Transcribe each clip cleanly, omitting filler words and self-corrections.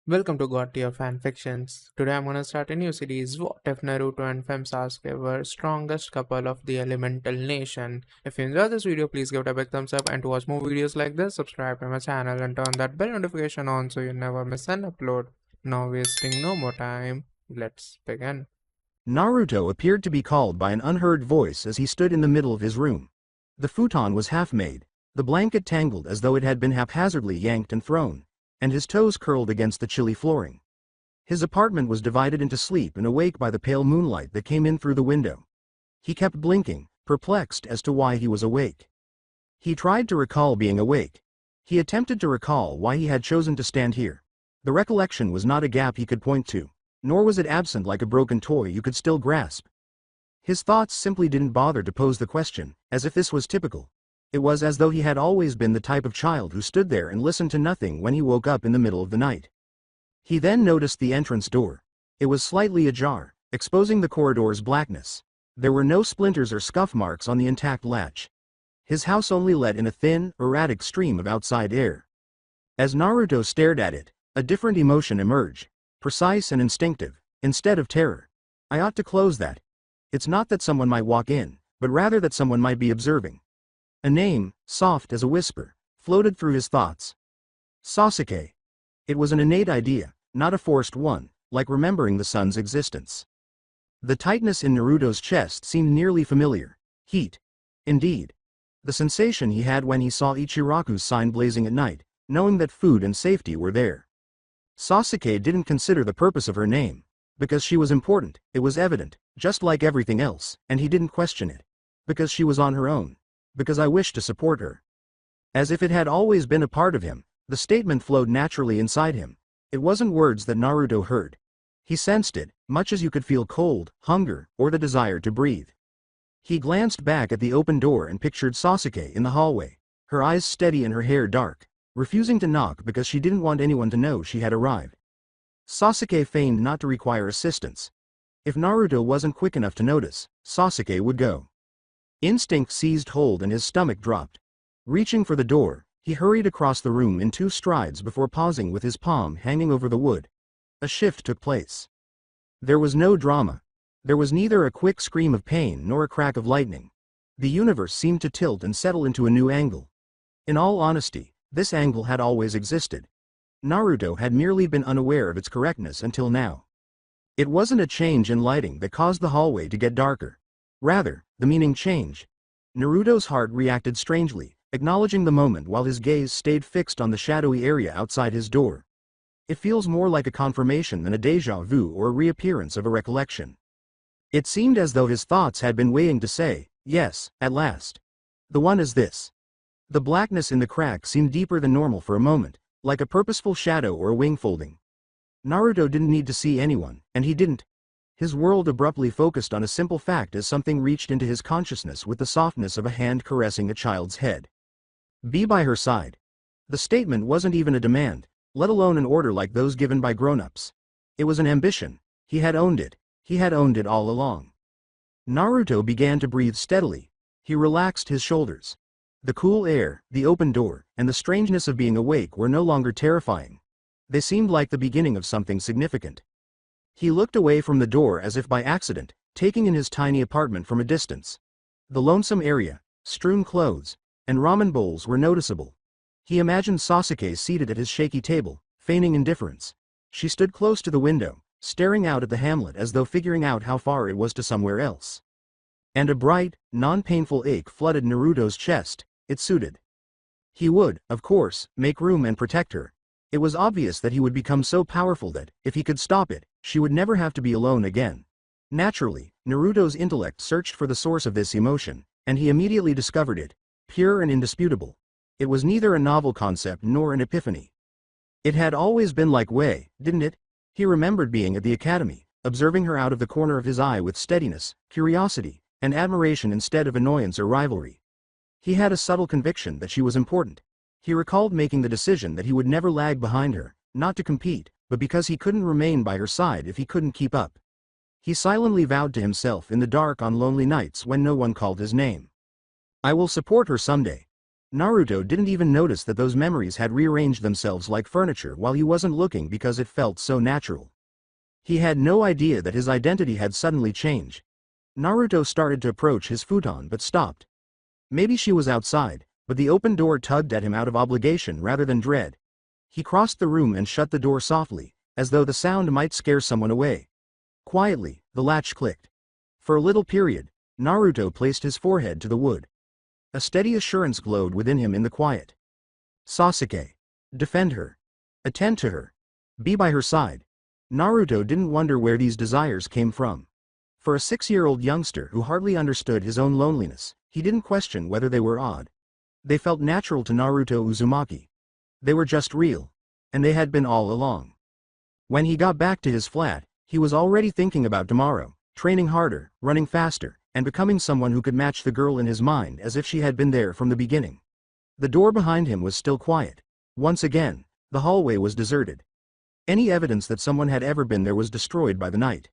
Welcome to God Tier Fan Fictions. Today I'm gonna start a new series. What if Naruto and Fem Sasuke were strongest couple of the elemental nation? If you enjoyed this video, please give it a big thumbs up, and to watch more videos like this, subscribe to my channel and turn that bell notification on so you never miss an upload. Now wasting no more time, let's begin. Naruto appeared to be called by an unheard voice as he stood in the middle of his room. The futon was half-made, the blanket tangled as though it had been haphazardly yanked and thrown, and his toes curled against the chilly flooring. His apartment was divided into sleep and awake by the pale moonlight that came in through the window. He kept blinking, perplexed as to why he was awake. He tried to recall being awake. He attempted to recall why he had chosen to stand here. The recollection was not a gap he could point to, nor was it absent like a broken toy you could still grasp. His thoughts simply didn't bother to pose the question, as if this was typical. It was as though he had always been the type of child who stood there and listened to nothing when he woke up in the middle of the night. He then noticed the entrance door. It was slightly ajar, exposing the corridor's blackness. There were no splinters or scuff marks on the intact latch. His house only let in a thin, erratic stream of outside air. As Naruto stared at it, a different emotion emerged, precise and instinctive, instead of terror. I ought to close that. It's not that someone might walk in, but rather that someone might be observing. A name, soft as a whisper, floated through his thoughts. Sasuke. It was an innate idea, not a forced one, like remembering the sun's existence. The tightness in Naruto's chest seemed nearly familiar. Heat. Indeed. The sensation he had when he saw Ichiraku's sign blazing at night, knowing that food and safety were there. Sasuke didn't consider the purpose of her name. Because she was important, it was evident, just like everything else, and he didn't question it. Because she was on her own. Because I wished to support her. As if it had always been a part of him, the statement flowed naturally inside him. It wasn't words that Naruto heard. He sensed it, much as you could feel cold, hunger, or the desire to breathe. He glanced back at the open door and pictured Sasuke in the hallway, her eyes steady and her hair dark, refusing to knock because she didn't want anyone to know she had arrived. Sasuke feigned not to require assistance. If Naruto wasn't quick enough to notice, Sasuke would go. Instinct seized hold and his stomach dropped. Reaching for the door, he hurried across the room in 2 strides before pausing with his palm hanging over the wood. A shift took place. There was no drama. There was neither a quick scream of pain nor a crack of lightning. The universe seemed to tilt and settle into a new angle. In all honesty, this angle had always existed. Naruto had merely been unaware of its correctness until now. It wasn't a change in lighting that caused the hallway to get darker. Rather, the meaning changed. Naruto's heart reacted strangely, acknowledging the moment while his gaze stayed fixed on the shadowy area outside his door. It feels more like a confirmation than a déjà vu or a reappearance of a recollection. It seemed as though his thoughts had been waiting to say, yes, at last. The one is this. The blackness in the crack seemed deeper than normal for a moment, like a purposeful shadow or a wing folding. Naruto didn't need to see anyone, and he didn't. His world abruptly focused on a simple fact as something reached into his consciousness with the softness of a hand caressing a child's head. Be by her side. The statement wasn't even a demand, let alone an order like those given by grown-ups. It was an ambition. He had owned it. He had owned it all along. Naruto began to breathe steadily. He relaxed his shoulders. The cool air, the open door, and the strangeness of being awake were no longer terrifying. They seemed like the beginning of something significant. He looked away from the door as if by accident, taking in his tiny apartment from a distance. The lonesome area, strewn clothes, and ramen bowls were noticeable. He imagined Sasuke seated at his shaky table, feigning indifference. She stood close to the window, staring out at the hamlet as though figuring out how far it was to somewhere else. And a bright, non-painful ache flooded Naruto's chest. It suited. He would, of course, make room and protect her. It was obvious that he would become so powerful that, if he could stop it, she would never have to be alone again. Naturally, Naruto's intellect searched for the source of this emotion, and he immediately discovered it, pure and indisputable. It was neither a novel concept nor an epiphany. It had always been like Wei, didn't it? He remembered being at the academy, observing her out of the corner of his eye with steadiness, curiosity, and admiration instead of annoyance or rivalry. He had a subtle conviction that she was important. He recalled making the decision that he would never lag behind her, not to compete, but because he couldn't remain by her side if he couldn't keep up. He silently vowed to himself in the dark on lonely nights when no one called his name. I will support her someday. Naruto didn't even notice that those memories had rearranged themselves like furniture while he wasn't looking because it felt so natural. He had no idea that his identity had suddenly changed. Naruto started to approach his futon but stopped. Maybe she was outside, but the open door tugged at him out of obligation rather than dread. He crossed the room and shut the door softly, as though the sound might scare someone away. Quietly, the latch clicked. For a little period, Naruto placed his forehead to the wood. A steady assurance glowed within him in the quiet. Sasuke. Defend her. Attend to her. Be by her side. Naruto didn't wonder where these desires came from. For a 6-year-old youngster who hardly understood his own loneliness, he didn't question whether they were odd. They felt natural to Naruto Uzumaki. They were just real. And they had been all along. When he got back to his flat, he was already thinking about tomorrow, training harder, running faster, and becoming someone who could match the girl in his mind as if she had been there from the beginning. The door behind him was still quiet. Once again, the hallway was deserted. Any evidence that someone had ever been there was destroyed by the night.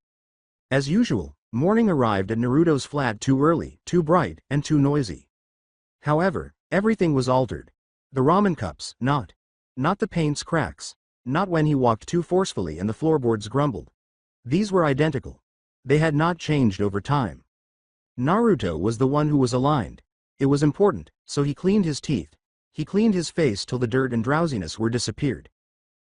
As usual, morning arrived at Naruto's flat too early, too bright, and too noisy. However, everything was altered. The ramen cups, not the paint's cracks, not when he walked too forcefully and the floorboards grumbled. These were identical. They had not changed over time. Naruto was the one who was aligned. It was important, so he cleaned his teeth. He cleaned his face till the dirt and drowsiness were disappeared.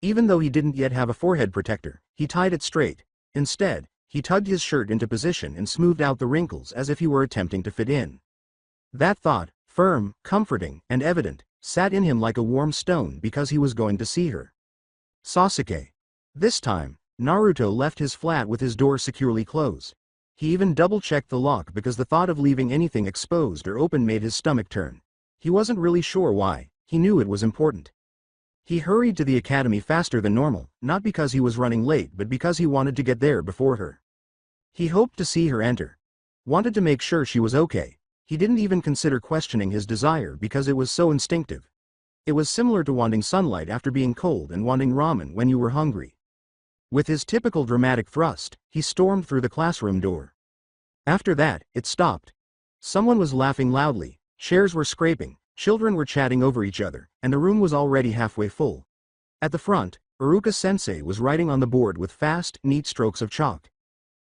Even though he didn't yet have a forehead protector, he tied it straight. Instead, he tugged his shirt into position and smoothed out the wrinkles as if he were attempting to fit in. That thought, firm, comforting, and evident, sat in him like a warm stone because he was going to see her. Sasuke. This time, Naruto left his flat with his door securely closed. He even double-checked the lock because the thought of leaving anything exposed or open made his stomach turn. He wasn't really sure why, he knew it was important. He hurried to the academy faster than normal, not because he was running late but because he wanted to get there before her. He hoped to see her enter. Wanted to make sure she was okay. He didn't even consider questioning his desire because it was so instinctive. It was similar to wanting sunlight after being cold and wanting ramen when you were hungry. With his typical dramatic thrust, he stormed through the classroom door. After that, it stopped. Someone was laughing loudly, chairs were scraping, children were chatting over each other, and the room was already halfway full. At the front, Iruka-sensei was writing on the board with fast, neat strokes of chalk.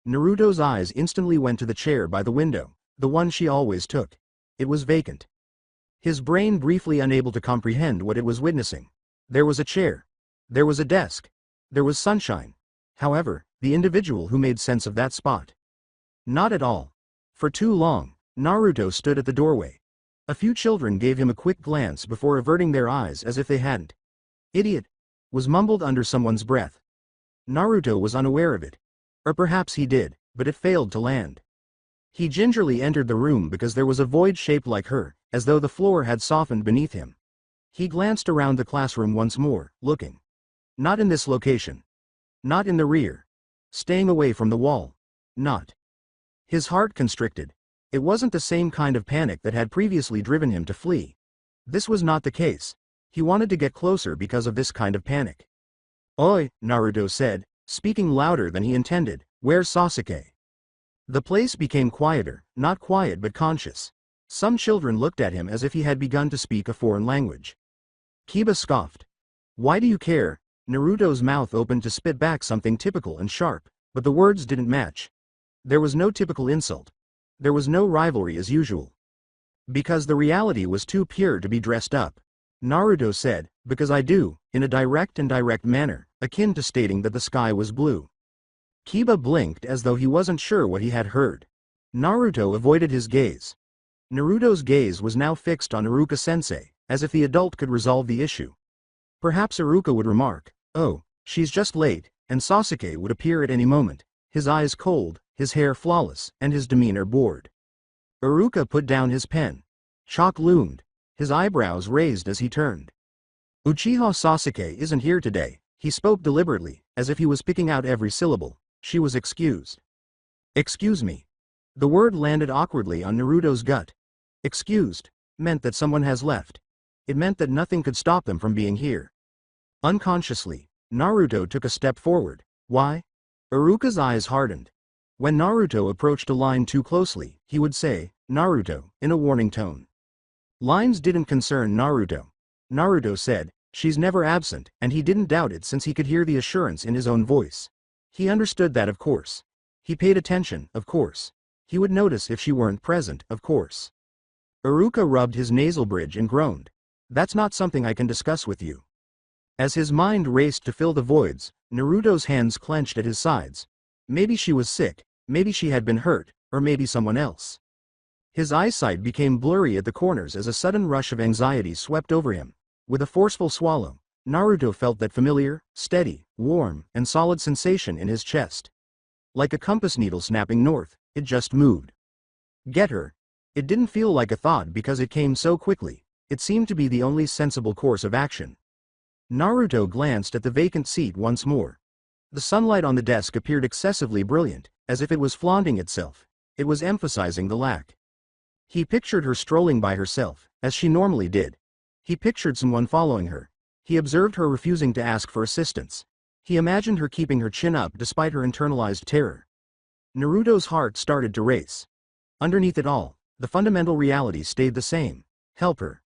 Naruto's eyes instantly went to the chair by the window, the one she always took. It was vacant. His brain briefly unable to comprehend what it was witnessing. There was a chair. There was a desk. There was sunshine. However, the individual who made sense of that spot. Not at all. For too long, Naruto stood at the doorway. A few children gave him a quick glance before averting their eyes as if they hadn't. "Idiot," was mumbled under someone's breath. Naruto was unaware of it. Or perhaps he did, but it failed to land. He gingerly entered the room because there was a void shaped like her, as though the floor had softened beneath him. He glanced around the classroom once more, looking. Not in this location. Not in the rear. Staying away from the wall. Not. His heart constricted. It wasn't the same kind of panic that had previously driven him to flee. This was not the case. He wanted to get closer because of this kind of panic. "Oi," Naruto said, speaking louder than he intended, "where's Sasuke?" The place became quieter, not quiet but conscious. Some children looked at him as if he had begun to speak a foreign language. Kiba scoffed. "Why do you care?" Naruto's mouth opened to spit back something typical and sharp, but the words didn't match. There was no typical insult. There was no rivalry as usual. "Because the reality was too pure to be dressed up," Naruto said, "because I do," in a direct manner, akin to stating that the sky was blue. Kiba blinked as though he wasn't sure what he had heard. Naruto avoided his gaze. Naruto's gaze was now fixed on Iruka-sensei, as if the adult could resolve the issue. Perhaps Iruka would remark, "Oh, she's just late," and Sasuke would appear at any moment, his eyes cold, his hair flawless, and his demeanor bored. Iruka put down his pen. Chalk loomed, his eyebrows raised as he turned. "Uchiha Sasuke isn't here today," he spoke deliberately, as if he was picking out every syllable. "She was excused." "Excuse me." The word landed awkwardly on Naruto's gut. Excused meant that someone has left. It meant that nothing could stop them from being here. Unconsciously, Naruto took a step forward. "Why?" Iruka's eyes hardened. When Naruto approached a line too closely, he would say, "Naruto," in a warning tone. Lines didn't concern Naruto. Naruto said, "She's never absent," and he didn't doubt it since he could hear the assurance in his own voice. He understood that, of course. He paid attention, of course. He would notice if she weren't present, of course. Iruka rubbed his nasal bridge and groaned. "That's not something I can discuss with you." As his mind raced to fill the voids, Naruto's hands clenched at his sides. Maybe she was sick, maybe she had been hurt, or maybe someone else. His eyesight became blurry at the corners as a sudden rush of anxiety swept over him. With a forceful swallow, Naruto felt that familiar, steady, warm, and solid sensation in his chest. Like a compass needle snapping north, it just moved. Get her. It didn't feel like a thought because it came so quickly. It seemed to be the only sensible course of action. Naruto glanced at the vacant seat once more. The sunlight on the desk appeared excessively brilliant, as if it was flaunting itself. It was emphasizing the lack. He pictured her strolling by herself, as she normally did. He pictured someone following her. He observed her refusing to ask for assistance. He imagined her keeping her chin up despite her internalized terror. Naruto's heart started to race. Underneath it all, the fundamental reality stayed the same. Help her.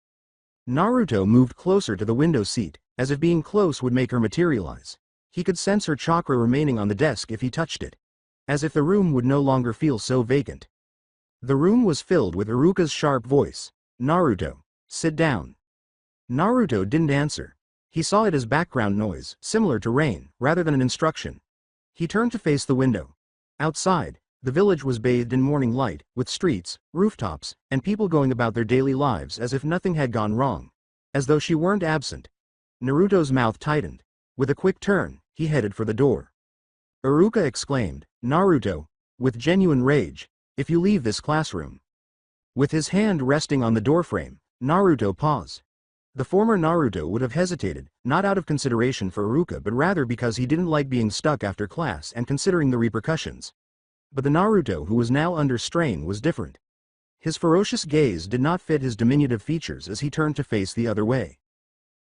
Naruto moved closer to the window seat, as if being close would make her materialize. He could sense her chakra remaining on the desk if he touched it. As if the room would no longer feel so vacant. The room was filled with Iruka's sharp voice. "Naruto, sit down." Naruto didn't answer. He saw it as background noise, similar to rain, rather than an instruction. He turned to face the window. Outside, the village was bathed in morning light, with streets, rooftops, and people going about their daily lives as if nothing had gone wrong. As though she weren't absent. Naruto's mouth tightened. With a quick turn, he headed for the door. Iruka exclaimed, "Naruto," with genuine rage, "if you leave this classroom." With his hand resting on the doorframe, Naruto paused. The former Naruto would have hesitated, not out of consideration for Iruka but rather because he didn't like being stuck after class and considering the repercussions. But the Naruto who was now under strain was different. His ferocious gaze did not fit his diminutive features as he turned to face the other way.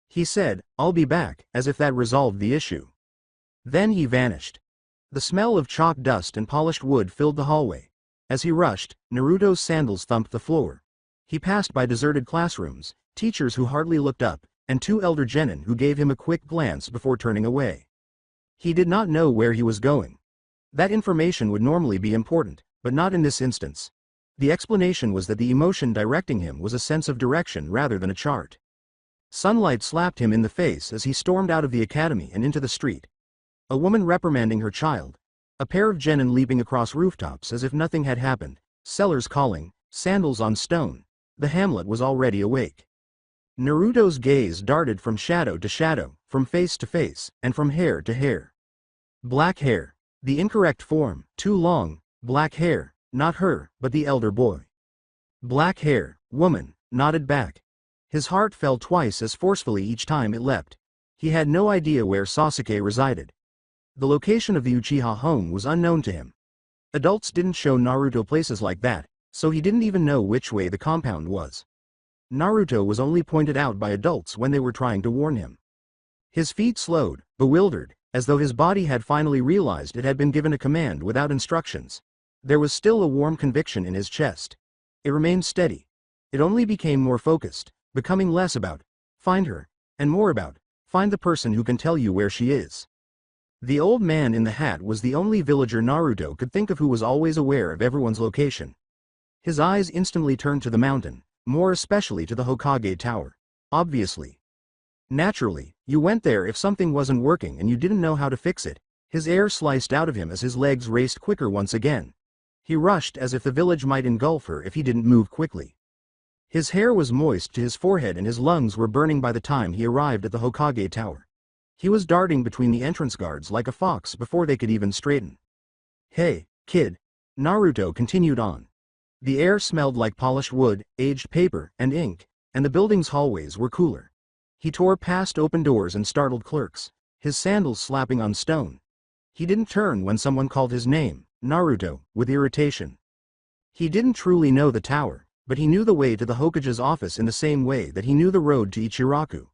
He said, "I'll be back," as if that resolved the issue. Then he vanished. The smell of chalk dust and polished wood filled the hallway. As he rushed, Naruto's sandals thumped the floor. He passed by deserted classrooms, teachers who hardly looked up, and two elder genin who gave him a quick glance before turning away. He did not know where he was going. That information would normally be important, but not in this instance. The explanation was that the emotion directing him was a sense of direction rather than a chart. Sunlight slapped him in the face as he stormed out of the academy and into the street. A woman reprimanding her child. A pair of genin leaping across rooftops as if nothing had happened. Sellers calling, sandals on stone. The hamlet was already awake. Naruto's gaze darted from shadow to shadow, from face to face, and from hair to hair. Black hair. The incorrect form, too long, black hair, not her, but the elder boy. Black hair, woman, nodded back. His heart fell twice as forcefully each time it leapt. He had no idea where Sasuke resided. The location of the Uchiha home was unknown to him. Adults didn't show Naruto places like that, so he didn't even know which way the compound was. Naruto was only pointed out by adults when they were trying to warn him. His feet slowed, bewildered, as though his body had finally realized it had been given a command without instructions. There was still a warm conviction in his chest. It remained steady. It only became more focused, becoming less about, find her, and more about, find the person who can tell you where she is. The old man in the hat was the only villager Naruto could think of who was always aware of everyone's location. His eyes instantly turned to the mountain, more especially to the Hokage Tower. Obviously. Naturally, you went there if something wasn't working and you didn't know how to fix it. His air sliced out of him as his legs raced quicker once again. He rushed as if the village might engulf her if he didn't move quickly. His hair was moist to his forehead and his lungs were burning by the time he arrived at the Hokage Tower. He was darting between the entrance guards like a fox before they could even straighten. "Hey, kid," Naruto continued on. The air smelled like polished wood, aged paper, and ink, and the building's hallways were cooler. He tore past open doors and startled clerks, his sandals slapping on stone. He didn't turn when someone called his name, Naruto, with irritation. He didn't truly know the tower, but he knew the way to the Hokage's office in the same way that he knew the road to Ichiraku.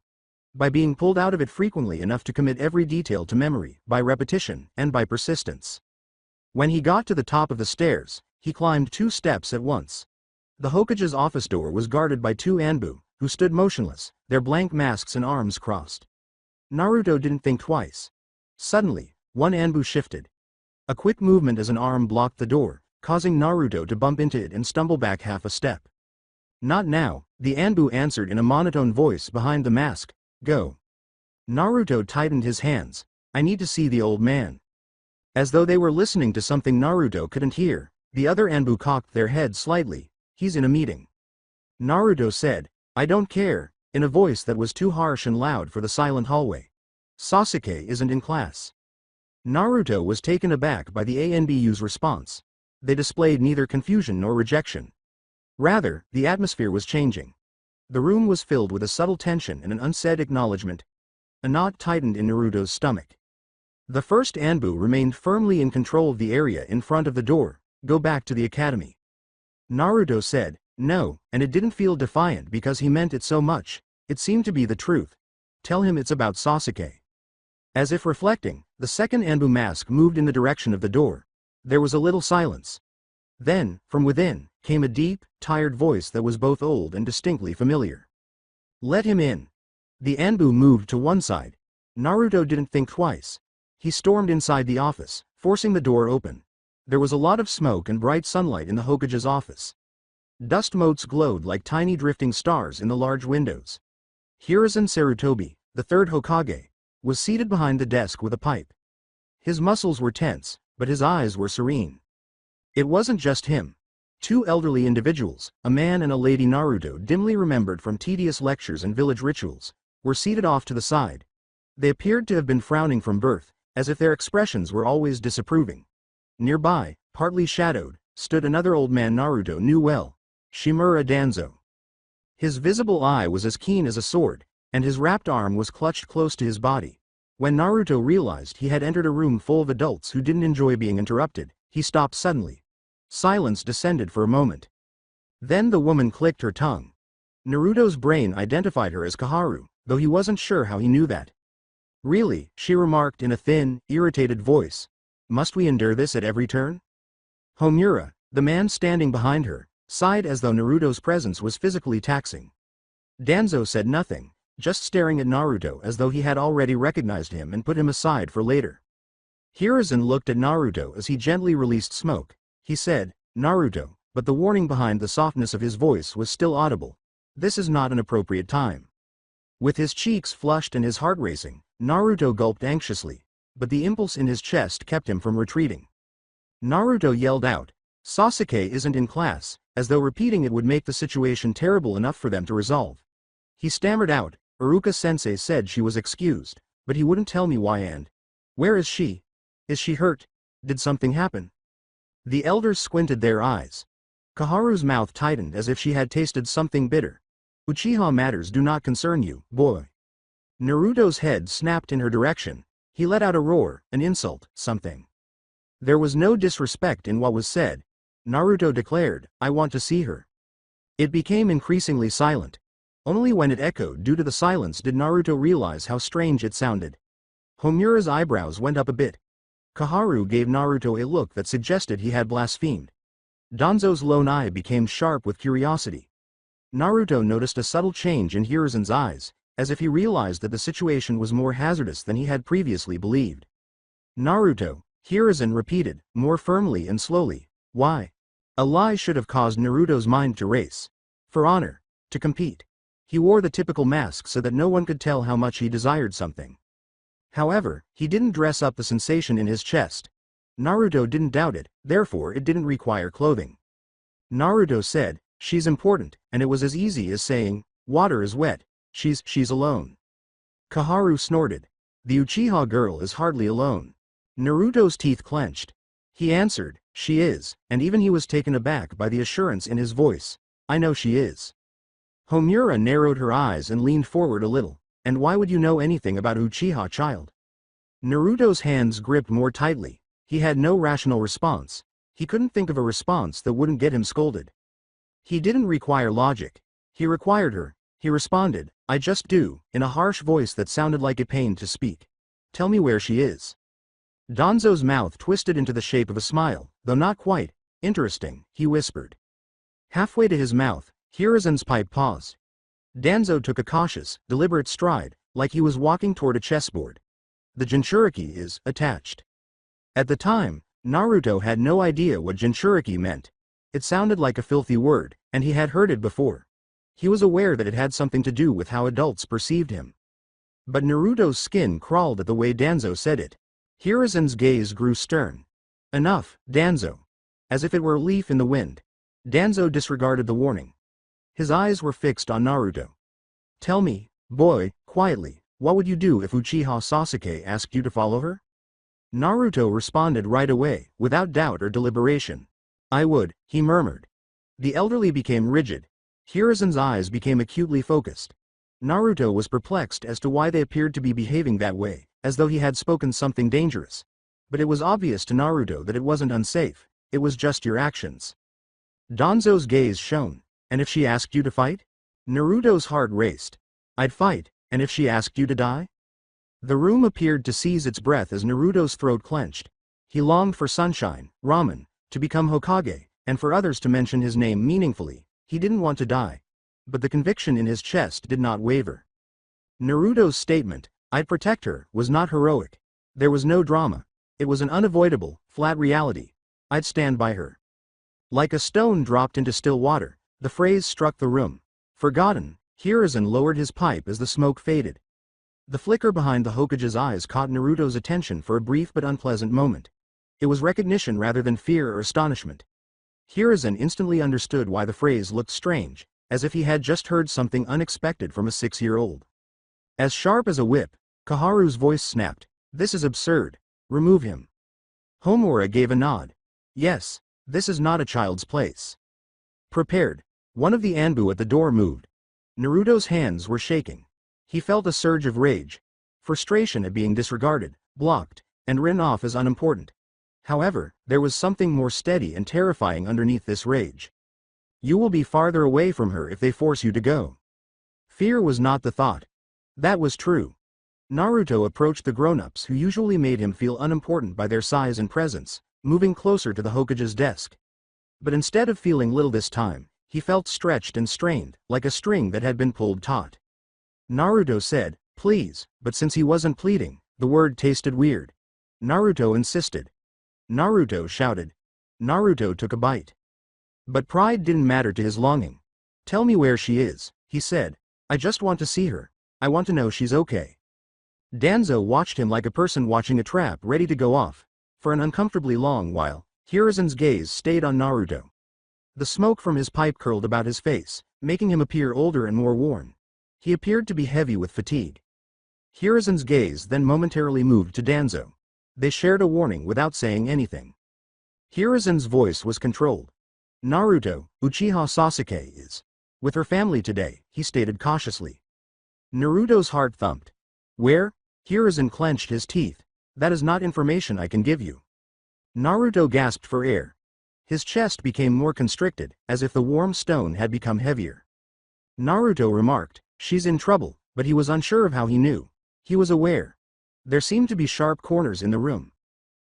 By being pulled out of it frequently enough to commit every detail to memory, by repetition, and by persistence. When he got to the top of the stairs, he climbed 2 steps at once. The Hokage's office door was guarded by two Anbu, who stood motionless, their blank masks and arms crossed. Naruto didn't think twice. Suddenly, one Anbu shifted. A quick movement as an arm blocked the door, causing Naruto to bump into it and stumble back half a step. Not now, the Anbu answered in a monotone voice behind the mask, "Go." Naruto tightened his hands. "I need to see the old man." As though they were listening to something Naruto couldn't hear, the other Anbu cocked their head slightly. "He's in a meeting." Naruto said, "I don't care," in a voice that was too harsh and loud for the silent hallway. "Sasuke isn't in class." Naruto was taken aback by the ANBU's response. They displayed neither confusion nor rejection. Rather, the atmosphere was changing. The room was filled with a subtle tension and an unsaid acknowledgement. A knot tightened in Naruto's stomach. The first Anbu remained firmly in control of the area in front of the door. "Go back to the academy." Naruto said, "No," and it didn't feel defiant because he meant it so much. It seemed to be the truth. "Tell him it's about Sasuke." As if reflecting, the second Anbu mask moved in the direction of the door. There was a little silence. Then, from within, came a deep, tired voice that was both old and distinctly familiar. "Let him in." The Anbu moved to one side. Naruto didn't think twice. He stormed inside the office, forcing the door open. There was a lot of smoke and bright sunlight in the Hokage's office. Dust motes glowed like tiny drifting stars in the large windows. Hiruzen Sarutobi, the third Hokage, was seated behind the desk with a pipe. His muscles were tense, but his eyes were serene. It wasn't just him. Two elderly individuals, a man and a lady Naruto dimly remembered from tedious lectures and village rituals, were seated off to the side. They appeared to have been frowning from birth, as if their expressions were always disapproving. Nearby, partly shadowed, stood another old man Naruto knew well, Shimura Danzo. His visible eye was as keen as a sword, and his wrapped arm was clutched close to his body. When Naruto realized he had entered a room full of adults who didn't enjoy being interrupted, he stopped suddenly. Silence descended for a moment. Then the woman clicked her tongue. Naruto's brain identified her as Koharu, though he wasn't sure how he knew that. "Really," she remarked in a thin, irritated voice. "Must we endure this at every turn?" Homura, the man standing behind her, sighed as though Naruto's presence was physically taxing. Danzo said nothing, just staring at Naruto as though he had already recognized him and put him aside for later. Hiruzen looked at Naruto as he gently released smoke. He said, "Naruto," but the warning behind the softness of his voice was still audible. "This is not an appropriate time." With his cheeks flushed and his heart racing, Naruto gulped anxiously, but the impulse in his chest kept him from retreating. Naruto yelled out, "Sasuke isn't in class," as though repeating it would make the situation terrible enough for them to resolve. He stammered out, "Iruka-sensei said she was excused, but he wouldn't tell me why and where is she? Is she hurt? Did something happen?" The elders squinted their eyes. Koharu's mouth tightened as if she had tasted something bitter. "Uchiha matters do not concern you, boy." Naruto's head snapped in her direction. He let out a roar, an insult, something. There was no disrespect in what was said. Naruto declared, "I want to see her." It became increasingly silent. Only when it echoed due to the silence did Naruto realize how strange it sounded. Homura's eyebrows went up a bit. Koharu gave Naruto a look that suggested he had blasphemed. Danzo's lone eye became sharp with curiosity. Naruto noticed a subtle change in Hiruzen's eyes, as if he realized that the situation was more hazardous than he had previously believed. "Naruto," Hiruzen repeated, more firmly and slowly. "Why?" A lie should have caused Naruto's mind to race. For honor. To compete. He wore the typical mask so that no one could tell how much he desired something. However, he didn't dress up the sensation in his chest. Naruto didn't doubt it, therefore it didn't require clothing. Naruto said, "She's important," and it was as easy as saying, "Water is wet, she's alone." Koharu snorted. "The Uchiha girl is hardly alone." Naruto's teeth clenched. He answered, "She is," and even he was taken aback by the assurance in his voice. "I know she is." Homura narrowed her eyes and leaned forward a little. "And why would you know anything about Uchiha, child?" Naruto's hands gripped more tightly. He had no rational response. He couldn't think of a response that wouldn't get him scolded. He didn't require logic. He required her. He responded, "I just do," in a harsh voice that sounded like it pained to speak. "Tell me where she is." Danzo's mouth twisted into the shape of a smile, though not quite. "Interesting," he whispered. Halfway to his mouth, Hiruzen's pipe paused. Danzo took a cautious, deliberate stride, like he was walking toward a chessboard. The Jinchuriki is attached. At the time, Naruto had no idea what Jinchuriki meant. It sounded like a filthy word, and he had heard it before. He was aware that it had something to do with how adults perceived him. But Naruto's skin crawled at the way Danzo said it. Hiruzen's gaze grew stern. Enough, Danzo. As if it were a leaf in the wind. Danzo disregarded the warning. His eyes were fixed on Naruto. Tell me, boy, quietly, what would you do if Uchiha Sasuke asked you to follow her? Naruto responded right away, without doubt or deliberation. I would, he murmured. The elderly became rigid. Hiruzen's eyes became acutely focused. Naruto was perplexed as to why they appeared to be behaving that way, as though he had spoken something dangerous. But it was obvious to Naruto that it wasn't unsafe, it was just your actions. Danzo's gaze shone. And if she asked you to fight? Naruto's heart raced. I'd fight, and if she asked you to die? The room appeared to seize its breath as Naruto's throat clenched. He longed for sunshine, ramen, to become Hokage, and for others to mention his name meaningfully. He didn't want to die. But the conviction in his chest did not waver. Naruto's statement, I'd protect her, was not heroic. There was no drama. It was an unavoidable, flat reality. I'd stand by her. Like a stone dropped into still water, the phrase struck the room. Forgotten, Hiruzen lowered his pipe as the smoke faded. The flicker behind the Hokage's eyes caught Naruto's attention for a brief but unpleasant moment. It was recognition rather than fear or astonishment. Hiruzen instantly understood why the phrase looked strange, as if he had just heard something unexpected from a 6-year-old. As sharp as a whip, Kaharu's voice snapped. This is absurd. Remove him. Homura gave a nod. Yes, this is not a child's place. Prepared. One of the Anbu at the door moved. Naruto's hands were shaking. He felt a surge of rage, frustration at being disregarded, blocked, and written off as unimportant. However, there was something more steady and terrifying underneath this rage. You will be farther away from her if they force you to go. Fear was not the thought. That was true. Naruto approached the grown-ups who usually made him feel unimportant by their size and presence, moving closer to the Hokage's desk. But instead of feeling little this time, he felt stretched and strained, like a string that had been pulled taut. Naruto said, please, but since he wasn't pleading, the word tasted weird. Naruto insisted. Naruto shouted. Naruto took a bite. But pride didn't matter to his longing. Tell me where she is, he said. I just want to see her. I want to know she's okay. Danzo watched him like a person watching a trap ready to go off. For an uncomfortably long while, Hiruzen's gaze stayed on Naruto. The smoke from his pipe curled about his face, making him appear older and more worn. He appeared to be heavy with fatigue. Hiruzen's gaze then momentarily moved to Danzo. They shared a warning without saying anything. Hiruzen's voice was controlled. Naruto, Uchiha Sasuke is with her family today, he stated cautiously. Naruto's heart thumped. Where? Hiruzen clenched his teeth. That is not information I can give you. Naruto gasped for air. His chest became more constricted, as if the warm stone had become heavier. Naruto remarked, she's in trouble, but he was unsure of how he knew. He was aware. There seemed to be sharp corners in the room.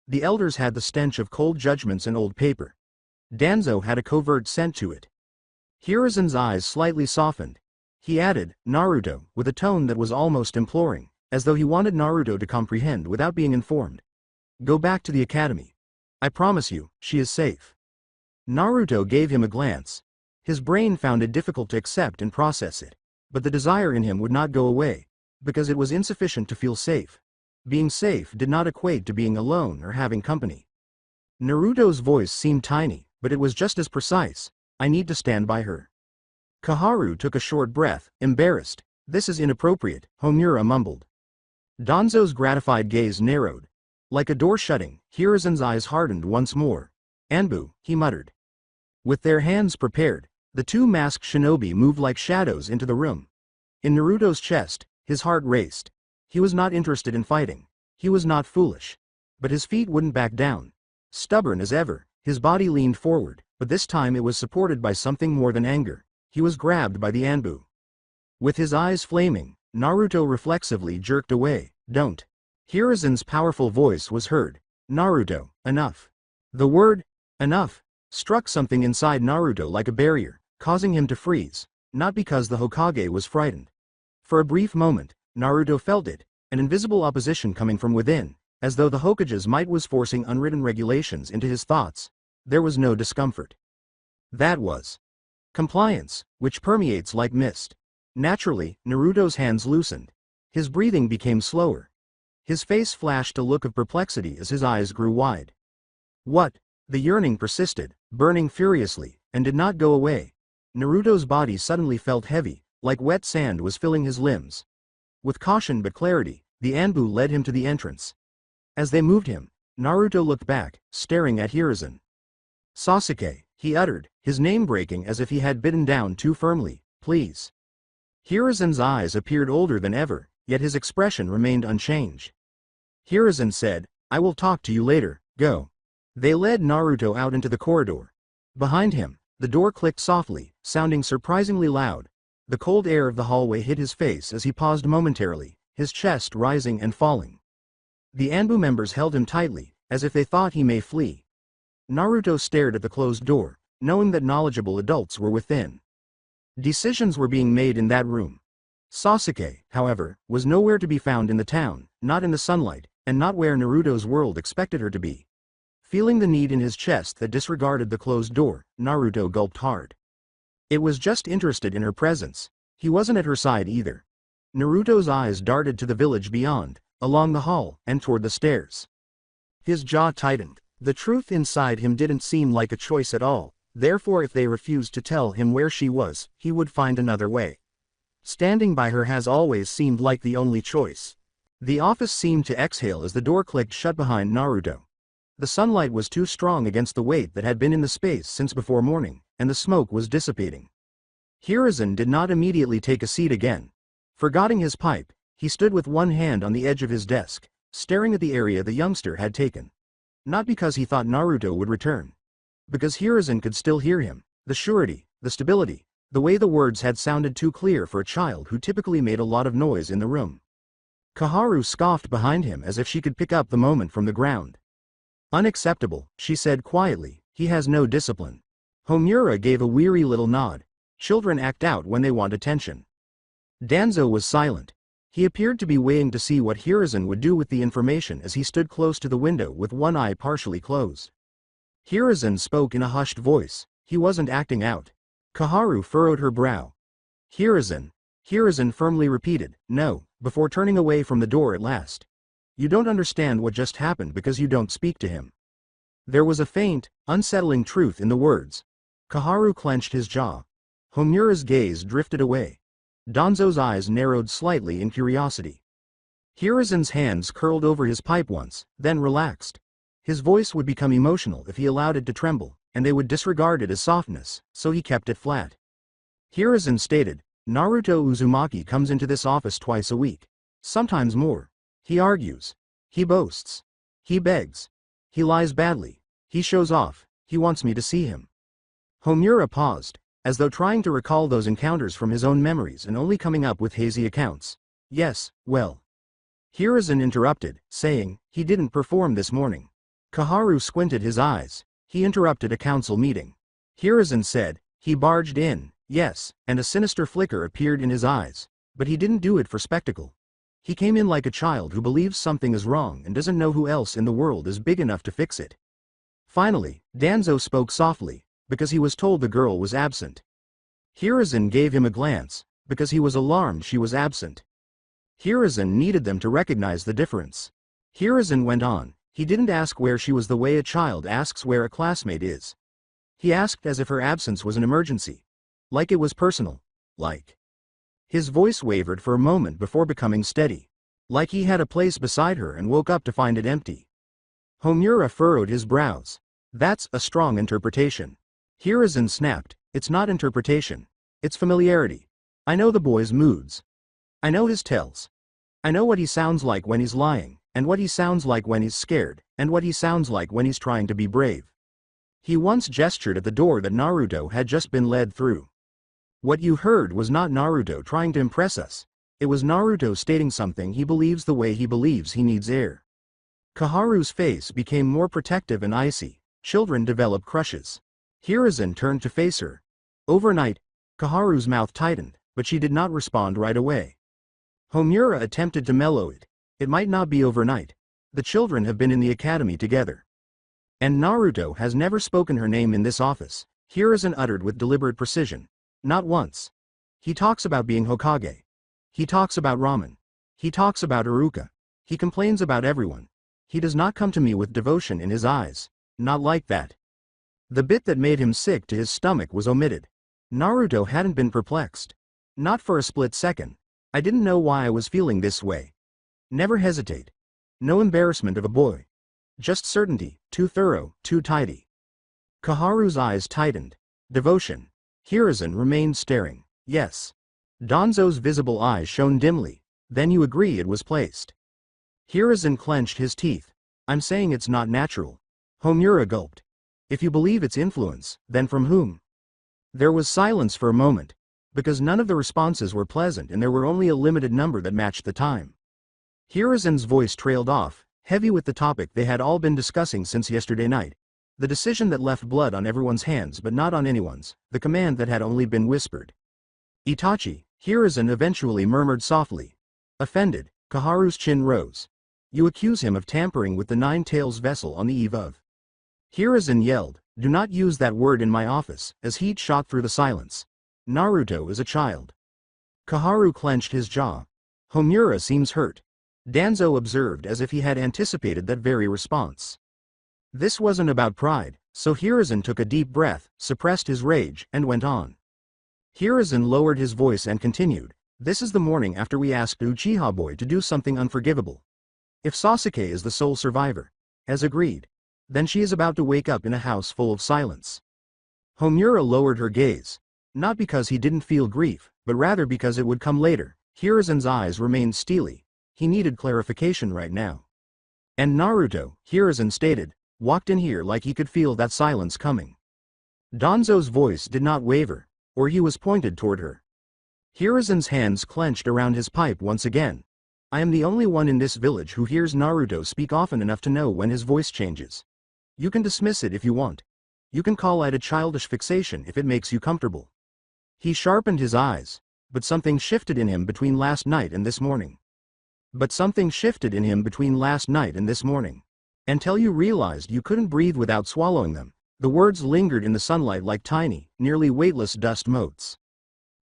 The elders had the stench of cold judgments and old paper. Danzo had a covert scent to it. Hiruzen's eyes slightly softened. He added, Naruto, with a tone that was almost imploring, as though he wanted Naruto to comprehend without being informed. Go back to the academy. I promise you, she is safe. Naruto gave him a glance. His brain found it difficult to accept and process it. But the desire in him would not go away, because it was insufficient to feel safe. Being safe did not equate to being alone or having company. Naruto's voice seemed tiny, but it was just as precise. I need to stand by her. Kaharu took a short breath, embarrassed. This is inappropriate, Homura mumbled. Danzo's gratified gaze narrowed. Like a door shutting, Hiruzen's eyes hardened once more. Anbu, he muttered. With their hands prepared, the two masked shinobi moved like shadows into the room. In Naruto's chest, his heart raced. He was not interested in fighting. He was not foolish. But his feet wouldn't back down. Stubborn as ever, his body leaned forward, but this time it was supported by something more than anger. He was grabbed by the Anbu. With his eyes flaming, Naruto reflexively jerked away. Don't. Hiruzen's powerful voice was heard. Naruto, enough. The word, enough, struck something inside Naruto like a barrier, causing him to freeze, not because the Hokage was frightened. For a brief moment, Naruto felt it, an invisible opposition coming from within, as though the Hokage's might was forcing unwritten regulations into his thoughts. There was no discomfort. That was compliance, which permeates like mist. Naturally, Naruto's hands loosened. His breathing became slower. His face flashed a look of perplexity as his eyes grew wide. What? The yearning persisted, burning furiously, and did not go away. Naruto's body suddenly felt heavy, like wet sand was filling his limbs. With caution but clarity, the Anbu led him to the entrance. As they moved him, Naruto looked back, staring at Hiruzen. Sasuke, he uttered, his name breaking as if he had bitten down too firmly, please. Hiruzen's eyes appeared older than ever, yet his expression remained unchanged. Hiruzen said, I will talk to you later, go. They led Naruto out into the corridor. Behind him, the door clicked softly, sounding surprisingly loud. The cold air of the hallway hit his face as he paused momentarily, his chest rising and falling. The Anbu members held him tightly, as if they thought he may flee. Naruto stared at the closed door, knowing that knowledgeable adults were within. Decisions were being made in that room. Sasuke, however, was nowhere to be found in the town, not in the sunlight, and not where Naruto's world expected her to be. Feeling the need in his chest that disregarded the closed door, Naruto gulped hard. It was just interested in her presence. He wasn't at her side either. Naruto's eyes darted to the village beyond, along the hall, and toward the stairs. His jaw tightened. The truth inside him didn't seem like a choice at all, therefore if they refused to tell him where she was, he would find another way. Standing by her has always seemed like the only choice. The office seemed to exhale as the door clicked shut behind Naruto. The sunlight was too strong against the weight that had been in the space since before morning, and the smoke was dissipating. Hiruzen did not immediately take a seat again. Forgetting his pipe, he stood with one hand on the edge of his desk, staring at the area the youngster had taken. Not because he thought Naruto would return. Because Hiruzen could still hear him, the surety, the stability, the way the words had sounded too clear for a child who typically made a lot of noise in the room. Kaharu scoffed behind him as if she could pick up the moment from the ground. Unacceptable, she said quietly, he has no discipline. Homura gave a weary little nod. Children act out when they want attention. Danzo was silent. He appeared to be waiting to see what Hiruzen would do with the information as he stood close to the window with one eye partially closed. Hiruzen spoke in a hushed voice. He wasn't acting out. Kaharu furrowed her brow. Hiruzen firmly repeated, no, before turning away from the door at last. You don't understand what just happened because you don't speak to him. There was a faint, unsettling truth in the words. Kaharu clenched his jaw. Homura's gaze drifted away. Danzo's eyes narrowed slightly in curiosity. Hiruzen's hands curled over his pipe once, then relaxed. His voice would become emotional if he allowed it to tremble, and they would disregard it as softness, so he kept it flat. Hiruzen stated, Naruto Uzumaki comes into this office twice a week. Sometimes more. He argues. He boasts. He begs. He lies badly. He shows off. He wants me to see him. Homura paused, as though trying to recall those encounters from his own memories and only coming up with hazy accounts. Yes, well. Hiruzen interrupted, saying, he didn't perform this morning. Kaharu squinted his eyes. He interrupted a council meeting. Hiruzen said, he barged in, yes, and a sinister flicker appeared in his eyes. But he didn't do it for spectacle. He came in like a child who believes something is wrong and doesn't know who else in the world is big enough to fix it. Finally, Danzo spoke softly, because he was told the girl was absent. Hiruzen gave him a glance, because he was alarmed she was absent. Hiruzen needed them to recognize the difference. Hiruzen went on, he didn't ask where she was the way a child asks where a classmate is. He asked as if her absence was an emergency. Like it was personal. Like. His voice wavered for a moment before becoming steady. Like he had a place beside her and woke up to find it empty. Homura furrowed his brows. That's a strong interpretation. Hiruzen snapped, it's not interpretation. It's familiarity. I know the boy's moods. I know his tells. I know what he sounds like when he's lying, and what he sounds like when he's scared, and what he sounds like when he's trying to be brave. He once gestured at the door that Naruto had just been led through. What you heard was not Naruto trying to impress us. It was Naruto stating something he believes the way he believes he needs air. Kaharu's face became more protective and icy. Children develop crushes. Hiruzen turned to face her. Overnight, Kaharu's mouth tightened, but she did not respond right away. Homura attempted to mellow it. It might not be overnight. The children have been in the academy together. And Naruto has never spoken her name in this office, Hiruzen uttered with deliberate precision. Not once. He talks about being Hokage. He talks about ramen. He talks about Iruka. He complains about everyone. He does not come to me with devotion in his eyes. Not like that. The bit that made him sick to his stomach was omitted. Naruto hadn't been perplexed. Not for a split second. I didn't know why I was feeling this way. Never hesitate. No embarrassment of a boy. Just certainty, too thorough, too tidy. Kaharu's eyes tightened. Devotion. Hiruzen remained staring. Yes. Danzo's visible eyes shone dimly. Then you agree it was placed. Hiruzen clenched his teeth. I'm saying it's not natural. Homura gulped. If you believe it's influence, then from whom? There was silence for a moment. Because none of the responses were pleasant and there were only a limited number that matched the time. Hiruzen's voice trailed off, heavy with the topic they had all been discussing since yesterday night. The decision that left blood on everyone's hands but not on anyone's, the command that had only been whispered. Itachi, Hiruzen eventually murmured softly. Offended, Kaharu's chin rose. You accuse him of tampering with the Nine Tails vessel on the eve of. Hiruzen yelled, do not use that word in my office, as heat shot through the silence. Naruto is a child. Kaharu clenched his jaw. Homura seems hurt. Danzo observed as if he had anticipated that very response. This wasn't about pride, so Hiruzen took a deep breath, suppressed his rage, and went on. Hiruzen lowered his voice and continued, this is the morning after we asked Uchiha Boy to do something unforgivable. If Sasuke is the sole survivor, as agreed, then she is about to wake up in a house full of silence. Homura lowered her gaze. Not because he didn't feel grief, but rather because it would come later. Hiruzen's eyes remained steely. He needed clarification right now. And Naruto, Hiruzen stated, walked in here like he could feel that silence coming. Danzo's voice did not waver, or he was pointed toward her. Hiruzen's hands clenched around his pipe once again. I am the only one in this village who hears Naruto speak often enough to know when his voice changes. You can dismiss it if you want. You can call it a childish fixation if it makes you comfortable. He sharpened his eyes, but something shifted in him between last night and this morning. Until you realized you couldn't breathe without swallowing them, the words lingered in the sunlight like tiny, nearly weightless dust motes.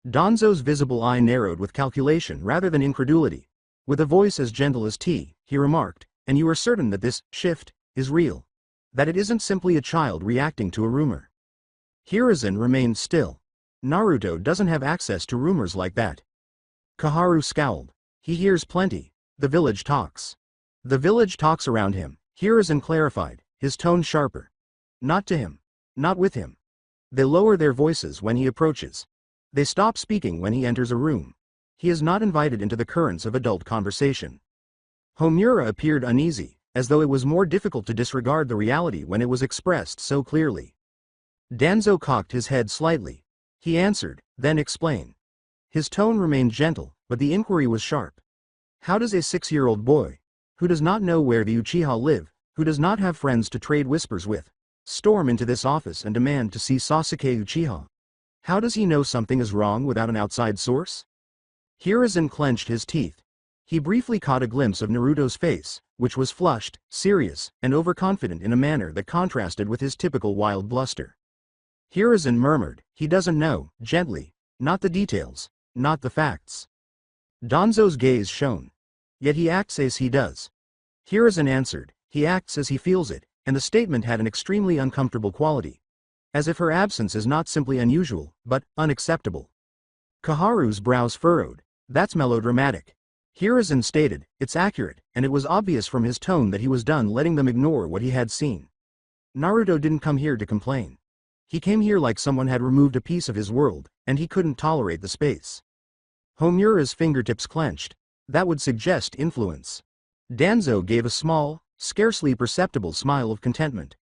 Danzo's visible eye narrowed with calculation rather than incredulity. With a voice as gentle as tea, he remarked, and you are certain that this shift is real? That it isn't simply a child reacting to a rumor? Hiruzen remained still. Naruto doesn't have access to rumors like that. Kaharu scowled. He hears plenty. The village talks. The village talks around him, Hiruzen clarified, his tone sharper. Not to him. Not with him. They lower their voices when he approaches. They stop speaking when he enters a room. He is not invited into the currents of adult conversation. Homura appeared uneasy, as though it was more difficult to disregard the reality when it was expressed so clearly. Danzo cocked his head slightly. He answered, then explain. His tone remained gentle, but the inquiry was sharp. How does a 6-year-old boy, who does not know where the Uchiha live, who does not have friends to trade whispers with, storm into this office and demand to see Sasuke Uchiha? How does he know something is wrong without an outside source? Hiruzen clenched his teeth. He briefly caught a glimpse of Naruto's face, which was flushed, serious, and overconfident in a manner that contrasted with his typical wild bluster. Hiruzen murmured, he doesn't know, gently, not the details, not the facts. Danzo's gaze shone. Yet he acts as he does. Hiruzen answered, he acts as he feels it, and the statement had an extremely uncomfortable quality. As if her absence is not simply unusual, but unacceptable. Kaharu's brows furrowed. That's melodramatic. Hiruzen stated, it's accurate, and it was obvious from his tone that he was done letting them ignore what he had seen. Naruto didn't come here to complain. He came here like someone had removed a piece of his world, and he couldn't tolerate the space. Homura's fingertips clenched. That would suggest influence. Danzo gave a small, scarcely perceptible smile of contentment.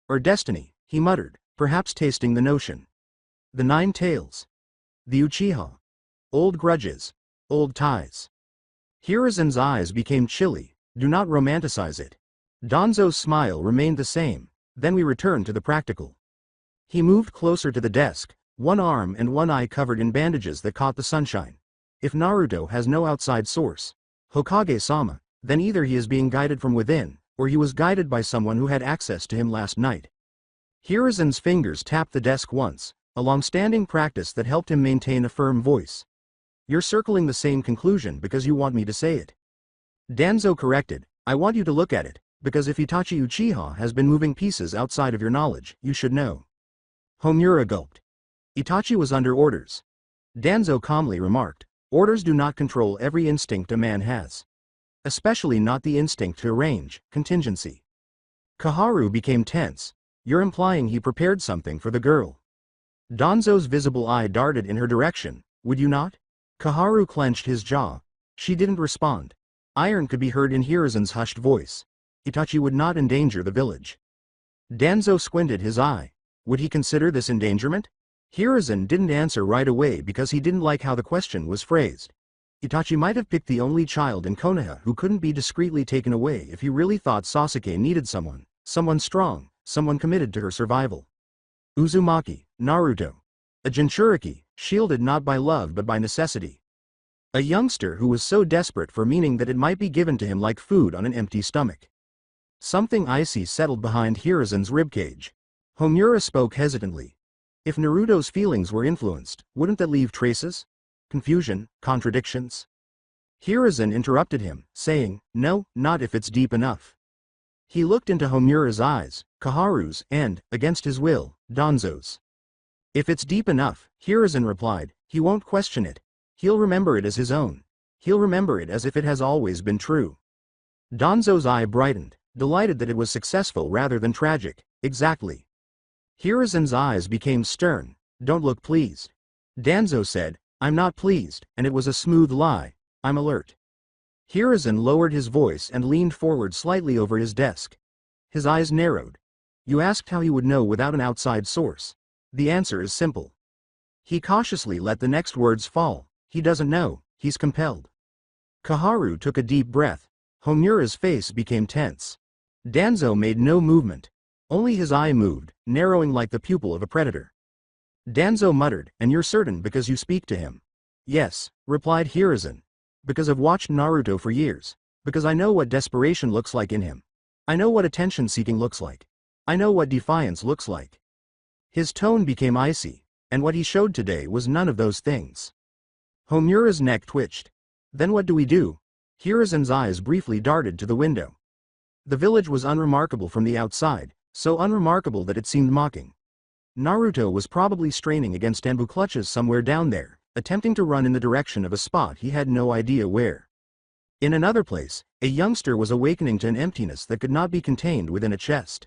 Or destiny, he muttered, perhaps tasting the notion. The Nine Tails. The Uchiha. Old grudges. Old ties. Hiruzen's eyes became chilly. Do not romanticize it. Danzo's smile remained the same. Then we return to the practical. He moved closer to the desk, one arm and one eye covered in bandages that caught the sunshine. If Naruto has no outside source, Hokage-sama, then either he is being guided from within, or he was guided by someone who had access to him last night. Hiruzen's fingers tapped the desk once, a long-standing practice that helped him maintain a firm voice. You're circling the same conclusion because you want me to say it. Danzo corrected, I want you to look at it, because if Itachi Uchiha has been moving pieces outside of your knowledge, you should know. Homura gulped. Itachi was under orders. Danzo calmly remarked, orders do not control every instinct a man has. Especially not the instinct to arrange, contingency. Kaharu became tense. You're implying he prepared something for the girl. Danzo's visible eye darted in her direction, would you not? Kaharu clenched his jaw. She didn't respond. Iron could be heard in Hiruzen's hushed voice. Itachi would not endanger the village. Danzo squinted his eye. Would he consider this endangerment? Hiruzen didn't answer right away because he didn't like how the question was phrased. Itachi might have picked the only child in Konoha who couldn't be discreetly taken away if he really thought Sasuke needed someone strong, someone committed to her survival. Uzumaki, Naruto. A Jinchuriki, shielded not by love but by necessity. A youngster who was so desperate for meaning that it might be given to him like food on an empty stomach. Something icy settled behind Hiruzen's ribcage. Homura spoke hesitantly. If Naruto's feelings were influenced, wouldn't that leave traces? Confusion, contradictions? Hiruzen interrupted him, saying, no, not if it's deep enough. He looked into Homura's eyes, Kaharu's, and, against his will, Danzo's. If it's deep enough, Hiruzen replied, he won't question it. He'll remember it as his own. He'll remember it as if it has always been true. Danzo's eye brightened, delighted that it was successful rather than tragic. Exactly. Hiruzen's eyes became stern. Don't look pleased. Danzo said, I'm not pleased, and it was a smooth lie. I'm alert. Hiruzen lowered his voice and leaned forward slightly over his desk. His eyes narrowed. You asked how he would know without an outside source. The answer is simple. He cautiously let the next words fall. He doesn't know, he's compelled. Kaharu took a deep breath. Homura's face became tense. Danzo made no movement. Only his eye moved, narrowing like the pupil of a predator. Danzo muttered, and you're certain because you speak to him? Yes, replied Hiruzen. Because I've watched Naruto for years. Because I know what desperation looks like in him. I know what attention-seeking looks like. I know what defiance looks like. His tone became icy, and what he showed today was none of those things. Homura's neck twitched. Then what do we do? Hiruzen's eyes briefly darted to the window. The village was unremarkable from the outside, so unremarkable that it seemed mocking. Naruto was probably straining against bamboo clutches somewhere down there, attempting to run in the direction of a spot he had no idea where. In another place, a youngster was awakening to an emptiness that could not be contained within a chest.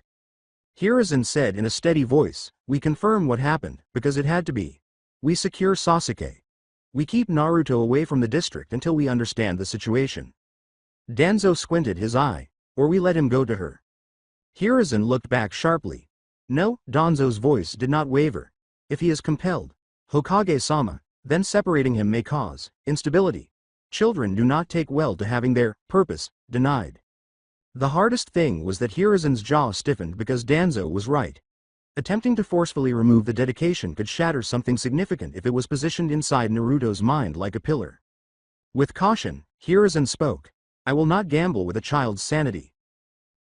Hiruzen said in a steady voice, we confirm what happened, because it had to be. We secure Sasuke. We keep Naruto away from the district until we understand the situation. Danzo squinted his eye. Or we let him go to her. Hiruzen looked back sharply. No, Danzo's voice did not waver. If he is compelled, Hokage-sama, then separating him may cause instability. Children do not take well to having their purpose denied. The hardest thing was that Hiruzen's jaw stiffened because Danzo was right. Attempting to forcefully remove the dedication could shatter something significant if it was positioned inside Naruto's mind like a pillar. With caution, Hiruzen spoke. I will not gamble with a child's sanity.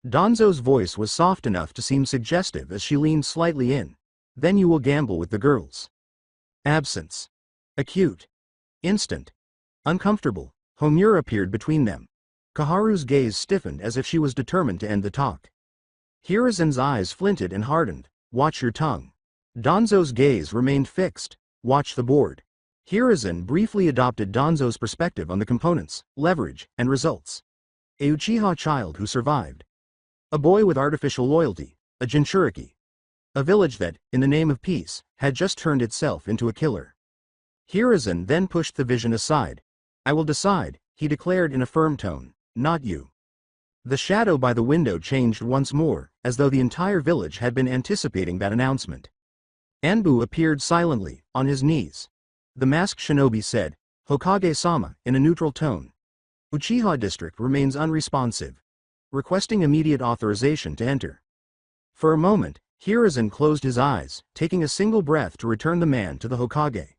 Danzo's voice was soft enough to seem suggestive as she leaned slightly in. Then you will gamble with the girls. Absence. Acute. Instant. Uncomfortable. Homura appeared between them. Kaharu's gaze stiffened as if she was determined to end the talk. Hiruzen's eyes flinted and hardened. Watch your tongue. Danzo's gaze remained fixed. Watch the board. Hiruzen briefly adopted Danzo's perspective on the components, leverage, and results. A Uchiha child who survived. A boy with artificial loyalty, a Jinchuriki. A village that, in the name of peace, had just turned itself into a killer. Hiruzen then pushed the vision aside. I will decide, he declared in a firm tone, not you. The shadow by the window changed once more, as though the entire village had been anticipating that announcement. Anbu appeared silently, on his knees. The masked shinobi said, Hokage-sama, in a neutral tone. Uchiha district remains unresponsive. Requesting immediate authorization to enter. For a moment, Hiruzen closed his eyes, taking a single breath to return the man to the Hokage.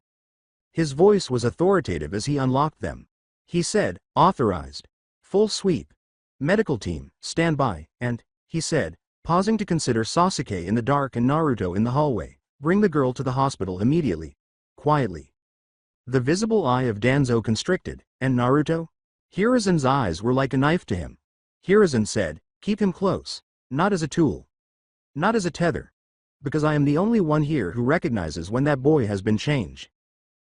His voice was authoritative as he unlocked them. He said, "Authorized. Full sweep. Medical team, stand by," and, he said, pausing to consider Sasuke in the dark and Naruto in the hallway, "Bring the girl to the hospital immediately." Quietly. The visible eye of Danzo constricted, and Naruto? Hiruzen's eyes were like a knife to him. Hiruzen said, "Keep him close. Not as a tool. Not as a tether. Because I am the only one here who recognizes when that boy has been changed."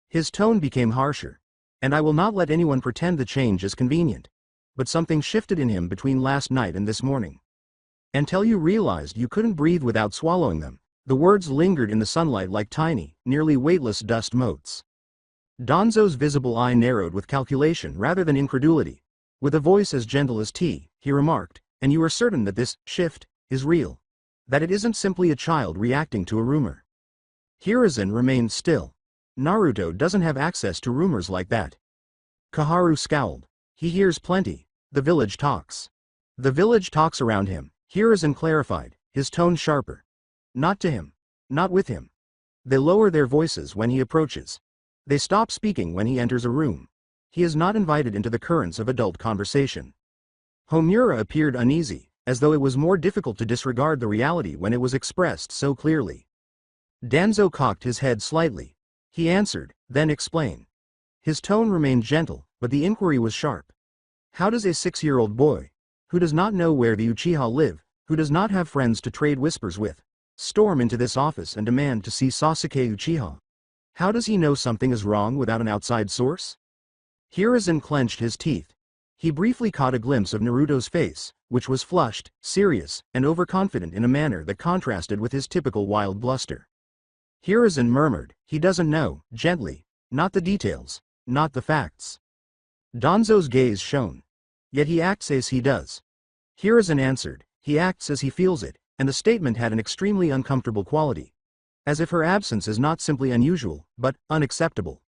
His tone became harsher. "And I will not let anyone pretend the change is convenient. But something shifted in him between last night and this morning. Until you realized you couldn't breathe without swallowing them." The words lingered in the sunlight like tiny, nearly weightless dust motes. Danzo's visible eye narrowed with calculation rather than incredulity. With a voice as gentle as tea, he remarked, "And you are certain that this shift is real? That it isn't simply a child reacting to a rumor?" Hiruzen remained still. Naruto doesn't have access to rumors like that. Koharu scowled. "He hears plenty. The village talks." "The village talks around him," Hiruzen clarified, his tone sharper. "Not to him. Not with him. They lower their voices when he approaches. They stop speaking when he enters a room. He is not invited into the currents of adult conversation." Homura appeared uneasy, as though it was more difficult to disregard the reality when it was expressed so clearly. Danzo cocked his head slightly. He answered, "Then explain." His tone remained gentle, but the inquiry was sharp. "How does a 6-year-old boy, who does not know where the Uchiha live, who does not have friends to trade whispers with, storm into this office and demand to see Sasuke Uchiha? How does he know something is wrong without an outside source?" Hiruzen clenched his teeth. He briefly caught a glimpse of Naruto's face, which was flushed, serious, and overconfident in a manner that contrasted with his typical wild bluster. Hiruzen murmured, "He doesn't know," gently, "not the details, not the facts." Danzo's gaze shone. "Yet he acts as he does." Hiruzen answered, "He acts as he feels it," and the statement had an extremely uncomfortable quality. As if her absence is not simply unusual, but unacceptable.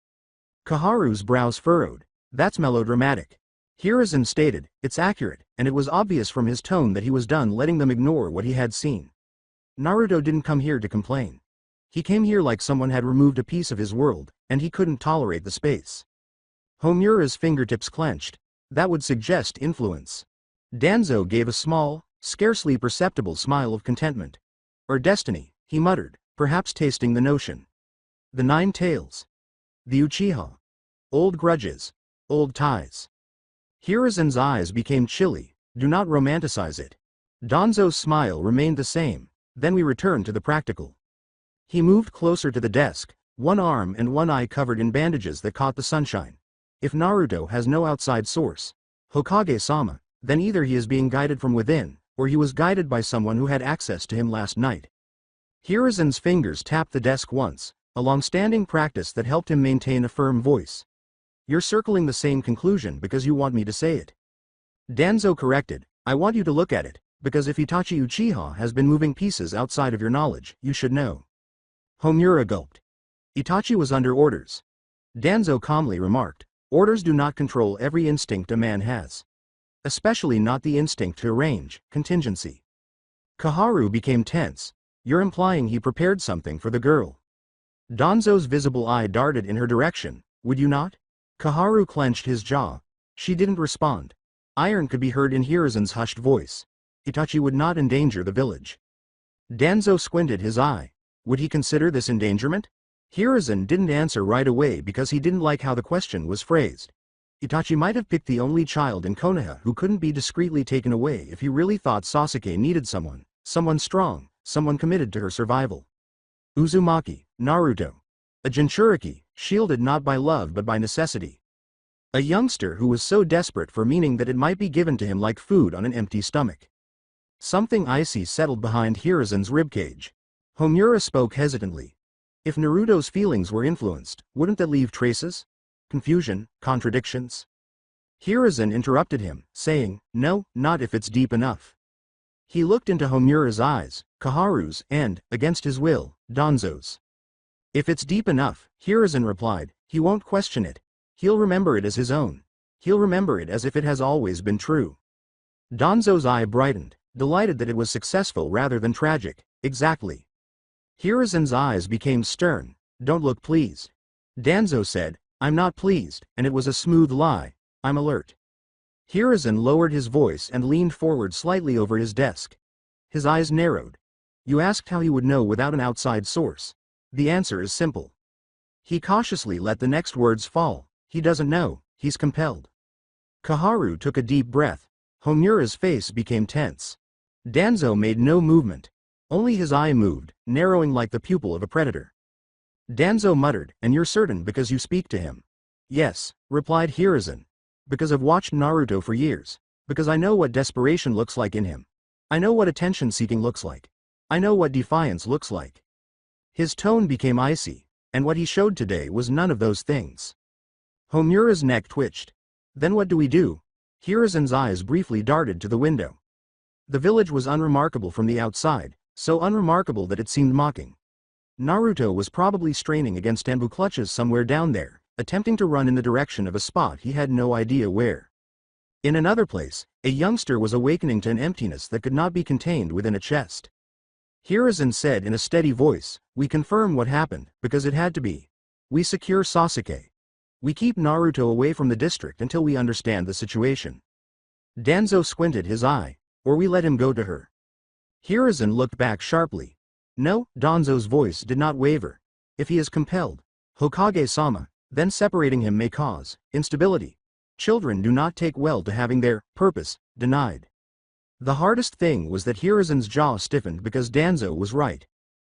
Koharu's brows furrowed. "That's melodramatic." Hiruzen stated, "It's accurate," and it was obvious from his tone that he was done letting them ignore what he had seen. Naruto didn't come here to complain. He came here like someone had removed a piece of his world, and he couldn't tolerate the space. Homura's fingertips clenched. That would suggest influence. Danzo gave a small, scarcely perceptible smile of contentment. "Or destiny," he muttered, perhaps tasting the notion. "The 9 tails. The Uchiha. Old grudges. Old ties." Hiruzen's eyes became chilly. "Do not romanticize it." Danzo's smile remained the same. "Then we return to the practical." He moved closer to the desk, one arm and one eye covered in bandages that caught the sunshine. "If Naruto has no outside source, Hokage-sama, then either he is being guided from within, or he was guided by someone who had access to him last night." Hiruzen's fingers tapped the desk once, a long-standing practice that helped him maintain a firm voice. "You're circling the same conclusion because you want me to say it." Danzo corrected, "I want you to look at it, because if Itachi Uchiha has been moving pieces outside of your knowledge, you should know." Homura gulped. "Itachi was under orders." Danzo calmly remarked, "Orders do not control every instinct a man has. Especially not the instinct to arrange, contingency." Koharu became tense. "You're implying he prepared something for the girl." Danzo's visible eye darted in her direction. "Would you not?" Koharu clenched his jaw. She didn't respond. Iron could be heard in Hiruzen's hushed voice. Itachi would not endanger the village. Danzo squinted his eye. Would he consider this endangerment? Hiruzen didn't answer right away because he didn't like how the question was phrased. Itachi might have picked the only child in Konoha who couldn't be discreetly taken away if he really thought Sasuke needed someone strong, someone committed to her survival. Uzumaki, Naruto. A Jinchuriki, shielded not by love but by necessity. A youngster who was so desperate for meaning that it might be given to him like food on an empty stomach. Something icy settled behind Hiruzen's ribcage. Homura spoke hesitantly. If Naruto's feelings were influenced, wouldn't that leave traces? Confusion, contradictions? Hiruzen interrupted him, saying, "No, not if it's deep enough." He looked into Homura's eyes, Koharu's, and, against his will, Danzo's. "If it's deep enough," Hiruzen replied, "he won't question it. He'll remember it as his own. He'll remember it as if it has always been true." Danzo's eye brightened, delighted that it was successful rather than tragic. Exactly. Hiruzen's eyes became stern. Don't look pleased. Danzo said, I'm not pleased, and it was a smooth lie. I'm alert. Hiruzen lowered his voice and leaned forward slightly over his desk. His eyes narrowed. You asked how he would know without an outside source. The answer is simple. He cautiously let the next words fall. He doesn't know, he's compelled. Kaharu took a deep breath. Homura's face became tense. Danzo made no movement. Only his eye moved, narrowing like the pupil of a predator. Danzo muttered, and you're certain because you speak to him? Yes, replied Hiruzen. Because I've watched Naruto for years. Because I know what desperation looks like in him. I know what attention-seeking looks like. I know what defiance looks like. His tone became icy, and what he showed today was none of those things. Homura's neck twitched. Then what do we do? Hiruzen's eyes briefly darted to the window. The village was unremarkable from the outside, so unremarkable that it seemed mocking. Naruto was probably straining against Anbu clutches somewhere down there, attempting to run in the direction of a spot he had no idea where. In another place, a youngster was awakening to an emptiness that could not be contained within a chest. Hiruzen said in a steady voice, we confirm what happened, because it had to be. We secure Sasuke. We keep Naruto away from the district until we understand the situation. Danzo squinted his eye. Or we let him go to her. Hiruzen looked back sharply. No, Danzo's voice did not waver. If he is compelled, Hokage-sama, then separating him may cause instability. Children do not take well to having their purpose denied. The hardest thing was that Hiruzen's jaw stiffened because Danzo was right.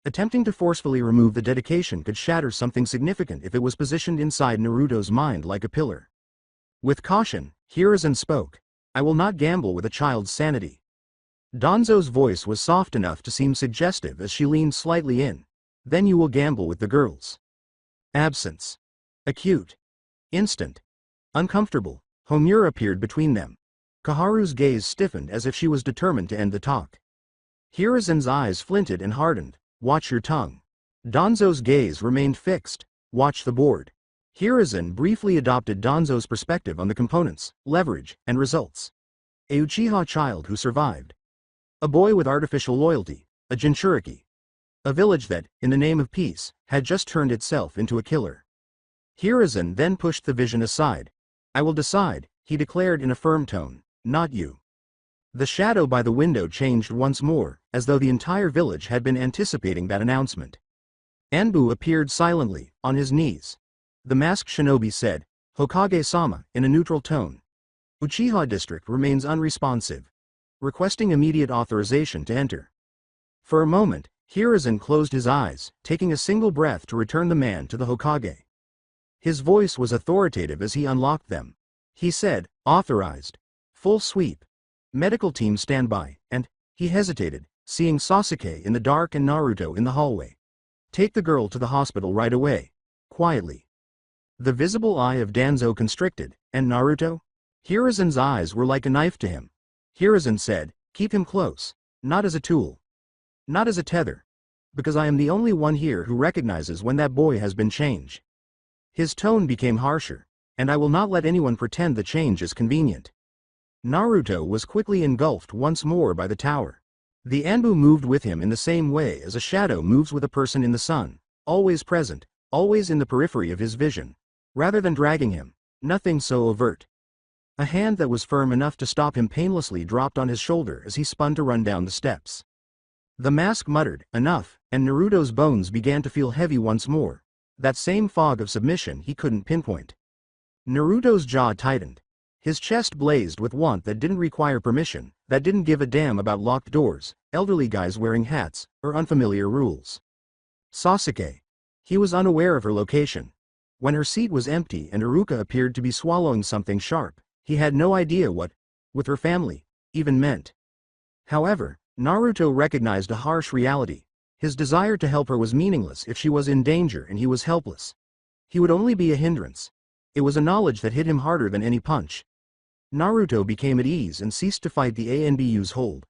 Attempting to forcefully remove the dedication could shatter something significant if it was positioned inside Naruto's mind like a pillar. With caution, Hiruzen spoke. I will not gamble with a child's sanity. Danzo's voice was soft enough to seem suggestive as she leaned slightly in. Then you will gamble with the girls. Absence. Acute. Instant. Uncomfortable. Homura appeared between them. Kaharu's gaze stiffened as if she was determined to end the talk. Hiruzen's eyes flinted and hardened. Watch your tongue. Danzo's gaze remained fixed. Watch the board. Hiruzen briefly adopted Danzo's perspective on the components, leverage, and results. A Uchiha child who survived. A boy with artificial loyalty, a Jinchuriki. A village that, in the name of peace, had just turned itself into a killer. Hiruzen then pushed the vision aside. I will decide, he declared in a firm tone, not you. The shadow by the window changed once more, as though the entire village had been anticipating that announcement. Anbu appeared silently, on his knees. The masked shinobi said, Hokage-sama, in a neutral tone. Uchiha district remains unresponsive. Requesting immediate authorization to enter. For a moment, Hiruzen closed his eyes, taking a single breath to return the man to the Hokage. His voice was authoritative as he unlocked them. He said, authorized. Full sweep. Medical team standby, and, he hesitated, seeing Sasuke in the dark and Naruto in the hallway. Take the girl to the hospital right away. Quietly. The visible eye of Danzo constricted, and Naruto? Hiruzen's eyes were like a knife to him. Hiruzen said, keep him close, not as a tool. Not as a tether. Because I am the only one here who recognizes when that boy has been changed. His tone became harsher, and I will not let anyone pretend the change is convenient. Naruto was quickly engulfed once more by the tower. The Anbu moved with him in the same way as a shadow moves with a person in the sun, always present, always in the periphery of his vision. Rather than dragging him, nothing so overt. A hand that was firm enough to stop him painlessly dropped on his shoulder as he spun to run down the steps. The mask muttered, enough, and Naruto's bones began to feel heavy once more. That same fog of submission he couldn't pinpoint. Naruto's jaw tightened. His chest blazed with want that didn't require permission, that didn't give a damn about locked doors, elderly guys wearing hats, or unfamiliar rules. Sasuke. He was unaware of her location. When her seat was empty and Iruka appeared to be swallowing something sharp, he had no idea what, with her family, even meant. However, Naruto recognized a harsh reality. His desire to help her was meaningless if she was in danger and he was helpless. He would only be a hindrance. It was a knowledge that hit him harder than any punch. Naruto became at ease and ceased to fight the Anbu's hold.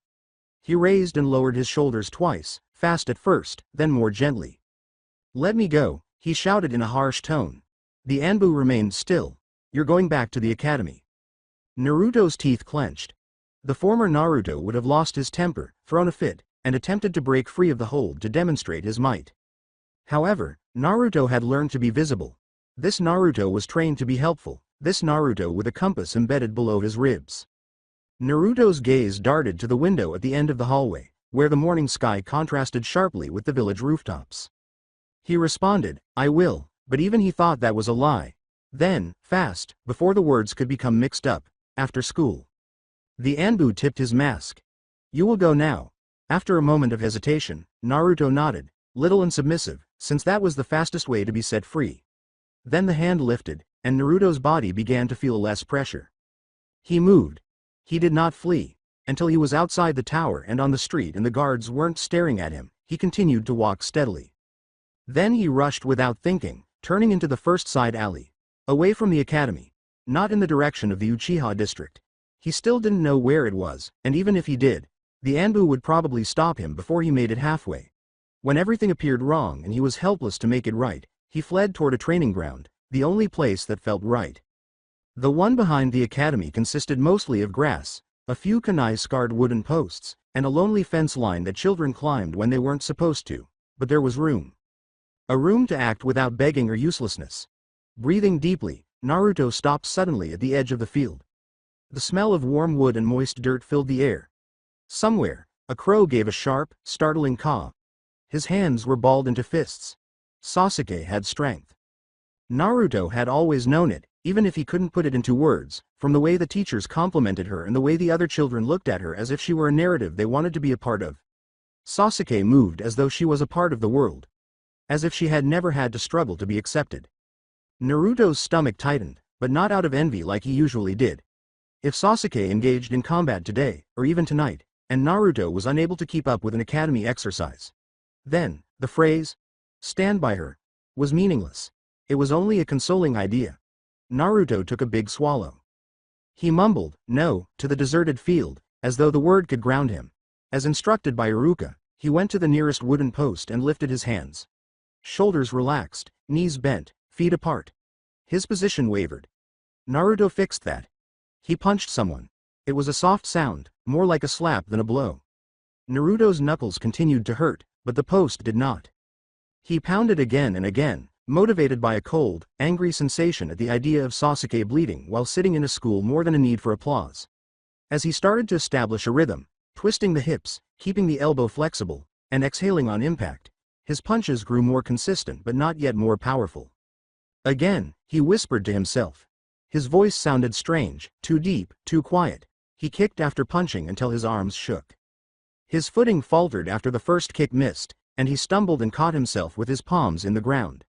He raised and lowered his shoulders twice, fast at first, then more gently. Let me go, he shouted in a harsh tone. The Anbu remained still. You're going back to the academy. Naruto's teeth clenched. The former Naruto would have lost his temper, thrown a fit, and attempted to break free of the hold to demonstrate his might. However, Naruto had learned to be visible. This Naruto was trained to be helpful, this Naruto with a compass embedded below his ribs. Naruto's gaze darted to the window at the end of the hallway, where the morning sky contrasted sharply with the village rooftops. He responded, "I will," but even he thought that was a lie. Then, fast, before the words could become mixed up, "after school." The Anbu tipped his mask. "You will go now." After a moment of hesitation, Naruto nodded, little and submissive, since that was the fastest way to be set free. Then the hand lifted, and Naruto's body began to feel less pressure. He moved. He did not flee. Until he was outside the tower and on the street and the guards weren't staring at him, he continued to walk steadily. Then he rushed without thinking, turning into the first side alley. Away from the academy. Not in the direction of the Uchiha district. He still didn't know where it was, and even if he did, the Anbu would probably stop him before he made it halfway. When everything appeared wrong and he was helpless to make it right, he fled toward a training ground, the only place that felt right. The one behind the academy consisted mostly of grass, a few kunai-scarred wooden posts, and a lonely fence line that children climbed when they weren't supposed to, but there was room. A room to act without begging or uselessness. Breathing deeply, Naruto stopped suddenly at the edge of the field. The smell of warm wood and moist dirt filled the air. Somewhere, a crow gave a sharp, startling caw. His hands were balled into fists. Sasuke had strength. Naruto had always known it, even if he couldn't put it into words, from the way the teachers complimented her and the way the other children looked at her as if she were a narrative they wanted to be a part of. Sasuke moved as though she was a part of the world. As if she had never had to struggle to be accepted. Naruto's stomach tightened, but not out of envy like he usually did. If Sasuke engaged in combat today, or even tonight, and Naruto was unable to keep up with an academy exercise, then, the phrase, "stand by her," was meaningless. It was only a consoling idea. Naruto took a big swallow. He mumbled, "No," to the deserted field, as though the word could ground him. As instructed by Iruka, he went to the nearest wooden post and lifted his hands. Shoulders relaxed, knees bent, feet apart. His position wavered. Naruto fixed that. He punched someone. It was a soft sound, more like a slap than a blow. Naruto's knuckles continued to hurt, but the post did not. He pounded again and again, motivated by a cold, angry sensation at the idea of Sasuke bleeding while sitting in a school more than a need for applause. As he started to establish a rhythm, twisting the hips, keeping the elbow flexible, and exhaling on impact, his punches grew more consistent but not yet more powerful. Again, he whispered to himself. His voice sounded strange, too deep, too quiet. He kicked after punching until his arms shook. His footing faltered after the first kick missed, and he stumbled and caught himself with his palms in the ground.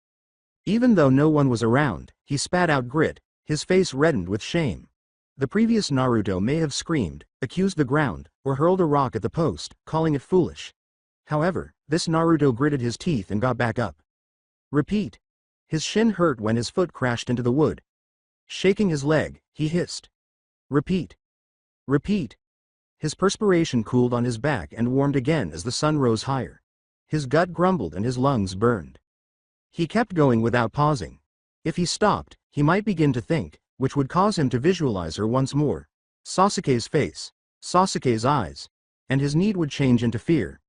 Even though no one was around, he spat out grit, his face reddened with shame. The previous Naruto may have screamed, accused the ground, or hurled a rock at the post, calling it foolish. However, this Naruto gritted his teeth and got back up. Repeat. His shin hurt when his foot crashed into the wood. Shaking his leg, he hissed. Repeat. Repeat. His perspiration cooled on his back and warmed again as the sun rose higher. His gut grumbled and his lungs burned. He kept going without pausing. If he stopped, he might begin to think, which would cause him to visualize her once more. Sasuke's face, Sasuke's eyes, and his need would change into fear.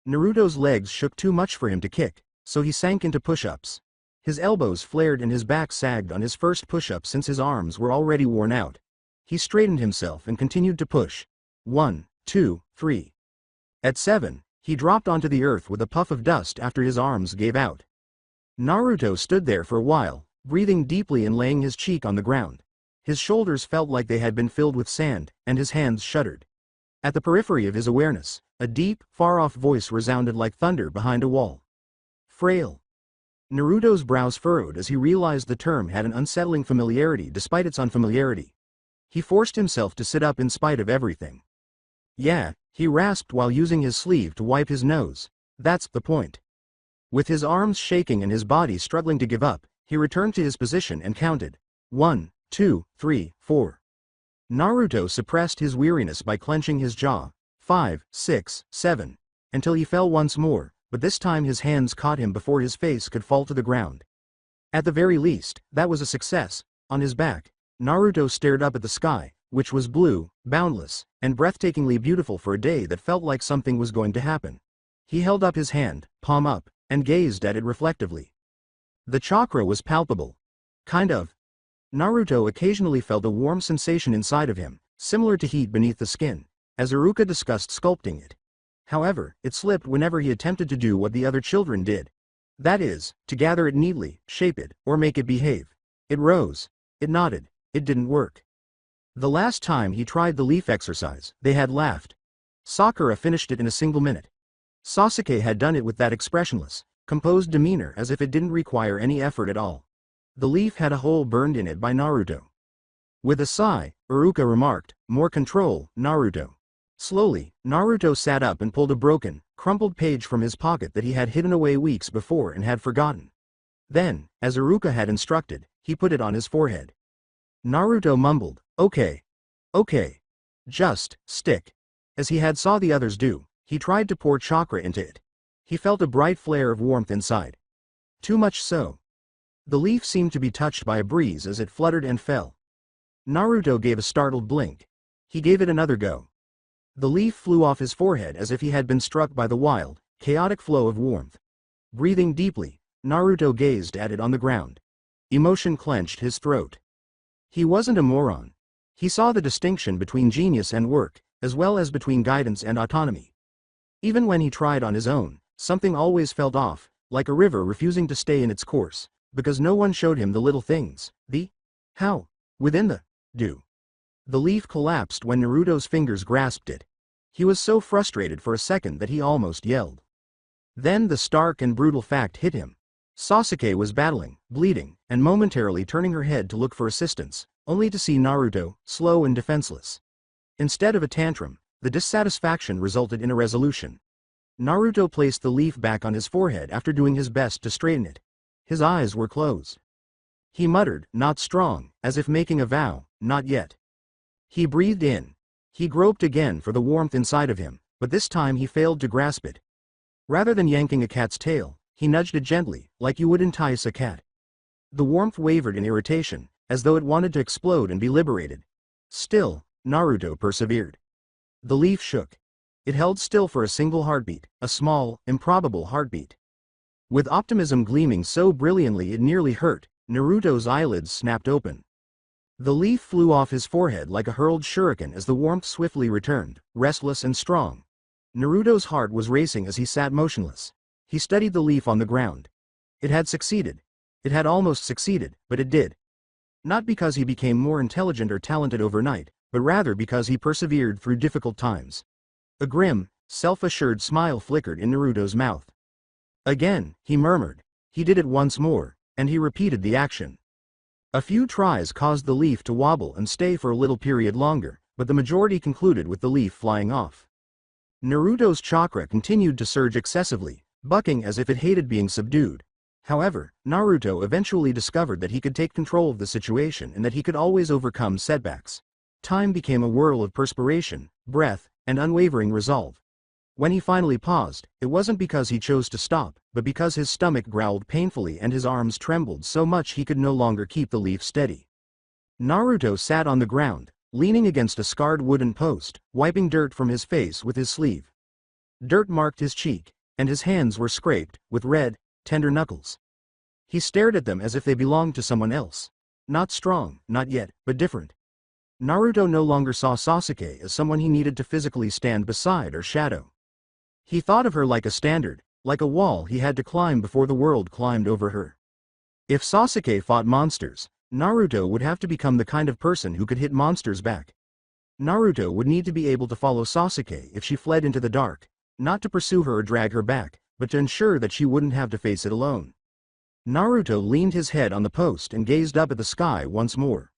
Naruto's legs shook too much for him to kick, so he sank into push-ups. His elbows flared and his back sagged on his first push-up since his arms were already worn out. He straightened himself and continued to push. 1, 2, 3. At 7, he dropped onto the earth with a puff of dust after his arms gave out. Naruto stood there for a while, breathing deeply and laying his cheek on the ground. His shoulders felt like they had been filled with sand, and his hands shuddered. At the periphery of his awareness, a deep, far-off voice resounded like thunder behind a wall. Frail. Naruto's brows furrowed as he realized the term had an unsettling familiarity despite its unfamiliarity. He forced himself to sit up in spite of everything. Yeah, he rasped while using his sleeve to wipe his nose. That's the point. With his arms shaking and his body struggling to give up, he returned to his position and counted. 1, 2, 3, 4. Naruto suppressed his weariness by clenching his jaw. 5, 6, 7. Until he fell once more, but this time his hands caught him before his face could fall to the ground. At the very least, that was a success. On his back, Naruto stared up at the sky, which was blue, boundless, and breathtakingly beautiful for a day that felt like something was going to happen. He held up his hand, palm up, and gazed at it reflectively. The chakra was palpable. Kind of. Naruto occasionally felt a warm sensation inside of him, similar to heat beneath the skin, as Iruka discussed sculpting it. However, it slipped whenever he attempted to do what the other children did. That is, to gather it neatly, shape it, or make it behave. It rose. It nodded. It didn't work. The last time he tried the leaf exercise, they had laughed. Sakura finished it in a single minute. Sasuke had done it with that expressionless, composed demeanor as if it didn't require any effort at all. The leaf had a hole burned in it by Naruto. With a sigh, Iruka remarked, "More control, Naruto." Slowly, Naruto sat up and pulled a broken, crumpled page from his pocket that he had hidden away weeks before and had forgotten. Then, as Iruka had instructed, he put it on his forehead. Naruto mumbled, "Okay. Okay. Just, stick." As he had saw the others do, he tried to pour chakra into it. He felt a bright flare of warmth inside. Too much so. The leaf seemed to be touched by a breeze as it fluttered and fell. Naruto gave a startled blink. He gave it another go. The leaf flew off his forehead as if he had been struck by the wild, chaotic flow of warmth. Breathing deeply, Naruto gazed at it on the ground. Emotion clenched his throat. He wasn't a moron. He saw the distinction between genius and work, as well as between guidance and autonomy. Even when he tried on his own, something always felt off, like a river refusing to stay in its course, because no one showed him the little things, the how, within the do. The leaf collapsed when Naruto's fingers grasped it. He was so frustrated for a second that he almost yelled. Then the stark and brutal fact hit him. Sasuke was battling, bleeding, and momentarily turning her head to look for assistance, only to see Naruto, slow and defenseless. Instead of a tantrum, the dissatisfaction resulted in a resolution. Naruto placed the leaf back on his forehead after doing his best to straighten it. His eyes were closed. He muttered, not strong, as if making a vow, not yet. He breathed in. He groped again for the warmth inside of him, but this time he failed to grasp it. Rather than yanking a cat's tail, he nudged it gently, like you would entice a cat. The warmth wavered in irritation, as though it wanted to explode and be liberated. Still, Naruto persevered. The leaf shook. It held still for a single heartbeat, a small, improbable heartbeat. With optimism gleaming so brilliantly it nearly hurt, Naruto's eyelids snapped open. The leaf flew off his forehead like a hurled shuriken as the warmth swiftly returned, restless and strong. Naruto's heart was racing as he sat motionless. He studied the leaf on the ground. It had succeeded. It had almost succeeded, but it did. Not because he became more intelligent or talented overnight, but rather because he persevered through difficult times. A grim, self-assured smile flickered in Naruto's mouth. Again, he murmured. He did it once more, and he repeated the action. A few tries caused the leaf to wobble and stay for a little period longer, but the majority concluded with the leaf flying off. Naruto's chakra continued to surge excessively, bucking as if it hated being subdued. However, Naruto eventually discovered that he could take control of the situation and that he could always overcome setbacks. Time became a whirl of perspiration, breath, and unwavering resolve. When he finally paused, it wasn't because he chose to stop, but because his stomach growled painfully and his arms trembled so much he could no longer keep the leaf steady. Naruto sat on the ground, leaning against a scarred wooden post, wiping dirt from his face with his sleeve. Dirt marked his cheek, and his hands were scraped, with red, tender knuckles. He stared at them as if they belonged to someone else. Not strong, not yet, but different. Naruto no longer saw Sasuke as someone he needed to physically stand beside or shadow. He thought of her like a standard, like a wall he had to climb before the world climbed over her. If Sasuke fought monsters, Naruto would have to become the kind of person who could hit monsters back. Naruto would need to be able to follow Sasuke if she fled into the dark, not to pursue her or drag her back, but to ensure that she wouldn't have to face it alone. Naruto leaned his head on the post and gazed up at the sky once more.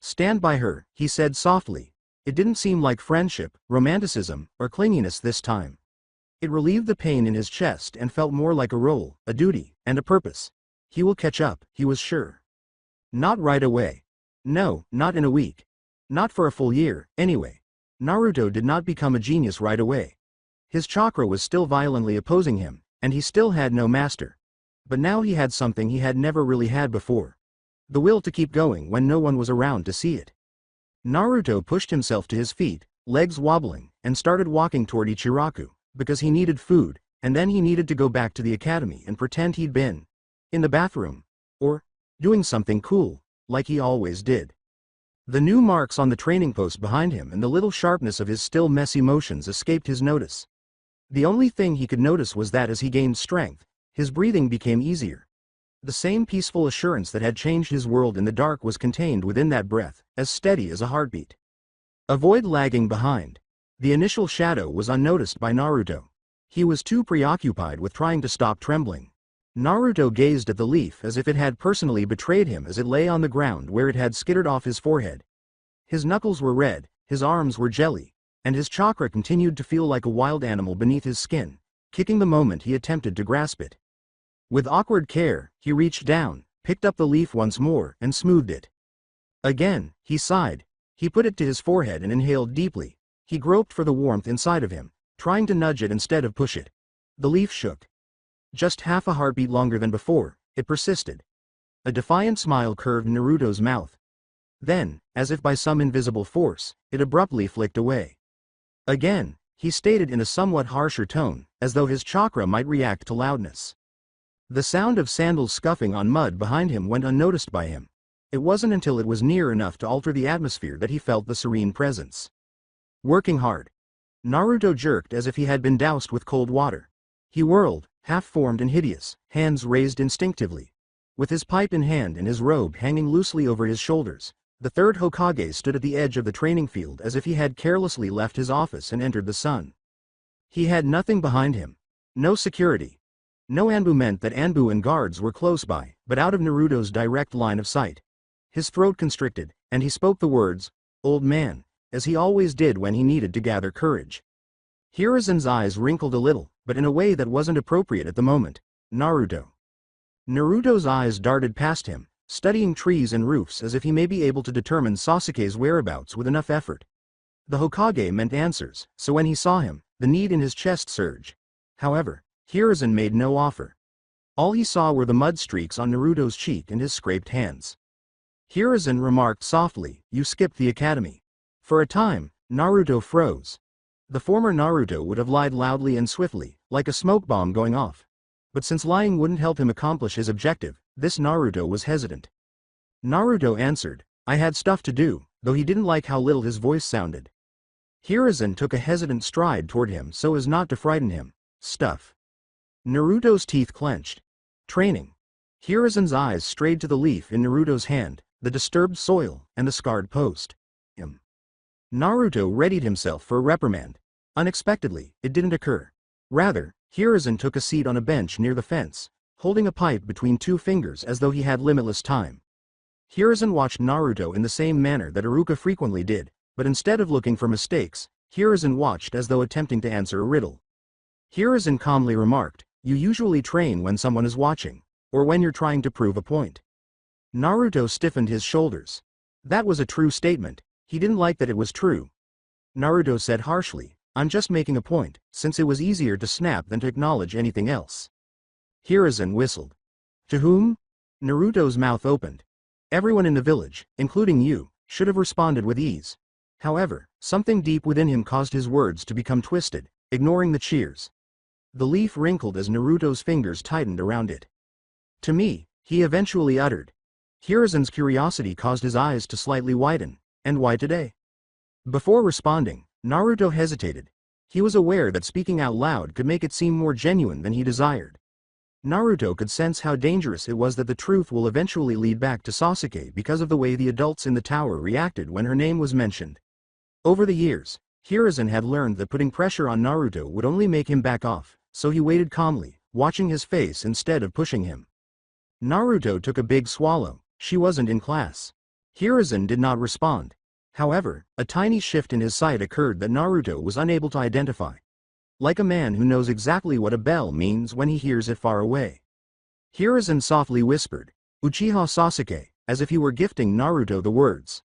"Stand by her," he said softly. It didn't seem like friendship, romanticism, or clinginess this time. It relieved the pain in his chest and felt more like a role, a duty, and a purpose. He will catch up, he was sure. Not right away. No, not in a week. Not for a full year, anyway. Naruto did not become a genius right away. His chakra was still violently opposing him, and he still had no master. But now he had something he had never really had before. The will to keep going when no one was around to see it. Naruto pushed himself to his feet, legs wobbling, and started walking toward Ichiraku, because he needed food, and then he needed to go back to the academy and pretend he'd been in the bathroom, or doing something cool, like he always did. The new marks on the training post behind him and the little sharpness of his still messy motions escaped his notice. The only thing he could notice was that as he gained strength, his breathing became easier. The same peaceful assurance that had changed his world in the dark was contained within that breath, as steady as a heartbeat. Avoid lagging behind. The initial shadow was unnoticed by Naruto. He was too preoccupied with trying to stop trembling. Naruto gazed at the leaf as if it had personally betrayed him as it lay on the ground where it had skittered off his forehead. His knuckles were red, his arms were jelly, and his chakra continued to feel like a wild animal beneath his skin, kicking the moment he attempted to grasp it. With awkward care, he reached down, picked up the leaf once more, and smoothed it. Again, he sighed. He put it to his forehead and inhaled deeply. He groped for the warmth inside of him, trying to nudge it instead of push it. The leaf shook. Just half a heartbeat longer than before, it persisted. A defiant smile curved Naruto's mouth. Then, as if by some invisible force, it abruptly flicked away. Again, he stated in a somewhat harsher tone, as though his chakra might react to loudness. The sound of sandals scuffing on mud behind him went unnoticed by him. It wasn't until it was near enough to alter the atmosphere that he felt the serene presence. Working hard. Naruto jerked as if he had been doused with cold water. He whirled, half-formed and hideous, hands raised instinctively. With his pipe in hand and his robe hanging loosely over his shoulders, the third Hokage stood at the edge of the training field as if he had carelessly left his office and entered the sun. He had nothing behind him. No security. No Anbu meant that Anbu and guards were close by, but out of Naruto's direct line of sight. His throat constricted, and he spoke the words, "Old man," as he always did when he needed to gather courage. Hiruzen's eyes wrinkled a little, but in a way that wasn't appropriate at the moment. Naruto. Naruto's eyes darted past him, studying trees and roofs as if he may be able to determine Sasuke's whereabouts with enough effort. The Hokage meant answers, so when he saw him, the need in his chest surged. However, Hiruzen made no offer. All he saw were the mud streaks on Naruto's cheek and his scraped hands. Hiruzen remarked softly, "You skipped the academy." For a time, Naruto froze. The former Naruto would have lied loudly and swiftly, like a smoke bomb going off. But since lying wouldn't help him accomplish his objective, this Naruto was hesitant. Naruto answered, "I had stuff to do," though he didn't like how little his voice sounded. Hiruzen took a hesitant stride toward him so as not to frighten him. Stuff. Naruto's teeth clenched. Training. Hiruzen's eyes strayed to the leaf in Naruto's hand, the disturbed soil, and the scarred post. Naruto readied himself for a reprimand. Unexpectedly, it didn't occur. Rather, Hiruzen took a seat on a bench near the fence, holding a pipe between two fingers as though he had limitless time. Hiruzen watched Naruto in the same manner that Iruka frequently did, but instead of looking for mistakes, Hiruzen watched as though attempting to answer a riddle. Hiruzen calmly remarked, "You usually train when someone is watching, or when you're trying to prove a point." Naruto stiffened his shoulders. That was a true statement. He didn't like that it was true. Naruto said harshly, "I'm just making a point, since it was easier to snap than to acknowledge anything else." Hiruzen whistled. "To whom?" Naruto's mouth opened. Everyone in the village, including you, should have responded with ease. However, something deep within him caused his words to become twisted, ignoring the cheers. The leaf wrinkled as Naruto's fingers tightened around it. "To me," he eventually uttered. Hiruzen's curiosity caused his eyes to slightly widen. "And why today?" Before responding, Naruto hesitated. He was aware that speaking out loud could make it seem more genuine than he desired. Naruto could sense how dangerous it was that the truth will eventually lead back to Sasuke because of the way the adults in the tower reacted when her name was mentioned. Over the years, Hiruzen had learned that putting pressure on Naruto would only make him back off, so he waited calmly, watching his face instead of pushing him. Naruto took a big swallow. She wasn't in class. Hiruzen did not respond. However, a tiny shift in his sight occurred that Naruto was unable to identify. Like a man who knows exactly what a bell means when he hears it far away. Hiruzen softly whispered, "Uchiha Sasuke," as if he were gifting Naruto the words.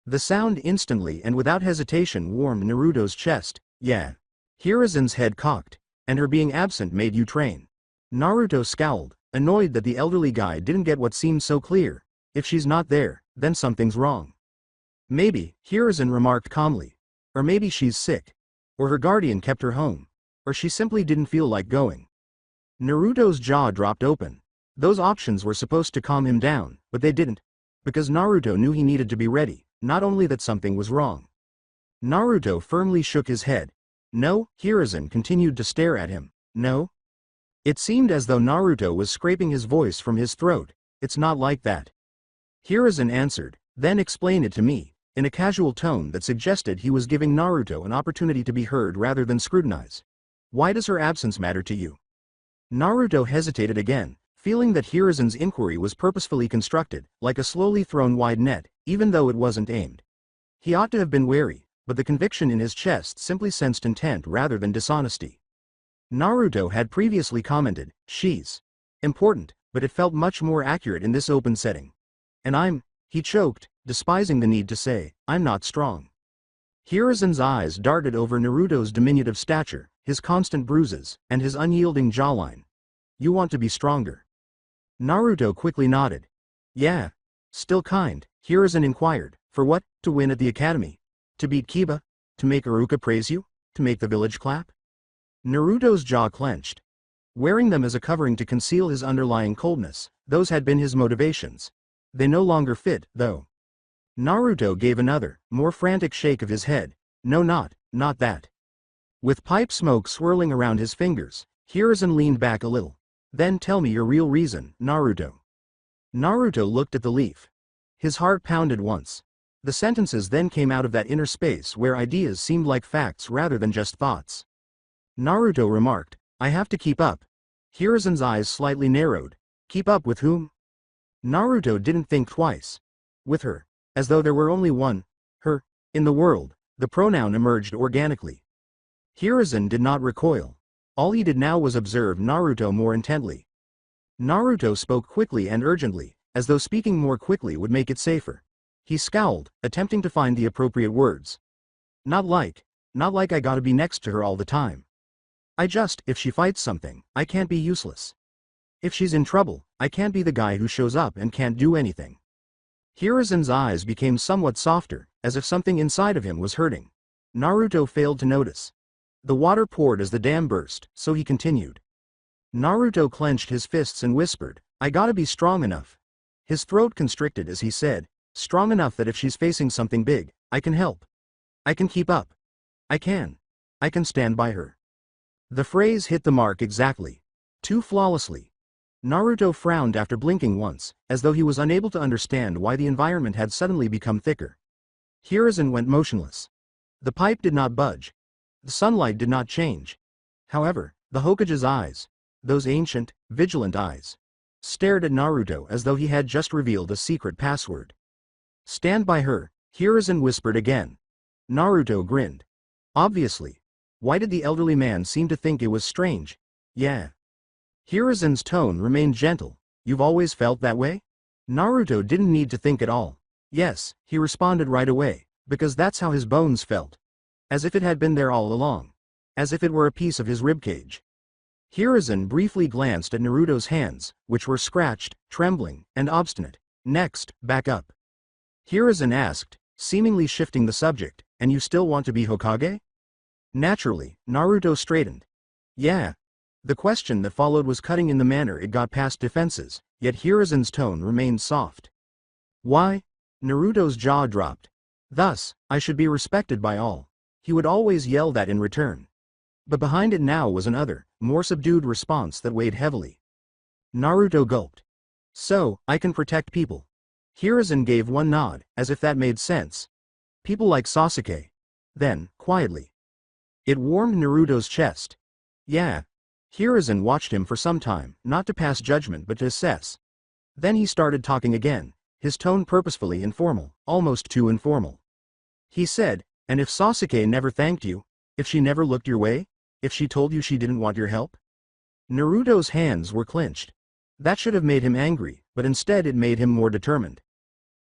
The sound instantly and without hesitation warmed Naruto's chest. "Yeah." Hiruzen's head cocked, "And her being absent made you train." Naruto scowled, annoyed that the elderly guy didn't get what seemed so clear. If she's not there, then something's wrong. Maybe, Hiruzen remarked calmly. Or maybe she's sick. Or her guardian kept her home. Or she simply didn't feel like going. Naruto's jaw dropped open. Those options were supposed to calm him down, but they didn't. Because Naruto knew he needed to be ready, not only that something was wrong. Naruto firmly shook his head. No, Hiruzen continued to stare at him. No? It seemed as though Naruto was scraping his voice from his throat. It's not like that. Hiruzen answered, then explain it to me, in a casual tone that suggested he was giving Naruto an opportunity to be heard rather than scrutinize. Why does her absence matter to you? Naruto hesitated again, feeling that Hiruzen's inquiry was purposefully constructed, like a slowly thrown wide net, even though it wasn't aimed. He ought to have been wary, but the conviction in his chest simply sensed intent rather than dishonesty. Naruto had previously commented, she's important, but it felt much more accurate in this open setting. And he choked, despising the need to say, I'm not strong. Hiruzen's eyes darted over Naruto's diminutive stature, his constant bruises, and his unyielding jawline. You want to be stronger. Naruto quickly nodded. Yeah. Still kind, Hiruzen inquired. For what? To win at the academy? To beat Kiba? To make Iruka praise you? To make the village clap? Naruto's jaw clenched. Wearing them as a covering to conceal his underlying coldness, those had been his motivations. They no longer fit, though. Naruto gave another, more frantic shake of his head. No, not that. With pipe smoke swirling around his fingers, Hiruzen leaned back a little. Then tell me your real reason, Naruto. Naruto looked at the leaf. His heart pounded once. The sentences then came out of that inner space where ideas seemed like facts rather than just thoughts. Naruto remarked, I have to keep up. Hiruzen's eyes slightly narrowed. Keep up with whom? Naruto didn't think twice. With her. As though there were only one, her, in the world, the pronoun emerged organically. Hiruzen did not recoil. All he did now was observe Naruto more intently. Naruto spoke quickly and urgently, as though speaking more quickly would make it safer. He scowled, attempting to find the appropriate words. Not like I gotta be next to her all the time. If she fights something, I can't be useless. If she's in trouble, I can't be the guy who shows up and can't do anything. Hiruzen's eyes became somewhat softer, as if something inside of him was hurting. Naruto failed to notice. The water poured as the dam burst, so he continued. Naruto clenched his fists and whispered, I gotta be strong enough. His throat constricted as he said, strong enough that if she's facing something big, I can help. I can keep up. I can stand by her. The phrase hit the mark exactly. Too flawlessly. Naruto frowned after blinking once, as though he was unable to understand why the environment had suddenly become thicker. Hiruzen went motionless. The pipe did not budge. The sunlight did not change. However, the Hokage's eyes, those ancient, vigilant eyes, stared at Naruto as though he had just revealed a secret password. Stand by her, Hiruzen whispered again. Naruto grinned. Obviously. Why did the elderly man seem to think it was strange? Yeah. Hiruzen's tone remained gentle. You've always felt that way? Naruto didn't need to think at all. Yes, he responded right away, because that's how his bones felt. As if it had been there all along. As if it were a piece of his ribcage. Hiruzen briefly glanced at Naruto's hands, which were scratched, trembling, and obstinate. Next, back up. Hiruzen asked, seemingly shifting the subject, and you still want to be Hokage? Naturally, Naruto straightened. Yeah. The question that followed was cutting in the manner it got past defenses, yet Hiruzen's tone remained soft. Why? Naruto's jaw dropped. Thus, I should be respected by all. He would always yell that in return. But behind it now was another, more subdued response that weighed heavily. Naruto gulped. So, I can protect people. Hiruzen gave one nod, as if that made sense. People like Sasuke. Then, quietly. It warmed Naruto's chest. Yeah. Hiruzen watched him for some time, not to pass judgment but to assess. Then he started talking again, his tone purposefully informal, almost too informal. He said, and if Sasuke never thanked you? If she never looked your way? If she told you she didn't want your help? Naruto's hands were clenched. That should have made him angry, but instead it made him more determined.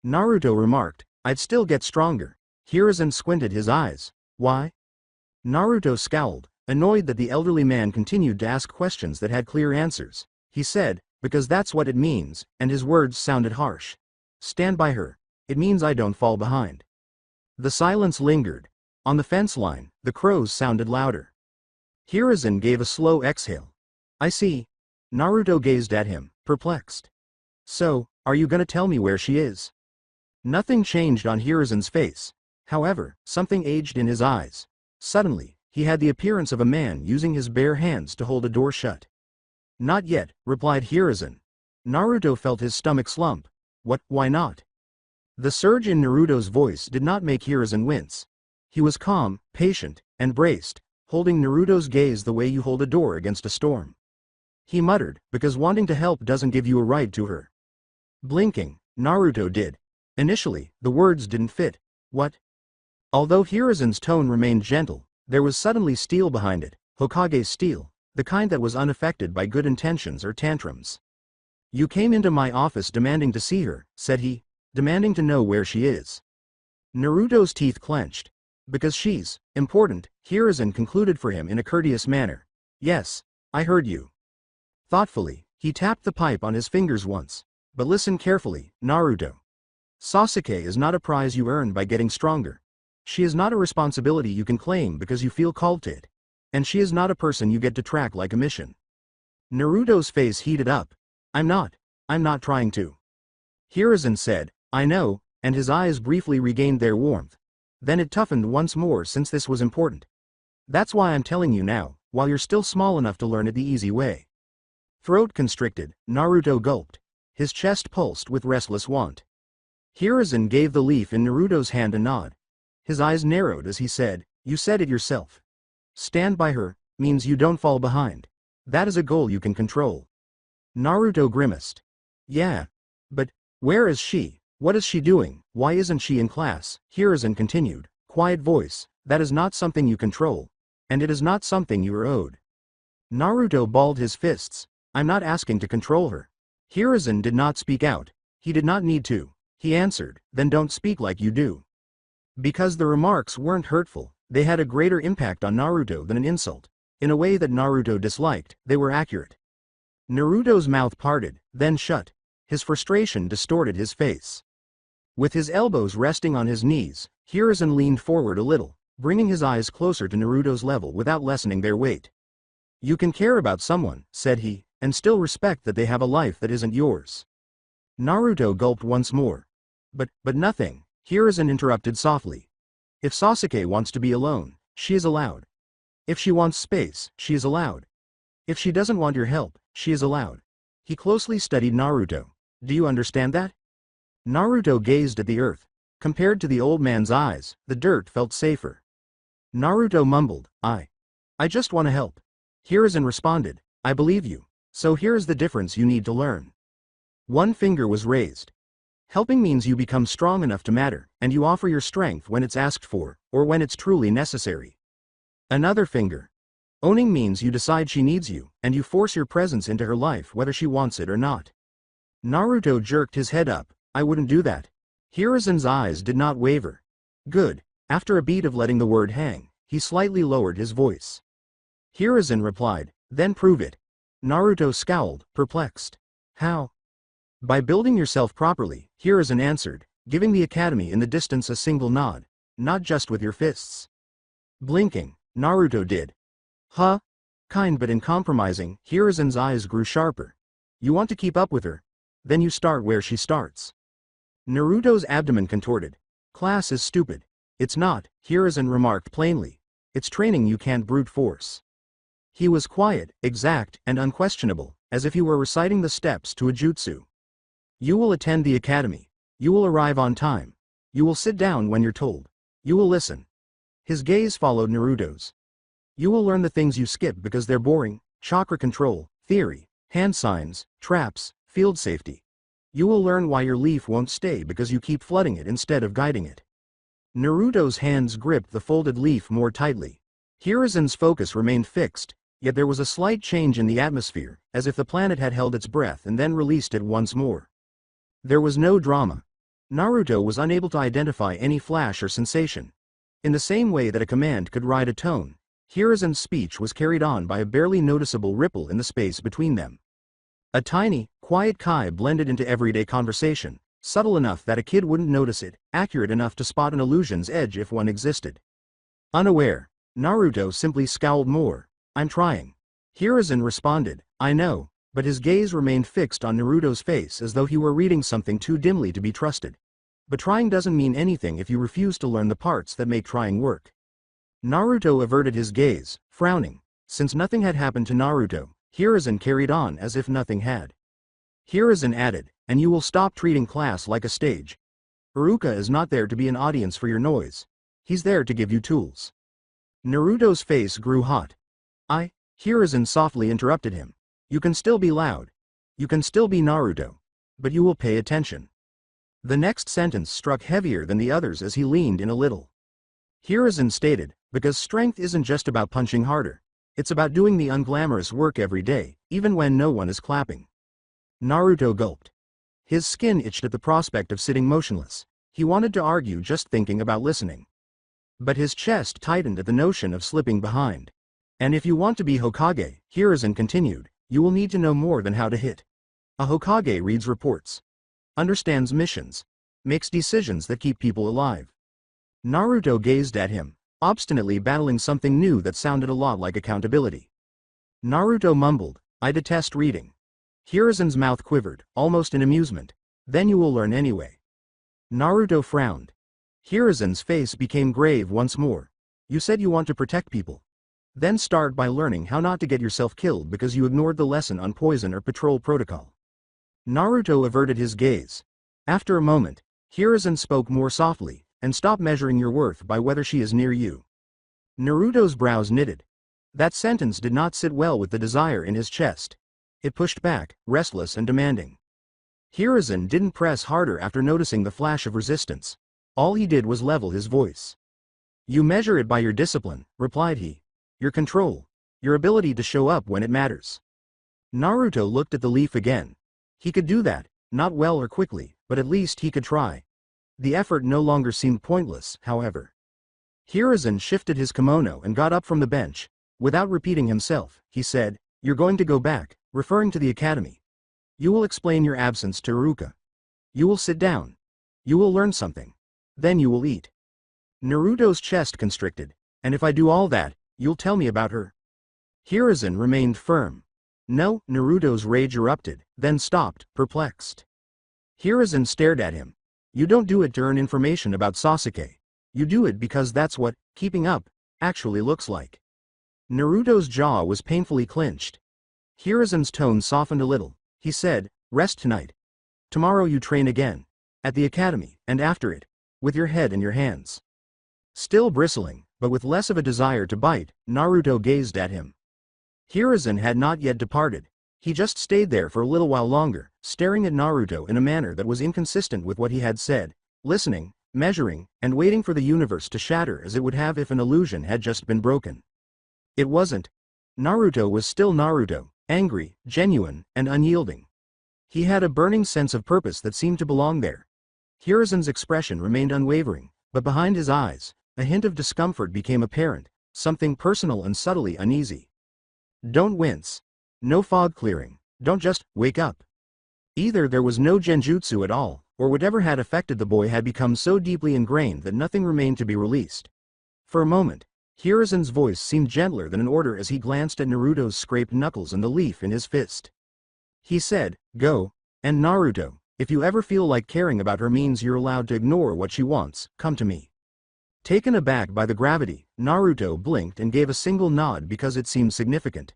Naruto remarked, I'd still get stronger. Hiruzen squinted his eyes. Why? Naruto scowled, annoyed that the elderly man continued to ask questions that had clear answers. He said, because that's what it means, and his words sounded harsh. Stand by her. It means I don't fall behind. The silence lingered. On the fence line, the crows sounded louder. Hiruzen gave a slow exhale. I see. Naruto gazed at him, perplexed. So, are you gonna tell me where she is? Nothing changed on Hiruzen's face. However, something aged in his eyes. Suddenly, he had the appearance of a man using his bare hands to hold a door shut. Not yet, replied Hiruzen. Naruto felt his stomach slump. What, why not? The surge in Naruto's voice did not make Hiruzen wince. He was calm, patient, and braced, holding Naruto's gaze the way you hold a door against a storm. He muttered, because wanting to help doesn't give you a right to her. Blinking, Naruto did. Initially, the words didn't fit. What? Although Hiruzen's tone remained gentle, there was suddenly steel behind it, Hokage's steel, the kind that was unaffected by good intentions or tantrums. You came into my office demanding to see her, said he, demanding to know where she is. Naruto's teeth clenched. Because she's important, Hiruzen concluded for him in a courteous manner. Yes, I heard you. Thoughtfully, he tapped the pipe on his fingers once. But listen carefully, Naruto. Sasuke is not a prize you earn by getting stronger. She is not a responsibility you can claim because you feel called to it. And she is not a person you get to track like a mission. Naruto's face heated up. I'm not trying to. Hiruzen said, I know, and his eyes briefly regained their warmth. Then it toughened once more since this was important. That's why I'm telling you now, while you're still small enough to learn it the easy way. Throat constricted, Naruto gulped. His chest pulsed with restless want. Hiruzen gave the leaf in Naruto's hand a nod. His eyes narrowed as he said, You said it yourself. Stand by her, means you don't fall behind. That is a goal you can control. Naruto grimaced. Yeah. But, where is she? What is she doing? Why isn't she in class? Hiruzen continued, quiet voice, that is not something you control. And it is not something you are owed. Naruto balled his fists. I'm not asking to control her. Hiruzen did not speak out. He did not need to. He answered, then don't speak like you do. Because the remarks weren't hurtful, they had a greater impact on Naruto than an insult. In a way that Naruto disliked, they were accurate. Naruto's mouth parted, then shut. His frustration distorted his face. With his elbows resting on his knees, Hiruzen leaned forward a little, bringing his eyes closer to Naruto's level without lessening their weight. You can care about someone, said he, and still respect that they have a life that isn't yours. Naruto gulped once more. But nothing, Hiruzen interrupted softly. If Sasuke wants to be alone, she is allowed. If she wants space, she is allowed. If she doesn't want your help, she is allowed. He closely studied Naruto. Do you understand that? Naruto gazed at the earth. Compared to the old man's eyes, the dirt felt safer. Naruto mumbled, I just want to help. Hiruzen responded, I believe you. So here's the difference you need to learn. One finger was raised. Helping means you become strong enough to matter, and you offer your strength when it's asked for, or when it's truly necessary. Another finger. Owning means you decide she needs you, and you force your presence into her life whether she wants it or not. Naruto jerked his head up. I wouldn't do that. Hiruzen's eyes did not waver. Good. After a beat of letting the word hang, he slightly lowered his voice. Hiruzen replied, then prove it. Naruto scowled, perplexed. How? By building yourself properly, Hiruzen answered, giving the academy in the distance a single nod. Not just with your fists. Blinking, Naruto did. Huh? Kind but uncompromising, Hiruzen's eyes grew sharper. You want to keep up with her? Then you start where she starts. Naruto's abdomen contorted. Class is stupid. It's not, Hiruzen remarked plainly. It's training you can't brute force. He was quiet, exact, and unquestionable, as if he were reciting the steps to a jutsu. You will attend the academy. You will arrive on time. You will sit down when you're told. You will listen. His gaze followed Naruto's. You will learn the things you skip because they're boring: chakra control, theory, hand signs, traps, field safety. You will learn why your leaf won't stay because you keep flooding it instead of guiding it. Naruto's hands gripped the folded leaf more tightly. Hiruzen's focus remained fixed, yet there was a slight change in the atmosphere, as if the planet had held its breath and then released it once more. There was no drama. Naruto was unable to identify any flash or sensation. In the same way that a command could ride a tone, Hiruzen's speech was carried on by a barely noticeable ripple in the space between them. A tiny, quiet kai blended into everyday conversation. Subtle enough that a kid wouldn't notice it, accurate enough to spot an illusion's edge if one existed. Unaware, Naruto simply scowled more. I'm trying. Hiruzen responded, I know, but his gaze remained fixed on Naruto's face as though he were reading something too dimly to be trusted. But trying doesn't mean anything if you refuse to learn the parts that make trying work. Naruto averted his gaze, frowning. Since nothing had happened to Naruto, Hiruzen carried on as if nothing had. Hiruzen added, and you will stop treating class like a stage. Iruka is not there to be an audience for your noise. He's there to give you tools. Naruto's face grew hot. Hiruzen softly interrupted him. You can still be loud. You can still be Naruto. But you will pay attention. The next sentence struck heavier than the others as he leaned in a little. Hiruzen stated, because strength isn't just about punching harder. It's about doing the unglamorous work every day, even when no one is clapping. Naruto gulped. His skin itched at the prospect of sitting motionless. He wanted to argue just thinking about listening. But his chest tightened at the notion of slipping behind. And if you want to be Hokage, Hiruzen continued, you will need to know more than how to hit. A Hokage reads reports, understands missions, makes decisions that keep people alive. Naruto gazed at him, obstinately battling something new that sounded a lot like accountability. Naruto mumbled, I detest reading. Hiruzen's mouth quivered, almost in amusement. Then you will learn anyway. Naruto frowned. Hiruzen's face became grave once more. You said you want to protect people. Then start by learning how not to get yourself killed because you ignored the lesson on poison or patrol protocol. Naruto averted his gaze. After a moment, Hiruzen spoke more softly, and stop measuring your worth by whether she is near you. Naruto's brows knitted. That sentence did not sit well with the desire in his chest. It pushed back, restless and demanding. Hiruzen didn't press harder after noticing the flash of resistance. All he did was level his voice. You measure it by your discipline, replied he. Your control. Your ability to show up when it matters. Naruto looked at the leaf again. He could do that, not well or quickly, but at least he could try. The effort no longer seemed pointless, however. Hiruzen shifted his kimono and got up from the bench. Without repeating himself, he said, You're going to go back, referring to the academy. You will explain your absence to Iruka. You will sit down. You will learn something. Then you will eat. Naruto's chest constricted. And if I do all that, you'll tell me about her. Hiruzen remained firm. No, Naruto's rage erupted, then stopped, perplexed. Hiruzen stared at him. You don't do it to earn information about Sasuke. You do it because that's what keeping up actually looks like. Naruto's jaw was painfully clenched. Hiruzen's tone softened a little. He said, Rest tonight. Tomorrow you train again. At the academy, and after it, with your head in your hands. Still bristling, but with less of a desire to bite, Naruto gazed at him. Hiruzen had not yet departed. He just stayed there for a little while longer, staring at Naruto in a manner that was inconsistent with what he had said, listening, measuring, and waiting for the universe to shatter as it would have if an illusion had just been broken. It wasn't. Naruto was still Naruto, angry, genuine, and unyielding. He had a burning sense of purpose that seemed to belong there. Hiruzen's expression remained unwavering, but behind his eyes, a hint of discomfort became apparent, something personal and subtly uneasy. Don't wince. No fog clearing. Don't just wake up. Either there was no genjutsu at all, or whatever had affected the boy had become so deeply ingrained that nothing remained to be released. For a moment, Hiruzen's voice seemed gentler than an order as he glanced at Naruto's scraped knuckles and the leaf in his fist. He said, Go, and Naruto, if you ever feel like caring about her means you're allowed to ignore what she wants, come to me. Taken aback by the gravity, Naruto blinked and gave a single nod because it seemed significant.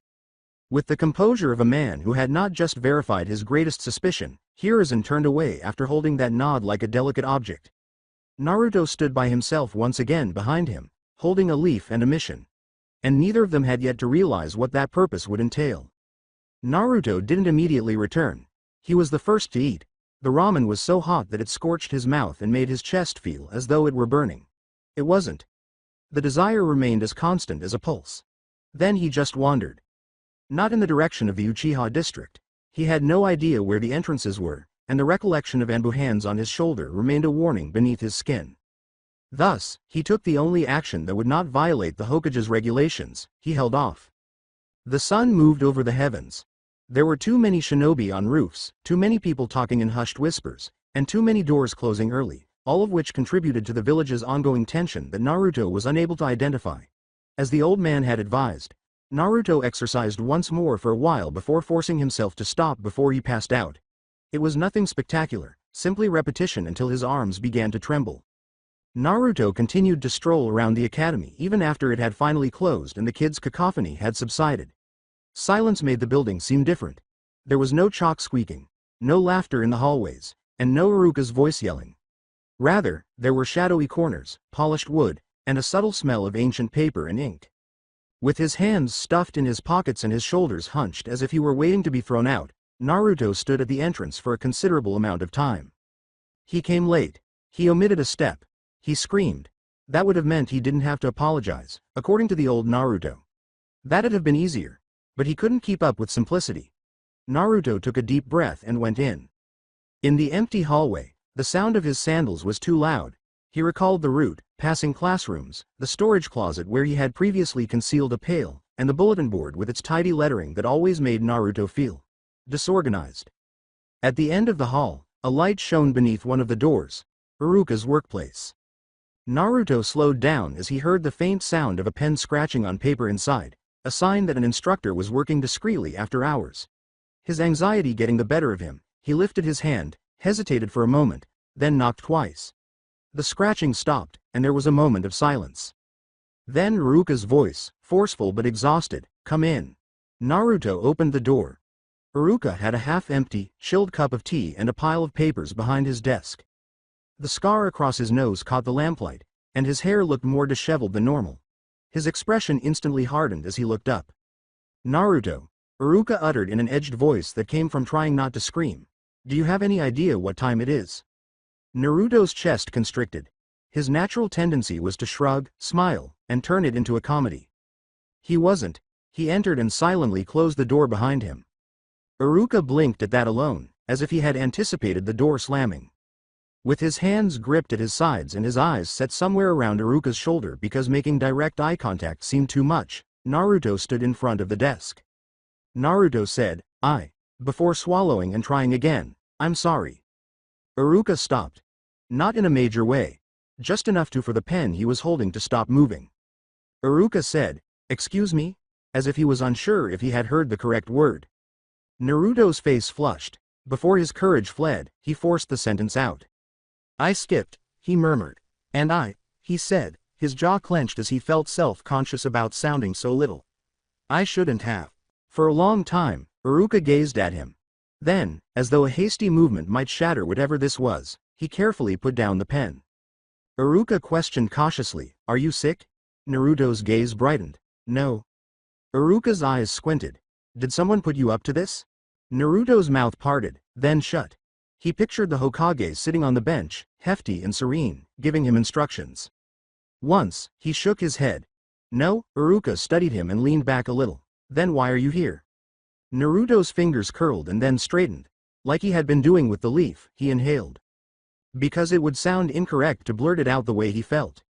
With the composure of a man who had not just verified his greatest suspicion, Hiruzen turned away after holding that nod like a delicate object. Naruto stood by himself once again behind him, holding a leaf and a mission. And neither of them had yet to realize what that purpose would entail. Naruto didn't immediately return. He was the first to eat. The ramen was so hot that it scorched his mouth and made his chest feel as though it were burning. It wasn't. The desire remained as constant as a pulse. Then he just wandered. Not in the direction of the Uchiha district. He had no idea where the entrances were, and the recollection of Anbu hands on his shoulder remained a warning beneath his skin. Thus, he took the only action that would not violate the Hokage's regulations. He held off. The sun moved over the heavens. There were too many shinobi on roofs, too many people talking in hushed whispers, and too many doors closing early, all of which contributed to the village's ongoing tension that Naruto was unable to identify. As the old man had advised, Naruto exercised once more for a while before forcing himself to stop before he passed out. It was nothing spectacular, simply repetition until his arms began to tremble. Naruto continued to stroll around the academy even after it had finally closed and the kids' cacophony had subsided. Silence made the building seem different. There was no chalk squeaking, no laughter in the hallways, and no Iruka's voice yelling. Rather, there were shadowy corners, polished wood, and a subtle smell of ancient paper and ink. With his hands stuffed in his pockets and his shoulders hunched as if he were waiting to be thrown out, Naruto stood at the entrance for a considerable amount of time. He came late. He omitted a step. He screamed. That would have meant he didn't have to apologize, according to the old Naruto. That'd have been easier. But he couldn't keep up with simplicity. Naruto took a deep breath and went in. In the empty hallway, the sound of his sandals was too loud. He recalled the route, passing classrooms, the storage closet where he had previously concealed a pail, and the bulletin board with its tidy lettering that always made Naruto feel disorganized. At the end of the hall, a light shone beneath one of the doors, Iruka's workplace. Naruto slowed down as he heard the faint sound of a pen scratching on paper inside, a sign that an instructor was working discreetly after hours. His anxiety getting the better of him, he lifted his hand, hesitated for a moment, then knocked twice. The scratching stopped, and there was a moment of silence. Then Iruka's voice, forceful but exhausted, "Come in." Naruto opened the door. Iruka had a half-empty, chilled cup of tea and a pile of papers behind his desk. The scar across his nose caught the lamplight, and his hair looked more disheveled than normal. His expression instantly hardened as he looked up. "Naruto," Iruka uttered in an edged voice that came from trying not to scream. "Do you have any idea what time it is?" Naruto's chest constricted. His natural tendency was to shrug, smile, and turn it into a comedy. He wasn't. He entered and silently closed the door behind him. Iruka blinked at that alone, as if he had anticipated the door slamming. With his hands gripped at his sides and his eyes set somewhere around Iruka's shoulder because making direct eye contact seemed too much, Naruto stood in front of the desk. Naruto said, before swallowing and trying again, "I'm sorry." Iruka stopped. Not in a major way. Just enough for the pen he was holding to stop moving. Iruka said, "Excuse me?" as if he was unsure if he had heard the correct word. Naruto's face flushed. Before his courage fled, he forced the sentence out. "I skipped," he murmured. "And he said, his jaw clenched as he felt self-conscious about sounding so little. "I shouldn't have." For a long time, Iruka gazed at him. Then, as though a hasty movement might shatter whatever this was, he carefully put down the pen. Iruka questioned cautiously, "Are you sick?" Naruto's gaze brightened. "No." Iruka's eyes squinted. "Did someone put you up to this?" Naruto's mouth parted, then shut. He pictured the Hokage sitting on the bench, hefty and serene, giving him instructions. Once, he shook his head. "No." Iruka studied him and leaned back a little. "Then why are you here?" Naruto's fingers curled and then straightened. Like he had been doing with the leaf, he inhaled. "Because it would sound incorrect to blurt it out the way he felt.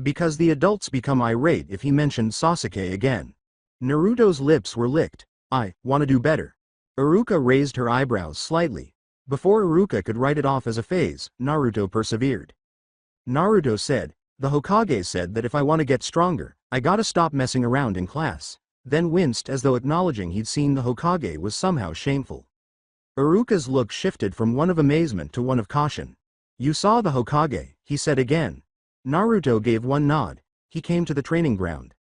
Because the adults become irate if he mentioned Sasuke again." Naruto's lips were licked. "I want to do better." Iruka raised her eyebrows slightly. Before Iruka could write it off as a phase, Naruto persevered. Naruto said, "The Hokage said that if I want to get stronger, I gotta stop messing around in class," then winced as though acknowledging he'd seen the Hokage was somehow shameful. Iruka's look shifted from one of amazement to one of caution. "You saw the Hokage," he said again. Naruto gave one nod. "He came to the training ground."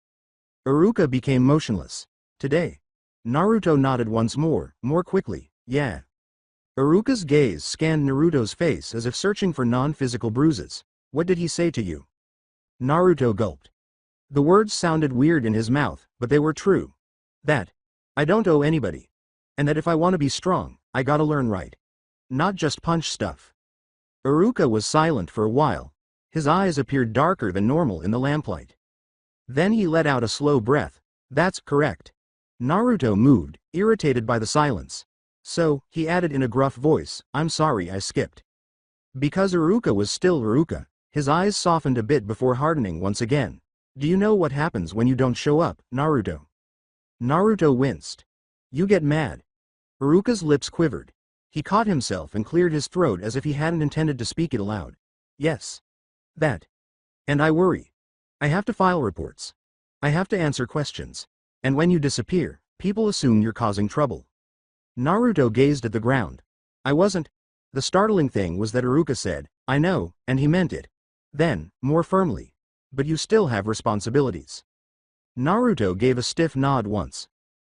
Iruka became motionless. "Today?" Naruto nodded once more quickly. "Yeah." Iruka's gaze scanned Naruto's face as if searching for non-physical bruises. "What did he say to you?" Naruto gulped. The words sounded weird in his mouth, but they were true. That I don't owe anybody. And that if I want to be strong, I gotta learn right. Not just punch stuff. Iruka was silent for a while. His eyes appeared darker than normal in the lamplight. Then he let out a slow breath. "That's correct." Naruto moved, irritated by the silence. "So," he added in a gruff voice, "I'm sorry I skipped." Because Iruka was still Iruka, his eyes softened a bit before hardening once again. "Do you know what happens when you don't show up, Naruto?" Naruto winced. "You get mad." Iruka's lips quivered. He caught himself and cleared his throat as if he hadn't intended to speak it aloud. Yes. That. And I worry. I have to file reports. I have to answer questions. And when you disappear, people assume you're causing trouble. Naruto gazed at the ground. I wasn't. The startling thing was that Iruka said, I know, and he meant it. Then, more firmly. But you still have responsibilities. Naruto gave a stiff nod once.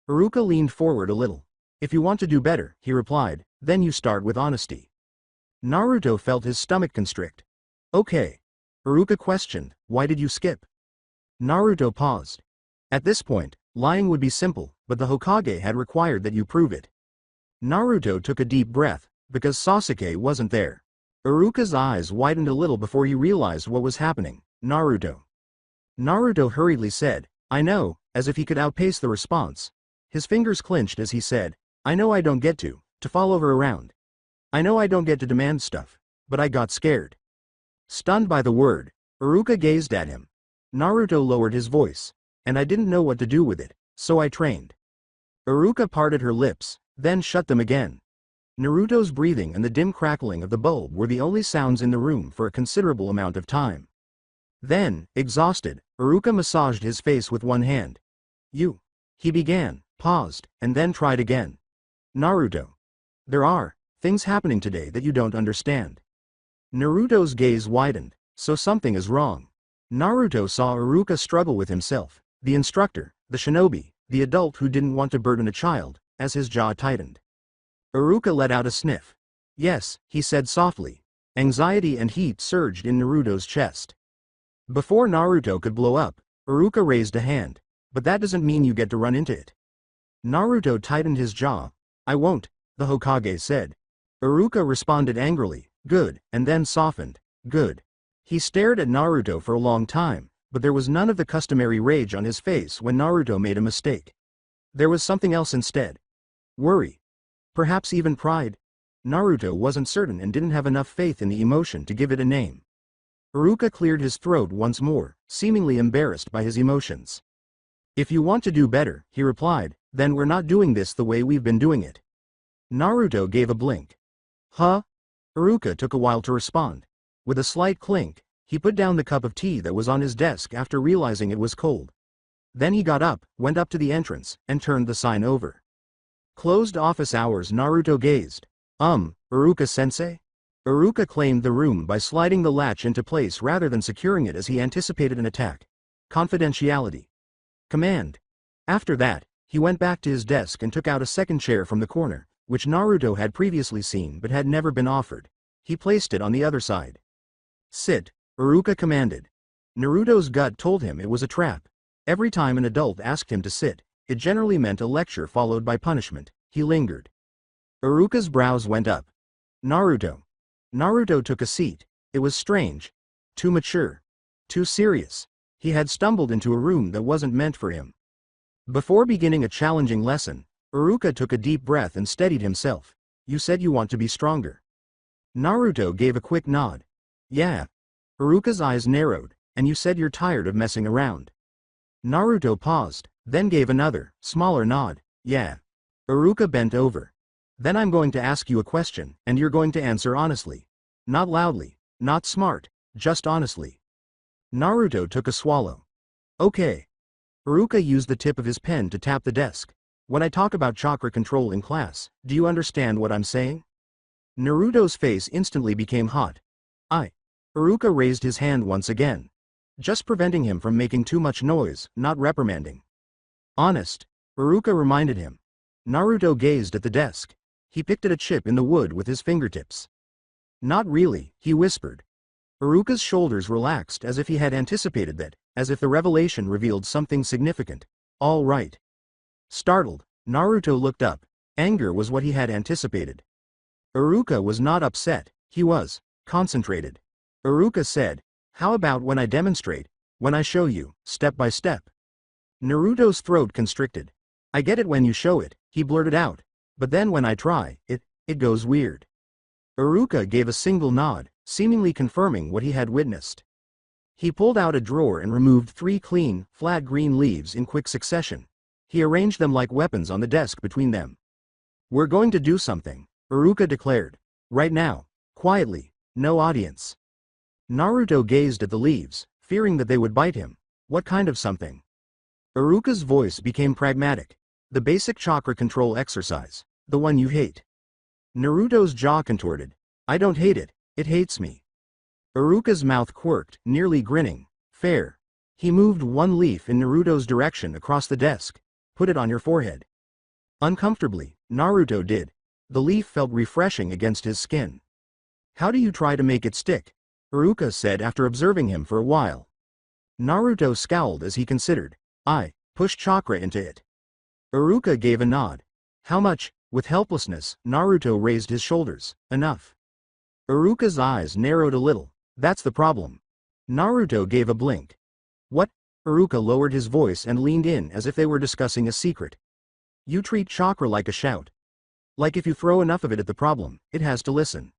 Iruka leaned forward a little. If you want to do better, he replied, then you start with honesty. Naruto felt his stomach constrict. Okay. Iruka questioned, why did you skip? Naruto paused. At this point, lying would be simple, but the Hokage had required that you prove it. Naruto took a deep breath, because Sasuke wasn't there. Iruka's eyes widened a little before he realized what was happening. Naruto. Naruto hurriedly said, I know, as if he could outpace the response. His fingers clenched as he said, I know I don't get to follow her around. I know I don't get to demand stuff, but I got scared. Stunned by the word, Iruka gazed at him. Naruto lowered his voice, and I didn't know what to do with it, so I trained. Iruka parted her lips, then shut them again. Naruto's breathing and the dim crackling of the bulb were the only sounds in the room for a considerable amount of time. Then, exhausted, Iruka massaged his face with one hand. You. He began, paused, and then tried again. Naruto. There are things happening today that you don't understand. Naruto's gaze widened, so something is wrong. Naruto saw Iruka struggle with himself, the instructor, the shinobi, the adult who didn't want to burden a child, as his jaw tightened. Iruka let out a sniff. Yes, he said softly. Anxiety and heat surged in Naruto's chest. Before Naruto could blow up, Iruka raised a hand. But that doesn't mean you get to run into it. Naruto tightened his jaw. I won't, the Hokage said. Iruka responded angrily, good, and then softened, good. He stared at Naruto for a long time, but there was none of the customary rage on his face when Naruto made a mistake. There was something else instead. Worry. Perhaps even pride. Naruto wasn't certain and didn't have enough faith in the emotion to give it a name. Iruka cleared his throat once more, seemingly embarrassed by his emotions. If you want to do better, he replied, then we're not doing this the way we've been doing it. Naruto gave a blink. Huh? Iruka took a while to respond. With a slight clink, he put down the cup of tea that was on his desk after realizing it was cold. Then he got up, went up to the entrance, and turned the sign over. Closed office hours. Naruto gazed. Iruka-sensei? Iruka claimed the room by sliding the latch into place rather than securing it as he anticipated an attack. Confidentiality. Command. After that, he went back to his desk and took out a second chair from the corner, which Naruto had previously seen but had never been offered. He placed it on the other side. Sit, Iruka commanded. Naruto's gut told him it was a trap. Every time an adult asked him to sit, it generally meant a lecture followed by punishment. He lingered. Iruka's brows went up. Naruto. Naruto took a seat. It was strange. Too mature. Too serious. He had stumbled into a room that wasn't meant for him. Before beginning a challenging lesson, Iruka took a deep breath and steadied himself. You said you want to be stronger. Naruto gave a quick nod. Yeah. Iruka's eyes narrowed, and you said you're tired of messing around. Naruto paused, then gave another, smaller nod. Yeah. Iruka bent over. Then I'm going to ask you a question, and you're going to answer honestly. Not loudly, not smart, just honestly. Naruto took a swallow. Okay. Iruka used the tip of his pen to tap the desk. When I talk about chakra control in class, do you understand what I'm saying? Naruto's face instantly became hot. Iruka raised his hand once again. Just preventing him from making too much noise, not reprimanding. Honest, Iruka reminded him. Naruto gazed at the desk. He picked at a chip in the wood with his fingertips. Not really, he whispered. Iruka's shoulders relaxed as if he had anticipated that, as if the revelation revealed something significant. All right. Startled, Naruto looked up. Anger was what he had anticipated. Iruka was not upset, he was concentrated. Iruka said, how about when I demonstrate, when I show you, step by step? Naruto's throat constricted. I get it when you show it, he blurted out. But then when I try, it goes weird. Iruka gave a single nod, seemingly confirming what he had witnessed. He pulled out a drawer and removed 3 clean, flat green leaves in quick succession. He arranged them like weapons on the desk between them. We're going to do something. Iruka declared. Right now. Quietly. No audience. Naruto gazed at the leaves, fearing that they would bite him. What kind of something? Iruka's voice became pragmatic. The basic chakra control exercise. The one you hate. Naruto's jaw contorted. I don't hate it, it hates me. Iruka's mouth quirked, nearly grinning. Fair. He moved one leaf in Naruto's direction across the desk. Put it on your forehead. Uncomfortably, Naruto did. The leaf felt refreshing against his skin. How do you try to make it stick? Iruka said after observing him for a while. Naruto scowled as he considered. I push chakra into it. Iruka gave a nod. How much? With helplessness, Naruto raised his shoulders. Enough. Iruka's eyes narrowed a little. That's the problem. Naruto gave a blink. What? Iruka lowered his voice and leaned in as if they were discussing a secret. You treat chakra like a shout. Like if you throw enough of it at the problem, it has to listen.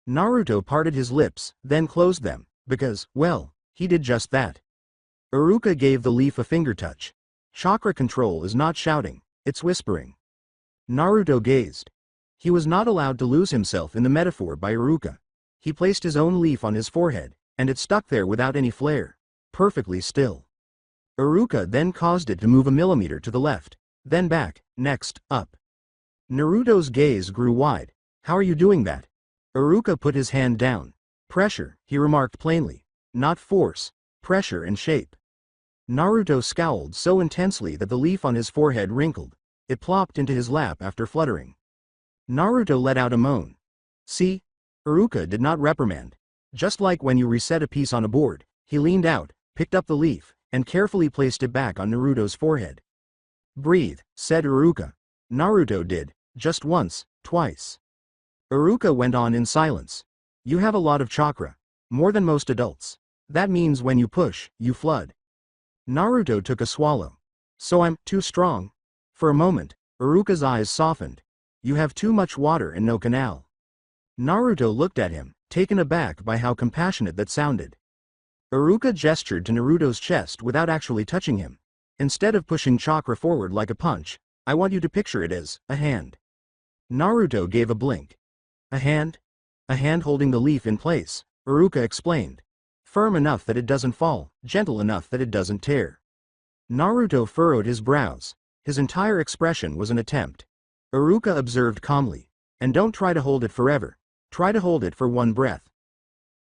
Naruto parted his lips, then closed them, because, well, he did just that. Iruka gave the leaf a finger touch. Chakra control is not shouting, it's whispering. Naruto gazed. He was not allowed to lose himself in the metaphor by Iruka. He placed his own leaf on his forehead, and it stuck there without any flare. Perfectly still. Iruka then caused it to move a millimeter to the left, then back, next, up. Naruto's gaze grew wide. How are you doing that? Iruka put his hand down. Pressure, he remarked plainly. Not force, pressure and shape. Naruto scowled so intensely that the leaf on his forehead wrinkled. It plopped into his lap after fluttering. Naruto let out a moan. See? Iruka did not reprimand. Just like when you reset a piece on a board, he leaned out, picked up the leaf, and carefully placed it back on Naruto's forehead. Breathe, said Iruka. Naruto did, just once, twice. Iruka went on in silence. You have a lot of chakra. More than most adults. That means when you push, you flood. Naruto took a swallow. So I'm too strong? For a moment, Iruka's eyes softened. You have too much water and no canal. Naruto looked at him, taken aback by how compassionate that sounded. Iruka gestured to Naruto's chest without actually touching him. Instead of pushing chakra forward like a punch, I want you to picture it as a hand. Naruto gave a blink. A hand? A hand holding the leaf in place, Iruka explained. Firm enough that it doesn't fall, gentle enough that it doesn't tear. Naruto furrowed his brows. His entire expression was an attempt. Iruka observed calmly. And don't try to hold it forever. Try to hold it for one breath.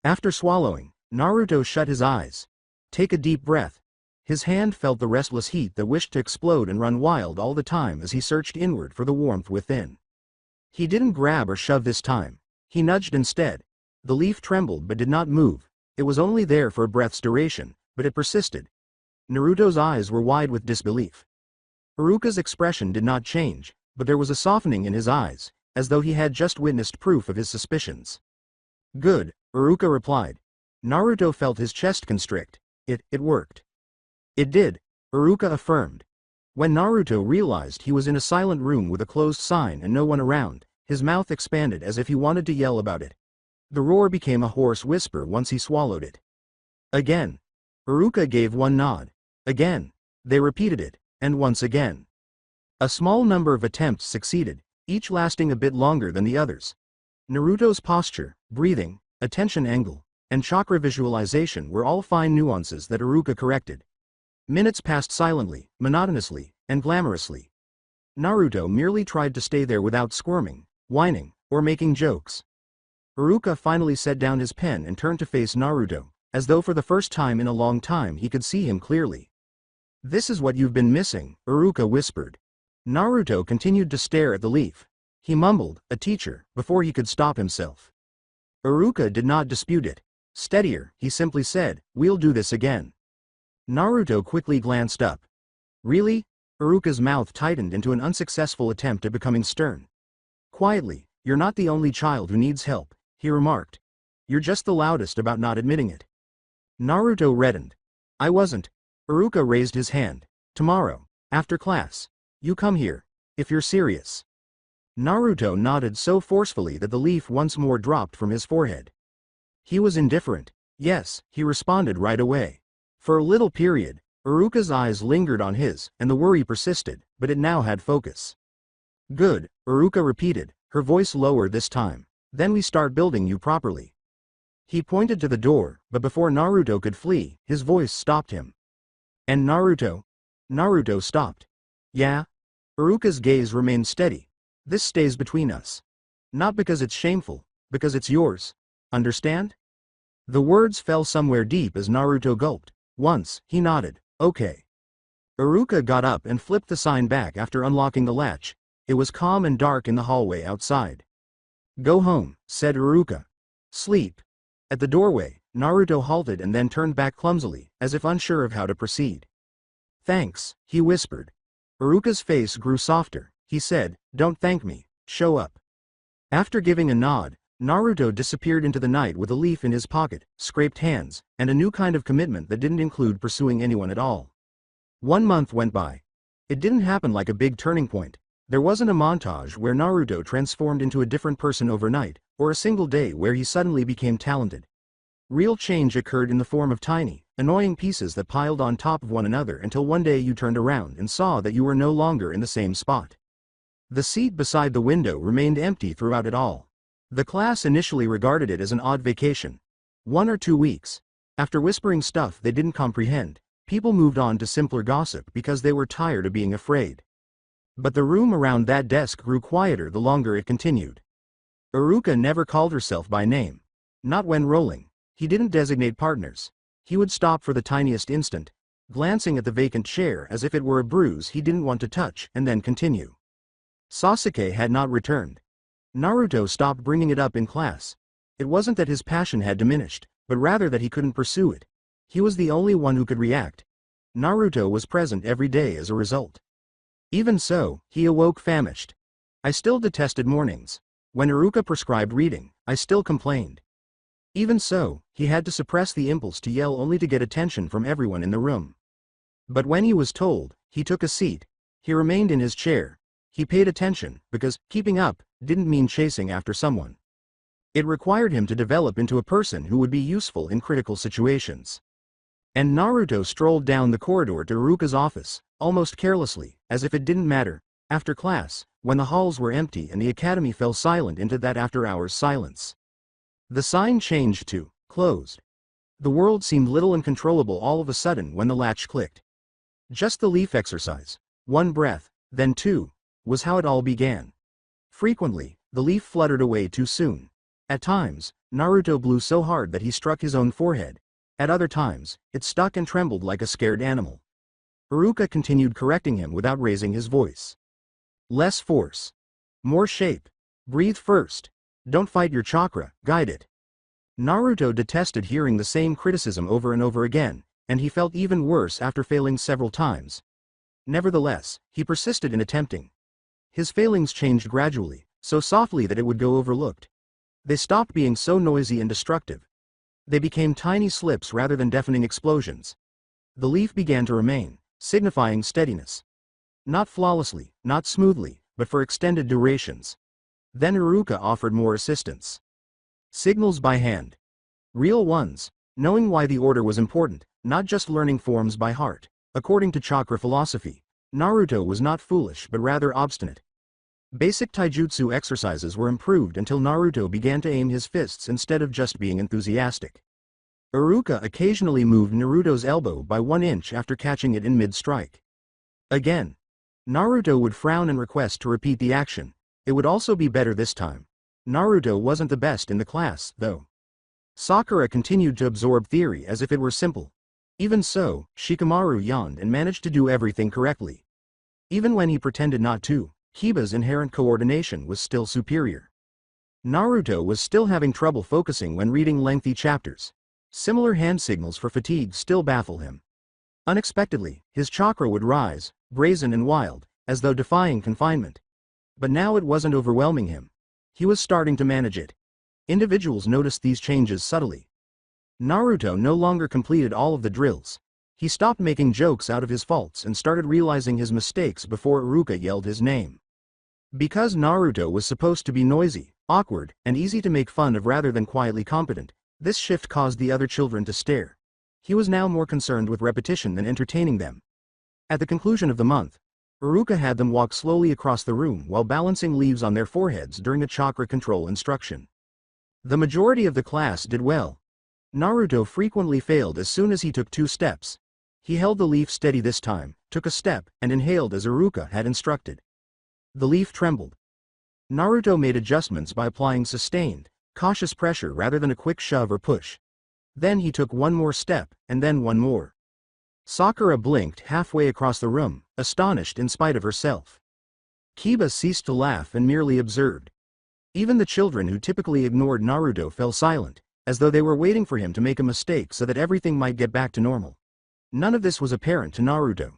After swallowing, Naruto shut his eyes. Take a deep breath. His hand felt the restless heat that wished to explode and run wild all the time as he searched inward for the warmth within. He didn't grab or shove this time. He nudged instead. The leaf trembled but did not move. It was only there for a breath's duration, but it persisted. Naruto's eyes were wide with disbelief. Iruka's expression did not change, but there was a softening in his eyes, as though he had just witnessed proof of his suspicions. Good, Iruka replied. Naruto felt his chest constrict. It worked. It did, Iruka affirmed. When Naruto realized he was in a silent room with a closed sign and no one around, his mouth expanded as if he wanted to yell about it. The roar became a hoarse whisper once he swallowed it. Again. Iruka gave one nod. Again. They repeated it, and once again. A small number of attempts succeeded, each lasting a bit longer than the others. Naruto's posture, breathing, attention angle, and chakra visualization were all fine nuances that Iruka corrected. Minutes passed silently, monotonously, and glamorously. Naruto merely tried to stay there without squirming, whining, or making jokes. Iruka finally set down his pen and turned to face Naruto, as though for the first time in a long time he could see him clearly. This is what you've been missing, Iruka whispered. Naruto continued to stare at the leaf. He mumbled, a teacher, before he could stop himself. Iruka did not dispute it. Steadier, he simply said, we'll do this again. Naruto quickly glanced up. Really? Iruka's mouth tightened into an unsuccessful attempt at becoming stern. Quietly, you're not the only child who needs help, he remarked. You're just the loudest about not admitting it. Naruto reddened. I wasn't. Iruka raised his hand. Tomorrow, after class, you come here, if you're serious. Naruto nodded so forcefully that the leaf once more dropped from his forehead. He was indifferent. Yes, he responded right away. For a little period, Iruka's eyes lingered on his, and the worry persisted, but it now had focus. Good, Iruka repeated, her voice lower this time. Then we start building you properly. He pointed to the door, but before Naruto could flee, his voice stopped him. And Naruto? Naruto stopped. Yeah? Iruka's gaze remained steady. This stays between us. Not because it's shameful, because it's yours. Understand? The words fell somewhere deep as Naruto gulped. Once, he nodded. Okay. Iruka got up and flipped the sign back after unlocking the latch. It was calm and dark in the hallway outside. Go home, said Iruka. Sleep. At the doorway, Naruto halted and then turned back clumsily, as if unsure of how to proceed. Thanks, he whispered. Iruka's face grew softer. He said, don't thank me, show up. After giving a nod, Naruto disappeared into the night with a leaf in his pocket, scraped hands, and a new kind of commitment that didn't include pursuing anyone at all. 1 month went by. It didn't happen like a big turning point. There wasn't a montage where Naruto transformed into a different person overnight, or a single day where he suddenly became talented. Real change occurred in the form of tiny, annoying pieces that piled on top of one another until one day you turned around and saw that you were no longer in the same spot. The seat beside the window remained empty throughout it all. The class initially regarded it as an odd vacation. 1 or 2 weeks. After whispering stuff they didn't comprehend, people moved on to simpler gossip because they were tired of being afraid. But the room around that desk grew quieter the longer it continued. Iruka never called herself by name. Not when rolling. He didn't designate partners. He would stop for the tiniest instant, glancing at the vacant chair as if it were a bruise he didn't want to touch, and then continue. Sasuke had not returned. Naruto stopped bringing it up in class. It wasn't that his passion had diminished, but rather that he couldn't pursue it. He was the only one who could react. Naruto was present every day as a result. Even so, he awoke famished. I still detested mornings. When Iruka prescribed reading, I still complained. Even so, he had to suppress the impulse to yell only to get attention from everyone in the room. But when he was told, he took a seat. He remained in his chair. He paid attention, because keeping up didn't mean chasing after someone. It required him to develop into a person who would be useful in critical situations. And Naruto strolled down the corridor to Iruka's office, almost carelessly, as if it didn't matter. After class, when the halls were empty and the academy fell silent into that after-hours silence. The sign changed to closed. The world seemed little uncontrollable all of a sudden when the latch clicked. Just the leaf exercise. 1 breath, then 2, was how it all began. Frequently, the leaf fluttered away too soon. At times, Naruto blew so hard that he struck his own forehead. At other times, it stuck and trembled like a scared animal. Iruka continued correcting him without raising his voice. Less force. More shape. Breathe first. Don't fight your chakra, guide it. Naruto detested hearing the same criticism over and over again, and he felt even worse after failing several times. Nevertheless, he persisted in attempting. His failings changed gradually, so softly that it would go overlooked. They stopped being so noisy and destructive. They became tiny slips rather than deafening explosions. The leaf began to remain, signifying steadiness. Not flawlessly, not smoothly, but for extended durations. Then Iruka offered more assistance. Signals by hand. Real ones, knowing why the order was important, not just learning forms by heart. According to chakra philosophy, Naruto was not foolish but rather obstinate. Basic taijutsu exercises were improved until Naruto began to aim his fists instead of just being enthusiastic. Iruka occasionally moved Naruto's elbow by 1 inch after catching it in mid-strike. Again. Naruto would frown and request to repeat the action. It would also be better this time. Naruto wasn't the best in the class, though. Sakura continued to absorb theory as if it were simple. Even so, Shikamaru yawned and managed to do everything correctly. Even when he pretended not to, Kiba's inherent coordination was still superior. Naruto was still having trouble focusing when reading lengthy chapters. Similar hand signals for fatigue still baffle him. Unexpectedly, his chakra would rise, brazen and wild, as though defying confinement. But now it wasn't overwhelming him. He was starting to manage it. Individuals noticed these changes subtly. Naruto no longer completed all of the drills. He stopped making jokes out of his faults and started realizing his mistakes before Iruka yelled his name. Because Naruto was supposed to be noisy, awkward, and easy to make fun of rather than quietly competent, this shift caused the other children to stare. He was now more concerned with repetition than entertaining them. At the conclusion of the month, Iruka had them walk slowly across the room while balancing leaves on their foreheads during a chakra control instruction. The majority of the class did well. Naruto frequently failed as soon as he took 2 steps. He held the leaf steady this time, took a step, and inhaled as Iruka had instructed. The leaf trembled. Naruto made adjustments by applying sustained, cautious pressure rather than a quick shove or push. Then he took 1 more step, and then 1 more. Sakura blinked halfway across the room, astonished in spite of herself. Kiba ceased to laugh and merely observed. Even the children who typically ignored Naruto fell silent, as though they were waiting for him to make a mistake so that everything might get back to normal. None of this was apparent to Naruto.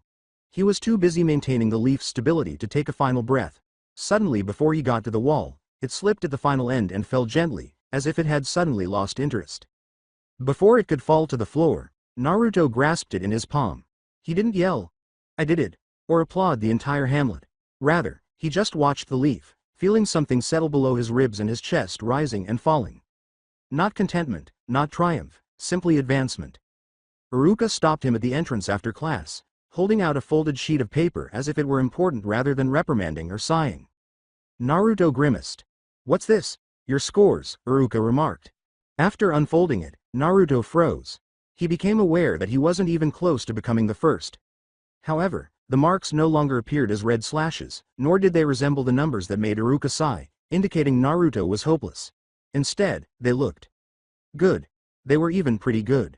He was too busy maintaining the leaf's stability to take a final breath. Suddenly, before he got to the wall, it slipped at the final end and fell gently, as if it had suddenly lost interest. Before it could fall to the floor, Naruto grasped it in his palm. He didn't yell, "I did it," or applaud the entire hamlet. Rather, he just watched the leaf, feeling something settle below his ribs and his chest rising and falling. Not contentment, not triumph, simply advancement. Iruka stopped him at the entrance after class, holding out a folded sheet of paper as if it were important rather than reprimanding or sighing. Naruto grimaced. "What's this?" "Your scores," Iruka remarked. After unfolding it, Naruto froze. He became aware that he wasn't even close to becoming the first. However, the marks no longer appeared as red slashes, nor did they resemble the numbers that made Iruka sigh, indicating Naruto was hopeless. Instead, they looked good. They were even pretty good.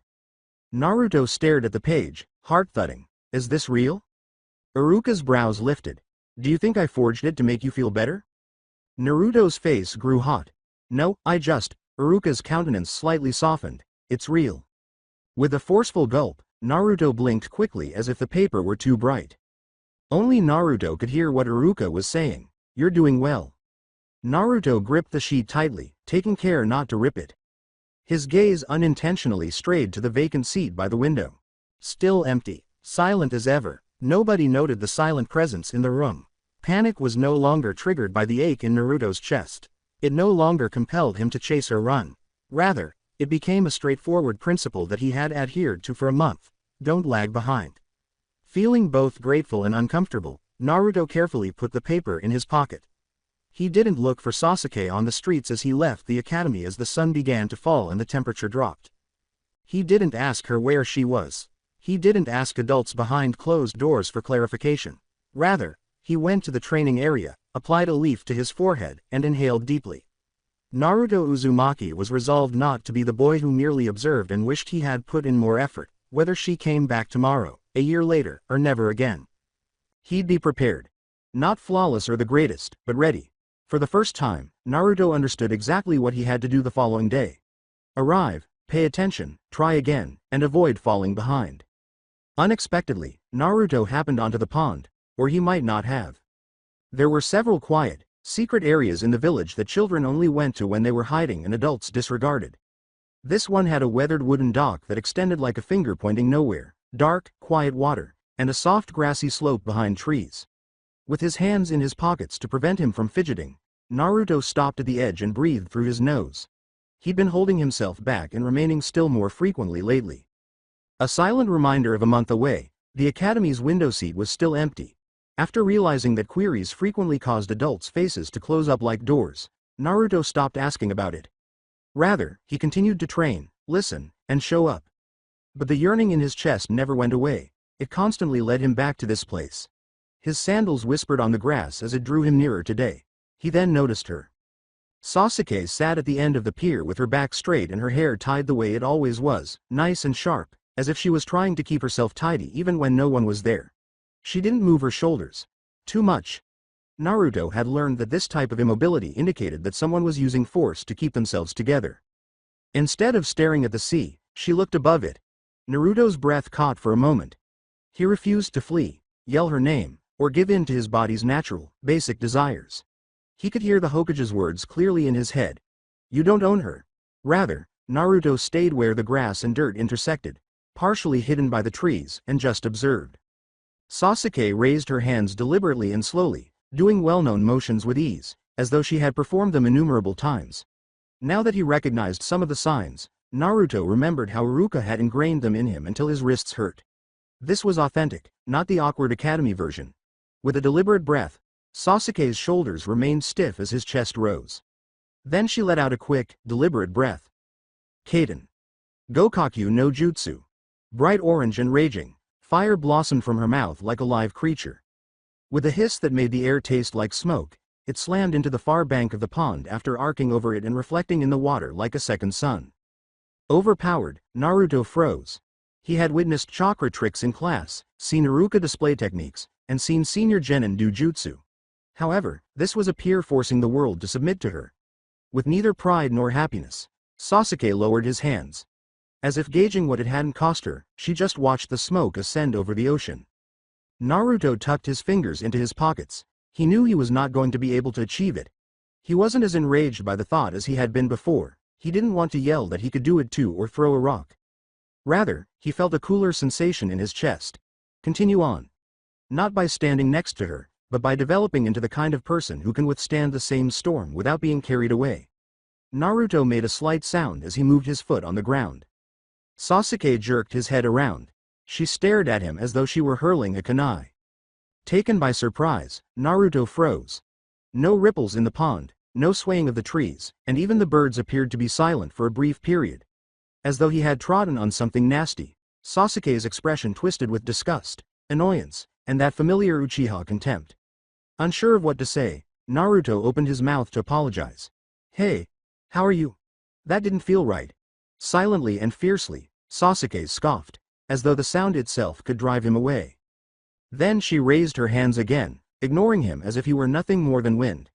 Naruto stared at the page, heart thudding. "Is this real?" Iruka's brows lifted. "Do you think I forged it to make you feel better?" Naruto's face grew hot. "No, Iruka's countenance slightly softened. "It's real." With a forceful gulp, Naruto blinked quickly as if the paper were too bright. Only Naruto could hear what Iruka was saying. "You're doing well." Naruto gripped the sheet tightly, taking care not to rip it. His gaze unintentionally strayed to the vacant seat by the window. Still empty, silent as ever, nobody noted the silent presence in the room. Panic was no longer triggered by the ache in Naruto's chest. It no longer compelled him to chase or run. Rather, it became a straightforward principle that he had adhered to for a month: don't lag behind. Feeling both grateful and uncomfortable, Naruto carefully put the paper in his pocket. He didn't look for Sasuke on the streets as he left the academy as the sun began to fall and the temperature dropped. He didn't ask her where she was. He didn't ask adults behind closed doors for clarification. Rather, he went to the training area, applied a leaf to his forehead, and inhaled deeply. Naruto Uzumaki was resolved not to be the boy who merely observed and wished he had put in more effort, whether she came back tomorrow, a year later, or never again. He'd be prepared. Not flawless or the greatest, but ready. For the first time, Naruto understood exactly what he had to do the following day. Arrive, pay attention, try again, and avoid falling behind. Unexpectedly, Naruto happened onto the pond, or he might not have. There were several quiet, secret areas in the village that children only went to when they were hiding and adults disregarded. This one had a weathered wooden dock that extended like a finger pointing nowhere, dark, quiet water, and a soft grassy slope behind trees. With his hands in his pockets to prevent him from fidgeting, Naruto stopped at the edge and breathed through his nose. He'd been holding himself back and remaining still more frequently lately. A silent reminder of a month away, the academy's window seat was still empty. After realizing that queries frequently caused adults' faces to close up like doors, Naruto stopped asking about it. Rather, he continued to train, listen, and show up. But the yearning in his chest never went away. It constantly led him back to this place. His sandals whispered on the grass as it drew him nearer today. He then noticed her. Sasuke sat at the end of the pier with her back straight and her hair tied the way it always was, nice and sharp, as if she was trying to keep herself tidy even when no one was there. She didn't move her shoulders. Too much. Naruto had learned that this type of immobility indicated that someone was using force to keep themselves together. Instead of staring at the sea, she looked above it. Naruto's breath caught for a moment. He refused to flee, yell her name, or give in to his body's natural, basic desires. He could hear the Hokage's words clearly in his head. You don't own her. Rather, Naruto stayed where the grass and dirt intersected, partially hidden by the trees, and just observed. Sasuke raised her hands deliberately and slowly, doing well-known motions with ease, as though she had performed them innumerable times. Now that he recognized some of the signs, Naruto remembered how Iruka had ingrained them in him until his wrists hurt. This was authentic, not the awkward academy version. With a deliberate breath, Sasuke's shoulders remained stiff as his chest rose. Then she let out a quick, deliberate breath. Kaden. Gokakyu no Jutsu. Bright orange and raging, fire blossomed from her mouth like a live creature. With a hiss that made the air taste like smoke, it slammed into the far bank of the pond after arcing over it and reflecting in the water like a second sun. Overpowered, Naruto froze. He had witnessed chakra tricks in class, seen Iruka display techniques, and seen senior genin do jutsu. However, this was a peer forcing the world to submit to her. With neither pride nor happiness, Sasuke lowered his hands. As if gauging what it hadn't cost her, she just watched the smoke ascend over the ocean. Naruto tucked his fingers into his pockets. He knew he was not going to be able to achieve it. He wasn't as enraged by the thought as he had been before. He didn't want to yell that he could do it too or throw a rock. Rather, he felt a cooler sensation in his chest. Continue on. Not by standing next to her, but by developing into the kind of person who can withstand the same storm without being carried away. Naruto made a slight sound as he moved his foot on the ground. Sasuke jerked his head around. She stared at him as though she were hurling a kunai. Taken by surprise, Naruto froze. No ripples in the pond, no swaying of the trees, and even the birds appeared to be silent for a brief period. As though he had trodden on something nasty, Sasuke's expression twisted with disgust, annoyance, and that familiar Uchiha contempt. Unsure of what to say, Naruto opened his mouth to apologize. Hey, how are you? That didn't feel right. Silently and fiercely, Sasuke scoffed, as though the sound itself could drive him away. Then she raised her hands again, ignoring him as if he were nothing more than wind.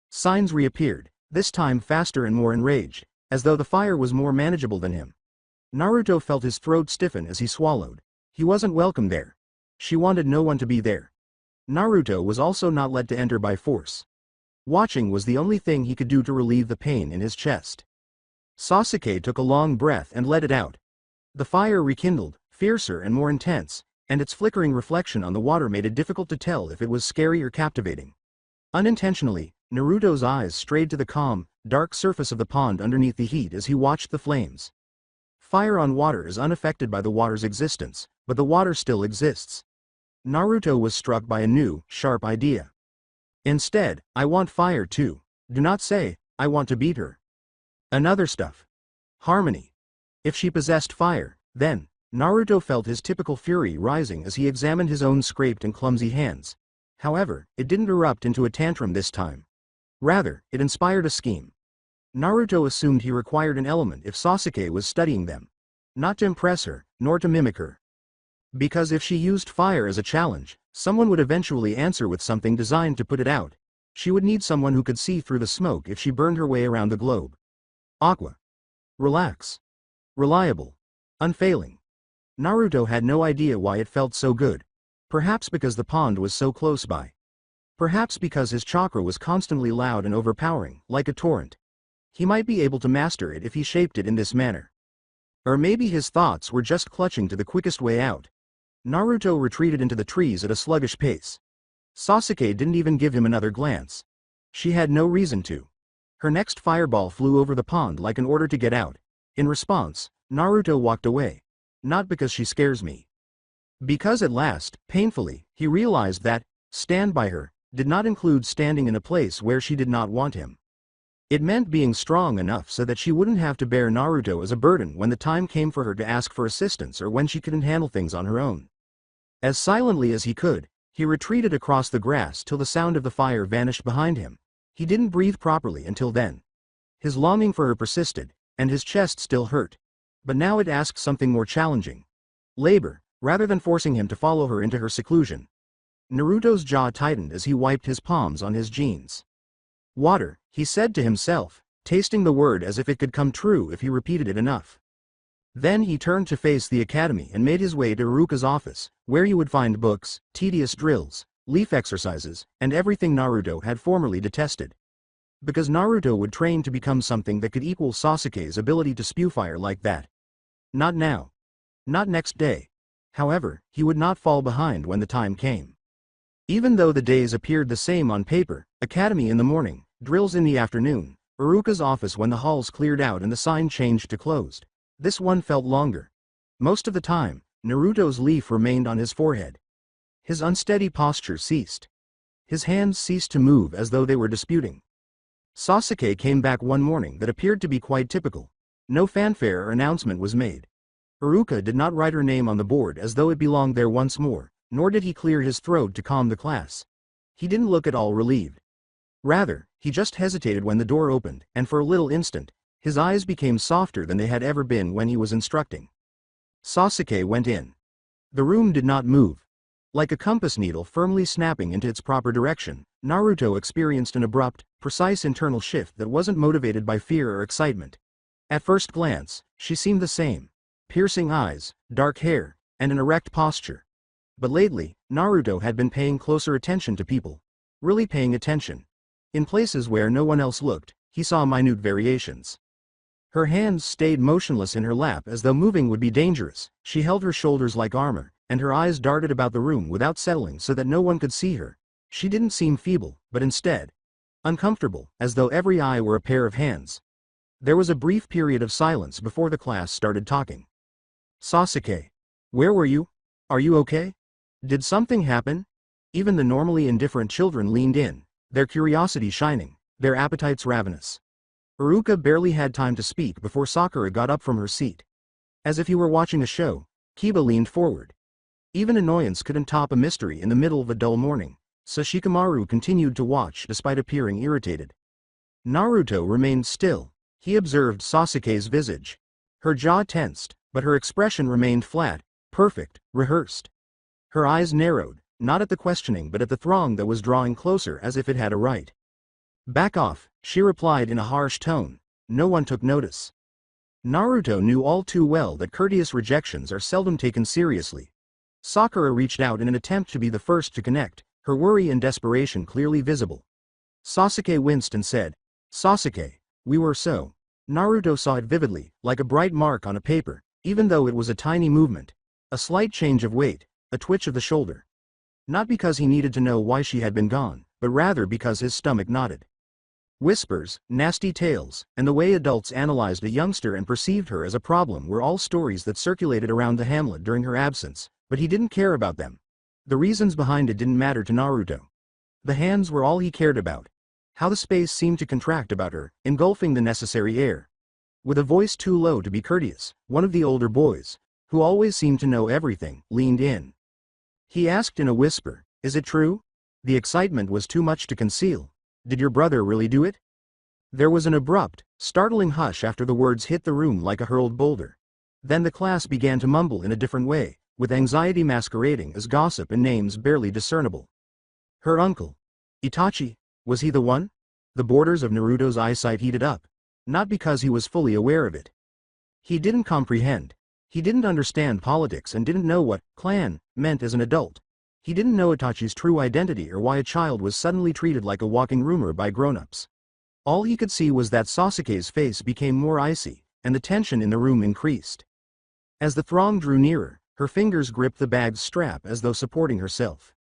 Signs reappeared, this time faster and more enraged, as though the fire was more manageable than him. Naruto felt his throat stiffen as he swallowed. He wasn't welcome there. She wanted no one to be there. Naruto was also not let to enter by force. Watching was the only thing he could do to relieve the pain in his chest. Sasuke took a long breath and let it out. The fire rekindled, fiercer and more intense, and its flickering reflection on the water made it difficult to tell if it was scary or captivating. Unintentionally, Naruto's eyes strayed to the calm, dark surface of the pond underneath the heat as he watched the flames. Fire on water is unaffected by the water's existence, but the water still exists. Naruto was struck by a new, sharp idea. Instead, I want fire too. Do not say, I want to beat her. Another stuff. Harmony. If she possessed fire, then, Naruto felt his typical fury rising as he examined his own scraped and clumsy hands. However, it didn't erupt into a tantrum this time. Rather, it inspired a scheme. Naruto assumed he required an element if Sasuke was studying them. Not to impress her, nor to mimic her. Because if she used fire as a challenge, someone would eventually answer with something designed to put it out. She would need someone who could see through the smoke if she burned her way around the globe. Aqua. Relax. Reliable. Unfailing. Naruto had no idea why it felt so good. Perhaps because the pond was so close by. Perhaps because his chakra was constantly loud and overpowering, like a torrent. He might be able to master it if he shaped it in this manner. Or maybe his thoughts were just clutching to the quickest way out. Naruto retreated into the trees at a sluggish pace. Sasuke didn't even give him another glance. She had no reason to. Her next fireball flew over the pond like an order to get out. In response, Naruto walked away. Not because she scares me. Because at last, painfully, he realized that, stand by her, did not include standing in a place where she did not want him. It meant being strong enough so that she wouldn't have to bear Naruto as a burden when the time came for her to ask for assistance or when she couldn't handle things on her own. As silently as he could, he retreated across the grass till the sound of the fire vanished behind him. He didn't breathe properly until then. His longing for her persisted, and his chest still hurt. But now it asked something more challenging. Labor, rather than forcing him to follow her into her seclusion. Naruto's jaw tightened as he wiped his palms on his jeans. Water, he said to himself, tasting the word as if it could come true if he repeated it enough. Then he turned to face the academy and made his way to Iruka's office, where he would find books, tedious drills, leaf exercises, and everything Naruto had formerly detested. Because Naruto would train to become something that could equal Sasuke's ability to spew fire like that. Not now. Not next day. However, he would not fall behind when the time came. Even though the days appeared the same on paper, academy in the morning, drills in the afternoon, Iruka's office when the halls cleared out and the sign changed to closed. This one felt longer. Most of the time, Naruto's leaf remained on his forehead. His unsteady posture ceased. His hands ceased to move as though they were disputing. Sasuke came back one morning that appeared to be quite typical. No fanfare or announcement was made. Iruka did not write her name on the board as though it belonged there once more, nor did he clear his throat to calm the class. He didn't look at all relieved. Rather, he just hesitated when the door opened, and for a little instant, his eyes became softer than they had ever been when he was instructing. Sasuke went in. The room did not move. Like a compass needle firmly snapping into its proper direction, Naruto experienced an abrupt, precise internal shift that wasn't motivated by fear or excitement. At first glance, she seemed the same. Piercing eyes, dark hair, and an erect posture. But lately, Naruto had been paying closer attention to people. Really paying attention. In places where no one else looked, he saw minute variations. Her hands stayed motionless in her lap as though moving would be dangerous. She held her shoulders like armor, and her eyes darted about the room without settling so that no one could see her. She didn't seem feeble, but instead, uncomfortable, as though every eye were a pair of hands. There was a brief period of silence before the class started talking. Sasuke. Where were you? Are you okay? Did something happen? Even the normally indifferent children leaned in, their curiosity shining, their appetites ravenous. Iruka barely had time to speak before Sakura got up from her seat. As if he were watching a show, Kiba leaned forward. Even annoyance couldn't top a mystery in the middle of a dull morning, so Shikamaru continued to watch despite appearing irritated. Naruto remained still. He observed Sasuke's visage. Her jaw tensed, but her expression remained flat, perfect, rehearsed. Her eyes narrowed, not at the questioning but at the throng that was drawing closer as if it had a right. Back off, she replied in a harsh tone. No one took notice. Naruto knew all too well that courteous rejections are seldom taken seriously. Sakura reached out in an attempt to be the first to connect, her worry and desperation clearly visible. Sasuke winced and said, Sasuke, we were so. Naruto saw it vividly, like a bright mark on a paper, even though it was a tiny movement. A slight change of weight, a twitch of the shoulder. Not because he needed to know why she had been gone, but rather because his stomach knotted. Whispers, nasty tales, and the way adults analyzed a youngster and perceived her as a problem were all stories that circulated around the hamlet during her absence, but he didn't care about them. The reasons behind it didn't matter to Naruto. The hands were all he cared about. How the space seemed to contract about her, engulfing the necessary air. With a voice too low to be courteous, one of the older boys, who always seemed to know everything, leaned in. He asked in a whisper, Is it true? The excitement was too much to conceal. Did your brother really do it? There was an abrupt, startling hush after the words hit the room like a hurled boulder. Then the class began to mumble in a different way, with anxiety masquerading as gossip and names barely discernible. Her uncle. Itachi, was he the one? The borders of Naruto's eyesight heated up. Not because he was fully aware of it. He didn't comprehend. He didn't understand politics and didn't know what clan meant as an adult. He didn't know Itachi's true identity or why a child was suddenly treated like a walking rumor by grown-ups. All he could see was that Sasuke's face became more icy, and the tension in the room increased. As the throng drew nearer, her fingers gripped the bag's strap as though supporting herself.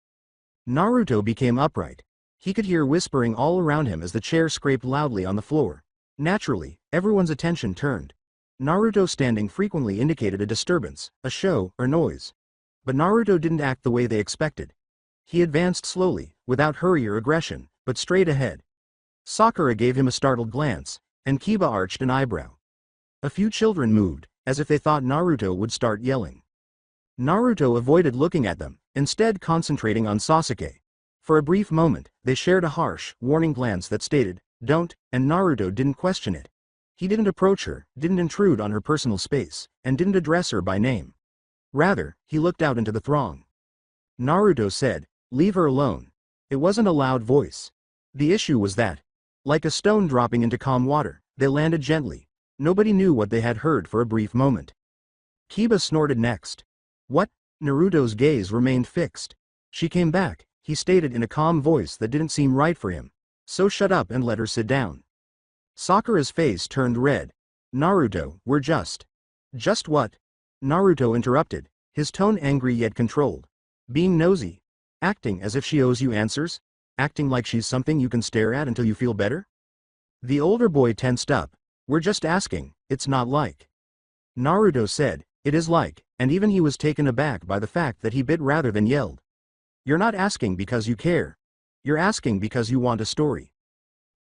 Naruto became upright. He could hear whispering all around him as the chair scraped loudly on the floor. Naturally, everyone's attention turned. Naruto standing frequently indicated a disturbance, a show, or noise. But Naruto didn't act the way they expected. He advanced slowly, without hurry or aggression, but straight ahead. Sakura gave him a startled glance, and Kiba arched an eyebrow. A few children moved, as if they thought Naruto would start yelling. Naruto avoided looking at them, instead concentrating on Sasuke. For a brief moment, they shared a harsh, warning glance that stated, "Don't," and Naruto didn't question it. He didn't approach her, didn't intrude on her personal space, and didn't address her by name. Rather, he looked out into the throng. Naruto said, "Leave her alone." It wasn't a loud voice. The issue was that, like a stone dropping into calm water, they landed gently. Nobody knew what they had heard for a brief moment. Kiba snorted next. What? Naruto's gaze remained fixed. She came back, he stated in a calm voice that didn't seem right for him. So shut up and let her sit down. Sakura's face turned red. Naruto, we're just. Just what? Naruto interrupted, his tone angry yet controlled. Being nosy. Acting as if she owes you answers? Acting like she's something you can stare at until you feel better? The older boy tensed up. We're just asking, it's not like. Naruto said, it is like, and even he was taken aback by the fact that he bit rather than yelled. You're not asking because you care. You're asking because you want a story.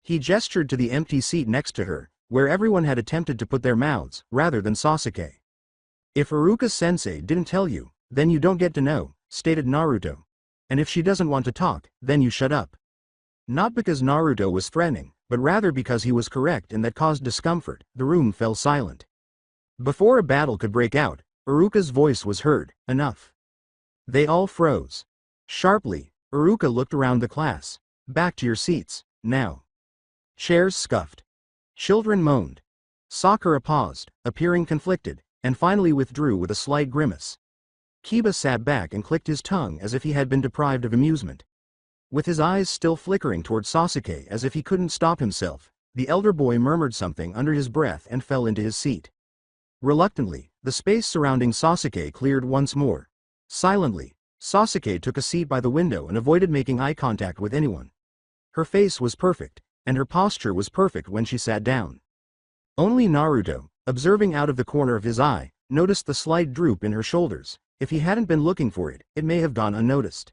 He gestured to the empty seat next to her, where everyone had attempted to put their mouths, rather than Sasuke. If Iruka-sensei didn't tell you, then you don't get to know, stated Naruto. And if she doesn't want to talk, then you shut up. Not because Naruto was threatening, but rather because he was correct and that caused discomfort. The room fell silent. Before a battle could break out, Iruka's voice was heard. Enough. They all froze. Sharply, Iruka looked around the class. Back to your seats, now. Chairs scuffed. Children moaned. Sakura paused, appearing conflicted, and finally withdrew with a slight grimace. Kiba sat back and clicked his tongue as if he had been deprived of amusement. With his eyes still flickering toward Sasuke as if he couldn't stop himself, the elder boy murmured something under his breath and fell into his seat. Reluctantly, the space surrounding Sasuke cleared once more. Silently, Sasuke took a seat by the window and avoided making eye contact with anyone. Her face was perfect, and her posture was perfect when she sat down. Only Naruto, observing out of the corner of his eye, noticed the slight droop in her shoulders. If he hadn't been looking for it, it may have gone unnoticed.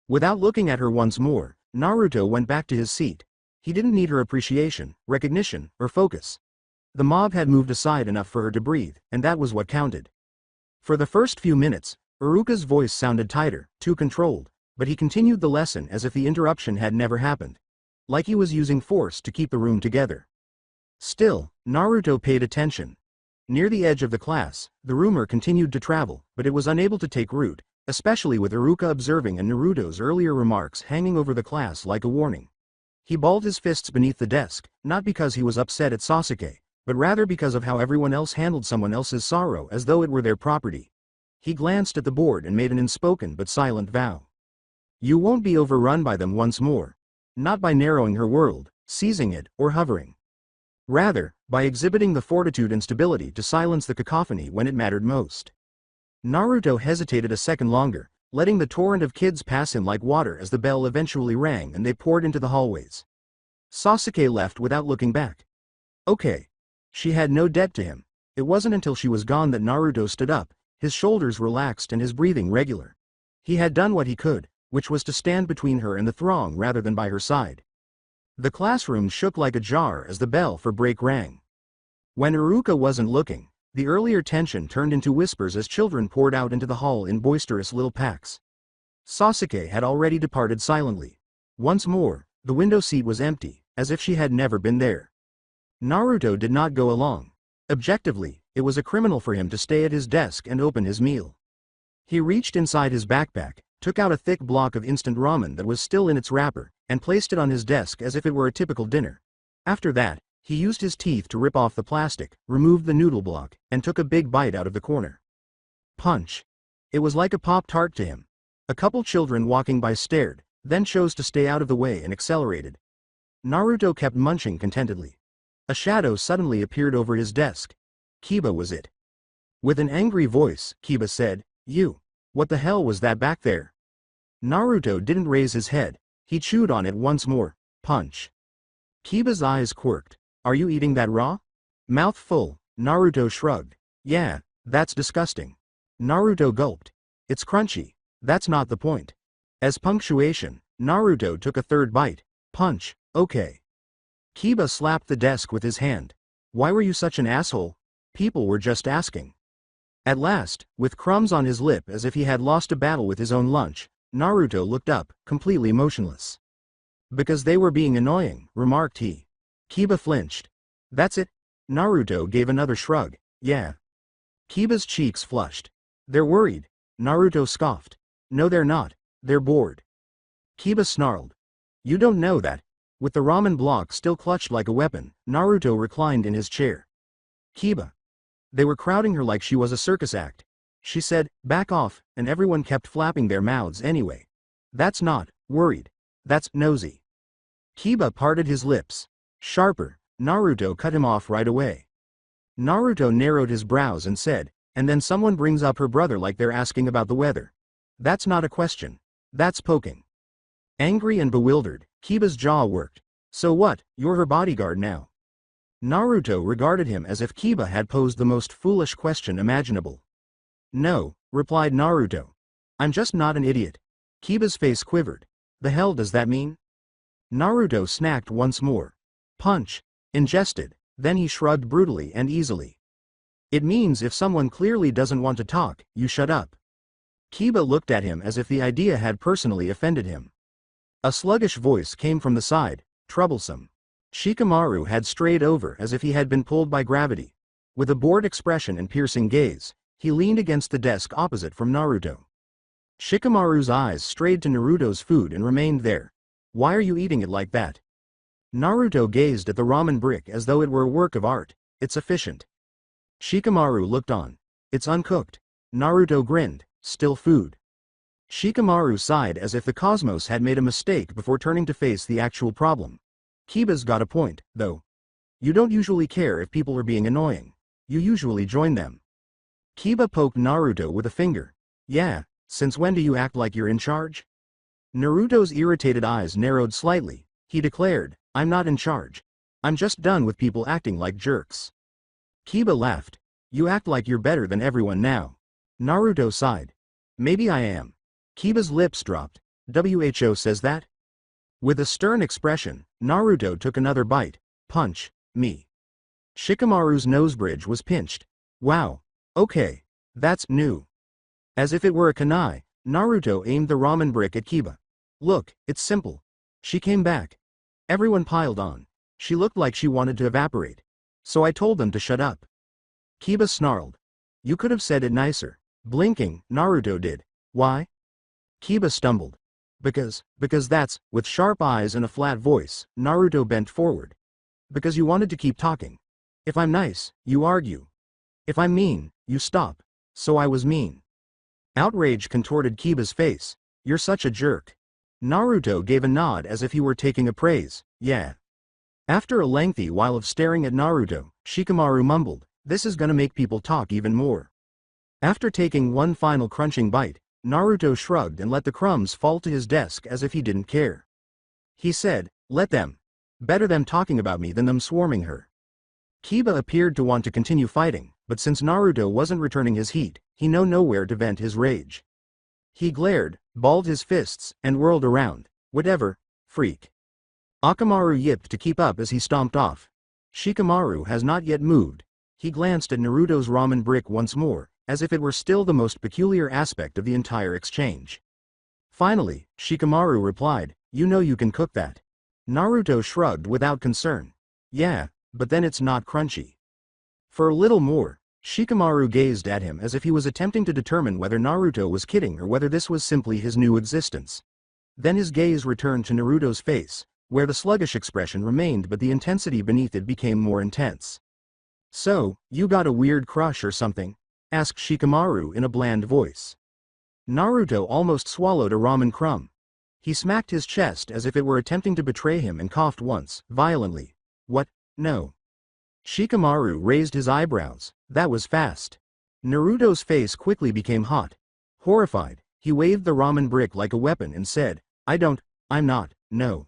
Without looking at her once more, Naruto went back to his seat. He didn't need her appreciation, recognition, or focus. The mob had moved aside enough for her to breathe, and that was what counted. For the first few minutes, Iruka's voice sounded tighter, too controlled, but he continued the lesson as if the interruption had never happened. Like he was using force to keep the room together. Still, Naruto paid attention. Near the edge of the class, the rumor continued to travel, but it was unable to take root, especially with Iruka observing and Naruto's earlier remarks hanging over the class like a warning. He balled his fists beneath the desk, not because he was upset at Sasuke, but rather because of how everyone else handled someone else's sorrow as though it were their property. He glanced at the board and made an unspoken but silent vow. You won't be overrun by them once more. Not by narrowing her world, seizing it, or hovering. Rather, by exhibiting the fortitude and stability to silence the cacophony when it mattered most. Naruto hesitated a second longer, letting the torrent of kids pass him like water as the bell eventually rang and they poured into the hallways. Sasuke left without looking back. Okay. She had no debt to him. It wasn't until she was gone that Naruto stood up, his shoulders relaxed and his breathing regular. He had done what he could, which was to stand between her and the throng rather than by her side. The classroom shook like a jar as the bell for break rang. When Iruka wasn't looking, the earlier tension turned into whispers as children poured out into the hall in boisterous little packs. Sasuke had already departed silently. Once more, the window seat was empty, as if she had never been there. Naruto did not go along. Objectively, it was a criminal for him to stay at his desk and open his meal. He reached inside his backpack, took out a thick block of instant ramen that was still in its wrapper, and placed it on his desk as if it were a typical dinner. After that, he used his teeth to rip off the plastic, removed the noodle block, and took a big bite out of the corner. Punch. It was like a Pop-Tart to him. A couple children walking by stared, then chose to stay out of the way and accelerated. Naruto kept munching contentedly. A shadow suddenly appeared over his desk. Kiba was it. With an angry voice, Kiba said, "You. What the hell was that back there?" Naruto didn't raise his head. He chewed on it once more. Punch. Kiba's eyes quirked. Are you eating that raw? Mouth full, Naruto shrugged. Yeah, that's disgusting. Naruto gulped. It's crunchy. That's not the point. As punctuation, Naruto took a third bite. Punch. Okay. Kiba slapped the desk with his hand. Why were you such an asshole? People were just asking. At last, with crumbs on his lip as if he had lost a battle with his own lunch, Naruto looked up, completely motionless. Because they were being annoying, remarked he. Kiba flinched. That's it? Naruto gave another shrug. Yeah. Kiba's cheeks flushed. They're worried. Naruto scoffed. No they're not. They're bored. Kiba snarled. You don't know that. With the ramen block still clutched like a weapon, Naruto reclined in his chair. Kiba. They were crowding her like she was a circus act. She said, back off, and everyone kept flapping their mouths anyway. That's not worried. That's nosy. Kiba parted his lips. Sharper, Naruto cut him off right away. Naruto narrowed his brows and said, and then someone brings up her brother like they're asking about the weather. That's not a question. That's poking. Angry and bewildered, Kiba's jaw worked. So what, you're her bodyguard now? Naruto regarded him as if Kiba had posed the most foolish question imaginable. No, replied Naruto. I'm just not an idiot. Kiba's face quivered. The hell does that mean? Naruto snacked once more. Punch. Ingested. Then he shrugged brutally and easily. It means if someone clearly doesn't want to talk, you shut up. Kiba looked at him as if the idea had personally offended him. A sluggish voice came from the side, troublesome. Shikamaru had strayed over as if he had been pulled by gravity. With a bored expression and piercing gaze, he leaned against the desk opposite from Naruto. Shikamaru's eyes strayed to Naruto's food and remained there. Why are you eating it like that? Naruto gazed at the ramen brick as though it were a work of art. It's efficient. Shikamaru looked on. It's uncooked. Naruto grinned. Still food. Shikamaru sighed as if the cosmos had made a mistake before turning to face the actual problem. Kiba's got a point, though. You don't usually care if people are being annoying. You usually join them. Kiba poked Naruto with a finger. Yeah, since when do you act like you're in charge? Naruto's irritated eyes narrowed slightly. He declared, I'm not in charge. I'm just done with people acting like jerks. Kiba laughed. You act like you're better than everyone now. Naruto sighed. Maybe I am. Kiba's lips dropped. WHO says that? With a stern expression, Naruto took another bite. Punch. Me. Shikamaru's nose bridge was pinched. Wow. Okay. That's new. As if it were a kunai, Naruto aimed the ramen brick at Kiba. Look, it's simple. She came back. Everyone piled on. She looked like she wanted to evaporate. So I told them to shut up. Kiba snarled. You could have said it nicer. Blinking, Naruto did. Why? Kiba stumbled. Because that's, with sharp eyes and a flat voice, Naruto bent forward. Because you wanted to keep talking. If I'm nice, you argue. If I'm mean, you stop. So I was mean. Outrage contorted Kiba's face. You're such a jerk. Naruto gave a nod as if he were taking a praise. Yeah. After a lengthy while of staring at Naruto, Shikamaru mumbled, this is gonna make people talk even more. After taking one final crunching bite, Naruto shrugged and let the crumbs fall to his desk as if he didn't care. He said, let them. Better them talking about me than them swarming her. Kiba appeared to want to continue fighting, but since Naruto wasn't returning his heat, he knew nowhere to vent his rage. He glared, balled his fists, and whirled around. Whatever, freak. Akamaru yipped to keep up as he stomped off. Shikamaru has not yet moved. He glanced at Naruto's ramen brick once more, as if it were still the most peculiar aspect of the entire exchange. Finally, Shikamaru replied, you know you can cook that. Naruto shrugged without concern. Yeah, but then it's not crunchy. For a little more, Shikamaru gazed at him as if he was attempting to determine whether Naruto was kidding or whether this was simply his new existence. Then his gaze returned to Naruto's face, where the sluggish expression remained but the intensity beneath it became more intense. So, you got a weird crush or something? Asked Shikamaru in a bland voice. Naruto almost swallowed a ramen crumb. He smacked his chest as if it were attempting to betray him and coughed once, violently. What? No. Shikamaru raised his eyebrows. That was fast. Naruto's face quickly became hot. Horrified, he waved the ramen brick like a weapon and said, I'm not, no.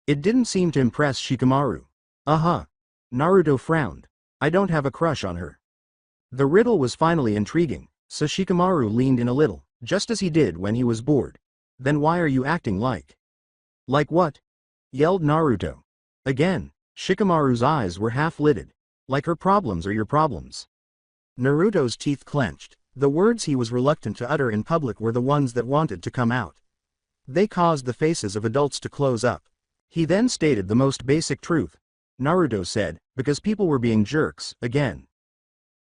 It didn't seem to impress Shikamaru. Naruto frowned. I don't have a crush on her. The riddle was finally intriguing, so Shikamaru leaned in a little, just as he did when he was bored. Then why are you acting like? Like what? Yelled Naruto. Again, Shikamaru's eyes were half-lidded. Like her problems are your problems. Naruto's teeth clenched. The words he was reluctant to utter in public were the ones that wanted to come out. They caused the faces of adults to close up. He then stated the most basic truth. Naruto said, because people were being jerks, again.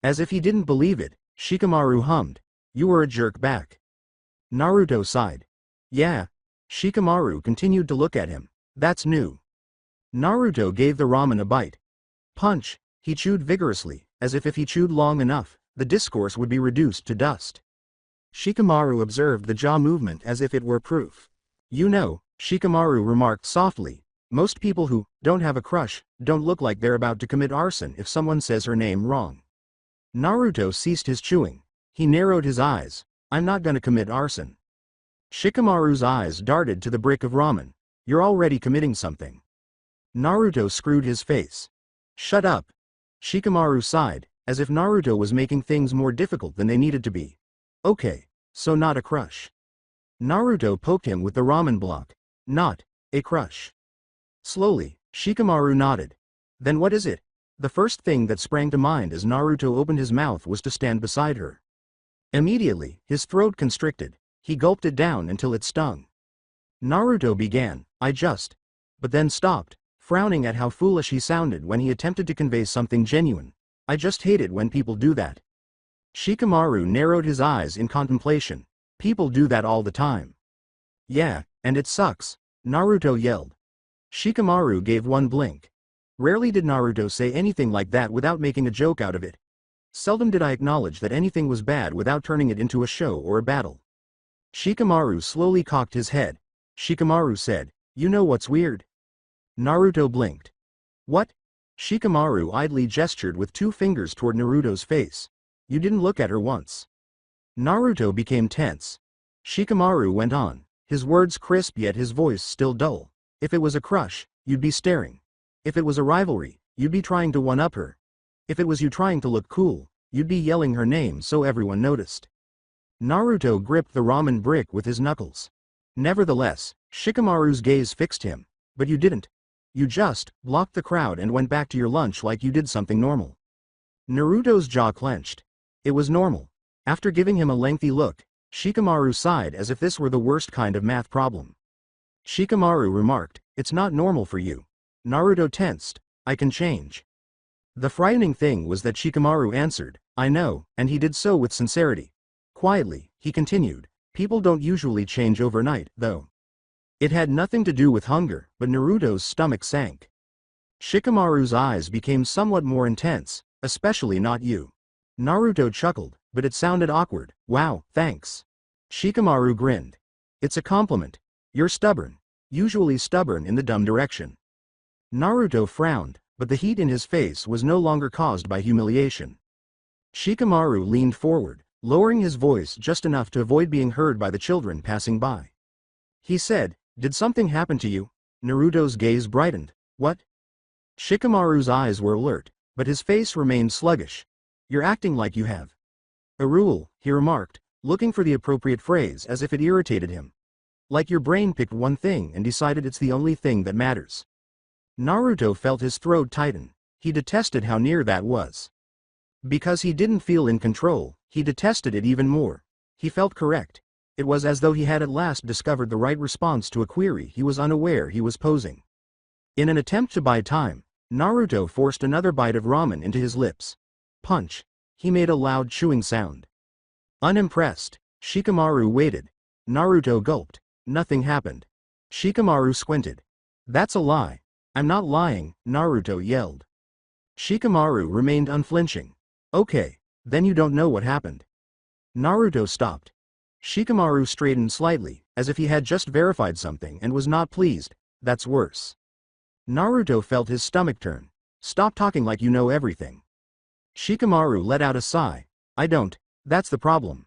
As if he didn't believe it, Shikamaru hummed. You were a jerk back. Naruto sighed. Yeah. Shikamaru continued to look at him. That's new. Naruto gave the ramen a bite. Punch. He chewed vigorously, as if he chewed long enough, the discourse would be reduced to dust. Shikamaru observed the jaw movement as if it were proof. You know, Shikamaru remarked softly, most people who don't have a crush don't look like they're about to commit arson if someone says her name wrong. Naruto ceased his chewing. He narrowed his eyes. I'm not gonna commit arson. Shikamaru's eyes darted to the brick of ramen. You're already committing something. Naruto screwed his face. Shut up. Shikamaru sighed, as if Naruto was making things more difficult than they needed to be. Okay, so not a crush. Naruto poked him with the ramen block. Not a crush. Slowly, Shikamaru nodded. Then what is it? The first thing that sprang to mind as Naruto opened his mouth was to stand beside her. Immediately, his throat constricted. He gulped it down until it stung. Naruto began, but then stopped, frowning at how foolish he sounded when he attempted to convey something genuine. I just hate it when people do that. Shikamaru narrowed his eyes in contemplation. People do that all the time. Yeah, and it sucks, Naruto yelled. Shikamaru gave one blink. Rarely did Naruto say anything like that without making a joke out of it. Seldom did I acknowledge that anything was bad without turning it into a show or a battle. Shikamaru slowly cocked his head. Shikamaru said, "You know what's weird?" Naruto blinked. What? Shikamaru idly gestured with 2 fingers toward Naruto's face. You didn't look at her once. Naruto became tense. Shikamaru went on, his words crisp yet his voice still dull. If it was a crush, you'd be staring. If it was a rivalry, you'd be trying to one-up her. If it was you trying to look cool, you'd be yelling her name so everyone noticed. Naruto gripped the ramen brick with his knuckles. Nevertheless, Shikamaru's gaze fixed him. But you didn't. You just blocked the crowd and went back to your lunch like you did something normal. Naruto's jaw clenched. It was normal. After giving him a lengthy look, Shikamaru sighed as if this were the worst kind of math problem. Shikamaru remarked, "It's not normal for you." Naruto tensed. "I can change." The frightening thing was that Shikamaru answered, "I know," and he did so with sincerity. Quietly, he continued, "People don't usually change overnight, though." It had nothing to do with hunger, but Naruto's stomach sank. Shikamaru's eyes became somewhat more intense, "Especially not you." Naruto chuckled, but it sounded awkward. "Wow, thanks." Shikamaru grinned. "It's a compliment. You're stubborn. Usually stubborn in the dumb direction." Naruto frowned, but the heat in his face was no longer caused by humiliation. Shikamaru leaned forward, lowering his voice just enough to avoid being heard by the children passing by. He said, "Did something happen to you?" Naruto's gaze brightened. "What?" Shikamaru's eyes were alert, but his face remained sluggish. "You're acting like you have a rule," he remarked, looking for the appropriate phrase as if it irritated him. "Like your brain picked one thing and decided it's the only thing that matters." Naruto felt his throat tighten. He detested how near that was. Because he didn't feel in control, he detested it even more. He felt correct. It was as though he had at last discovered the right response to a query he was unaware he was posing. In an attempt to buy time, Naruto forced another bite of ramen into his lips. Punch. He made a loud chewing sound. Unimpressed, Shikamaru waited. Naruto gulped. Nothing happened. Shikamaru squinted. "That's a lie." "I'm not lying," Naruto yelled. Shikamaru remained unflinching. "Okay, then you don't know what happened." Naruto stopped. Shikamaru straightened slightly, as if he had just verified something and was not pleased. "That's worse." Naruto felt his stomach turn. "Stop talking like you know everything." Shikamaru let out a sigh. "I don't, that's the problem."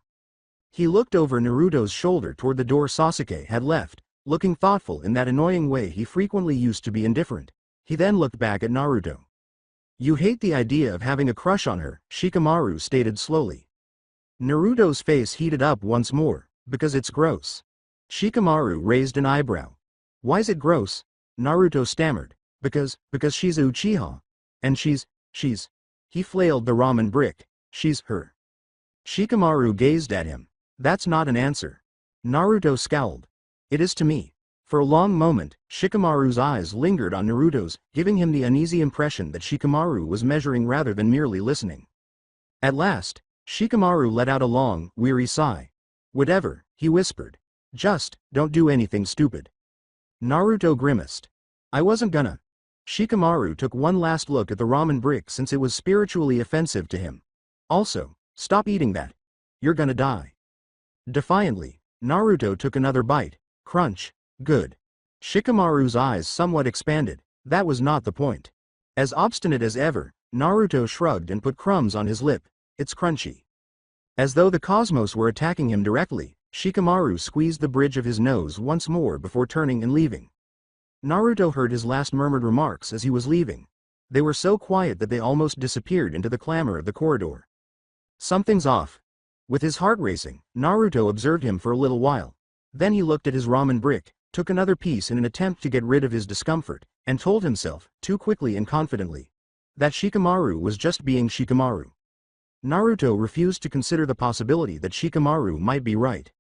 He looked over Naruto's shoulder toward the door Sasuke had left, looking thoughtful in that annoying way he frequently used to be indifferent. He then looked back at Naruto. "You hate the idea of having a crush on her," Shikamaru stated slowly. Naruto's face heated up once more, "Because it's gross." Shikamaru raised an eyebrow. "Why's it gross?" Naruto stammered. Because she's a Uchiha. And she's. He flailed the ramen brick. "She's her." Shikamaru gazed at him. "That's not an answer." Naruto scowled. "It is to me." For a long moment, Shikamaru's eyes lingered on Naruto's, giving him the uneasy impression that Shikamaru was measuring rather than merely listening. At last, Shikamaru let out a long, weary sigh. "Whatever," he whispered. "Just, don't do anything stupid." Naruto grimaced. "I wasn't gonna." Shikamaru took one last look at the ramen brick since it was spiritually offensive to him. "Also, stop eating that. You're gonna die." Defiantly, Naruto took another bite. Crunch. "Good." Shikamaru's eyes somewhat expanded. That was not the point. As obstinate as ever, Naruto shrugged and put crumbs on his lip. "It's crunchy." As though the cosmos were attacking him directly, Shikamaru squeezed the bridge of his nose once more before turning and leaving. Naruto heard his last murmured remarks as he was leaving. They were so quiet that they almost disappeared into the clamor of the corridor. Something's off. With his heart racing, Naruto observed him for a little while. Then he looked at his ramen brick. took another piece in an attempt to get rid of his discomfort, and told himself, too quickly and confidently, that Shikamaru was just being Shikamaru. Naruto refused to consider the possibility that Shikamaru might be right.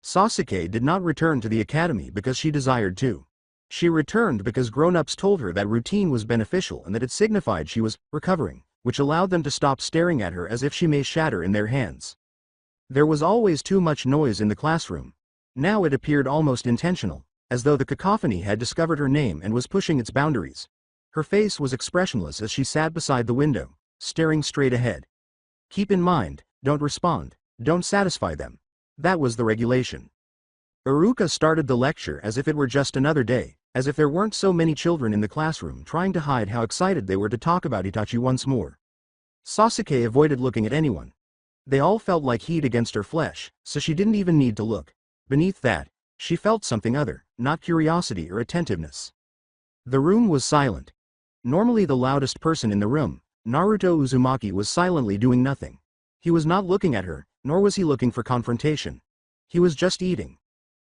Sasuke did not return to the academy because she desired to. She returned because grown-ups told her that routine was beneficial and that it signified she was recovering, which allowed them to stop staring at her as if she may shatter in their hands. There was always too much noise in the classroom. Now it appeared almost intentional, as though the cacophony had discovered her name and was pushing its boundaries. Her face was expressionless as she sat beside the window, staring straight ahead. Keep in mind, don't respond, don't satisfy them. That was the regulation. Iruka started the lecture as if it were just another day, as if there weren't so many children in the classroom trying to hide how excited they were to talk about Itachi once more. Sasuke avoided looking at anyone. They all felt like heat against her flesh, so she didn't even need to look. Beneath that, she felt something other, not curiosity or attentiveness. The room was silent. Normally the loudest person in the room, Naruto Uzumaki was silently doing nothing. He was not looking at her, nor was he looking for confrontation. He was just eating.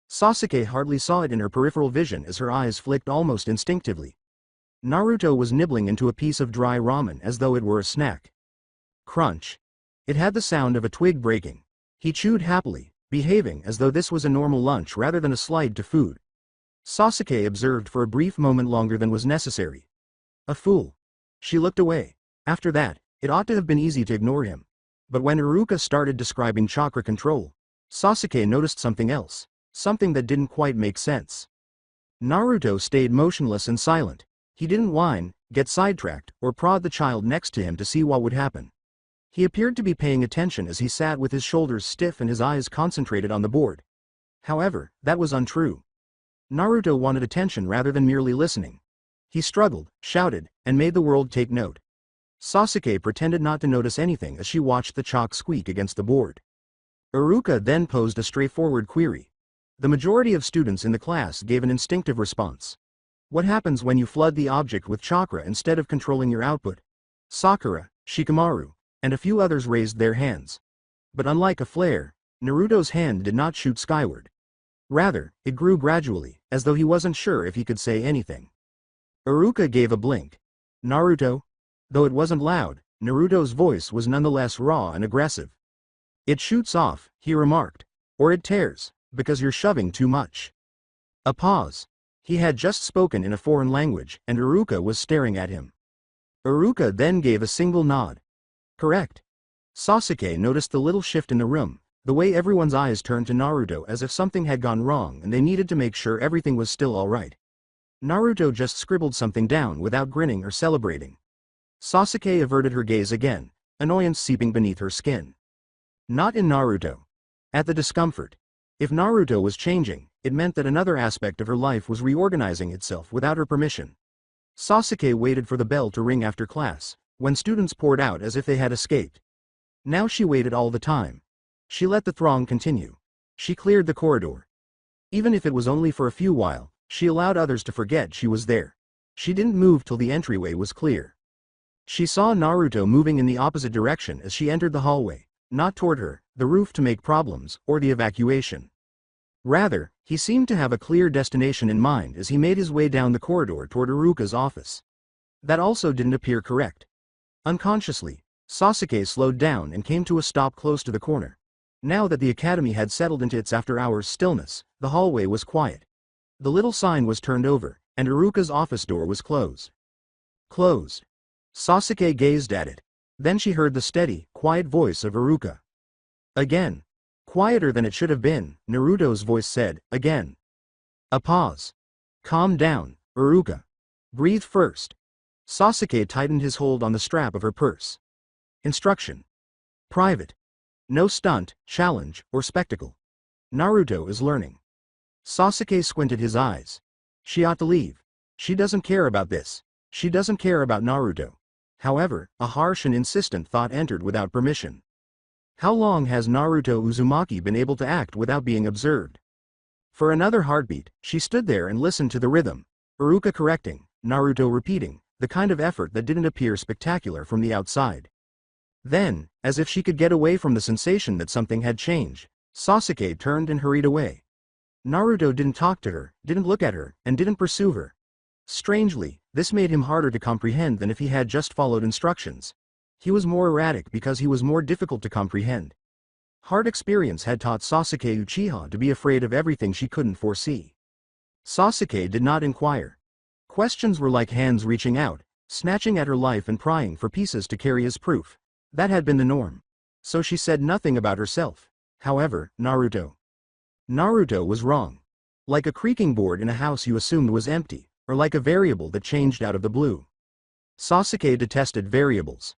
Sasuke hardly saw it in her peripheral vision as her eyes flicked almost instinctively. Naruto was nibbling into a piece of dry ramen as though it were a snack. Crunch. It had the sound of a twig breaking. He chewed happily, behaving as though this was a normal lunch rather than a slight to food. Sasuke observed for a brief moment longer than was necessary. A fool. She looked away. After that, it ought to have been easy to ignore him. But when Iruka started describing chakra control, Sasuke noticed something else. Something that didn't quite make sense. Naruto stayed motionless and silent. He didn't whine, get sidetracked, or prod the child next to him to see what would happen. He appeared to be paying attention as he sat with his shoulders stiff and his eyes concentrated on the board. However, that was untrue. Naruto wanted attention rather than merely listening. He struggled, shouted, and made the world take note. Sasuke pretended not to notice anything as she watched the chalk squeak against the board. Iruka then posed a straightforward query. The majority of students in the class gave an instinctive response. What happens when you flood the object with chakra instead of controlling your output? Sakura, Shikamaru, and a few others raised their hands. But unlike a flare, Naruto's hand did not shoot skyward. Rather, it grew gradually, as though he wasn't sure if he could say anything. Iruka gave a blink. Naruto? Though it wasn't loud, Naruto's voice was nonetheless raw and aggressive. It shoots off, he remarked. Or it tears, because you're shoving too much. A pause. He had just spoken in a foreign language, and Iruka was staring at him. Iruka then gave a single nod. Correct. Sasuke noticed the little shift in the room, the way everyone's eyes turned to Naruto as if something had gone wrong and they needed to make sure everything was still alright. Naruto just scribbled something down without grinning or celebrating. Sasuke averted her gaze again, annoyance seeping beneath her skin. Not in Naruto. At the discomfort. If Naruto was changing, it meant that another aspect of her life was reorganizing itself without her permission. Sasuke waited for the bell to ring after class, when students poured out as if they had escaped. Now she waited all the time. She let the throng continue. She cleared the corridor. Even if it was only for a few while, she allowed others to forget she was there. She didn't move till the entryway was clear. She saw Naruto moving in the opposite direction as she entered the hallway, not toward her, the roof to make problems, or the evacuation. Rather, he seemed to have a clear destination in mind as he made his way down the corridor toward Iruka's office. That also didn't appear correct. Unconsciously, Sasuke slowed down and came to a stop close to the corner. Now that the academy had settled into its after-hours stillness, the hallway was quiet. The little sign was turned over, and Iruka's office door was closed. Closed. Sasuke gazed at it. Then she heard the steady, quiet voice of Iruka. Again. Quieter than it should have been, Naruto's voice said, again. A pause. Calm down, Iruka. Breathe first. Sasuke tightened his hold on the strap of her purse. Instruction. Private. No stunt, challenge, or spectacle. Naruto is learning. Sasuke squinted his eyes. She ought to leave. She doesn't care about this. She doesn't care about Naruto. However, a harsh and insistent thought entered without permission. How long has Naruto Uzumaki been able to act without being observed? For another heartbeat, she stood there and listened to the rhythm. Iruka correcting, Naruto repeating, the kind of effort that didn't appear spectacular from the outside. Then, as if she could get away from the sensation that something had changed, Sasuke turned and hurried away. Naruto didn't talk to her, didn't look at her, and didn't pursue her. Strangely, this made him harder to comprehend than if he had just followed instructions. He was more erratic because he was more difficult to comprehend. Hard experience had taught Sasuke Uchiha to be afraid of everything she couldn't foresee. Sasuke did not inquire. Questions were like hands reaching out, snatching at her life and prying for pieces to carry as proof. That had been the norm. So she said nothing about herself. However, Naruto was wrong. Like a creaking board in a house you assumed was empty, or like a variable that changed out of the blue. Sasuke detested variables.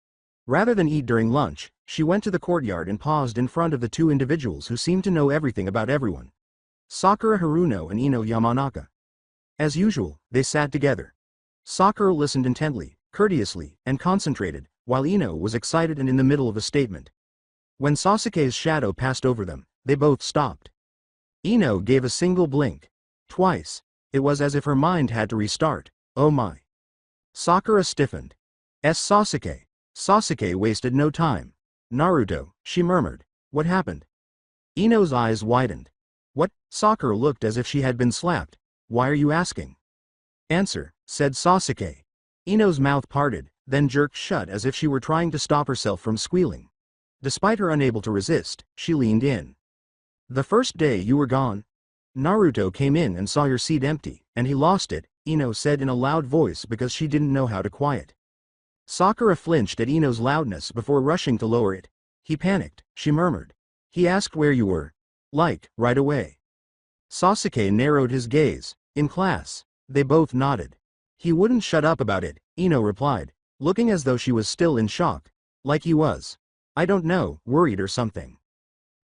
Rather than eat during lunch, she went to the courtyard and paused in front of the two individuals who seemed to know everything about everyone. Sakura Haruno and Ino Yamanaka. As usual, they sat together. Sakura listened intently, courteously, and concentrated, while Ino was excited and in the middle of a statement. When Sasuke's shadow passed over them, they both stopped. Ino gave a single blink. Twice. It was as if her mind had to restart. Oh my. Sakura stiffened. Sasuke. Sasuke wasted no time. Naruto, she murmured. What happened? Ino's eyes widened. What? Sakura looked as if she had been slapped. Why are you asking? Answer, said Sasuke. Ino's mouth parted, then jerked shut as if she were trying to stop herself from squealing. Despite her unable to resist, she leaned in. The first day you were gone. Naruto came in and saw your seat empty, and he lost it, Ino said in a loud voice because she didn't know how to quiet. Sakura flinched at Ino's loudness before rushing to lower it. He panicked, she murmured. He asked where you were. Like, right away. Sasuke narrowed his gaze. In class. They both nodded. He wouldn't shut up about it, Ino replied, looking as though she was still in shock. Like he was. I don't know, worried or something.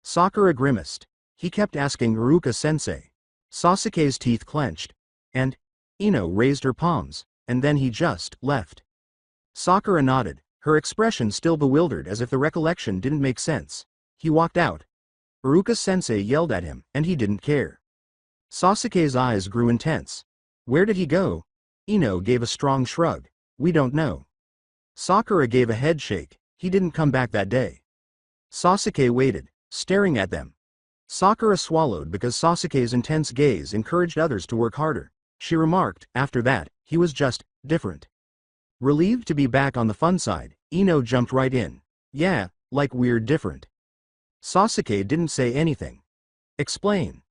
Sakura grimaced. He kept asking Haruka-sensei. Sasuke's teeth clenched. And? Ino raised her palms, and then he just left. Sakura nodded, her expression still bewildered as if the recollection didn't make sense. He walked out. Haruka-sensei yelled at him, and he didn't care. Sasuke's eyes grew intense. Where did he go? Ino gave a strong shrug. We don't know. Sakura gave a head shake. He didn't come back that day. Sasuke waited, staring at them. Sakura swallowed because Sasuke's intense gaze encouraged others to work harder. She remarked, after that, he was just different. Relieved to be back on the fun side, Ino jumped right in. Yeah, like weird different. Sasuke didn't say anything. Explain.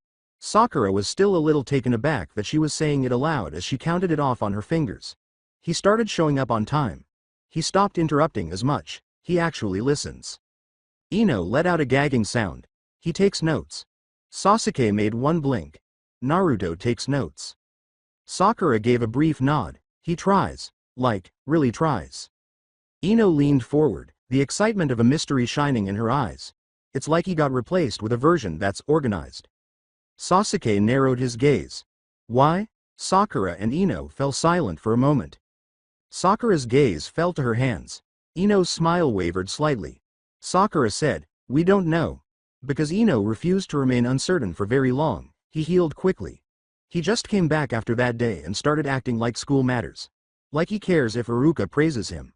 Sakura was still a little taken aback that she was saying it aloud as she counted it off on her fingers. He started showing up on time. He stopped interrupting as much. He actually listens. Ino let out a gagging sound. He takes notes. Sasuke made one blink. Naruto takes notes. Sakura gave a brief nod. He tries. Like, really tries. Ino leaned forward, the excitement of a mystery shining in her eyes. It's like he got replaced with a version that's organized. Sasuke narrowed his gaze. Why? Sakura and Ino fell silent for a moment. Sakura's gaze fell to her hands. Ino's smile wavered slightly. Sakura said, we don't know. Because Ino refused to remain uncertain for very long, he healed quickly. He just came back after that day and started acting like school matters. Like he cares if Iruka praises him.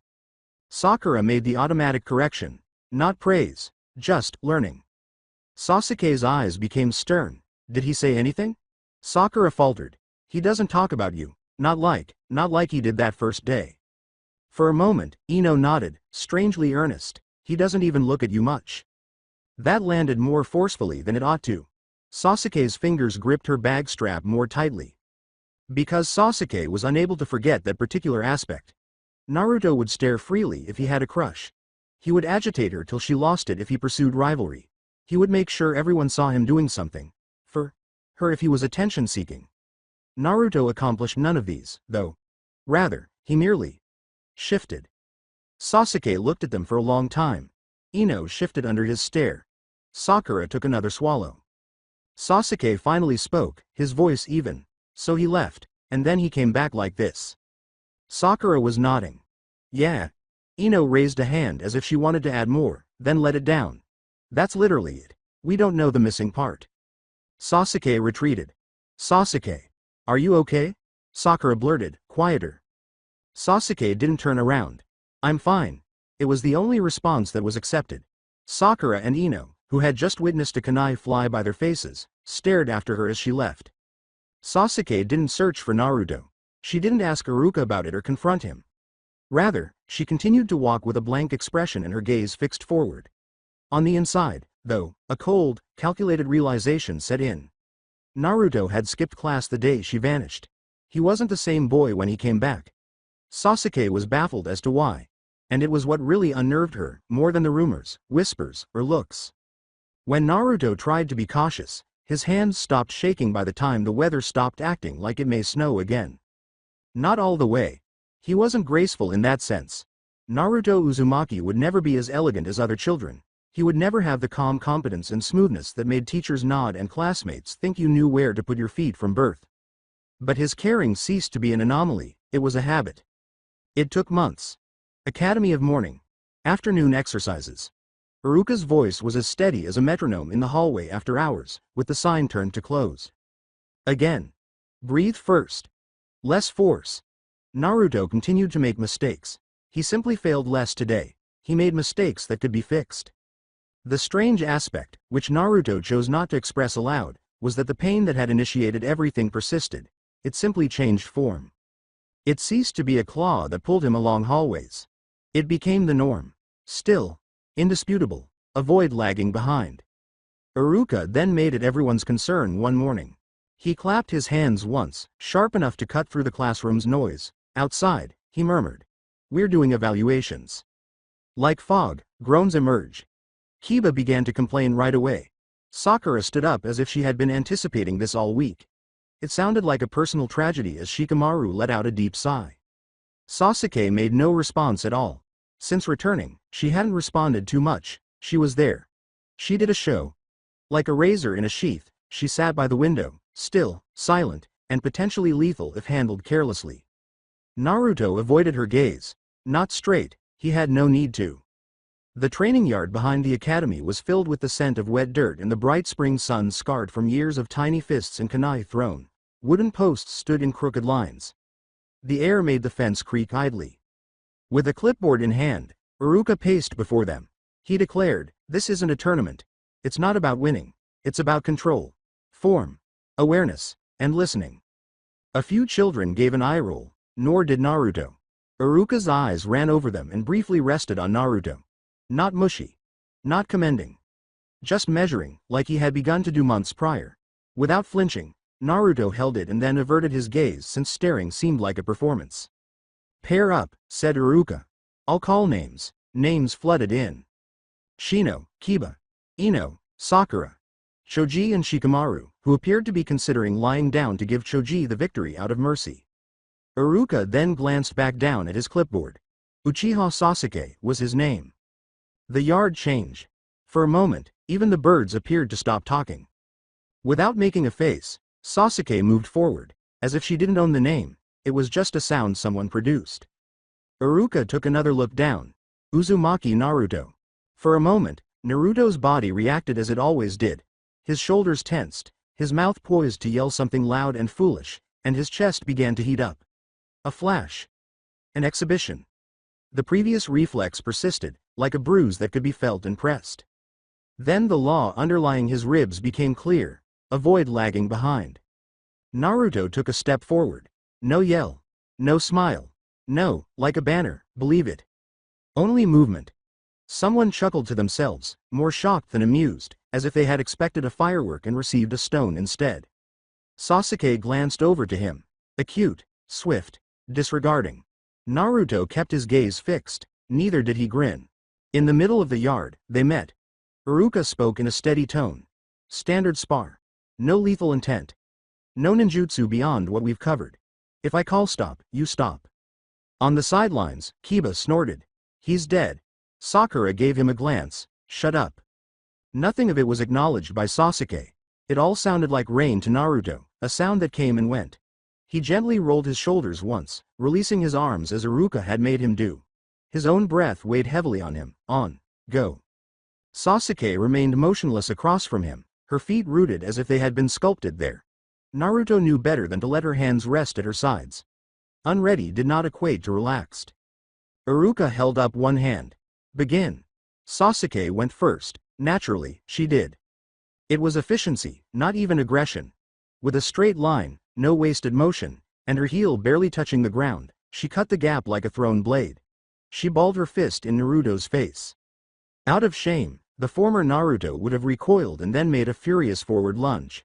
Sakura made the automatic correction. Not praise, just learning. Sasuke's eyes became stern. Did he say anything? Sakura faltered. He doesn't talk about you. Not like he did that first day. For a moment, Ino nodded, strangely earnest. He doesn't even look at you much. That landed more forcefully than it ought to. Sasuke's fingers gripped her bag strap more tightly. Because Sasuke was unable to forget that particular aspect. Naruto would stare freely if he had a crush. He would agitate her till she lost it if he pursued rivalry. He would make sure everyone saw him doing something. For her if he was attention-seeking. Naruto accomplished none of these, though. Rather, he merely shifted. Sasuke looked at them for a long time. Ino shifted under his stare. Sakura took another swallow. Sasuke finally spoke, his voice even. So he left, and then he came back like this. Sakura was nodding. Yeah. Ino raised a hand as if she wanted to add more, then let it down. That's literally it. We don't know the missing part. Sasuke retreated. Sasuke. Are you okay? Sakura blurted, quieter. Sasuke didn't turn around. I'm fine. It was the only response that was accepted. Sakura and Ino, who had just witnessed a kunai fly by their faces, stared after her as she left. Sasuke didn't search for Naruto. She didn't ask Iruka about it or confront him. Rather, she continued to walk with a blank expression and her gaze fixed forward. On the inside, though, a cold, calculated realization set in. Naruto had skipped class the day she vanished. He wasn't the same boy when he came back. Sasuke was baffled as to why. And it was what really unnerved her, more than the rumors, whispers, or looks. When Naruto tried to be cautious, his hands stopped shaking by the time the weather stopped acting like it may snow again. Not all the way. He wasn't graceful in that sense. Naruto Uzumaki would never be as elegant as other children. He would never have the calm competence and smoothness that made teachers nod and classmates think you knew where to put your feet from birth. But his caring ceased to be an anomaly, it was a habit. It took months. Academy of Morning. Afternoon exercises. Iruka's voice was as steady as a metronome in the hallway after hours, with the sign turned to close. Again. Breathe first. Less force. Naruto continued to make mistakes. He simply failed less today. He made mistakes that could be fixed. The strange aspect, which Naruto chose not to express aloud, was that the pain that had initiated everything persisted. It simply changed form. It ceased to be a claw that pulled him along hallways. It became the norm. Still. Indisputable. A void lagging behind. Iruka then made it everyone's concern one morning. He clapped his hands once, sharp enough to cut through the classroom's noise. Outside, he murmured. We're doing evaluations. Like fog, groans emerge. Kiba began to complain right away. Sakura stood up as if she had been anticipating this all week. It sounded like a personal tragedy as Shikamaru let out a deep sigh. Sasuke made no response at all. Since returning, she hadn't responded too much. She was there. She did a show. Like a razor in a sheath, she sat by the window, still, silent, and potentially lethal if handled carelessly. Naruto avoided her gaze. Not straight, he had no need to. The training yard behind the academy was filled with the scent of wet dirt and the bright spring sun scarred from years of tiny fists and kunai thrown. Wooden posts stood in crooked lines. The air made the fence creak idly. With a clipboard in hand, Iruka paced before them. He declared, "This isn't a tournament. It's not about winning. It's about control, form, awareness, and listening." A few children gave an eye roll, nor did Naruto. Iruka's eyes ran over them and briefly rested on Naruto. Not mushy. Not commending. Just measuring, like he had begun to do months prior. Without flinching, Naruto held it and then averted his gaze since staring seemed like a performance. "Pair up," said Iruka. "I'll call names." Names flooded in. Shino, Kiba, Ino, Sakura, Choji and Shikamaru, who appeared to be considering lying down to give Choji the victory out of mercy. Iruka then glanced back down at his clipboard. Uchiha Sasuke was his name. The yard changed. For a moment, even the birds appeared to stop talking. Without making a face, Sasuke moved forward, as if she didn't own the name, it was just a sound someone produced. Iruka took another look down. Uzumaki Naruto. For a moment, Naruto's body reacted as it always did. His shoulders tensed, his mouth poised to yell something loud and foolish, and his chest began to heat up. A flash. An exhibition. The previous reflex persisted, like a bruise that could be felt and pressed. Then the law underlying his ribs became clear, a void lagging behind. Naruto took a step forward. No yell. No smile. No, like a banner, believe it. Only movement. Someone chuckled to themselves, more shocked than amused, as if they had expected a firework and received a stone instead. Sasuke glanced over to him. Acute, swift, disregarding. Naruto kept his gaze fixed, neither did he grin. In the middle of the yard, they met. Iruka spoke in a steady tone. Standard spar. No lethal intent. No ninjutsu beyond what we've covered. If I call stop, you stop. On the sidelines, Kiba snorted. He's dead. Sakura gave him a glance. Shut up. Nothing of it was acknowledged by Sasuke. It all sounded like rain to Naruto, a sound that came and went. He gently rolled his shoulders once, releasing his arms as Iruka had made him do. His own breath weighed heavily on him. On. Go. Sasuke remained motionless across from him, her feet rooted as if they had been sculpted there. Naruto knew better than to let her hands rest at her sides. Unready did not equate to relaxed. Iruka held up one hand. Begin. Sasuke went first, Naturally, she did. It was efficiency, not even aggression. With a straight line, no wasted motion, and her heel barely touching the ground, she cut the gap like a thrown blade. She balled her fist in Naruto's face. Out of shame, the former Naruto would have recoiled and then made a furious forward lunge.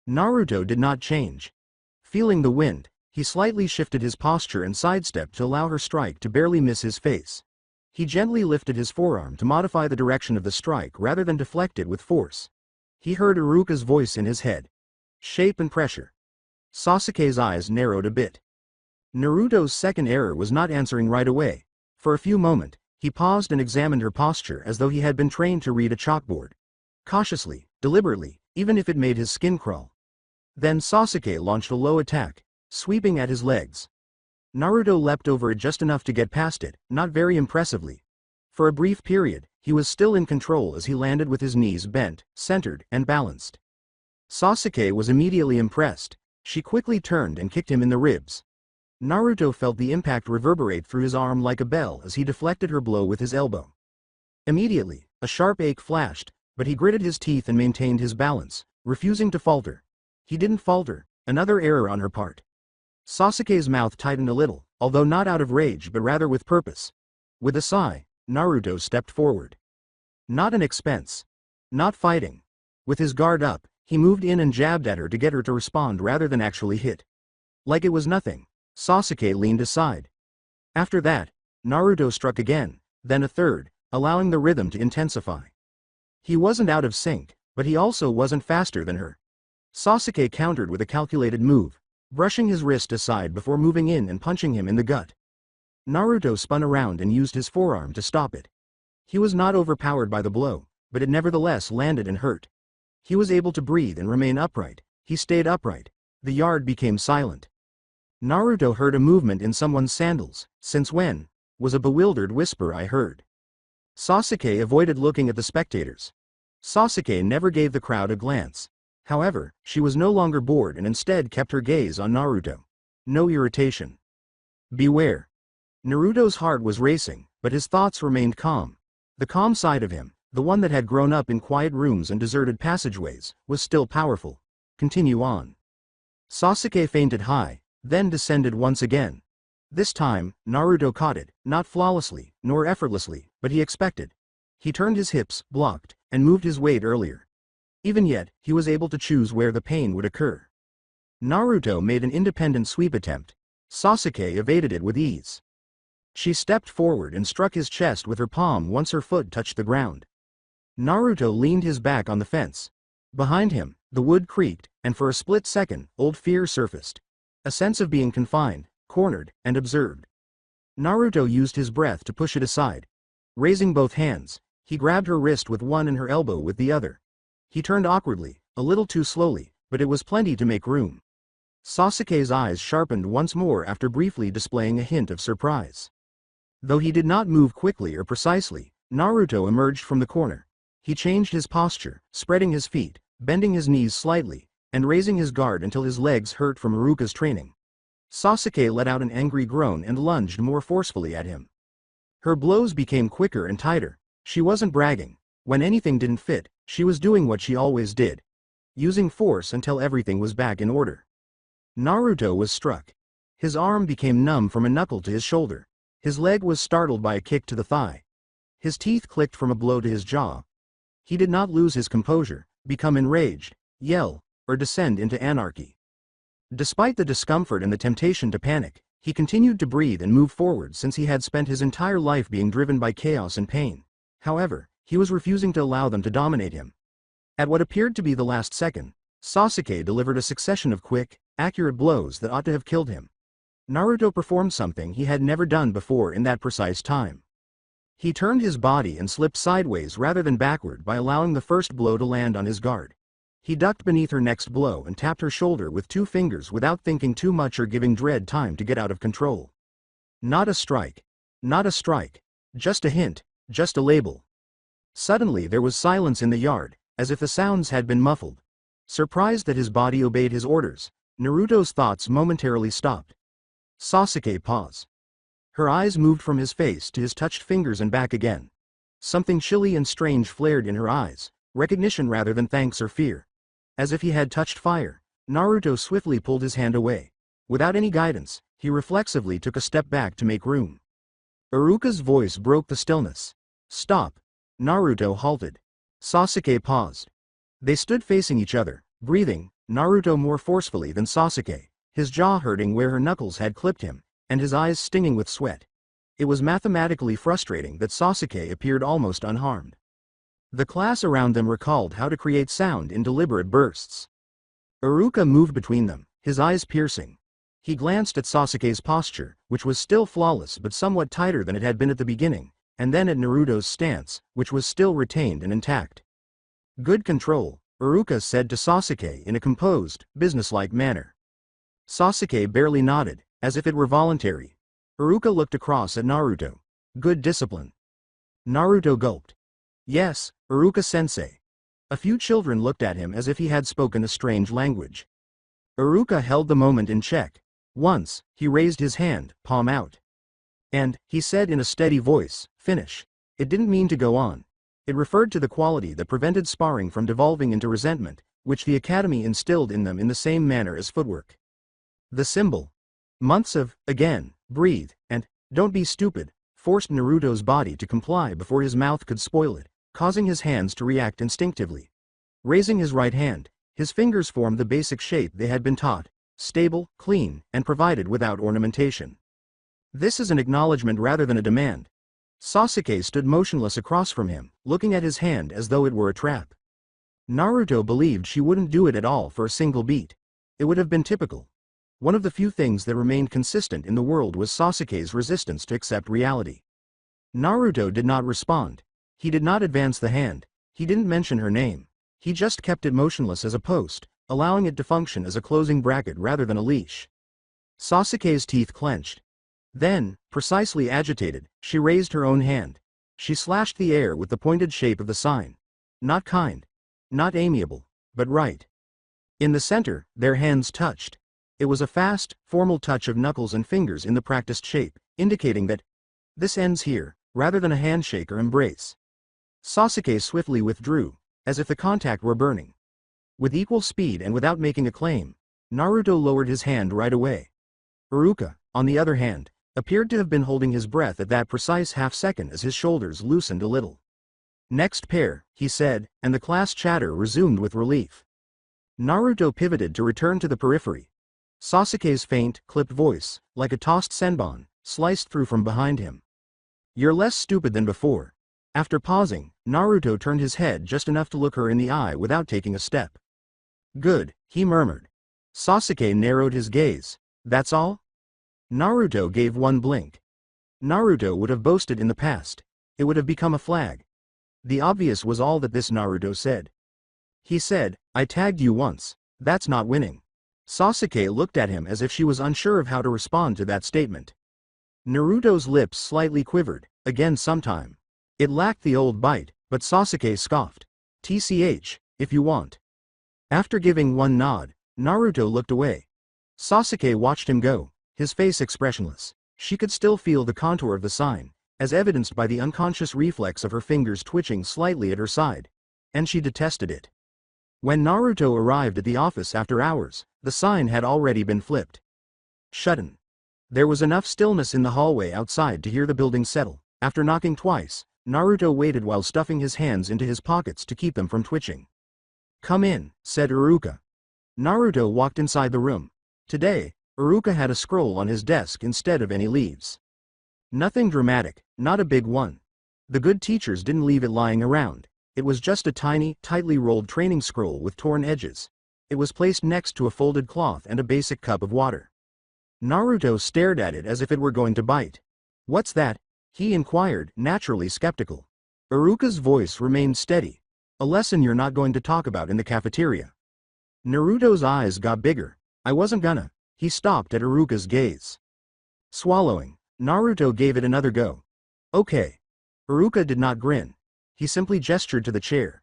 Naruto did not change. Feeling the wind, he slightly shifted his posture and sidestepped to allow her strike to barely miss his face. He gently lifted his forearm to modify the direction of the strike rather than deflect it with force. He heard Iruka's voice in his head. Shape and pressure. Sasuke's eyes narrowed a bit. Naruto's second error was not answering right away. For a few moments, he paused and examined her posture as though he had been trained to read a chalkboard. Cautiously, deliberately, even if it made his skin crawl. Then Sasuke launched a low attack, sweeping at his legs. Naruto leapt over it just enough to get past it, not very impressively. For a brief period, he was still in control as he landed with his knees bent, centered, and balanced. Sasuke was immediately impressed. She quickly turned and kicked him in the ribs. Naruto felt the impact reverberate through his arm like a bell as he deflected her blow with his elbow. Immediately, a sharp ache flashed, but he gritted his teeth and maintained his balance, refusing to falter. He didn't falter, another error on her part. Sasuke's mouth tightened a little, although not out of rage but rather with purpose. With a sigh, Naruto stepped forward. Not an expense. Not fighting. With his guard up, he moved in and jabbed at her to get her to respond rather than actually hit. Like it was nothing, Sasuke leaned aside. After that, Naruto struck again, then a third, allowing the rhythm to intensify. He wasn't out of sync, but he also wasn't faster than her. Sasuke countered with a calculated move, brushing his wrist aside before moving in and punching him in the gut. Naruto spun around and used his forearm to stop it. He was not overpowered by the blow, but it nevertheless landed and hurt. He was able to breathe and remain upright. He stayed upright. The yard became silent. Naruto heard a movement in someone's sandals. Since when? Was a bewildered whisper I heard. Sasuke avoided looking at the spectators. Sasuke never gave the crowd a glance. However, she was no longer bored and instead kept her gaze on Naruto. No irritation. Beware. Naruto's heart was racing, but his thoughts remained calm. The calm side of him, the one that had grown up in quiet rooms and deserted passageways, was still powerful. Continue on. Sasuke feinted high, then descended once again. This time, Naruto caught it, not flawlessly, nor effortlessly, but he expected. He turned his hips, blocked, and moved his weight earlier. Even yet, he was able to choose where the pain would occur. Naruto made an independent sweep attempt. Sasuke evaded it with ease. She stepped forward and struck his chest with her palm once her foot touched the ground. Naruto leaned his back on the fence. Behind him, the wood creaked, and for a split second, old fear surfaced. A sense of being confined, cornered, and observed. Naruto used his breath to push it aside. Raising both hands, he grabbed her wrist with one and her elbow with the other. He turned awkwardly, a little too slowly, but it was plenty to make room. Sasuke's eyes sharpened once more after briefly displaying a hint of surprise. Though he did not move quickly or precisely, Naruto emerged from the corner. He changed his posture, spreading his feet, bending his knees slightly, and raising his guard until his legs hurt from Iruka's training. Sasuke let out an angry groan and lunged more forcefully at him. Her blows became quicker and tighter. She wasn't bragging. When anything didn't fit, she was doing what she always did. Using force until everything was back in order. Naruto was struck. His arm became numb from a knuckle to his shoulder. His leg was startled by a kick to the thigh. His teeth clicked from a blow to his jaw. He did not lose his composure, become enraged, yell, or descend into anarchy. Despite the discomfort and the temptation to panic, he continued to breathe and move forward since he had spent his entire life being driven by chaos and pain. However, he was refusing to allow them to dominate him. At what appeared to be the last second, Sasuke delivered a succession of quick, accurate blows that ought to have killed him. Naruto performed something he had never done before in that precise time. He turned his body and slipped sideways rather than backward by allowing the first blow to land on his guard. He ducked beneath her next blow and tapped her shoulder with 2 fingers without thinking too much or giving Dread time to get out of control. Not a strike. Not a strike. Just a hint. Just a label. Suddenly there was silence in the yard, as if the sounds had been muffled. Surprised that his body obeyed his orders, Naruto's thoughts momentarily stopped. Sasuke paused. Her eyes moved from his face to his touched fingers and back again. Something chilly and strange flared in her eyes, recognition rather than thanks or fear. As if he had touched fire, Naruto swiftly pulled his hand away. Without any guidance, he reflexively took a step back to make room. Iruka's voice broke the stillness. "Stop." Naruto halted. Sasuke paused. They stood facing each other, breathing, Naruto more forcefully than Sasuke, his jaw hurting where her knuckles had clipped him, and his eyes stinging with sweat. It was mathematically frustrating that Sasuke appeared almost unharmed. The class around them recalled how to create sound in deliberate bursts. Iruka moved between them, his eyes piercing. He glanced at Sasuke's posture, which was still flawless but somewhat tighter than it had been at the beginning, and then at Naruto's stance, which was still retained and intact. "Good control," Iruka said to Sasuke in a composed, businesslike manner. Sasuke barely nodded, as if it were voluntary. Iruka looked across at Naruto. "Good discipline." Naruto gulped. "Yes, Iruka-sensei." A few children looked at him as if he had spoken a strange language. Iruka held the moment in check. Once, he raised his hand, palm out. "And," he said in a steady voice, "finish." It didn't mean to go on. It referred to the quality that prevented sparring from devolving into resentment, which the academy instilled in them in the same manner as footwork. The symbol. Months of, "again, breathe," and, "don't be stupid," forced Naruto's body to comply before his mouth could spoil it, causing his hands to react instinctively. Raising his right hand, his fingers formed the basic shape they had been taught: stable, clean, and provided without ornamentation. "This is an acknowledgement rather than a demand." Sasuke stood motionless across from him, looking at his hand as though it were a trap. Naruto believed she wouldn't do it at all for a single beat. It would have been typical. One of the few things that remained consistent in the world was Sasuke's resistance to accept reality. Naruto did not respond. He did not advance the hand. He didn't mention her name. He just kept it motionless as a post, allowing it to function as a closing bracket rather than a leash. Sasuke's teeth clenched. Then, precisely agitated, she raised her own hand. She slashed the air with the pointed shape of the sign. Not kind. Not amiable. But right. In the center, their hands touched. It was a fast, formal touch of knuckles and fingers in the practiced shape, indicating that this ends here, rather than a handshake or embrace. Sasuke swiftly withdrew, as if the contact were burning. With equal speed and without making a claim, Naruto lowered his hand right away. Iruka, on the other hand, appeared to have been holding his breath at that precise half-second as his shoulders loosened a little. "Next pair," he said, and the class chatter resumed with relief. Naruto pivoted to return to the periphery. Sasuke's faint, clipped voice, like a tossed senbon, sliced through from behind him. "You're less stupid than before." After pausing, Naruto turned his head just enough to look her in the eye without taking a step. "Good," he murmured. Sasuke narrowed his gaze. "That's all?" Naruto gave one blink. Naruto would have boasted in the past. It would have become a flag. The obvious was all that this Naruto said. He said, "I tagged you once. That's not winning." Sasuke looked at him as if she was unsure of how to respond to that statement. Naruto's lips slightly quivered, again sometime. It lacked the old bite, but Sasuke scoffed. "TCH, if you want." After giving one nod, Naruto looked away. Sasuke watched him go, his face expressionless. She could still feel the contour of the sign, as evidenced by the unconscious reflex of her fingers twitching slightly at her side. And she detested it. When Naruto arrived at the office after hours, the sign had already been flipped. Shut-in. There was enough stillness in the hallway outside to hear the building settle. After knocking twice, Naruto waited while stuffing his hands into his pockets to keep them from twitching. "Come in," said Iruka. Naruto walked inside the room. Today, Iruka had a scroll on his desk instead of any leaves. Nothing dramatic, not a big one. The good teachers didn't leave it lying around. It was just a tiny, tightly rolled training scroll with torn edges. It was placed next to a folded cloth and a basic cup of water. Naruto stared at it as if it were going to bite. "What's that?" he inquired, naturally skeptical. Iruka's voice remained steady. "A lesson you're not going to talk about in the cafeteria." Naruto's eyes got bigger. "I wasn't gonna." He stopped at Iruka's gaze. Swallowing, Naruto gave it another go. "Okay." Iruka did not grin. He simply gestured to the chair.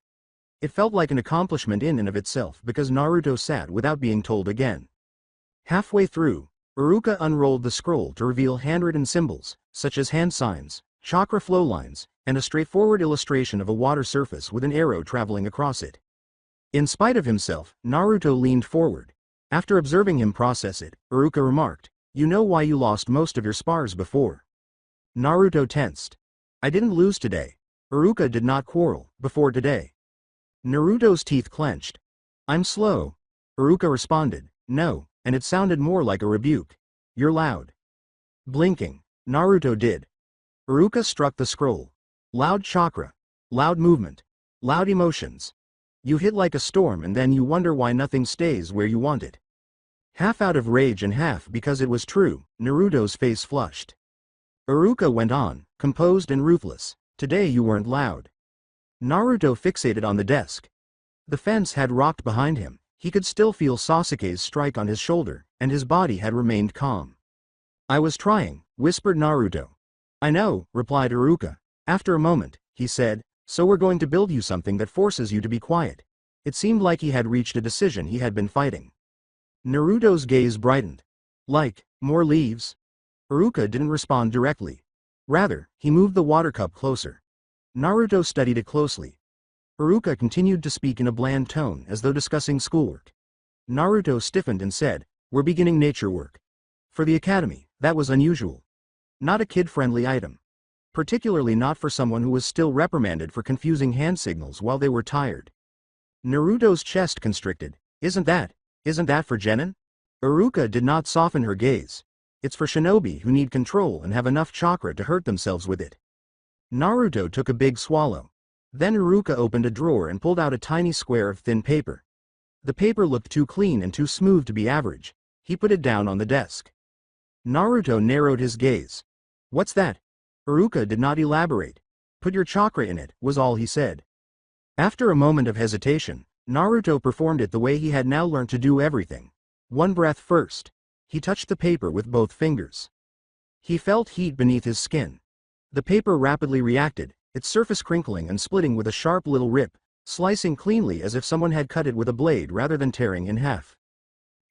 It felt like an accomplishment in and of itself because Naruto sat without being told again. Halfway through, Iruka unrolled the scroll to reveal handwritten symbols, such as hand signs, chakra flow lines, and a straightforward illustration of a water surface with an arrow traveling across it. In spite of himself, Naruto leaned forward. After observing him process it, Iruka remarked, "You know why you lost most of your spars before?" Naruto tensed. "I didn't lose today." Iruka did not quarrel, before today. Naruto's teeth clenched. "I'm slow." Iruka responded, "No," and it sounded more like a rebuke. "You're loud." Blinking, Naruto did. Iruka struck the scroll. Loud chakra. Loud movement. Loud emotions. You hit like a storm and then you wonder why nothing stays where you want it. Half out of rage and half because it was true, Naruto's face flushed. Iruka went on, composed and ruthless. "Today you weren't loud." Naruto fixated on the desk. The fence had rocked behind him. He could still feel Sasuke's strike on his shoulder, and his body had remained calm. "I was trying," whispered Naruto. "I know," replied Iruka. After a moment, he said, "So we're going to build you something that forces you to be quiet." It seemed like he had reached a decision he had been fighting. Naruto's gaze brightened. "Like, more leaves?" Iruka didn't respond directly. Rather, he moved the water cup closer. Naruto studied it closely. Iruka continued to speak in a bland tone as though discussing schoolwork. Naruto stiffened and said, "We're beginning nature work." For the academy, that was unusual. Not a kid-friendly item. Particularly not for someone who was still reprimanded for confusing hand signals while they were tired. Naruto's chest constricted. Isn't that for genin?" Iruka did not soften her gaze. "It's for shinobi who need control and have enough chakra to hurt themselves with it." Naruto took a big swallow. Then Iruka opened a drawer and pulled out a tiny square of thin paper. The paper looked too clean and too smooth to be average. He put it down on the desk. Naruto narrowed his gaze. "What's that?" Iruka did not elaborate. "Put your chakra in it," was all he said. After a moment of hesitation, Naruto performed it the way he had now learned to do everything. One breath first. He touched the paper with both fingers. He felt heat beneath his skin. The paper rapidly reacted, its surface crinkling and splitting with a sharp little rip, slicing cleanly as if someone had cut it with a blade rather than tearing in half.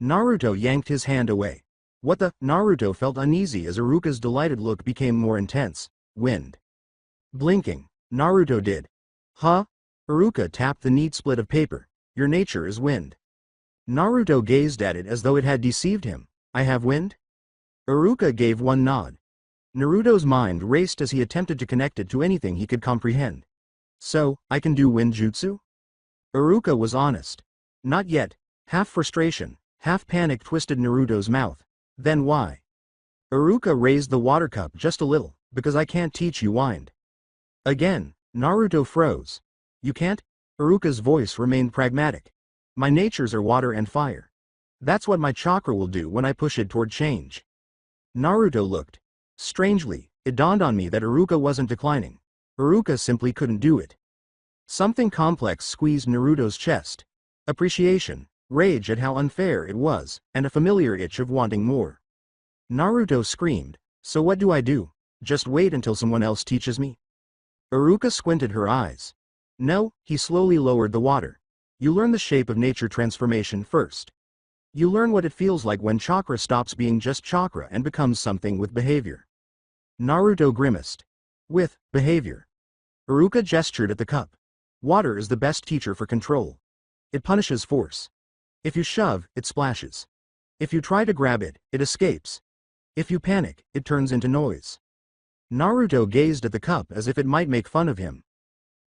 Naruto yanked his hand away. "What the?" Naruto felt uneasy as Iruka's delighted look became more intense. "Wind." Blinking, Naruto did. "Huh?" Iruka tapped the neat split of paper. "Your nature is wind." Naruto gazed at it as though it had deceived him. "I have wind?" Iruka gave one nod. Naruto's mind raced as he attempted to connect it to anything he could comprehend. "So, I can do wind jutsu?" Iruka was honest. "Not yet." Half frustration, half panic twisted Naruto's mouth. "Then why?" Iruka raised the water cup just a little, "Because I can't teach you wind." Again, Naruto froze. "You can't?" Iruka's voice remained pragmatic. "My natures are water and fire. That's what my chakra will do when I push it toward change." Naruto looked. Strangely, it dawned on me that Iruka wasn't declining. Iruka simply couldn't do it. Something complex squeezed Naruto's chest. Appreciation, rage at how unfair it was, and a familiar itch of wanting more. Naruto screamed, "So what do I do? Just wait until someone else teaches me?" Iruka squinted her eyes. "No," he slowly lowered the water. "You learn the shape of nature transformation first. You learn what it feels like when chakra stops being just chakra and becomes something with behavior." Naruto grimaced. "With behavior?" Iruka gestured at the cup. "Water is the best teacher for control. It punishes force. If you shove, it splashes. If you try to grab it, it escapes. If you panic, it turns into noise." Naruto gazed at the cup as if it might make fun of him.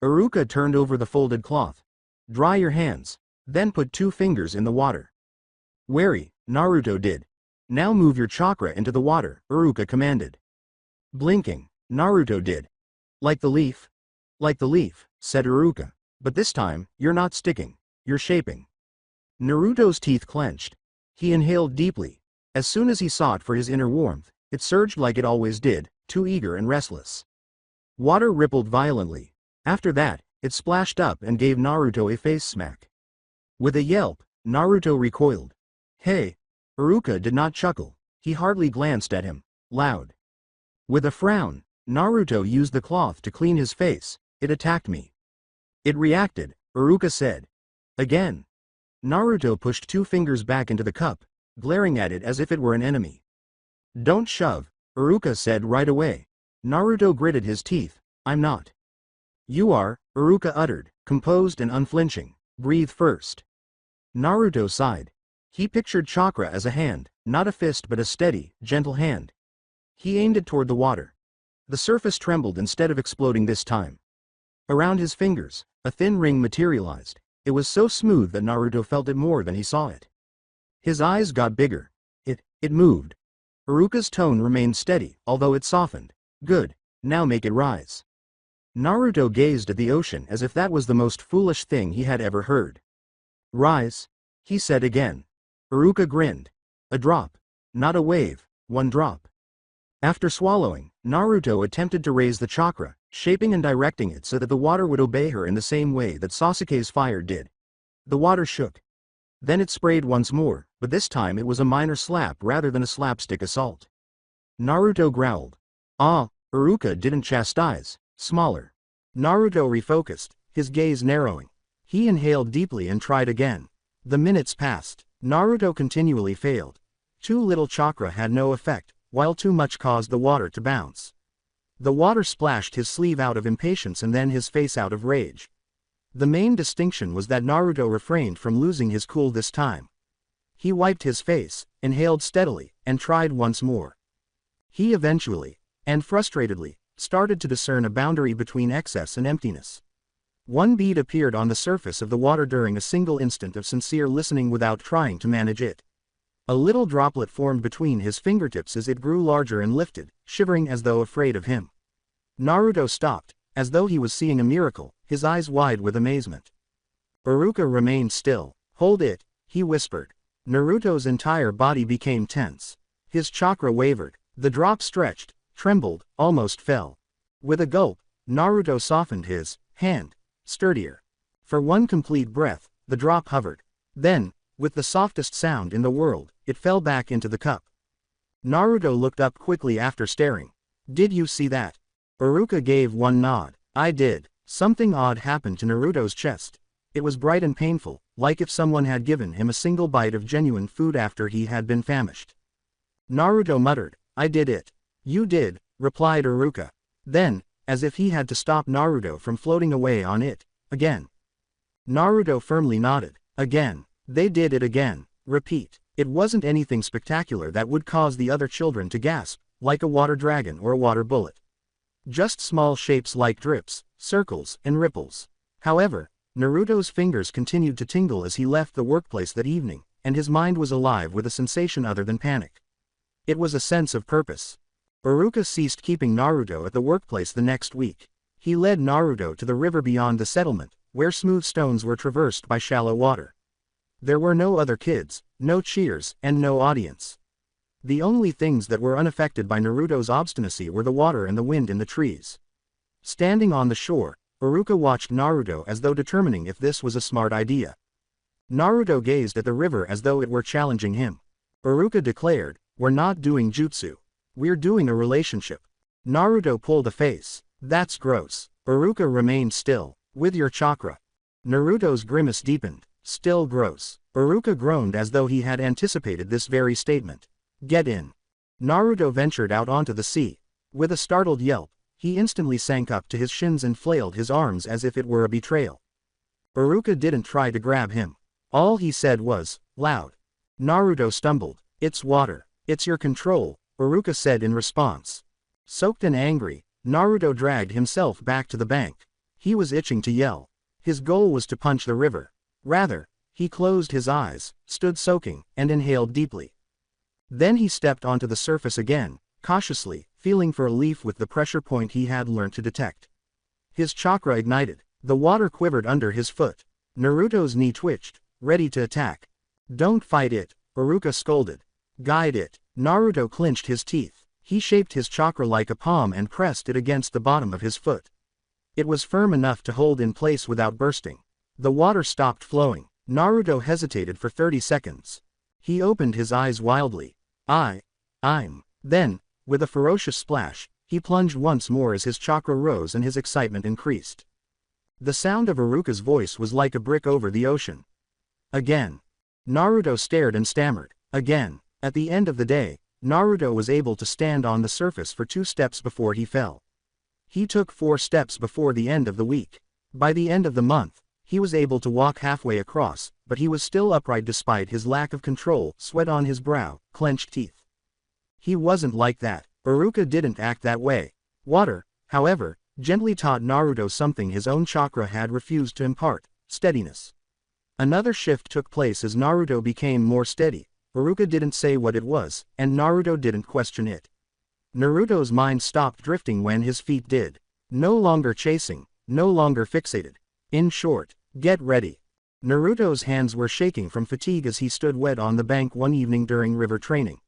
Iruka turned over the folded cloth. "Dry your hands. Then put 2 fingers in the water." Wary, Naruto did. "Now move your chakra into the water," Iruka commanded. Blinking, Naruto did. "Like the leaf?" "Like the leaf," said Iruka. "But this time, you're not sticking. You're shaping." Naruto's teeth clenched. He inhaled deeply. As soon as he sought for his inner warmth, it surged like it always did, too eager and restless. Water rippled violently. After that, it splashed up and gave Naruto a face smack. With a yelp, Naruto recoiled. "Hey!" Iruka did not chuckle. He hardly glanced at him. Loud. With a frown, Naruto used the cloth to clean his face. "It attacked me." "It reacted," Iruka said. "Again." Naruto pushed 2 fingers back into the cup, glaring at it as if it were an enemy. "Don't shove," Iruka said right away. Naruto gritted his teeth. I'm not. You are, Iruka uttered, composed and unflinching. Breathe first. Naruto sighed. He pictured chakra as a hand, not a fist but a steady, gentle hand. He aimed it toward the water. The surface trembled instead of exploding this time. Around his fingers, a thin ring materialized. It was so smooth that Naruto felt it more than he saw it. His eyes got bigger. It moved. Iruka's tone remained steady, although it softened. Good. Now make it rise. Naruto gazed at the ocean as if that was the most foolish thing he had ever heard. Rise, he said again. Iruka grinned. A drop. Not a wave, one drop. After swallowing, Naruto attempted to raise the chakra, shaping and directing it so that the water would obey her in the same way that Sasuke's fire did. The water shook. Then it sprayed once more, but this time it was a minor slap rather than a slapstick assault. Naruto growled. Ah, Iruka didn't chastise. Smaller. Naruto refocused, his gaze narrowing. He inhaled deeply and tried again. The minutes passed. Naruto continually failed. Too little chakra had no effect, while too much caused the water to bounce. The water splashed his sleeve out of impatience and then his face out of rage. The main distinction was that Naruto refrained from losing his cool this time. He wiped his face, inhaled steadily, and tried once more. He eventually, and frustratedly, started to discern a boundary between excess and emptiness. One bead appeared on the surface of the water during a single instant of sincere listening without trying to manage it. A little droplet formed between his fingertips as it grew larger and lifted, shivering as though afraid of him. Naruto stopped, as though he was seeing a miracle, his eyes wide with amazement. Iruka remained still. Hold it, he whispered. Naruto's entire body became tense. His chakra wavered. The drop stretched, trembled, almost fell. With a gulp, Naruto softened his hand, sturdier. For one complete breath, the drop hovered. Then, with the softest sound in the world, it fell back into the cup. Naruto looked up quickly after staring. Did you see that? Iruka gave one nod. I did. Something odd happened to Naruto's chest. It was bright and painful, like if someone had given him a single bite of genuine food after he had been famished. Naruto muttered, I did it. You did, replied Iruka. Then, as if he had to stop Naruto from floating away on it, again. Naruto firmly nodded. Again. They did it again. Repeat. It wasn't anything spectacular that would cause the other children to gasp, like a water dragon or a water bullet. Just small shapes like drips, circles, and ripples. However, Naruto's fingers continued to tingle as he left the workplace that evening, and his mind was alive with a sensation other than panic. It was a sense of purpose. Iruka ceased keeping Naruto at the workplace the next week. He led Naruto to the river beyond the settlement, where smooth stones were traversed by shallow water. There were no other kids, no cheers, and no audience. The only things that were unaffected by Naruto's obstinacy were the water and the wind in the trees. Standing on the shore, Iruka watched Naruto as though determining if this was a smart idea. Naruto gazed at the river as though it were challenging him. Iruka declared, We're not doing jutsu. We're doing a relationship. Naruto pulled a face. That's gross. Iruka remained still. With your chakra. Naruto's grimace deepened. Still gross. Iruka groaned as though he had anticipated this very statement. Get in. Naruto ventured out onto the sea. With a startled yelp, he instantly sank up to his shins and flailed his arms as if it were a betrayal. Iruka didn't try to grab him. All he said was, loud. Naruto stumbled. It's water. It's your control, Iruka said in response. Soaked and angry, Naruto dragged himself back to the bank. He was itching to yell. His goal was to punch the river. Rather, he closed his eyes, stood soaking, and inhaled deeply. Then he stepped onto the surface again, cautiously, feeling for a leaf with the pressure point he had learned to detect. His chakra ignited. The water quivered under his foot. Naruto's knee twitched, ready to attack. Don't fight it, Iruka scolded. Guide it. Naruto clenched his teeth. He shaped his chakra like a palm and pressed it against the bottom of his foot. It was firm enough to hold in place without bursting. The water stopped flowing. Naruto hesitated for 30 seconds. He opened his eyes wildly. I'm. Then, with a ferocious splash, he plunged once more as his chakra rose and his excitement increased. The sound of Iruka's voice was like a brick over the ocean. Again. Naruto stared and stammered. Again. At the end of the day, Naruto was able to stand on the surface for 2 steps before he fell. He took 4 steps before the end of the week. By the end of the month, he was able to walk halfway across, but he was still upright despite his lack of control, sweat on his brow, clenched teeth. He wasn't like that. Iruka didn't act that way. Water, however, gently taught Naruto something his own chakra had refused to impart: steadiness. Another shift took place as Naruto became more steady. Iruka didn't say what it was, and Naruto didn't question it. Naruto's mind stopped drifting when his feet did. No longer chasing, no longer fixated. In short, get ready. Naruto's hands were shaking from fatigue as he stood wet on the bank one evening during river training.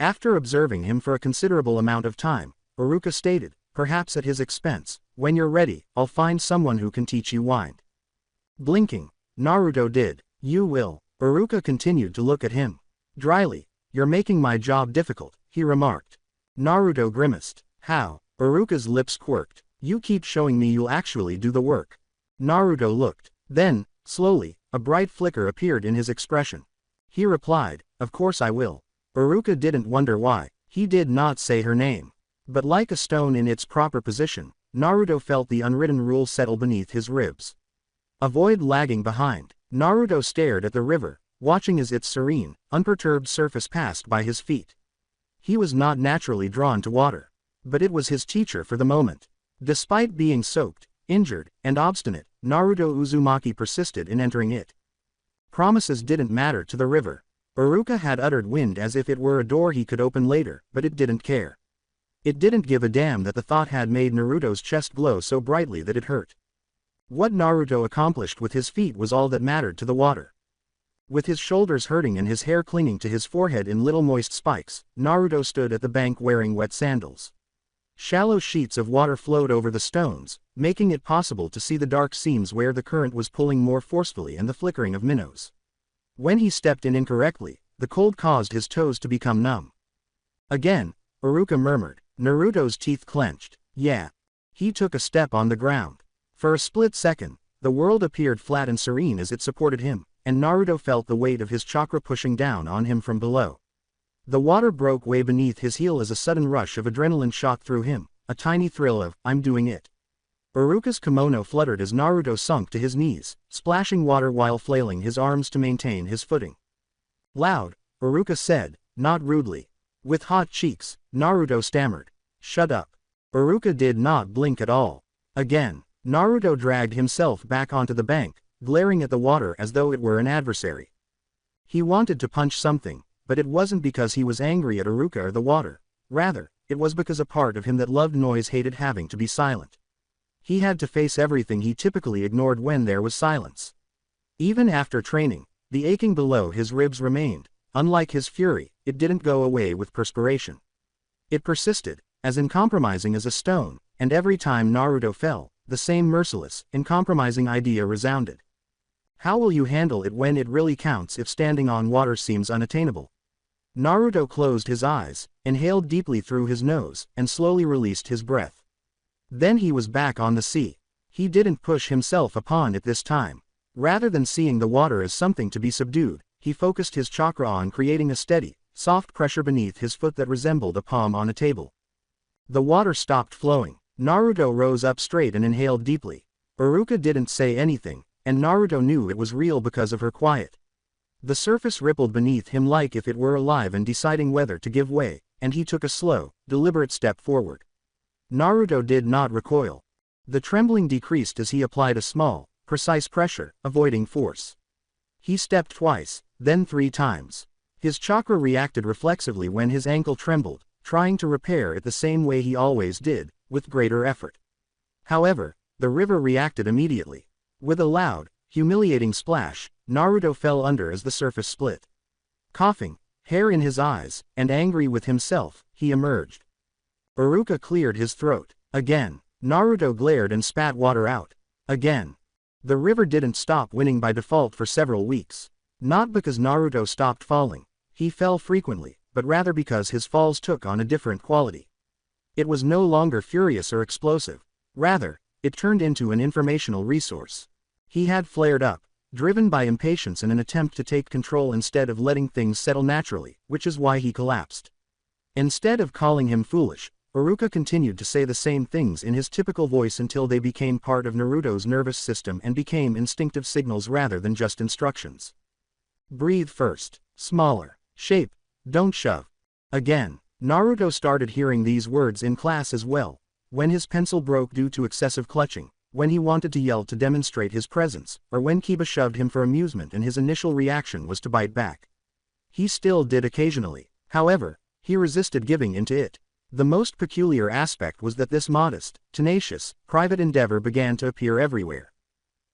After observing him for a considerable amount of time, Iruka stated, perhaps at his expense, "When you're ready, I'll find someone who can teach you wind." Blinking, Naruto did. "You will." Iruka continued to look at him. Dryly, "You're making my job difficult," he remarked. Naruto grimaced. "How?" Iruka's lips quirked. "You keep showing me you'll actually do the work." Naruto looked. Then, slowly, a bright flicker appeared in his expression. He replied, "Of course I will." Iruka didn't wonder why. He did not say her name. But like a stone in its proper position, Naruto felt the unwritten rule settle beneath his ribs. Avoid lagging behind. Naruto stared at the river, watching as its serene, unperturbed surface passed by his feet. He was not naturally drawn to water. But it was his teacher for the moment. Despite being soaked, injured, and obstinate, Naruto Uzumaki persisted in entering it. Promises didn't matter to the river. Iruka had uttered wind as if it were a door he could open later, but it didn't care. It didn't give a damn that the thought had made Naruto's chest glow so brightly that it hurt. What Naruto accomplished with his feet was all that mattered to the water. With his shoulders hurting and his hair clinging to his forehead in little moist spikes, Naruto stood at the bank wearing wet sandals. Shallow sheets of water flowed over the stones, making it possible to see the dark seams where the current was pulling more forcefully and the flickering of minnows. When he stepped in incorrectly, the cold caused his toes to become numb. Again, Iruka murmured. Naruto's teeth clenched. Yeah. He took a step on the ground. For a split second, the world appeared flat and serene as it supported him, and Naruto felt the weight of his chakra pushing down on him from below. The water broke way beneath his heel as a sudden rush of adrenaline shot through him, a tiny thrill of, "I'm doing it." Iruka's kimono fluttered as Naruto sunk to his knees, splashing water while flailing his arms to maintain his footing. Loud, Iruka said, not rudely. With hot cheeks, Naruto stammered, "Shut up." Iruka did not blink at all. Again, Naruto dragged himself back onto the bank, glaring at the water as though it were an adversary. He wanted to punch something, but it wasn't because he was angry at Iruka or the water. Rather, it was because a part of him that loved noise hated having to be silent. He had to face everything he typically ignored when there was silence. Even after training, the aching below his ribs remained. Unlike his fury, it didn't go away with perspiration. It persisted, as uncompromising as a stone, and every time Naruto fell, the same merciless, uncompromising idea resounded. How will you handle it when it really counts if standing on water seems unattainable? Naruto closed his eyes, inhaled deeply through his nose, and slowly released his breath. Then he was back on the sea. He didn't push himself upon it this time. Rather than seeing the water as something to be subdued, he focused his chakra on creating a steady, soft pressure beneath his foot that resembled a palm on a table. The water stopped flowing. Naruto rose up straight and inhaled deeply. Iruka didn't say anything, and Naruto knew it was real because of her quiet. The surface rippled beneath him like if it were alive and deciding whether to give way, and he took a slow, deliberate step forward. Naruto did not recoil. The trembling decreased as he applied a small, precise pressure, avoiding force. He stepped twice, then 3 times. His chakra reacted reflexively when his ankle trembled, trying to repair it the same way he always did, with greater effort. However, the river reacted immediately. With a loud, humiliating splash, Naruto fell under as the surface split. Coughing, hair in his eyes, and angry with himself, he emerged. Iruka cleared his throat. Again, Naruto glared and spat water out. Again. The river didn't stop winning by default for several weeks. Not because Naruto stopped falling. He fell frequently, but rather because his falls took on a different quality. It was no longer furious or explosive. Rather, it turned into an informational resource. He had flared up, driven by impatience and an attempt to take control instead of letting things settle naturally, which is why he collapsed. Instead of calling him foolish, Iruka continued to say the same things in his typical voice until they became part of Naruto's nervous system and became instinctive signals rather than just instructions. Breathe first. Smaller. Shape. Don't shove. Again, Naruto started hearing these words in class as well, when his pencil broke due to excessive clutching, when he wanted to yell to demonstrate his presence, or when Kiba shoved him for amusement and his initial reaction was to bite back. He still did occasionally, however, he resisted giving into it. The most peculiar aspect was that this modest, tenacious, private endeavor began to appear everywhere.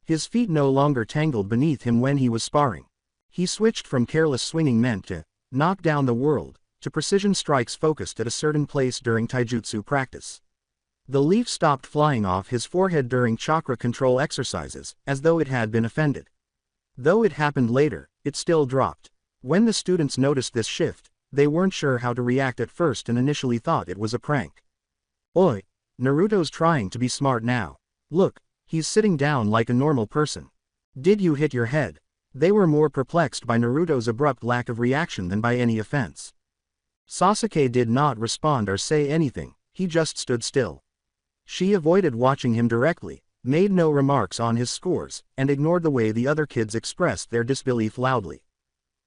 His feet no longer tangled beneath him when he was sparring. He switched from careless swinging meant to knock down the world, to precision strikes focused at a certain place during taijutsu practice. The leaf stopped flying off his forehead during chakra control exercises, as though it had been offended. Though it happened later, it still dropped. When the students noticed this shift, they weren't sure how to react at first and initially thought it was a prank. Oi, Naruto's trying to be smart now. Look, he's sitting down like a normal person. Did you hit your head? They were more perplexed by Naruto's abrupt lack of reaction than by any offense. Sasuke did not respond or say anything, he just stood still. She avoided watching him directly, made no remarks on his scores, and ignored the way the other kids expressed their disbelief loudly.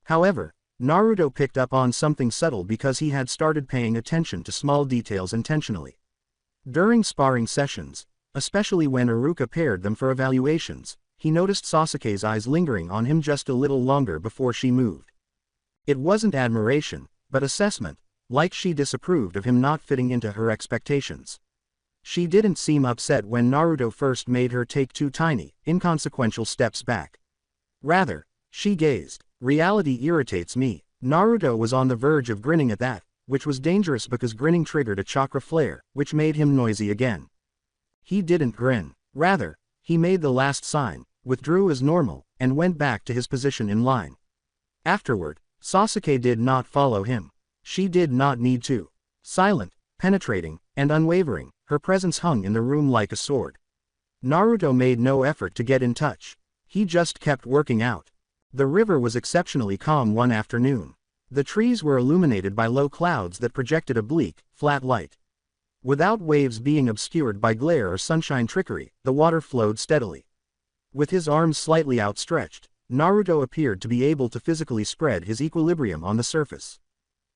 However, Naruto picked up on something subtle because he had started paying attention to small details intentionally. During sparring sessions, especially when Iruka paired them for evaluations, he noticed Sasuke's eyes lingering on him just a little longer before she moved. It wasn't admiration, but assessment, like she disapproved of him not fitting into her expectations. She didn't seem upset when Naruto first made her take 2 tiny, inconsequential steps back. Rather, she gazed. Reality irritates me. Naruto was on the verge of grinning at that, which was dangerous because grinning triggered a chakra flare, which made him noisy again. He didn't grin. Rather, he made the last sign, withdrew as normal, and went back to his position in line. Afterward, Sasuke did not follow him. She did not need to. Silent, penetrating, and unwavering, her presence hung in the room like a sword. Naruto made no effort to get in touch. He just kept working out. The river was exceptionally calm one afternoon. The trees were illuminated by low clouds that projected a bleak, flat light. Without waves being obscured by glare or sunshine trickery, the water flowed steadily. With his arms slightly outstretched, Naruto appeared to be able to physically spread his equilibrium on the surface.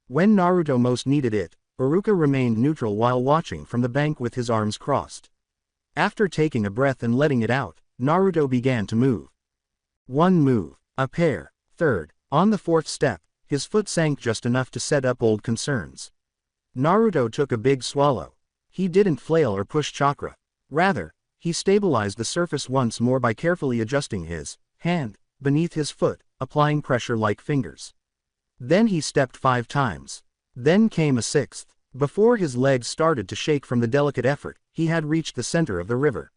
When Naruto most needed it, Iruka remained neutral while watching from the bank with his arms crossed. After taking a breath and letting it out, Naruto began to move. One move. A pair. Third. On the 4th step, his foot sank just enough to set up old concerns. Naruto took a big swallow. He didn't flail or push chakra. Rather, he stabilized the surface once more by carefully adjusting his hand beneath his foot, applying pressure like fingers. Then he stepped 5 times. Then came a 6th. Before his legs started to shake from the delicate effort, he had reached the center of the river.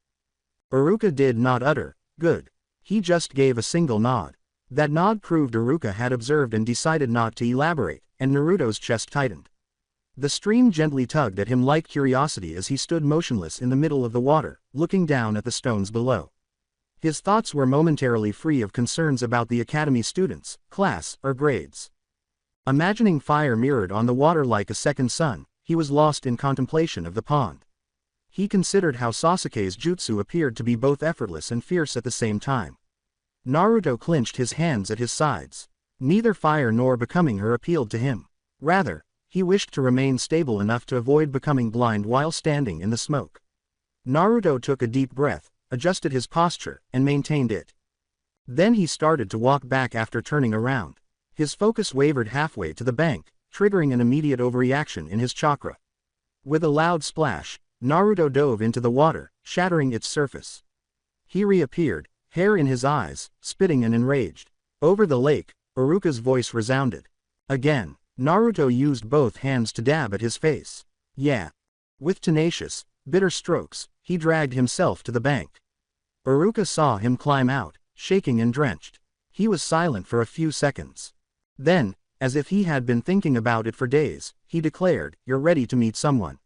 Iruka did not utter, "Good." He just gave a single nod. That nod proved Iruka had observed and decided not to elaborate, and Naruto's chest tightened. The stream gently tugged at him like curiosity as he stood motionless in the middle of the water, looking down at the stones below. His thoughts were momentarily free of concerns about the academy students, class, or grades. Imagining fire mirrored on the water like a second sun, he was lost in contemplation of the pond. He considered how Sasuke's jutsu appeared to be both effortless and fierce at the same time. Naruto clenched his hands at his sides. Neither fire nor becoming her appealed to him. Rather, he wished to remain stable enough to avoid becoming blind while standing in the smoke. Naruto took a deep breath, adjusted his posture, and maintained it. Then he started to walk back after turning around. His focus wavered halfway to the bank, triggering an immediate overreaction in his chakra. With a loud splash, Naruto dove into the water, shattering its surface. He reappeared, hair in his eyes, spitting and enraged. Over the lake, Iruka's voice resounded. Again, Naruto used both hands to dab at his face. Yeah. With tenacious, bitter strokes, he dragged himself to the bank. Iruka saw him climb out, shaking and drenched. He was silent for a few seconds. Then, as if he had been thinking about it for days, he declared, "You're ready to meet someone."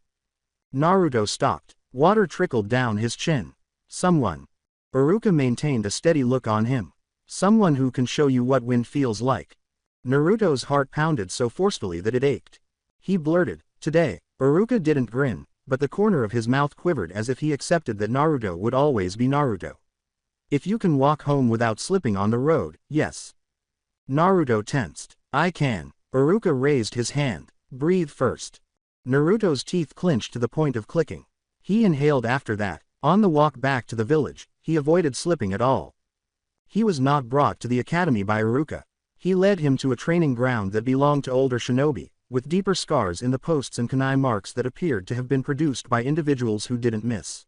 Naruto stopped. Water trickled down his chin. Someone. Iruka maintained a steady look on him. Someone who can show you what wind feels like. Naruto's heart pounded so forcefully that it ached. He blurted, "Today." Iruka didn't grin, but the corner of his mouth quivered as if he accepted that Naruto would always be Naruto. "If you can walk home without slipping on the road, yes." Naruto tensed. "I can." Iruka raised his hand. "Breathe first." Naruto's teeth clenched to the point of clicking. He inhaled after that. On the walk back to the village, he avoided slipping at all. He was not brought to the academy by Iruka. He led him to a training ground that belonged to older shinobi, with deeper scars in the posts and kunai marks that appeared to have been produced by individuals who didn't miss.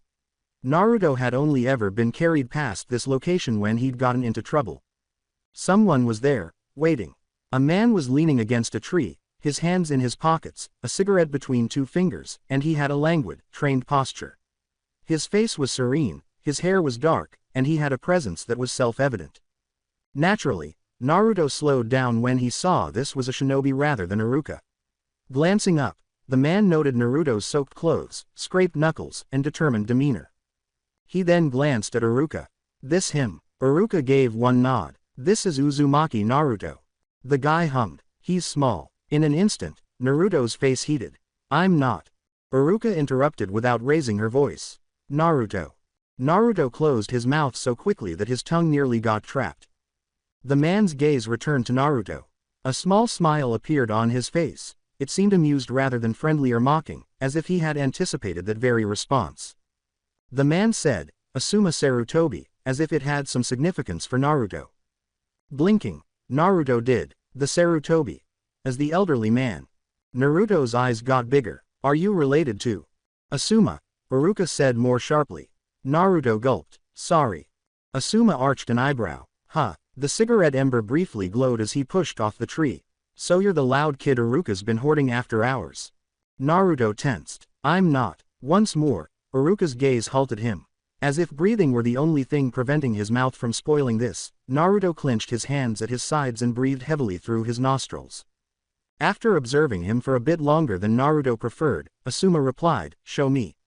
Naruto had only ever been carried past this location when he'd gotten into trouble. Someone was there, waiting. A man was leaning against a tree, his hands in his pockets, a cigarette between two fingers, and he had a languid, trained posture. His face was serene, his hair was dark, and he had a presence that was self-evident. Naturally, Naruto slowed down when he saw this was a shinobi rather than Iruka. Glancing up, the man noted Naruto's soaked clothes, scraped knuckles, and determined demeanor. He then glanced at Iruka. "This him." Iruka gave one nod. "This is Uzumaki Naruto." The guy hummed. "He's small." In an instant, Naruto's face heated. "I'm not." Iruka interrupted without raising her voice. "Naruto." Naruto closed his mouth so quickly that his tongue nearly got trapped. The man's gaze returned to Naruto. A small smile appeared on his face. It seemed amused rather than friendly or mocking, as if he had anticipated that very response. The man said, "Asuma Sarutobi," as if it had some significance for Naruto. Blinking, Naruto did, "The Sarutobi." As the elderly man. Naruto's eyes got bigger. "Are you related to Asuma?" Iruka said more sharply. Naruto gulped. "Sorry." Asuma arched an eyebrow. "Huh." The cigarette ember briefly glowed as he pushed off the tree. "So you're the loud kid Iruka's been hoarding after hours." Naruto tensed. "I'm not." Once more, Iruka's gaze halted him. As if breathing were the only thing preventing his mouth from spoiling this, Naruto clenched his hands at his sides and breathed heavily through his nostrils. After observing him for a bit longer than Naruto preferred, Asuma replied, "Show me."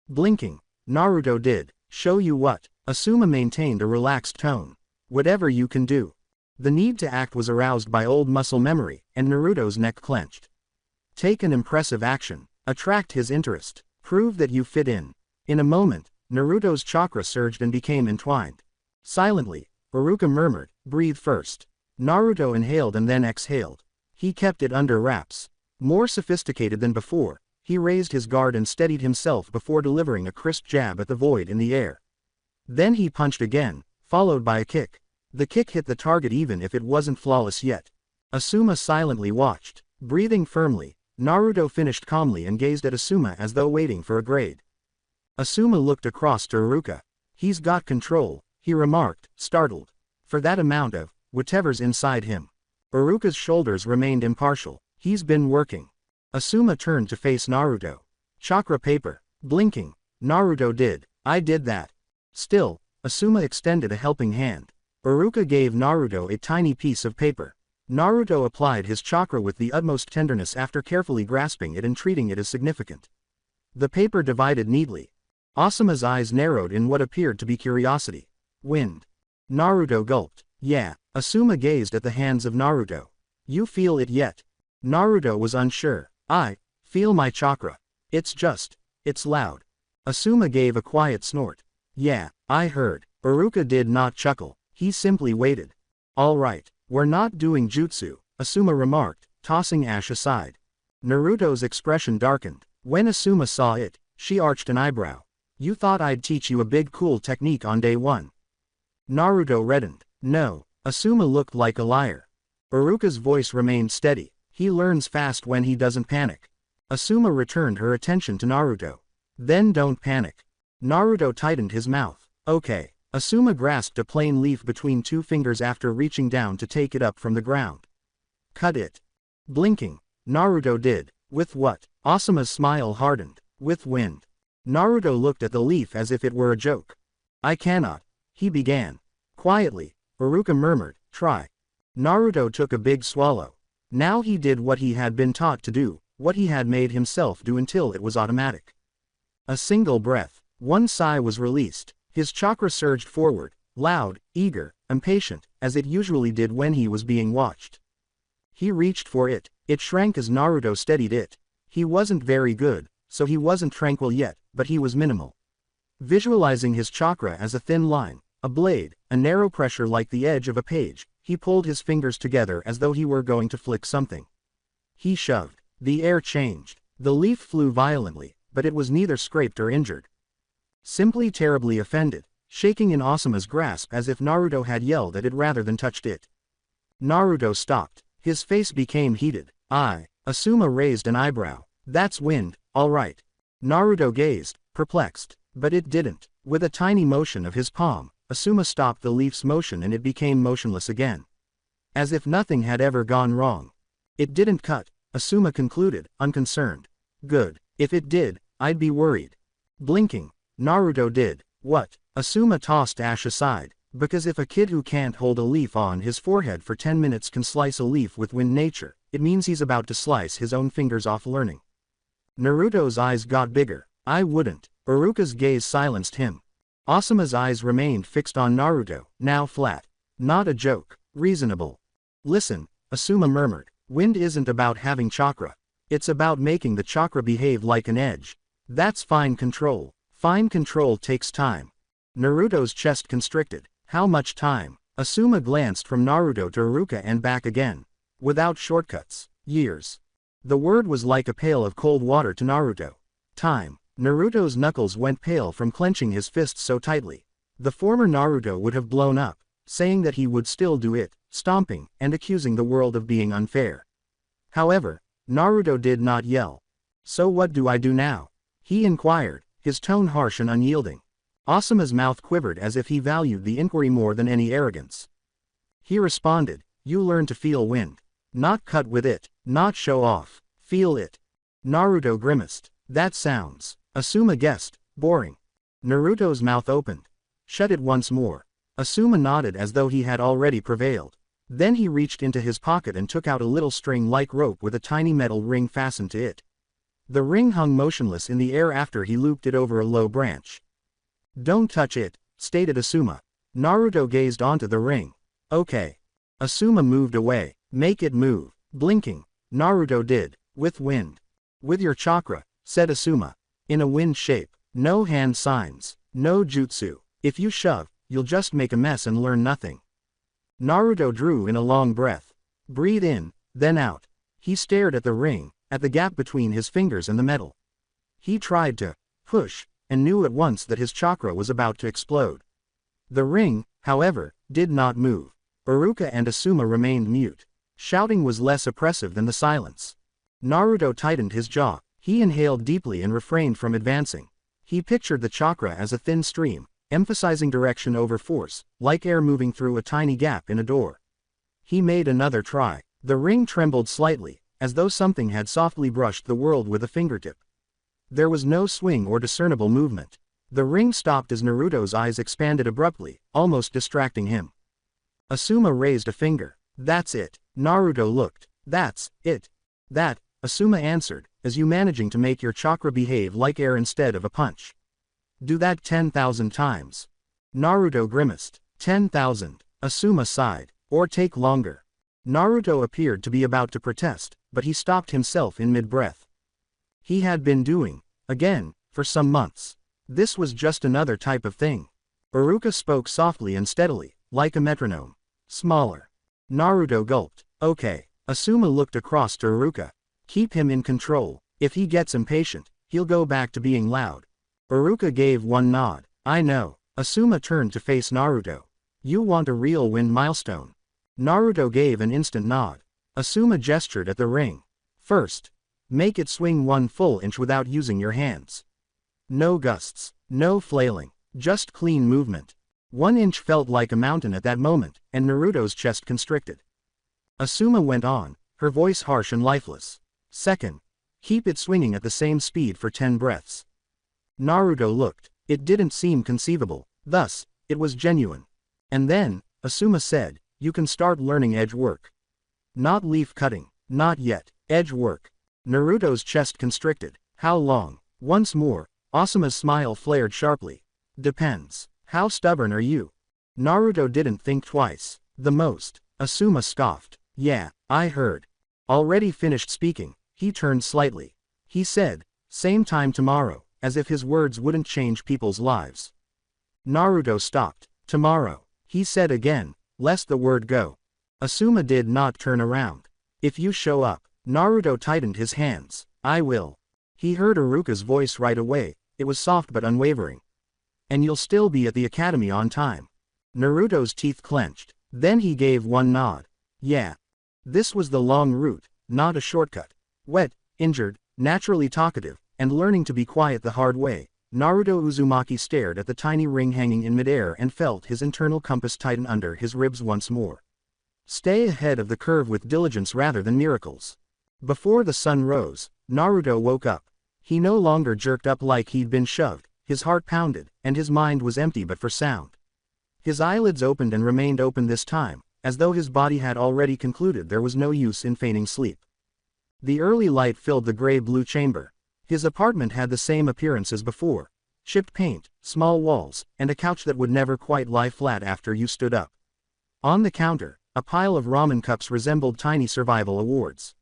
Blinking, Naruto did. "Show you what?" Asuma maintained a relaxed tone. "Whatever you can do." The need to act was aroused by old muscle memory, and Naruto's neck clenched. Take an impressive action. Attract his interest. Prove that you fit in. In a moment, Naruto's chakra surged and became entwined. Silently, Iruka murmured, "Breathe first." Naruto inhaled and then exhaled. He kept it under wraps. More sophisticated than before, he raised his guard and steadied himself before delivering a crisp jab at the void in the air. Then he punched again, followed by a kick. The kick hit the target even if it wasn't flawless yet. Asuma silently watched. Breathing firmly, Naruto finished calmly and gazed at Asuma as though waiting for a grade. Asuma looked across to Iruka. "He's got control," he remarked, startled. "For that amount of whatever's inside him." Iruka's shoulders remained impartial. "He's been working." Asuma turned to face Naruto. "Chakra paper." Blinking, Naruto did. "I did that." Still, Asuma extended a helping hand. Iruka gave Naruto a tiny piece of paper. Naruto applied his chakra with the utmost tenderness after carefully grasping it and treating it as significant. The paper divided neatly. Asuma's eyes narrowed in what appeared to be curiosity. "Wind." Naruto gulped. "Yeah." Asuma gazed at the hands of Naruto. "You feel it yet?" Naruto was unsure. "I feel my chakra. It's loud." Asuma gave a quiet snort. "Yeah, I heard." Iruka did not chuckle. He simply waited. "All right, we're not doing jutsu," Asuma remarked, tossing ash aside. Naruto's expression darkened. When Asuma saw it, she arched an eyebrow. "You thought I'd teach you a big cool technique on day one?" Naruto reddened. "No." Asuma looked like a liar. Iruka's voice remained steady. "He learns fast when he doesn't panic." Asuma returned her attention to Naruto. "Then don't panic." Naruto tightened his mouth. "Okay." Asuma grasped a plain leaf between two fingers after reaching down to take it up from the ground. "Cut it." Blinking, Naruto did. "With what?" Asuma's smile hardened. "With wind." Naruto looked at the leaf as if it were a joke. "I cannot." He began. Quietly, Iruka murmured, "Try." Naruto took a big swallow. Now he did what he had been taught to do, what he had made himself do until it was automatic. A single breath. One sigh was released. His chakra surged forward, loud, eager, impatient, as it usually did when he was being watched. He reached for it. It shrank as Naruto steadied it. He wasn't very good, so he wasn't tranquil yet, but he was minimal. Visualizing his chakra as a thin line, a blade, a narrow pressure like the edge of a page, he pulled his fingers together as though he were going to flick something. He shoved. The air changed. The leaf flew violently, but it was neither scraped or injured. Simply terribly offended, shaking in Asuma's grasp as if Naruto had yelled at it rather than touched it. Naruto stopped. His face became heated. Asuma raised an eyebrow. That's wind, all right. Naruto gazed, perplexed, but it didn't. With a tiny motion of his palm, Asuma stopped the leaf's motion and it became motionless again. As if nothing had ever gone wrong. It didn't cut, Asuma concluded, unconcerned. Good. If it did, I'd be worried. Blinking, Naruto did. What? Asuma tossed ash aside, because if a kid who can't hold a leaf on his forehead for 10 minutes can slice a leaf with wind nature, it means he's about to slice his own fingers off learning. Naruto's eyes got bigger. I wouldn't. Iruka's gaze silenced him. Asuma's eyes remained fixed on Naruto, now flat. Not a joke. Reasonable. Listen, Asuma murmured. Wind isn't about having chakra. It's about making the chakra behave like an edge. That's fine control. Fine control takes time. Naruto's chest constricted. How much time? Asuma glanced from Naruto to Iruka and back again. Without shortcuts. Years. The word was like a pail of cold water to Naruto. Time. Naruto's knuckles went pale from clenching his fists so tightly. The former Naruto would have blown up, saying that he would still do it, stomping, and accusing the world of being unfair. However, Naruto did not yell. So what do I do now? He inquired, his tone harsh and unyielding. Asuma's mouth quivered as if he valued the inquiry more than any arrogance. He responded, you learn to feel wind. Not cut with it, not show off. Feel it. Naruto grimaced. That sounds, Asuma guessed, boring. Naruto's mouth opened. Shut it once more. Asuma nodded as though he had already prevailed. Then he reached into his pocket and took out a little string-like rope with a tiny metal ring fastened to it. The ring hung motionless in the air after he looped it over a low branch. Don't touch it, stated Asuma. Naruto gazed onto the ring. Okay. Asuma moved away. Make it move. Blinking, Naruto did. With wind. With your chakra, said Asuma. In a wind shape. No hand signs. No jutsu. If you shove, you'll just make a mess and learn nothing. Naruto drew in a long breath. Breathe in, then out. He stared at the ring, at the gap between his fingers and the metal. He tried to push, and knew at once that his chakra was about to explode. The ring, however, did not move. Iruka and Asuma remained mute. Shouting was less oppressive than the silence. Naruto tightened his jaw. He inhaled deeply and refrained from advancing. He pictured the chakra as a thin stream, emphasizing direction over force, like air moving through a tiny gap in a door. He made another try. The ring trembled slightly, as though something had softly brushed the world with a fingertip. There was no swing or discernible movement. The ring stopped as Naruto's eyes expanded abruptly, almost distracting him. Asuma raised a finger. That's it. Naruto looked. That's it. That, Asuma answered, as you managing to make your chakra behave like air instead of a punch. Do that 10,000 times. Naruto grimaced. 10,000. Asuma sighed. Or take longer. Naruto appeared to be about to protest, but he stopped himself in mid-breath. He had been doing, again, for some months. This was just another type of thing. Iruka spoke softly and steadily, like a metronome. Smaller. Naruto gulped. Okay. Asuma looked across to Iruka. Keep him in control. If he gets impatient, he'll go back to being loud. Iruka gave one nod. I know. Asuma turned to face Naruto. You want a real win milestone. Naruto gave an instant nod. Asuma gestured at the ring. First, make it swing 1 full inch without using your hands. No gusts, no flailing, just clean movement. 1 inch felt like a mountain at that moment, and Naruto's chest constricted. Asuma went on, her voice harsh and lifeless. Second, keep it swinging at the same speed for 10 breaths. Naruto looked. It didn't seem conceivable, thus, it was genuine. And then, Asuma said, you can start learning edge work. Not leaf cutting, not yet, edge work. Naruto's chest constricted. How long? Once more, Asuma's smile flared sharply. Depends. How stubborn are you? Naruto didn't think twice. The most. Asuma scoffed. Yeah, I heard. Already finished speaking, he turned slightly. He said, same time tomorrow, as if his words wouldn't change people's lives. Naruto stopped. Tomorrow, he said again, lest the word go. Asuma did not turn around. If you show up. Naruto tightened his hands. I will. He heard Iruka's voice right away, it was soft but unwavering. And you'll still be at the academy on time. Naruto's teeth clenched. Then he gave one nod. Yeah. This was the long route, not a shortcut. Wet, injured, naturally talkative, and learning to be quiet the hard way, Naruto Uzumaki stared at the tiny ring hanging in midair and felt his internal compass tighten under his ribs once more. Stay ahead of the curve with diligence rather than miracles. Before the sun rose, Naruto woke up. He no longer jerked up like he'd been shoved, his heart pounded, and his mind was empty but for sound. His eyelids opened and remained open this time, as though his body had already concluded there was no use in feigning sleep. The early light filled the gray-blue chamber. His apartment had the same appearance as before. Chipped paint, small walls, and a couch that would never quite lie flat after you stood up. On the counter, a pile of ramen cups resembled tiny survival awards.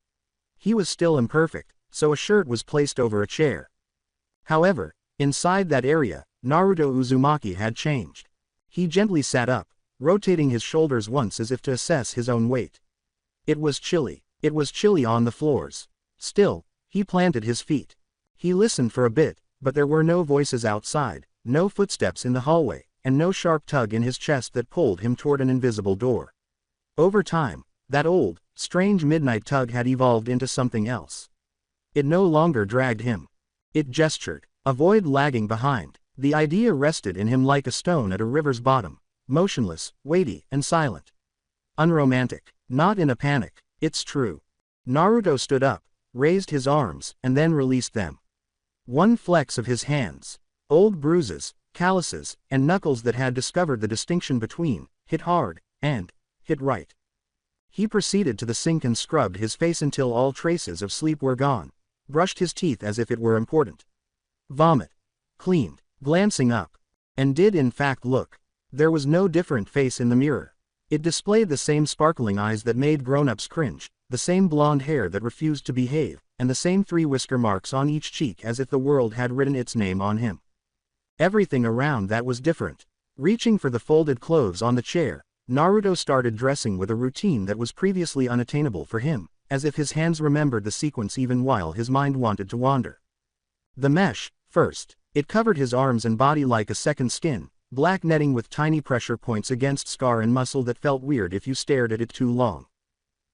He was still imperfect, so a shirt was placed over a chair. However, inside that area, Naruto Uzumaki had changed. He gently sat up, rotating his shoulders once as if to assess his own weight. It was chilly. It was chilly on the floors. Still, he planted his feet. He listened for a bit, but there were no voices outside, no footsteps in the hallway, and no sharp tug in his chest that pulled him toward an invisible door. Over time, that old, strange midnight tug had evolved into something else. It no longer dragged him. It gestured. Avoid lagging behind. The idea rested in him like a stone at a river's bottom, motionless, weighty, and silent. Unromantic. Not in a panic. It's true. Naruto stood up, raised his arms, and then released them. One flex of his hands. Old bruises, calluses, and knuckles that had discovered the distinction between hit hard and hit right. He proceeded to the sink and scrubbed his face until all traces of sleep were gone, brushed his teeth as if it were important. Vomit. Cleaned, glancing up. And did in fact look. There was no different face in the mirror. It displayed the same sparkling eyes that made grown-ups cringe, the same blonde hair that refused to behave, and the same 3 whisker marks on each cheek as if the world had written its name on him. Everything around that was different. Reaching for the folded clothes on the chair, Naruto started dressing with a routine that was previously unattainable for him, as if his hands remembered the sequence even while his mind wanted to wander. The mesh, first. It covered his arms and body like a second skin, black netting with tiny pressure points against scar and muscle that felt weird if you stared at it too long.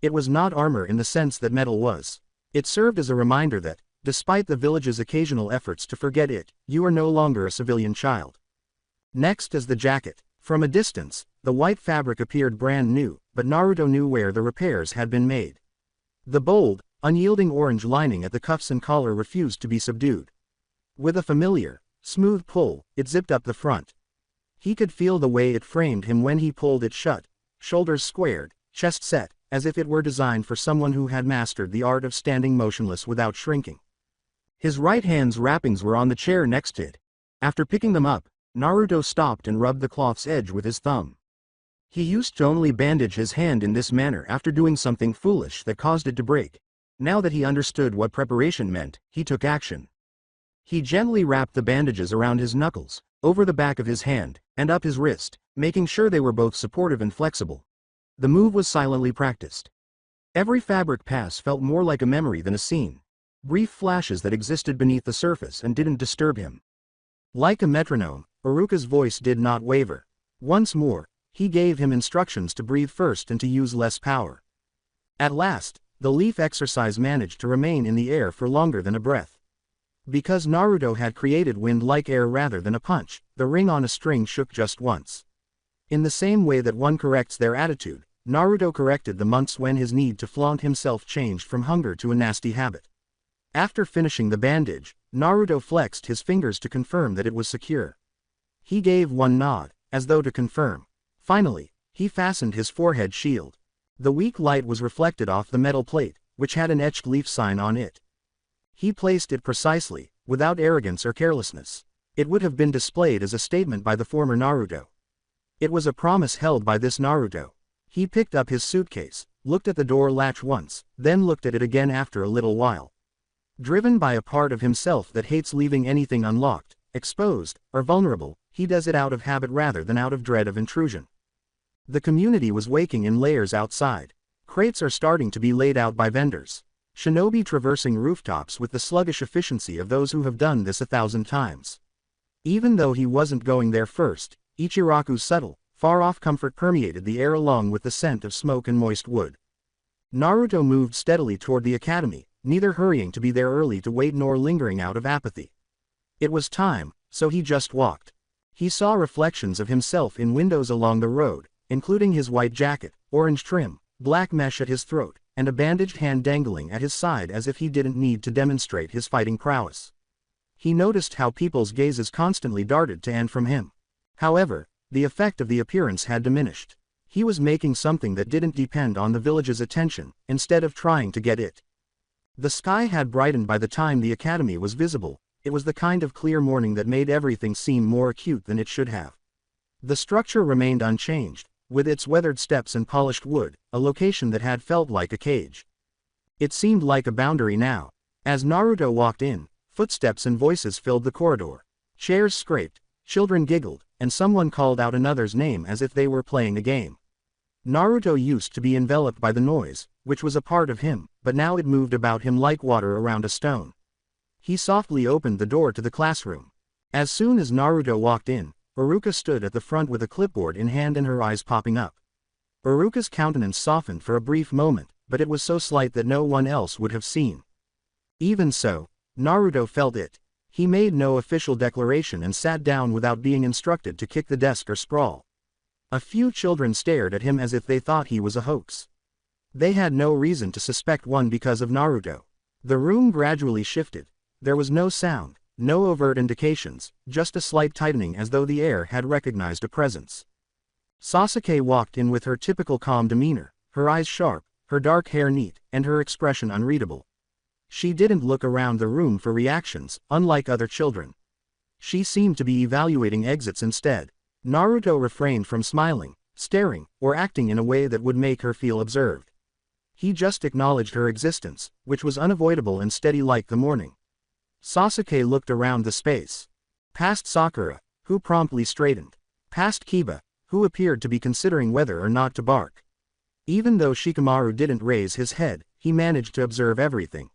It was not armor in the sense that metal was. It served as a reminder that, despite the village's occasional efforts to forget it, you are no longer a civilian child. Next is the jacket. From a distance, the white fabric appeared brand new, but Naruto knew where the repairs had been made. The bold, unyielding orange lining at the cuffs and collar refused to be subdued. With a familiar, smooth pull, it zipped up the front. He could feel the way it framed him when he pulled it shut, shoulders squared, chest set, as if it were designed for someone who had mastered the art of standing motionless without shrinking. His right hand's wrappings were on the chair next to it. After picking them up, Naruto stopped and rubbed the cloth's edge with his thumb. He used to only bandage his hand in this manner after doing something foolish that caused it to break. Now that he understood what preparation meant, he took action. He gently wrapped the bandages around his knuckles, over the back of his hand, and up his wrist, making sure they were both supportive and flexible. The move was silently practiced. Every fabric pass felt more like a memory than a scene. Brief flashes that existed beneath the surface and didn't disturb him. Like a metronome, Iruka's voice did not waver. Once more, he gave him instructions to breathe first and to use less power. At last, the leaf exercise managed to remain in the air for longer than a breath. Because Naruto had created wind like air rather than a punch, the ring on a string shook just once. In the same way that one corrects their attitude, Naruto corrected the months when his need to flaunt himself changed from hunger to a nasty habit. After finishing the bandage, Naruto flexed his fingers to confirm that it was secure. He gave one nod, as though to confirm. Finally, he fastened his forehead shield. The weak light was reflected off the metal plate, which had an etched leaf sign on it. He placed it precisely, without arrogance or carelessness. It would have been displayed as a statement by the former Naruto. It was a promise held by this Naruto. He picked up his suitcase, looked at the door latch once, then looked at it again after a little while. Driven by a part of himself that hates leaving anything unlocked, exposed, or vulnerable, he does it out of habit rather than out of dread of intrusion. The community was waking in layers outside. Crates are starting to be laid out by vendors. Shinobi traversing rooftops with the sluggish efficiency of those who have done this 1,000 times. Even though he wasn't going there first, Ichiraku's subtle, far-off comfort permeated the air along with the scent of smoke and moist wood. Naruto moved steadily toward the academy, neither hurrying to be there early to wait nor lingering out of apathy. It was time, so he just walked. He saw reflections of himself in windows along the road, including his white jacket, orange trim, black mesh at his throat, and a bandaged hand dangling at his side as if he didn't need to demonstrate his fighting prowess. He noticed how people's gazes constantly darted to and from him. However, the effect of the appearance had diminished. He was making something that didn't depend on the village's attention, instead of trying to get it. The sky had brightened by the time the academy was visible. It was the kind of clear morning that made everything seem more acute than it should have. The structure remained unchanged, with its weathered steps and polished wood, a location that had felt like a cage. It seemed like a boundary now. As Naruto walked in, footsteps and voices filled the corridor. Chairs scraped, children giggled, and someone called out another's name as if they were playing a game. Naruto used to be enveloped by the noise, which was a part of him, but now it moved about him like water around a stone. He softly opened the door to the classroom. As soon as Naruto walked in, Iruka stood at the front with a clipboard in hand and her eyes popping up. Iruka's countenance softened for a brief moment, but it was so slight that no one else would have seen. Even so, Naruto felt it. He made no official declaration and sat down without being instructed to kick the desk or sprawl. A few children stared at him as if they thought he was a hoax. They had no reason to suspect one because of Naruto. The room gradually shifted. There was no sound, no overt indications, just a slight tightening as though the air had recognized a presence. Sasuke walked in with her typical calm demeanor, her eyes sharp, her dark hair neat, and her expression unreadable. She didn't look around the room for reactions, unlike other children. She seemed to be evaluating exits instead. Naruto refrained from smiling, staring, or acting in a way that would make her feel observed. He just acknowledged her existence, which was unavoidable and steady like the morning. Sasuke looked around the space. Past Sakura, who promptly straightened. Past Kiba, who appeared to be considering whether or not to bark. Even though Shikamaru didn't raise his head, he managed to observe everything.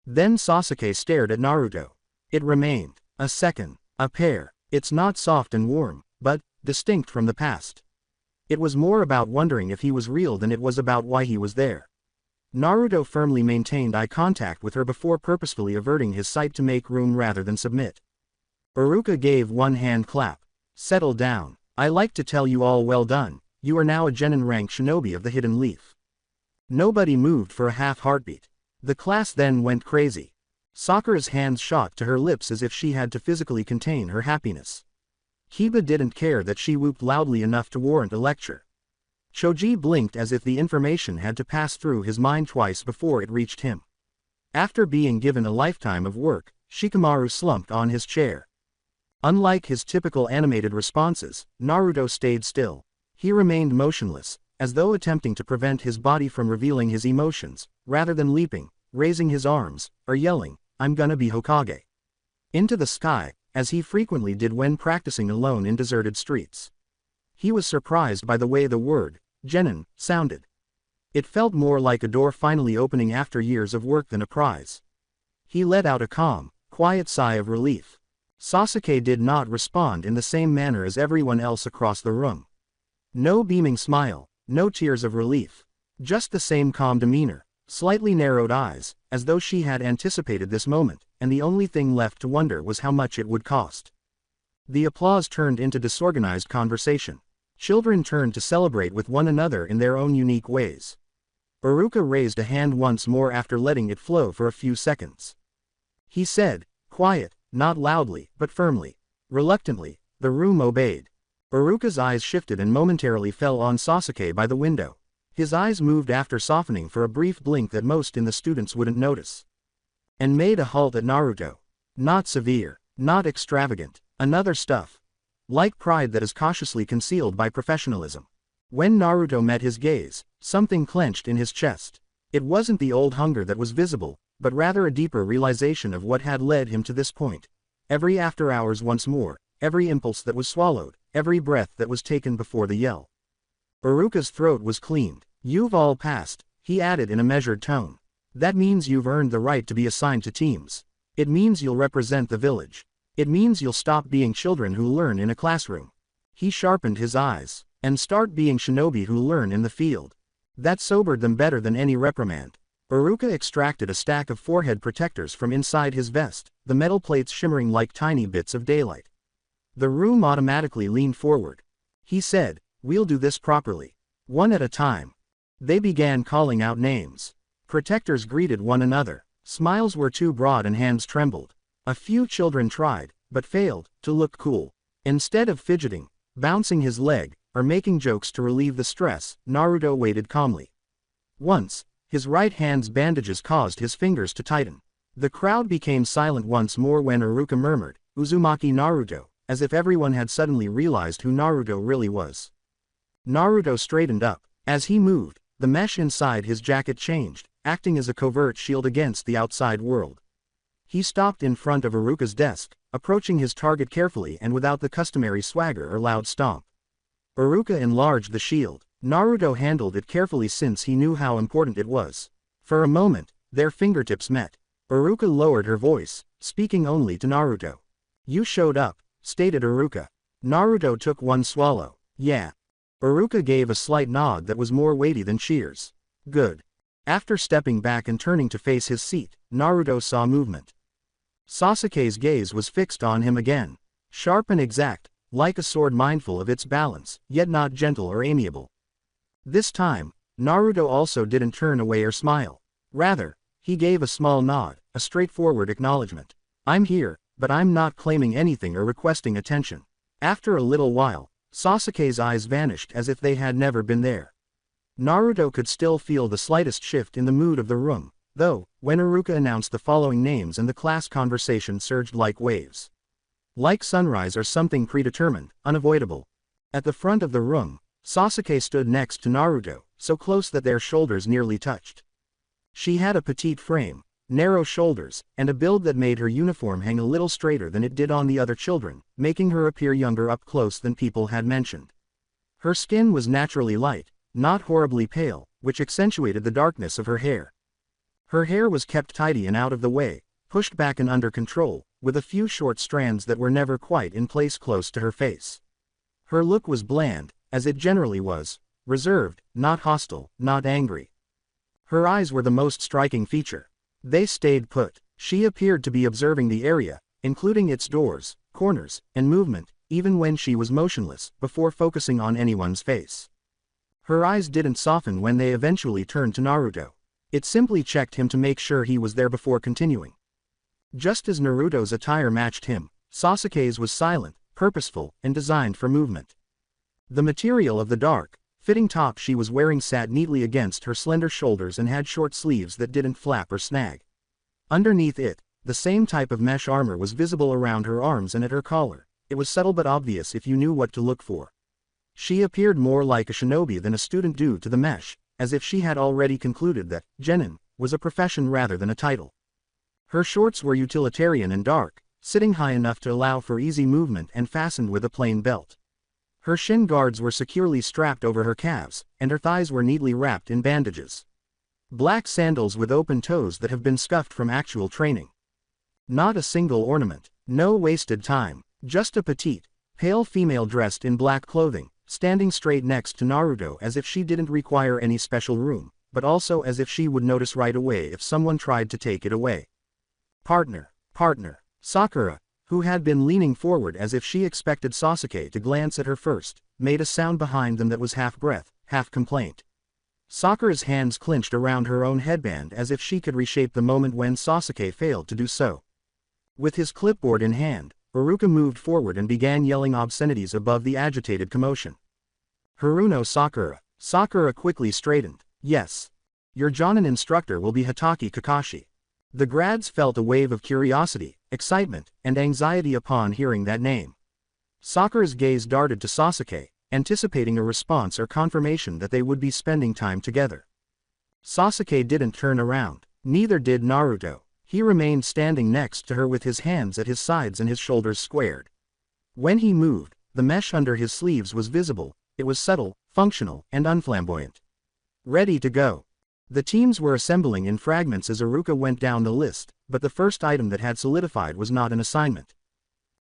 Then Sasuke stared at Naruto. It remained. A second. A pair. It's not soft and warm, but distinct from the past. It was more about wondering if he was real than it was about why he was there. Naruto firmly maintained eye contact with her before purposefully averting his sight to make room rather than submit. Iruka gave one hand clap. Settle down. I like to tell you all well done, you are now a genin rank shinobi of the Hidden Leaf. Nobody moved for a half heartbeat. The class then went crazy. Sakura's hands shot to her lips as if she had to physically contain her happiness. Kiba didn't care that she whooped loudly enough to warrant a lecture. Choji blinked as if the information had to pass through his mind twice before it reached him. After being given a lifetime of work, Shikamaru slumped on his chair. Unlike his typical animated responses, Naruto stayed still. He remained motionless, as though attempting to prevent his body from revealing his emotions, rather than leaping, raising his arms, or yelling, "I'm gonna be Hokage," into the sky, as he frequently did when practicing alone in deserted streets. He was surprised by the way the word, genin, sounded. It felt more like a door finally opening after years of work than a prize. He let out a calm, quiet sigh of relief. Sasuke did not respond in the same manner as everyone else across the room. No beaming smile, no tears of relief. Just the same calm demeanor, slightly narrowed eyes, as though she had anticipated this moment, and the only thing left to wonder was how much it would cost. The applause turned into disorganized conversation. Children turned to celebrate with one another in their own unique ways. Iruka raised a hand once more after letting it flow for a few seconds. He said, quiet, not loudly, but firmly. Reluctantly, the room obeyed. Iruka's eyes shifted and momentarily fell on Sasuke by the window. His eyes moved after softening for a brief blink that most in the students wouldn't notice. And made a halt at Naruto. Not severe, not extravagant, another stuff. Like pride that is cautiously concealed by professionalism. When Naruto met his gaze, something clenched in his chest. It wasn't the old hunger that was visible, but rather a deeper realization of what had led him to this point. Every after hours once more, every impulse that was swallowed, every breath that was taken before the yell. Iruka's throat was cleaned. "You've all passed," he added in a measured tone. "That means you've earned the right to be assigned to teams. It means you'll represent the village. It means you'll stop being children who learn in a classroom." He sharpened his eyes, "and start being shinobi who learn in the field." That sobered them better than any reprimand. Iruka extracted a stack of forehead protectors from inside his vest, the metal plates shimmering like tiny bits of daylight. The room automatically leaned forward. He said, "We'll do this properly. One at a time." They began calling out names. Protectors greeted one another. Smiles were too broad and hands trembled. A few children tried, but failed, to look cool. Instead of fidgeting, bouncing his leg, or making jokes to relieve the stress, Naruto waited calmly. Once, his right hand's bandages caused his fingers to tighten. The crowd became silent once more when Iruka murmured, "Uzumaki Naruto," as if everyone had suddenly realized who Naruto really was. Naruto straightened up. As he moved, the mesh inside his jacket changed, acting as a covert shield against the outside world. He stopped in front of Iruka's desk, approaching his target carefully and without the customary swagger or loud stomp. Iruka enlarged the shield. Naruto handled it carefully since he knew how important it was. For a moment, their fingertips met. Iruka lowered her voice, speaking only to Naruto. "You showed up," stated Iruka. Naruto took one swallow. "Yeah." Iruka gave a slight nod that was more weighty than cheers. "Good." After stepping back and turning to face his seat, Naruto saw movement. Sasuke's gaze was fixed on him again. Sharp and exact, like a sword mindful of its balance, yet not gentle or amiable. This time, Naruto also didn't turn away or smile. Rather, he gave a small nod, a straightforward acknowledgement. "I'm here, but I'm not claiming anything or requesting attention." After a little while, Sasuke's eyes vanished as if they had never been there. Naruto could still feel the slightest shift in the mood of the room, though, when Iruka announced the following names and the class conversation surged like waves. Like sunrise or something predetermined, unavoidable. At the front of the room, Sasuke stood next to Naruto, so close that their shoulders nearly touched. She had a petite frame, narrow shoulders, and a build that made her uniform hang a little straighter than it did on the other children, making her appear younger up close than people had mentioned. Her skin was naturally light, not horribly pale, which accentuated the darkness of her hair. Her hair was kept tidy and out of the way, pushed back and under control, with a few short strands that were never quite in place close to her face. Her look was bland, as it generally was, reserved, not hostile, not angry. Her eyes were the most striking feature. They stayed put. She appeared to be observing the area, including its doors, corners, and movement, even when she was motionless, before focusing on anyone's face. Her eyes didn't soften when they eventually turned to Naruto. It simply checked him to make sure he was there before continuing. Just as Naruto's attire matched him, Sasuke's was silent, purposeful, and designed for movement. The material of the dark, fitting top she was wearing sat neatly against her slender shoulders and had short sleeves that didn't flap or snag. Underneath it, the same type of mesh armor was visible around her arms and at her collar. It was subtle but obvious if you knew what to look for. She appeared more like a shinobi than a student due to the mesh, as if she had already concluded that genin was a profession rather than a title. Her shorts were utilitarian and dark, sitting high enough to allow for easy movement and fastened with a plain belt. Her shin guards were securely strapped over her calves, and her thighs were neatly wrapped in bandages. Black sandals with open toes that have been scuffed from actual training. Not a single ornament, no wasted time, just a petite, pale female dressed in black clothing, standing straight next to Naruto as if she didn't require any special room, but also as if she would notice right away if someone tried to take it away. Partner. Sakura, who had been leaning forward as if she expected Sasuke to glance at her first, made a sound behind them that was half breath, half complaint. Sakura's hands clenched around her own headband as if she could reshape the moment when Sasuke failed to do so. With his clipboard in hand, Iruka moved forward and began yelling obscenities above the agitated commotion. "Haruno Sakura." Sakura quickly straightened. "Yes. Your Jonin instructor will be Hatake Kakashi." The grads felt a wave of curiosity, excitement, and anxiety upon hearing that name. Sakura's gaze darted to Sasuke, anticipating a response or confirmation that they would be spending time together. Sasuke didn't turn around. Neither did Naruto. He remained standing next to her with his hands at his sides and his shoulders squared. When he moved, the mesh under his sleeves was visible. It was subtle, functional, and unflamboyant. Ready to go. The teams were assembling in fragments as Iruka went down the list, but the first item that had solidified was not an assignment.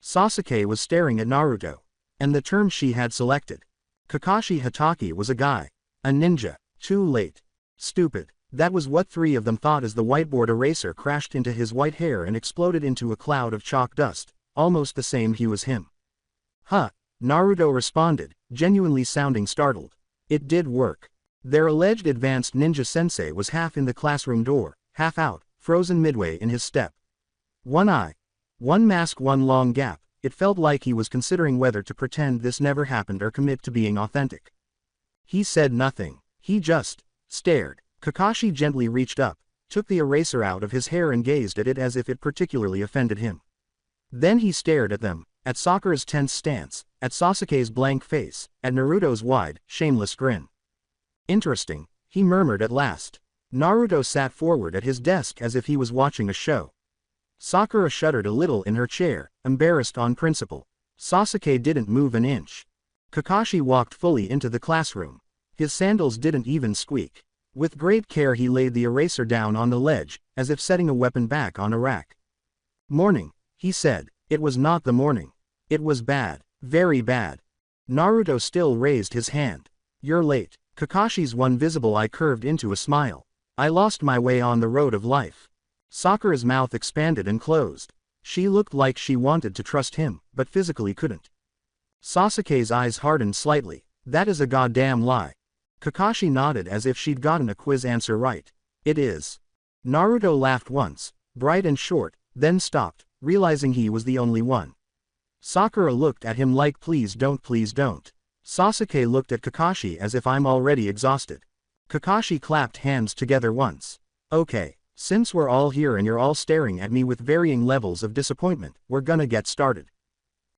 Sasuke was staring at Naruto. And the term she had selected. Kakashi Hatake was a guy. A ninja. Too late. Stupid. That was what three of them thought as the whiteboard eraser crashed into his white hair and exploded into a cloud of chalk dust, almost the same hue as him. Huh. Naruto responded, genuinely sounding startled. It did work. Their alleged advanced ninja sensei was half in the classroom door, half out, frozen midway in his step. One eye. One mask, one long gap. It felt like he was considering whether to pretend this never happened or commit to being authentic. He said nothing. He just stared. Kakashi gently reached up, took the eraser out of his hair and gazed at it as if it particularly offended him. Then he stared at them, at Sakura's tense stance, at Sasuke's blank face, at Naruto's wide, shameless grin. Interesting, he murmured at last. Naruto sat forward at his desk as if he was watching a show. Sakura shuddered a little in her chair, embarrassed on principle. Sasuke didn't move an inch. Kakashi walked fully into the classroom. His sandals didn't even squeak. With great care he laid the eraser down on the ledge, as if setting a weapon back on a rack. Morning, he said. It was not the morning. It was bad, very bad. Naruto still raised his hand. You're late. Kakashi's one visible eye curved into a smile. I lost my way on the road of life. Sakura's mouth expanded and closed. She looked like she wanted to trust him, but physically couldn't. Sasuke's eyes hardened slightly. That is a goddamn lie. Kakashi nodded as if she'd gotten a quiz answer right. It is. Naruto laughed once, bright and short, then stopped, realizing he was the only one. Sakura looked at him like please don't, please don't. Sasuke looked at Kakashi as if I'm already exhausted. Kakashi clapped hands together once. Okay, since we're all here and you're all staring at me with varying levels of disappointment, we're gonna get started.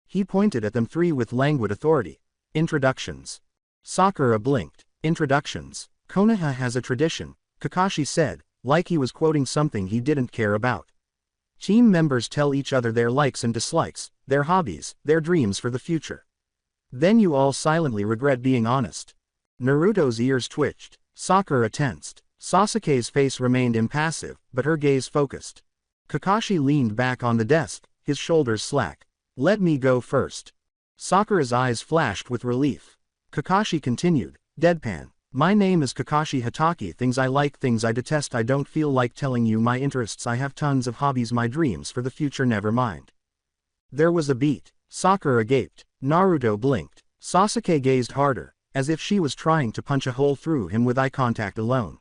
He pointed at them three with languid authority. Introductions. Sakura blinked. Introductions. Konoha has a tradition, Kakashi said, like he was quoting something he didn't care about. Team members tell each other their likes and dislikes, their hobbies, their dreams for the future. Then you all silently regret being honest. Naruto's ears twitched. Sakura tensed. Sasuke's face remained impassive, but her gaze focused. Kakashi leaned back on the desk, his shoulders slack. Let me go first. Sakura's eyes flashed with relief. Kakashi continued, deadpan. My name is Kakashi Hatake. Things I like, things I detest. I don't feel like telling you my interests. I have tons of hobbies, my dreams for the future, never mind. There was a beat. Sakura gaped. Naruto blinked. Sasuke gazed harder, as if she was trying to punch a hole through him with eye contact alone.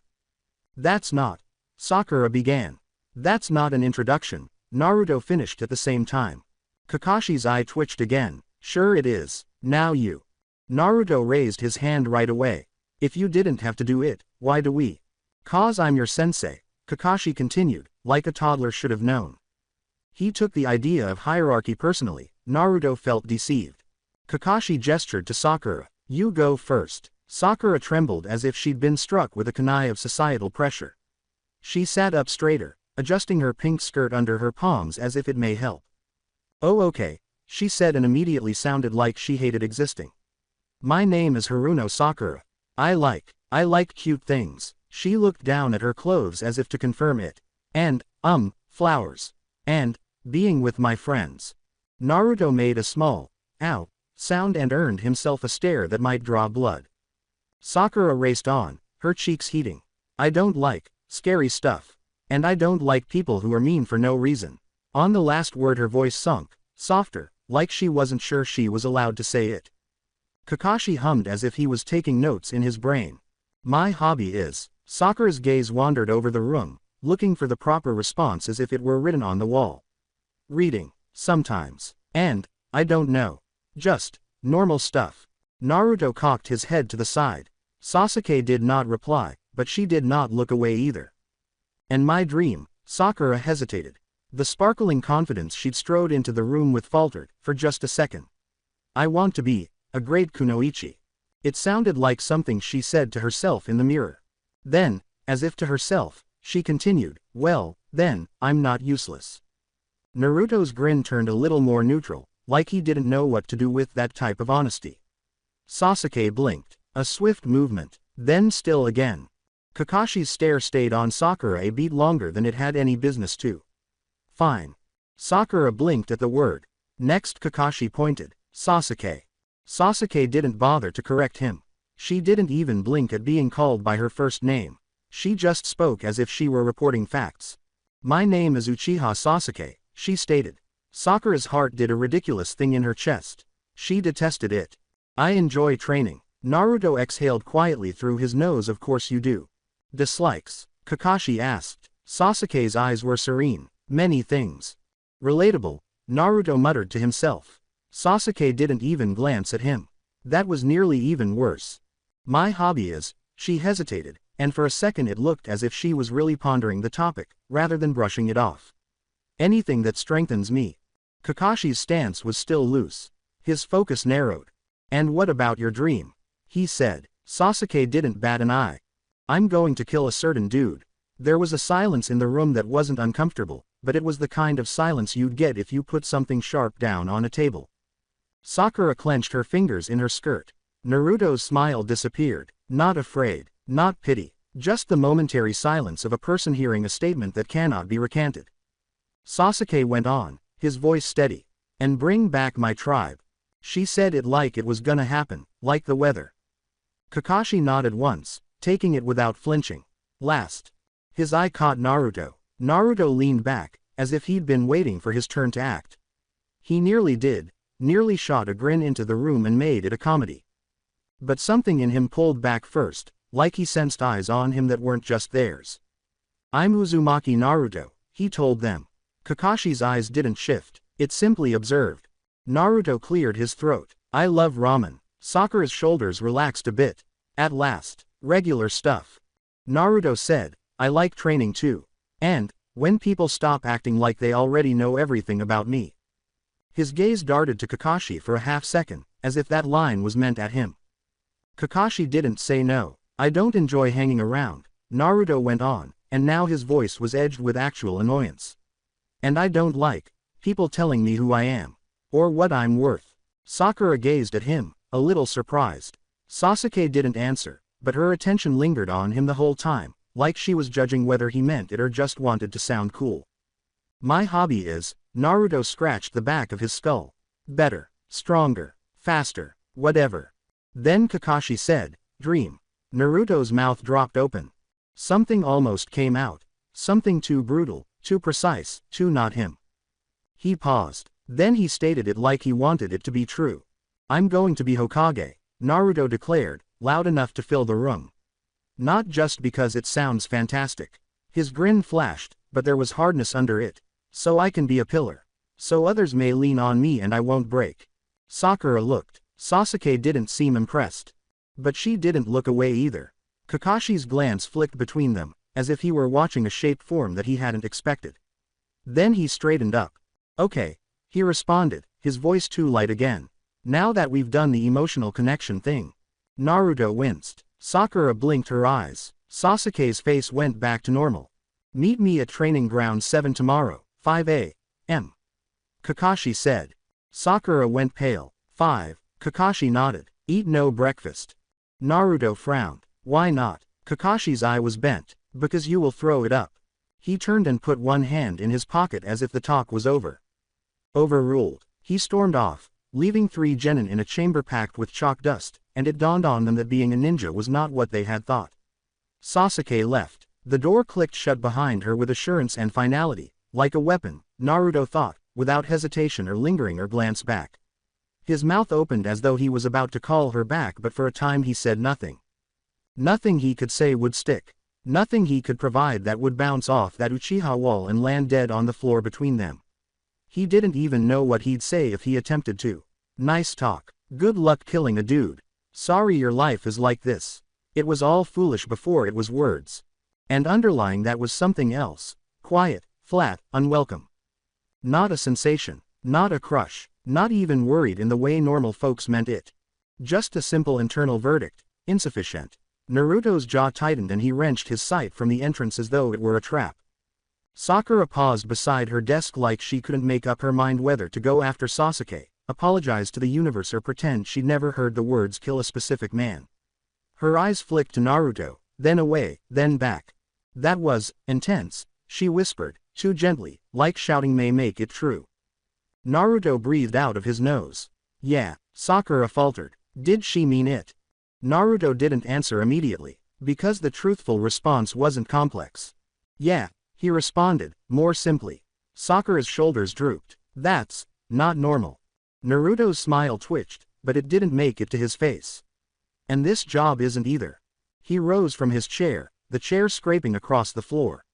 That's not. Sakura began. That's not an introduction. Naruto finished at the same time. Kakashi's eye twitched again. Sure it is. Now you. Naruto raised his hand right away. If you didn't have to do it, why do we? 'Cause I'm your sensei, Kakashi continued, like a toddler should have known. He took the idea of hierarchy personally. Naruto felt deceived. Kakashi gestured to Sakura. You go first. Sakura trembled as if she'd been struck with a kunai of societal pressure. She sat up straighter, adjusting her pink skirt under her palms as if it may help. Oh okay, she said and immediately sounded like she hated existing. My name is Haruno Sakura. I like cute things. She looked down at her clothes as if to confirm it. And, flowers. And, being with my friends. Naruto made a small, ow, sound and earned himself a stare that might draw blood. Sakura raced on, her cheeks heating. I don't like scary stuff. And I don't like people who are mean for no reason. On the last word her voice sunk, softer, like she wasn't sure she was allowed to say it. Kakashi hummed as if he was taking notes in his brain. My hobby is. Sakura's gaze wandered over the room, looking for the proper response as if it were written on the wall. Reading, sometimes. And, I don't know. Just, normal stuff. Naruto cocked his head to the side. Sasuke did not reply, but she did not look away either. And my dream, Sakura hesitated. The sparkling confidence she'd strode into the room with faltered, for just a second. I want to be a great kunoichi. It sounded like something she said to herself in the mirror. Then, as if to herself, she continued, well, then, I'm not useless. Naruto's grin turned a little more neutral, like he didn't know what to do with that type of honesty. Sasuke blinked. A swift movement, then still again. Kakashi's stare stayed on Sakura a beat longer than it had any business to. Fine. Sakura blinked at the word. Next Kakashi pointed. Sasuke. Sasuke didn't bother to correct him. She didn't even blink at being called by her first name. She just spoke as if she were reporting facts. My name is Uchiha Sasuke, she stated. Sakura's heart did a ridiculous thing in her chest. She detested it. I enjoy training. Naruto exhaled quietly through his nose. Of course you do. Dislikes? Kakashi asked. Sasuke's eyes were serene. Many things. Relatable, Naruto muttered to himself. Sasuke didn't even glance at him. That was nearly even worse. My hobby is, she hesitated, and for a second it looked as if she was really pondering the topic, rather than brushing it off. Anything that strengthens me. Kakashi's stance was still loose. His focus narrowed. And what about your dream? He said. Sasuke didn't bat an eye. I'm going to kill a certain dude. There was a silence in the room that wasn't uncomfortable, but it was the kind of silence you'd get if you put something sharp down on a table. Sakura clenched her fingers in her skirt. Naruto's smile disappeared. Not afraid, not pity, just the momentary silence of a person hearing a statement that cannot be recanted. Sasuke went on, his voice steady. And bring back my tribe. She said it like it was gonna happen, like the weather. Kakashi nodded once, taking it without flinching. Last. His eye caught Naruto. Naruto leaned back, as if he'd been waiting for his turn to act. He nearly did, nearly shot a grin into the room and made it a comedy. But something in him pulled back first, like he sensed eyes on him that weren't just theirs. I'm Uzumaki Naruto, he told them. Kakashi's eyes didn't shift, it simply observed. Naruto cleared his throat. I love ramen. Sakura's shoulders relaxed a bit. At last, regular stuff. Naruto said, I like training too. And, when people stop acting like they already know everything about me. His gaze darted to Kakashi for a half second, as if that line was meant at him. Kakashi didn't say no. I don't enjoy hanging around, Naruto went on, and now his voice was edged with actual annoyance. And I don't like people telling me who I am. Or what I'm worth. Sakura gazed at him, a little surprised. Sasuke didn't answer, but her attention lingered on him the whole time, like she was judging whether he meant it or just wanted to sound cool. My hobby is, Naruto scratched the back of his skull. Better, stronger, faster, whatever. Then Kakashi said, dream. Naruto's mouth dropped open. Something almost came out. Something too brutal, too precise, too not him. He paused. Then he stated it like he wanted it to be true. I'm going to be Hokage, Naruto declared, loud enough to fill the room. Not just because it sounds fantastic. His grin flashed, but there was hardness under it. So I can be a pillar. So others may lean on me and I won't break. Sakura looked. Sasuke didn't seem impressed. But she didn't look away either. Kakashi's glance flicked between them, as if he were watching a shaped form that he hadn't expected. Then he straightened up. Okay. He responded, his voice too light again. Now that we've done the emotional connection thing. Naruto winced. Sakura blinked her eyes. Sasuke's face went back to normal. Meet me at training ground 7 tomorrow, 5 a.m. Kakashi said. Sakura went pale. 5. Kakashi nodded. Eat no breakfast. Naruto frowned. Why not? Kakashi's eye was bent. Because you will throw it up. He turned and put one hand in his pocket as if the talk was over. Overruled. He stormed off, leaving 3 genin in a chamber packed with chalk dust, and it dawned on them that being a ninja was not what they had thought. Sasuke left. The door clicked shut behind her with assurance and finality, like a weapon, Naruto thought, without hesitation or lingering or glance back. His mouth opened as though he was about to call her back, but for a time he said nothing. Nothing he could say would stick. Nothing he could provide that would bounce off that Uchiha wall and land dead on the floor between them. He didn't even know what he'd say if he attempted to. Nice talk. Good luck killing a dude. Sorry your life is like this. It was all foolish before it was words. And underlying that was something else. Quiet, flat, unwelcome. Not a sensation. Not a crush. Not even worried in the way normal folks meant it. Just a simple internal verdict, insufficient. Naruto's jaw tightened and he wrenched his sight from the entrance as though it were a trap. Sakura paused beside her desk like she couldn't make up her mind whether to go after Sasuke, apologize to the universe or pretend she'd never heard the words kill a specific man. Her eyes flicked to Naruto, then away, then back. That was intense, she whispered, too gently, like shouting may make it true. Naruto breathed out of his nose. Yeah, Sakura faltered. Did she mean it? Naruto didn't answer immediately, because the truthful response wasn't complex. Yeah, he responded, more simply. Sakura's shoulders drooped. That's not normal. Naruto's smile twitched, but it didn't make it to his face. And this job isn't either. He rose from his chair, the chair scraping across the floor.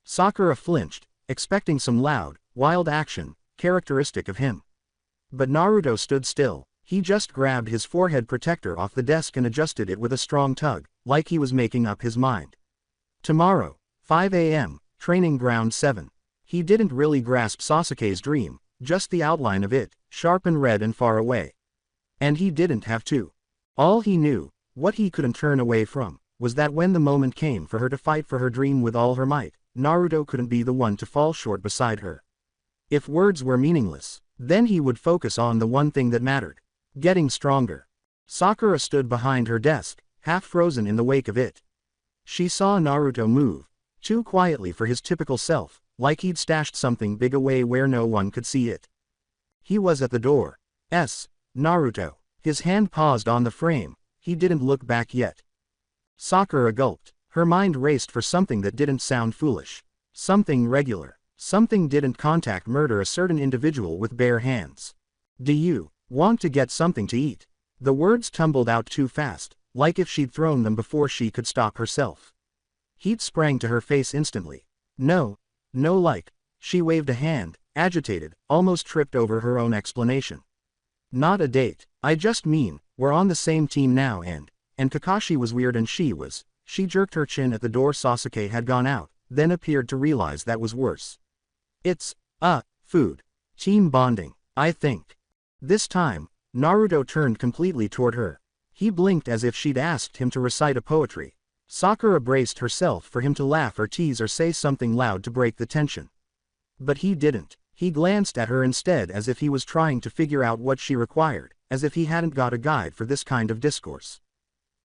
Sakura flinched, expecting some loud, wild action, characteristic of him. But Naruto stood still. He just grabbed his forehead protector off the desk and adjusted it with a strong tug, like he was making up his mind. Tomorrow, 5 a.m., Training Ground 7. He didn't really grasp Sasuke's dream, just the outline of it, sharp and red and far away. And he didn't have to. All he knew, what he couldn't turn away from, was that when the moment came for her to fight for her dream with all her might, Naruto couldn't be the one to fall short beside her. If words were meaningless, then he would focus on the one thing that mattered. Getting stronger. Sakura stood behind her desk, half frozen in the wake of it. She saw Naruto move, too quietly for his typical self, like he'd stashed something big away where no one could see it. He was at the door. Naruto. His hand paused on the frame. He didn't look back yet. Sakura gulped. Her mind raced for something that didn't sound foolish. Something regular. Something didn't contact murder a certain individual with bare hands. Do you want to get something to eat? The words tumbled out too fast, like if she'd thrown them before she could stop herself. Heat sprang to her face instantly. No, like. She waved a hand, agitated, almost tripped over her own explanation. Not a date. I just mean, we're on the same team now and Kakashi was weird and she was. She jerked her chin at the door. Sasuke had gone out, then appeared to realize that was worse. It's, food. Team bonding, I think. This time, Naruto turned completely toward her. He blinked as if she'd asked him to recite a poetry. Sakura braced herself for him to laugh or tease or say something loud to break the tension. But he didn't. He glanced at her instead as if he was trying to figure out what she required, as if he hadn't got a guide for this kind of discourse.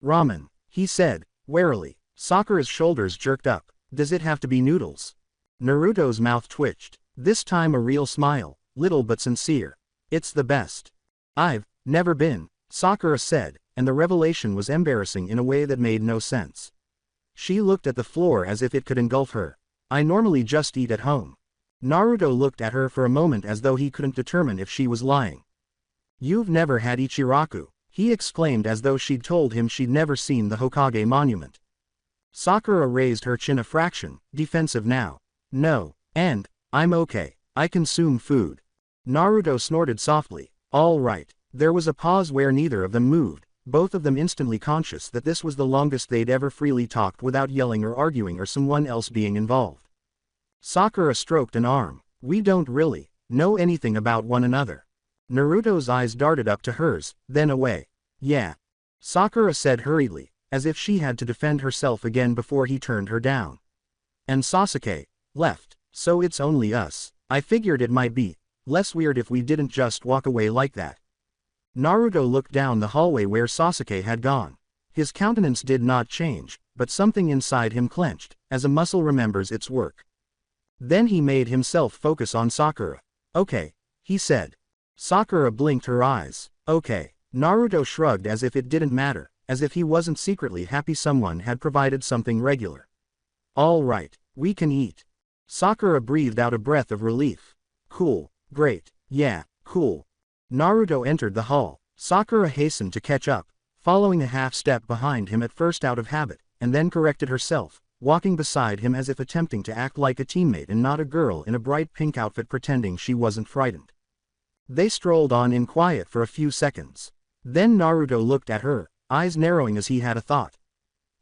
Ramen, he said, warily. Sakura's shoulders jerked up. Does it have to be noodles? Naruto's mouth twitched. This time a real smile, little but sincere. It's the best. I've never been, Sakura said, and the revelation was embarrassing in a way that made no sense. She looked at the floor as if it could engulf her. I normally just eat at home. Naruto looked at her for a moment as though he couldn't determine if she was lying. You've never had Ichiraku, he exclaimed as though she'd told him she'd never seen the Hokage monument. Sakura raised her chin a fraction, defensive now. No, and I'm okay. I consume food. Naruto snorted softly. All right. There was a pause where neither of them moved, both of them instantly conscious that this was the longest they'd ever freely talked without yelling or arguing or someone else being involved. Sakura stroked an arm. We don't really know anything about one another. Naruto's eyes darted up to hers, then away. Yeah. Sakura said hurriedly, as if she had to defend herself again before he turned her down. And Sasuke left, so it's only us. I figured it might be less weird if we didn't just walk away like that. Naruto looked down the hallway where Sasuke had gone. His countenance did not change, but something inside him clenched, as a muscle remembers its work. Then he made himself focus on Sakura. Okay, he said. Sakura blinked her eyes. Okay. Naruto shrugged as if it didn't matter, as if he wasn't secretly happy someone had provided something regular. All right, we can eat. Sakura breathed out a breath of relief. Cool, great, yeah, cool. Naruto entered the hall. Sakura hastened to catch up, following a half step behind him at first out of habit, and then corrected herself, walking beside him as if attempting to act like a teammate and not a girl in a bright pink outfit pretending she wasn't frightened. They strolled on in quiet for a few seconds. Then Naruto looked at her, eyes narrowing as he had a thought.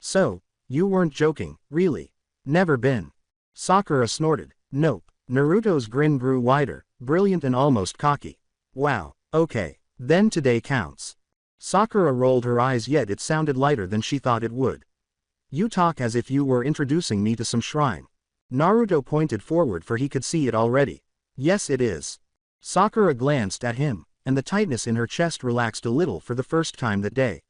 So, you weren't joking, really? Never been. Sakura snorted. Nope. Naruto's grin grew wider, brilliant and almost cocky. Wow, okay, then today counts. Sakura rolled her eyes, yet it sounded lighter than she thought it would. You talk as if you were introducing me to some shrine. Naruto pointed forward, for he could see it already. Yes, it is. Sakura glanced at him, and the tightness in her chest relaxed a little for the first time that day.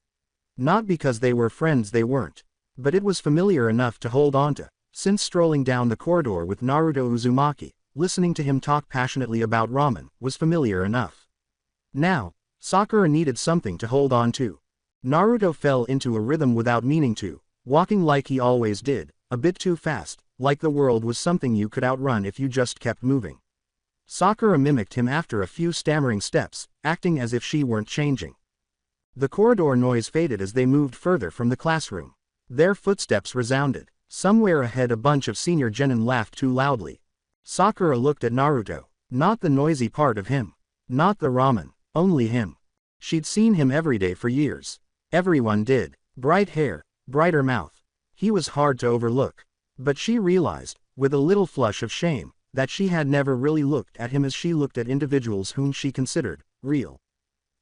Not because they were friends, they weren't. But it was familiar enough to hold on to, since strolling down the corridor with Naruto Uzumaki, listening to him talk passionately about ramen, was familiar enough. Now, Sakura needed something to hold on to. Naruto fell into a rhythm without meaning to, walking like he always did, a bit too fast, like the world was something you could outrun if you just kept moving. Sakura mimicked him after a few stammering steps, acting as if she weren't changing. The corridor noise faded as they moved further from the classroom. Their footsteps resounded. Somewhere ahead a bunch of senior genin laughed too loudly. Sakura looked at Naruto. Not the noisy part of him. Not the ramen. Only him. She'd seen him every day for years. Everyone did. Bright hair, brighter mouth. He was hard to overlook. But she realized, with a little flush of shame, that she had never really looked at him as she looked at individuals whom she considered real.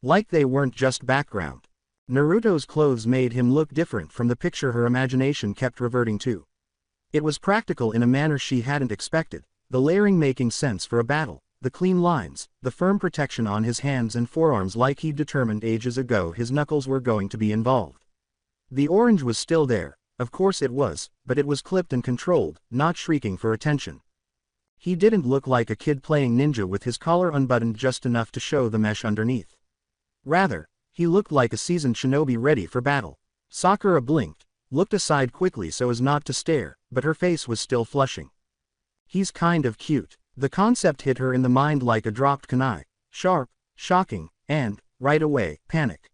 Like they weren't just background. Naruto's clothes made him look different from the picture her imagination kept reverting to. It was practical in a manner she hadn't expected, the layering making sense for a battle, the clean lines, the firm protection on his hands and forearms like he'd determined ages ago his knuckles were going to be involved. The orange was still there, of course it was, but it was clipped and controlled, not shrieking for attention. He didn't look like a kid playing ninja with his collar unbuttoned just enough to show the mesh underneath. Rather, he looked like a seasoned shinobi ready for battle. Sakura blinked, looked aside quickly so as not to stare, but her face was still flushing. He's kind of cute. The concept hit her in the mind like a dropped kunai. Sharp, shocking, and, right away, panic.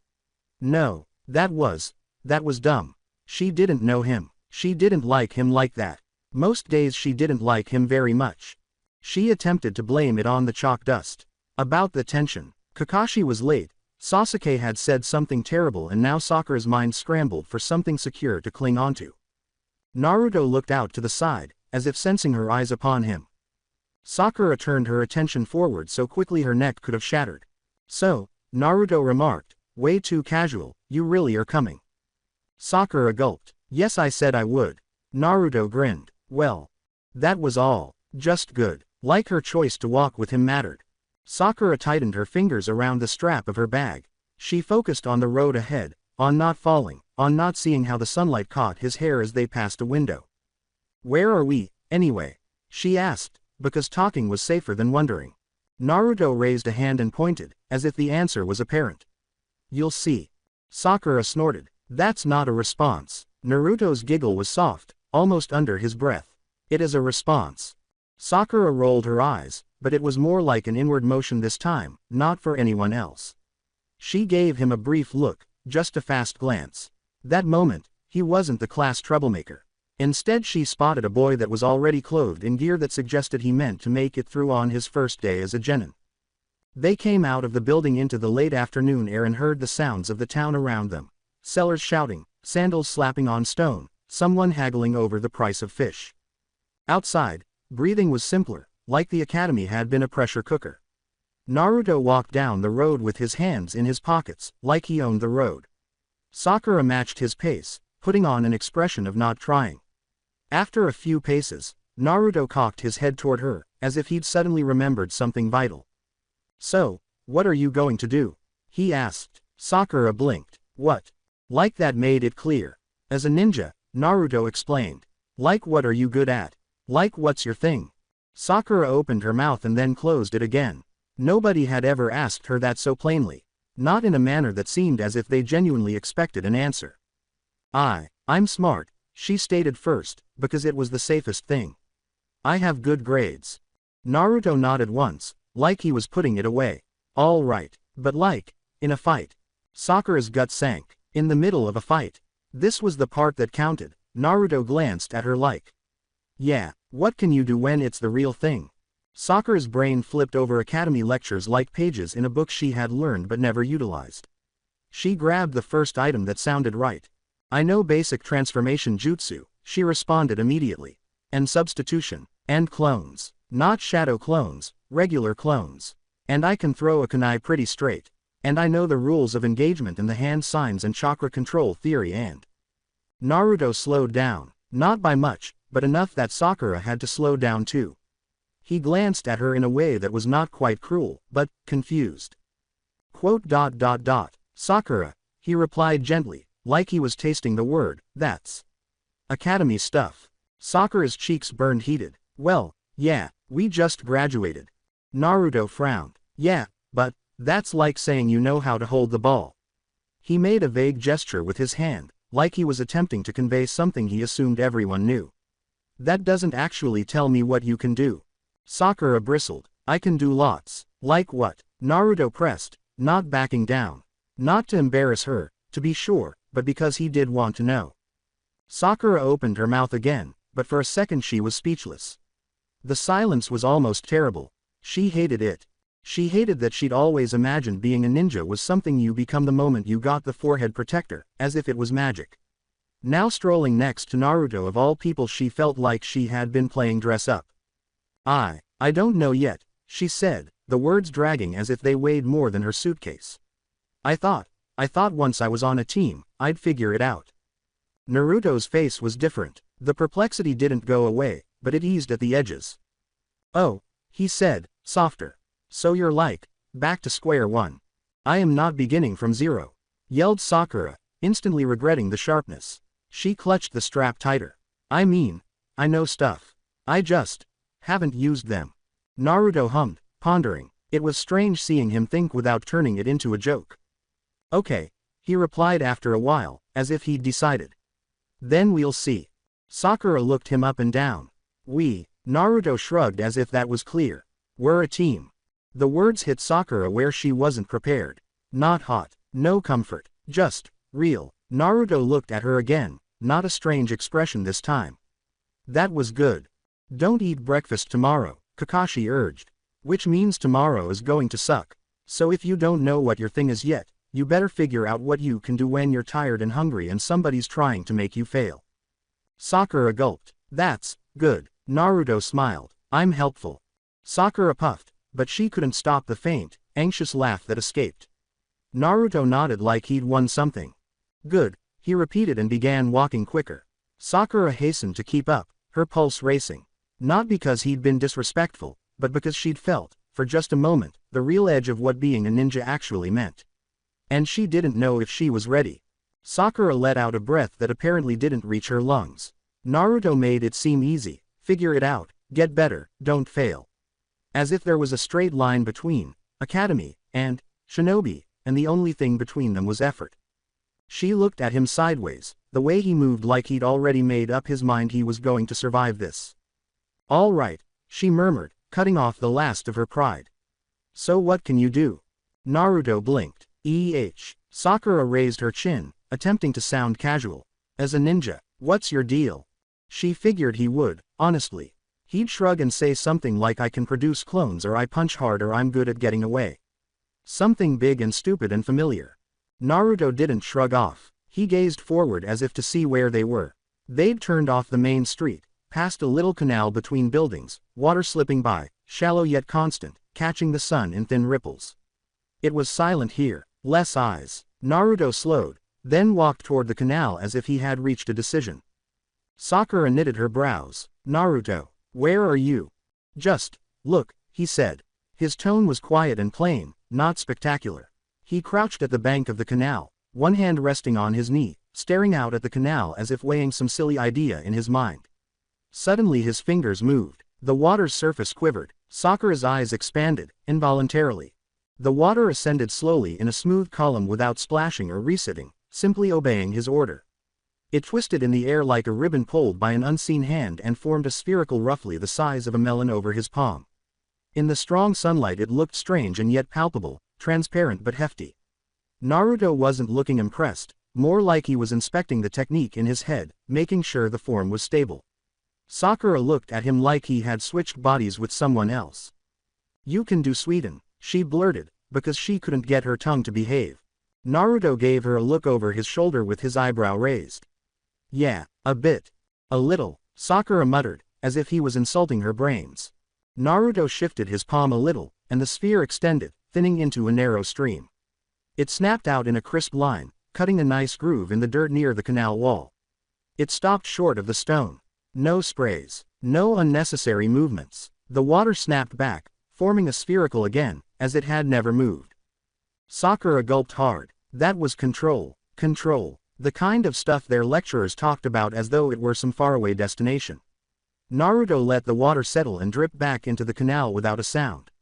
No, that was dumb. She didn't know him. She didn't like him like that. Most days she didn't like him very much. She attempted to blame it on the chalk dust. About the tension. Kakashi was late. Sasuke had said something terrible and now Sakura's mind scrambled for something secure to cling onto. Naruto looked out to the side, as if sensing her eyes upon him. Sakura turned her attention forward so quickly her neck could have shattered. So, Naruto remarked, way too casual, you really are coming. Sakura gulped. Yes, I said I would. Naruto grinned. Well. That was all. Just good. Like her choice to walk with him mattered. Sakura tightened her fingers around the strap of her bag. She focused on the road ahead, on not falling, on not seeing how the sunlight caught his hair as they passed a window. Where are we, anyway? She asked, because talking was safer than wondering. Naruto raised a hand and pointed, as if the answer was apparent. You'll see. Sakura snorted. That's not a response. Naruto's giggle was soft, almost under his breath. It is a response. Sakura rolled her eyes, but it was more like an inward motion this time, not for anyone else. She gave him a brief look, just a fast glance. That moment, he wasn't the class troublemaker. Instead she spotted a boy that was already clothed in gear that suggested he meant to make it through on his first day as a genin. They came out of the building into the late afternoon air and heard the sounds of the town around them. Sellers shouting, sandals slapping on stone, someone haggling over the price of fish. Outside, breathing was simpler, like the academy had been a pressure cooker. Naruto walked down the road with his hands in his pockets, like he owned the road. Sakura matched his pace, putting on an expression of not trying. After a few paces, Naruto cocked his head toward her, as if he'd suddenly remembered something vital. So, what are you going to do? He asked. Sakura blinked. What? Like that made it clear. As a ninja, Naruto explained. Like what are you good at? Like what's your thing? Sakura opened her mouth and then closed it again. Nobody had ever asked her that so plainly. Not in a manner that seemed as if they genuinely expected an answer. I'm smart, she stated first, because it was the safest thing. I have good grades. Naruto nodded once, like he was putting it away. All right, but like, in a fight. Sakura's gut sank. In the middle of a fight. This was the part that counted. Naruto glanced at her like. Yeah, what can you do when it's the real thing? Sakura's brain flipped over academy lectures like pages in a book she had learned but never utilized. She grabbed the first item that sounded right. I know basic transformation jutsu, she responded immediately. And substitution. And clones. Not shadow clones, regular clones. And I can throw a kunai pretty straight. And I know the rules of engagement and the hand signs and chakra control theory and… Naruto slowed down, not by much, but enough that Sakura had to slow down too. He glanced at her in a way that was not quite cruel, but confused. Quote. Sakura, he replied gently, like he was tasting the word, that's academy stuff. Sakura's cheeks burned heated. Well, yeah, we just graduated. Naruto frowned. Yeah, but that's like saying you know how to hold the ball. He made a vague gesture with his hand, like he was attempting to convey something he assumed everyone knew. That doesn't actually tell me what you can do. Sakura bristled. I can do lots. Like what? Naruto pressed, not backing down. Not to embarrass her, to be sure, but because he did want to know. Sakura opened her mouth again, but for a second she was speechless. The silence was almost terrible. She hated it. She hated that she'd always imagined being a ninja was something you become the moment you got the forehead protector, as if it was magic. Now strolling next to Naruto of all people, she felt like she had been playing dress up. I don't know yet, she said, the words dragging as if they weighed more than her suitcase. I thought once I was on a team, I'd figure it out. Naruto's face was different. The perplexity didn't go away, but it eased at the edges. Oh, he said, softer. So you're like, back to square one. I am not beginning from zero, yelled Sakura, instantly regretting the sharpness. She clutched the strap tighter. I mean, I know stuff. I just haven't used them. Naruto hummed, pondering. It was strange seeing him think without turning it into a joke. Okay, he replied after a while, as if he'd decided. Then we'll see. Sakura looked him up and down. Naruto shrugged as if that was clear. We're a team. The words hit Sakura where she wasn't prepared. Not hot, no comfort, just real. Naruto looked at her again, not a strange expression this time. That was good. Don't eat breakfast tomorrow, Kakashi urged. Which means tomorrow is going to suck. So if you don't know what your thing is yet, you better figure out what you can do when you're tired and hungry and somebody's trying to make you fail. Sakura gulped. That's good. Naruto smiled. I'm helpful. Sakura puffed, but she couldn't stop the faint, anxious laugh that escaped. Naruto nodded like he'd won something. Good, he repeated and began walking quicker. Sakura hastened to keep up, her pulse racing. Not because he'd been disrespectful, but because she'd felt, for just a moment, the real edge of what being a ninja actually meant. And she didn't know if she was ready. Sakura let out a breath that apparently didn't reach her lungs. Naruto made it seem easy. Figure it out, get better, don't fail. As if there was a straight line between academy and shinobi, and the only thing between them was effort. She looked at him sideways, the way he moved like he'd already made up his mind he was going to survive this. All right, she murmured, cutting off the last of her pride. So what can you do? Naruto blinked. Sakura raised her chin, attempting to sound casual. As a ninja, what's your deal? She figured he would, honestly. He'd shrug and say something like I can produce clones or I punch hard or I'm good at getting away. Something big and stupid and familiar. Naruto didn't shrug off. He gazed forward as if to see where they were. They'd turned off the main street, past a little canal between buildings, water slipping by, shallow yet constant, catching the sun in thin ripples. It was silent here, less eyes. Naruto slowed, then walked toward the canal as if he had reached a decision. Sakura knitted her brows. Naruto, where are you? Just look, he said. His tone was quiet and plain, not spectacular. He crouched at the bank of the canal, one hand resting on his knee, staring out at the canal as if weighing some silly idea in his mind. Suddenly his fingers moved. The water's surface quivered. Sakura's eyes expanded, involuntarily. The water ascended slowly in a smooth column without splashing or resetting, simply obeying his order. It twisted in the air like a ribbon pulled by an unseen hand and formed a spherical roughly the size of a melon over his palm. In the strong sunlight it looked strange and yet palpable, transparent but hefty. Naruto wasn't looking impressed, more like he was inspecting the technique in his head, making sure the form was stable. Sakura looked at him like he had switched bodies with someone else. You can do Sweden, she blurted, because she couldn't get her tongue to behave. Naruto gave her a look over his shoulder with his eyebrow raised. Yeah, a bit. A little, Sakura muttered, as if he was insulting her brains. Naruto shifted his palm a little, and the sphere extended, thinning into a narrow stream. It snapped out in a crisp line, cutting a nice groove in the dirt near the canal wall. It stopped short of the stone. No sprays. No unnecessary movements. The water snapped back, forming a spherical again, as it had never moved. Sakura gulped hard. That was control. Control. The kind of stuff their lecturers talked about as though it were some faraway destination. Naruto let the water settle and drip back into the canal without a sound.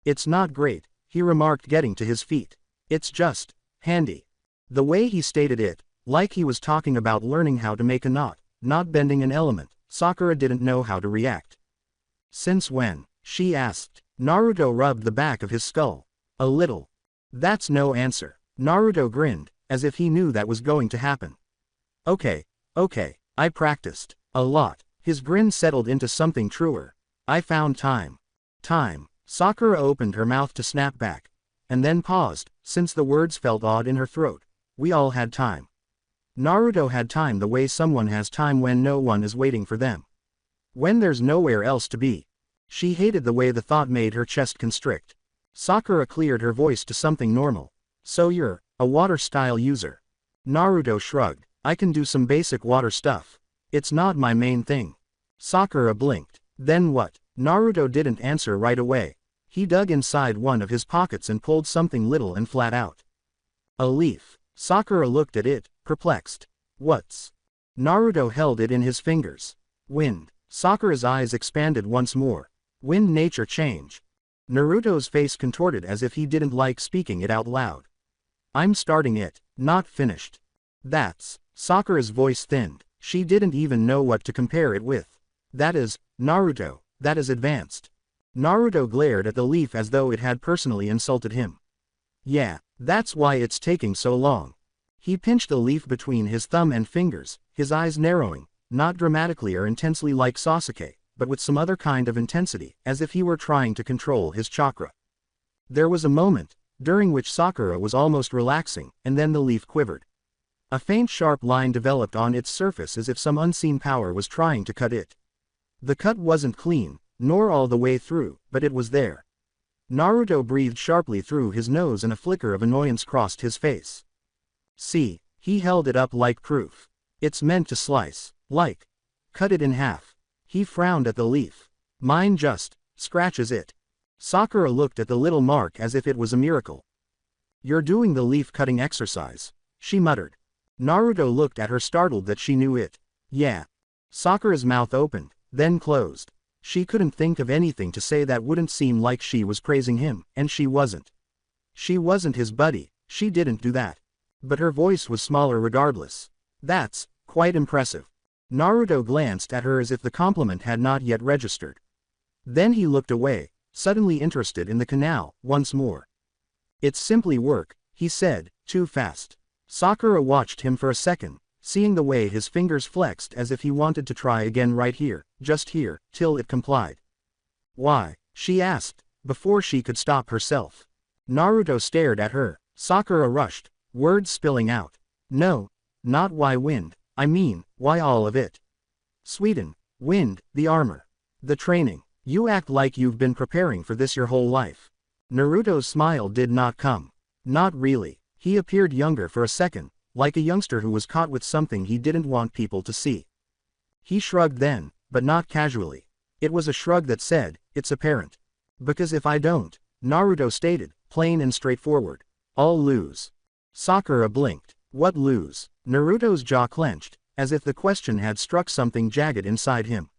It's not great, he remarked, getting to his feet. It's just handy. The way he stated it, like he was talking about learning how to make a knot, not bending an element, Sakura didn't know how to react. Since when? She asked. Naruto rubbed the back of his skull. A little. That's no answer. Naruto grinned, as if he knew that was going to happen. Okay, I practiced. A lot. His grin settled into something truer. I found time. Time. Sakura opened her mouth to snap back, and then paused, since the words felt odd in her throat. We all had time. Naruto had time the way someone has time when no one is waiting for them. When there's nowhere else to be. She hated the way the thought made her chest constrict. Sakura cleared her voice to something normal. So you're a water-style user. Naruto shrugged. I can do some basic water stuff. It's not my main thing. Sakura blinked. Then what? Naruto didn't answer right away. He dug inside one of his pockets and pulled something little and flat out. A leaf. Sakura looked at it, perplexed. What's? Naruto held it in his fingers. Wind. Sakura's eyes expanded once more. Wind nature change. Naruto's face contorted as if he didn't like speaking it out loud. I'm starting it, not finished. That's. Sakura's voice thinned. She didn't even know what to compare it with. That is, Naruto, that is advanced. Naruto glared at the leaf as though it had personally insulted him. Yeah, that's why it's taking so long. He pinched the leaf between his thumb and fingers, his eyes narrowing, not dramatically or intensely like Sasuke, but with some other kind of intensity, as if he were trying to control his chakra. There was a moment, during which Sakura was almost relaxing, and then the leaf quivered. A faint sharp line developed on its surface as if some unseen power was trying to cut it. The cut wasn't clean, nor all the way through, but it was there. Naruto breathed sharply through his nose and a flicker of annoyance crossed his face. See, he held it up like proof. It's meant to slice, like, cut it in half. He frowned at the leaf. Mine just scratches it. Sakura looked at the little mark as if it was a miracle. You're doing the leaf cutting exercise, she muttered. Naruto looked at her, startled that she knew it. Yeah. Sakura's mouth opened, then closed. She couldn't think of anything to say that wouldn't seem like she was praising him, and she wasn't. She wasn't his buddy, she didn't do that. But her voice was smaller regardless. That's quite impressive. Naruto glanced at her as if the compliment had not yet registered. Then he looked away, suddenly interested in the canal, once more. It's simply work, he said, too fast. Sakura watched him for a second, seeing the way his fingers flexed as if he wanted to try again right here, just here, till it complied. Why? She asked, before she could stop herself. Naruto stared at her. Sakura rushed, words spilling out. No, not why wind, I mean, why all of it? Sweden, wind, the armor, the training. You act like you've been preparing for this your whole life. Naruto's smile did not come. Not really. He appeared younger for a second, like a youngster who was caught with something he didn't want people to see. He shrugged then, but not casually. It was a shrug that said, it's apparent. Because if I don't, Naruto stated, plain and straightforward, I'll lose. Sakura blinked. What lose? Naruto's jaw clenched, as if the question had struck something jagged inside him.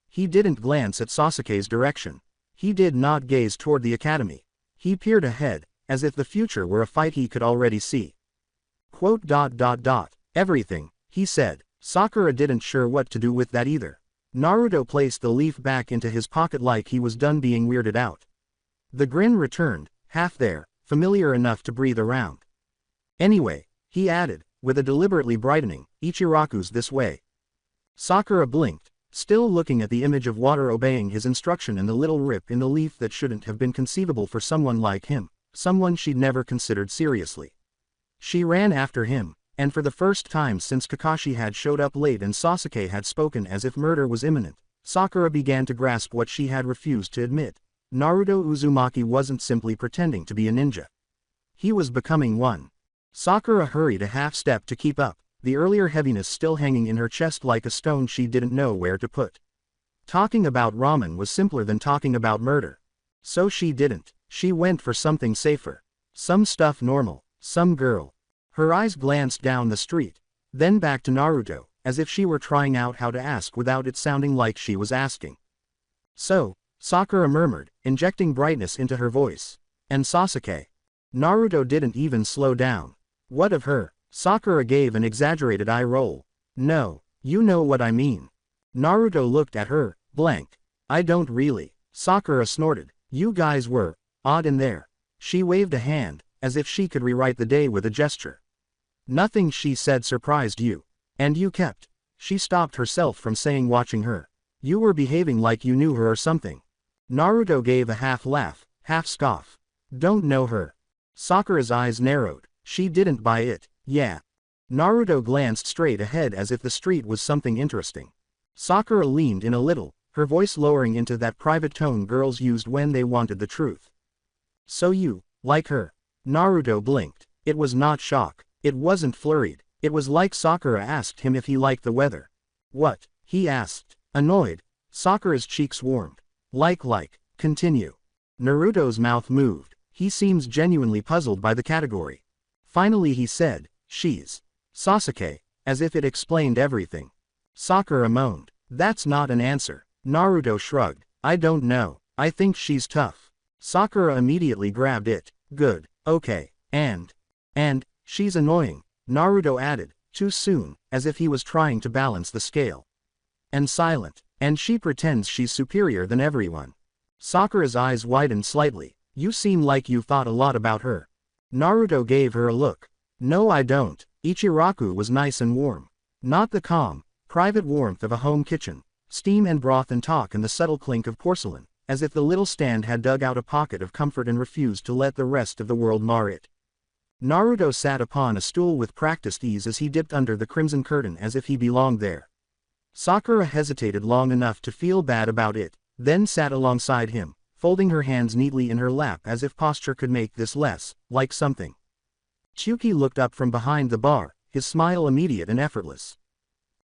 He didn't glance at Sasuke's direction. He did not gaze toward the academy. He peered ahead, as if the future were a fight he could already see. Quote. Everything, he said. Sakura didn't sure what to do with that either. Naruto placed the leaf back into his pocket like he was done being weirded out. The grin returned, half there, familiar enough to breathe around. Anyway, he added, with a deliberately brightening, Ichiraku's this way. Sakura blinked, still looking at the image of water obeying his instruction and the little rip in the leaf that shouldn't have been conceivable for someone like him. Someone she'd never considered seriously. She ran after him, and for the first time since Kakashi had showed up late and Sasuke had spoken as if murder was imminent, Sakura began to grasp what she had refused to admit. Naruto Uzumaki wasn't simply pretending to be a ninja. He was becoming one. Sakura hurried a half-step to keep up, the earlier heaviness still hanging in her chest like a stone she didn't know where to put. Talking about ramen was simpler than talking about murder. So she didn't. She went for something safer. Some stuff normal, some girl. Her eyes glanced down the street, then back to Naruto, as if she were trying out how to ask without it sounding like she was asking. So, Sakura murmured, injecting brightness into her voice. And Sasuke. Naruto didn't even slow down. What of her? Sakura gave an exaggerated eye roll. No, you know what I mean. Naruto looked at her, blank. I don't really. Sakura snorted. You guys were odd in there. She waved a hand, as if she could rewrite the day with a gesture. Nothing she said surprised you. And you kept. She stopped herself from saying watching her. You were behaving like you knew her or something. Naruto gave a half laugh, half scoff. Don't know her. Sakura's eyes narrowed. She didn't buy it. Yeah. Naruto glanced straight ahead as if the street was something interesting. Sakura leaned in a little, her voice lowering into that private tone girls used when they wanted the truth. So you like her? Naruto blinked. It was not shock. It wasn't flurried. It was like Sakura asked him if he liked the weather. What? He asked. Annoyed. Sakura's cheeks warmed. Like. Continue. Naruto's mouth moved. He seems genuinely puzzled by the category. Finally he said, she's Sasuke, as if it explained everything. Sakura moaned. That's not an answer. Naruto shrugged. I don't know. I think she's tough. Sakura immediately grabbed it. Good. Okay. And she's annoying. Naruto added, too soon, as if he was trying to balance the scale. And silent. And she pretends she's superior than everyone. Sakura's eyes widened slightly. You seem like you thought a lot about her. Naruto gave her a look. No, I don't. Ichiraku was nice and warm. Not the calm, private warmth of a home kitchen. Steam and broth and talk and the subtle clink of porcelain, as if the little stand had dug out a pocket of comfort and refused to let the rest of the world mar it. Naruto sat upon a stool with practiced ease as he dipped under the crimson curtain as if he belonged there. Sakura hesitated long enough to feel bad about it, then sat alongside him, folding her hands neatly in her lap as if posture could make this less like something. Chuki looked up from behind the bar, his smile immediate and effortless.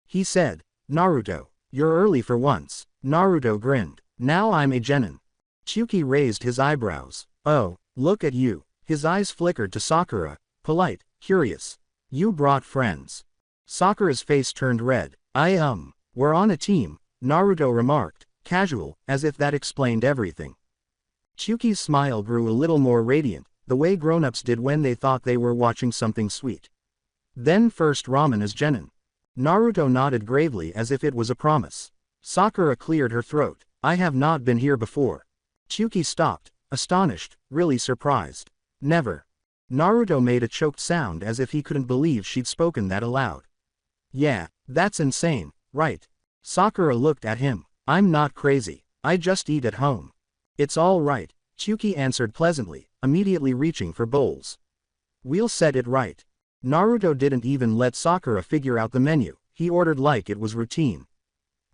He said, Naruto, you're early for once. Naruto grinned. Now I'm a genin. Chuki raised his eyebrows. Oh, look at you. His eyes flickered to Sakura, polite, curious. You brought friends. Sakura's face turned red. We're on a team, Naruto remarked, casual, as if that explained everything. Chuki's smile grew a little more radiant, the way grown-ups did when they thought they were watching something sweet. Then first ramen as genin. Naruto nodded gravely as if it was a promise. Sakura cleared her throat. I have not been here before. Chuki stopped, astonished, really surprised. Never. Naruto made a choked sound as if he couldn't believe she'd spoken that aloud. Yeah, that's insane, right? Sakura looked at him. I'm not crazy. I just eat at home. It's all right, Chuki answered pleasantly, immediately reaching for bowls. We'll set it right. Naruto didn't even let Sakura figure out the menu, he ordered like it was routine.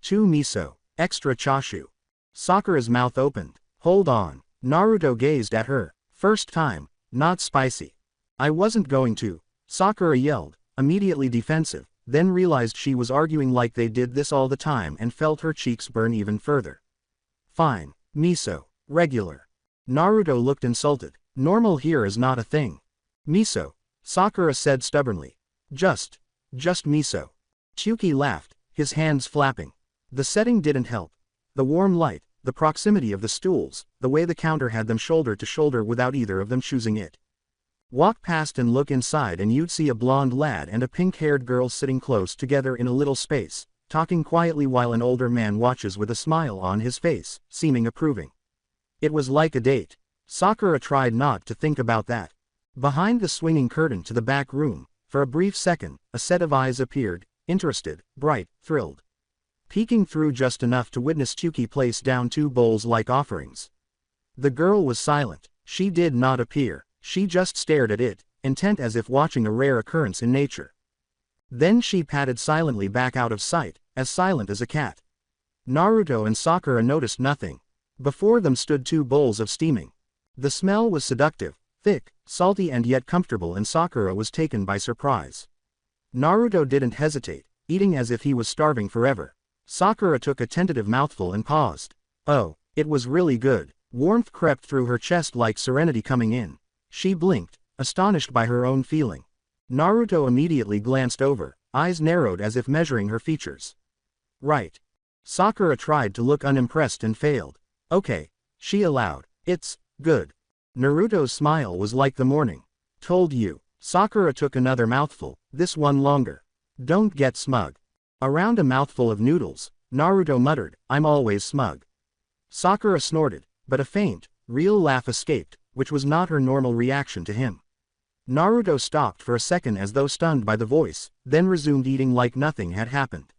2 miso, extra chashu. Sakura's mouth opened. Hold on. Naruto gazed at her. First time, not spicy. I wasn't going to. Sakura yelled, immediately defensive, then realized she was arguing like they did this all the time and felt her cheeks burn even further. Fine, miso, regular. Naruto looked insulted. Normal here is not a thing. Miso, Sakura said stubbornly. Just miso. Chuki laughed, his hands flapping. The setting didn't help. The warm light, the proximity of the stools, the way the counter had them shoulder to shoulder without either of them choosing it. Walk past and look inside and you'd see a blonde lad and a pink-haired girl sitting close together in a little space, talking quietly while an older man watches with a smile on his face, seeming approving. It was like a date. Sakura tried not to think about that. Behind the swinging curtain to the back room, for a brief second, a set of eyes appeared, interested, bright, thrilled. Peeking through just enough to witness Chuki place down 2 bowls like offerings. The girl was silent. She did not appear. She just stared at it, intent as if watching a rare occurrence in nature. Then she padded silently back out of sight, as silent as a cat. Naruto and Sakura noticed nothing. Before them stood 2 bowls of steaming. The smell was seductive, Thick, salty and yet comfortable, and Sakura was taken by surprise. Naruto didn't hesitate, eating as if he was starving forever. Sakura took a tentative mouthful and paused. Oh, it was really good. Warmth crept through her chest like serenity coming in. She blinked, astonished by her own feeling. Naruto immediately glanced over, eyes narrowed as if measuring her features. Right. Sakura tried to look unimpressed and failed. Okay, she allowed. It's good. Naruto's smile was like the morning. Told you. Sakura took another mouthful, this one longer. Don't get smug. Around a mouthful of noodles, Naruto muttered, I'm always smug. Sakura snorted, but a faint, real laugh escaped, which was not her normal reaction to him. Naruto stopped for a second as though stunned by the voice, then resumed eating like nothing had happened.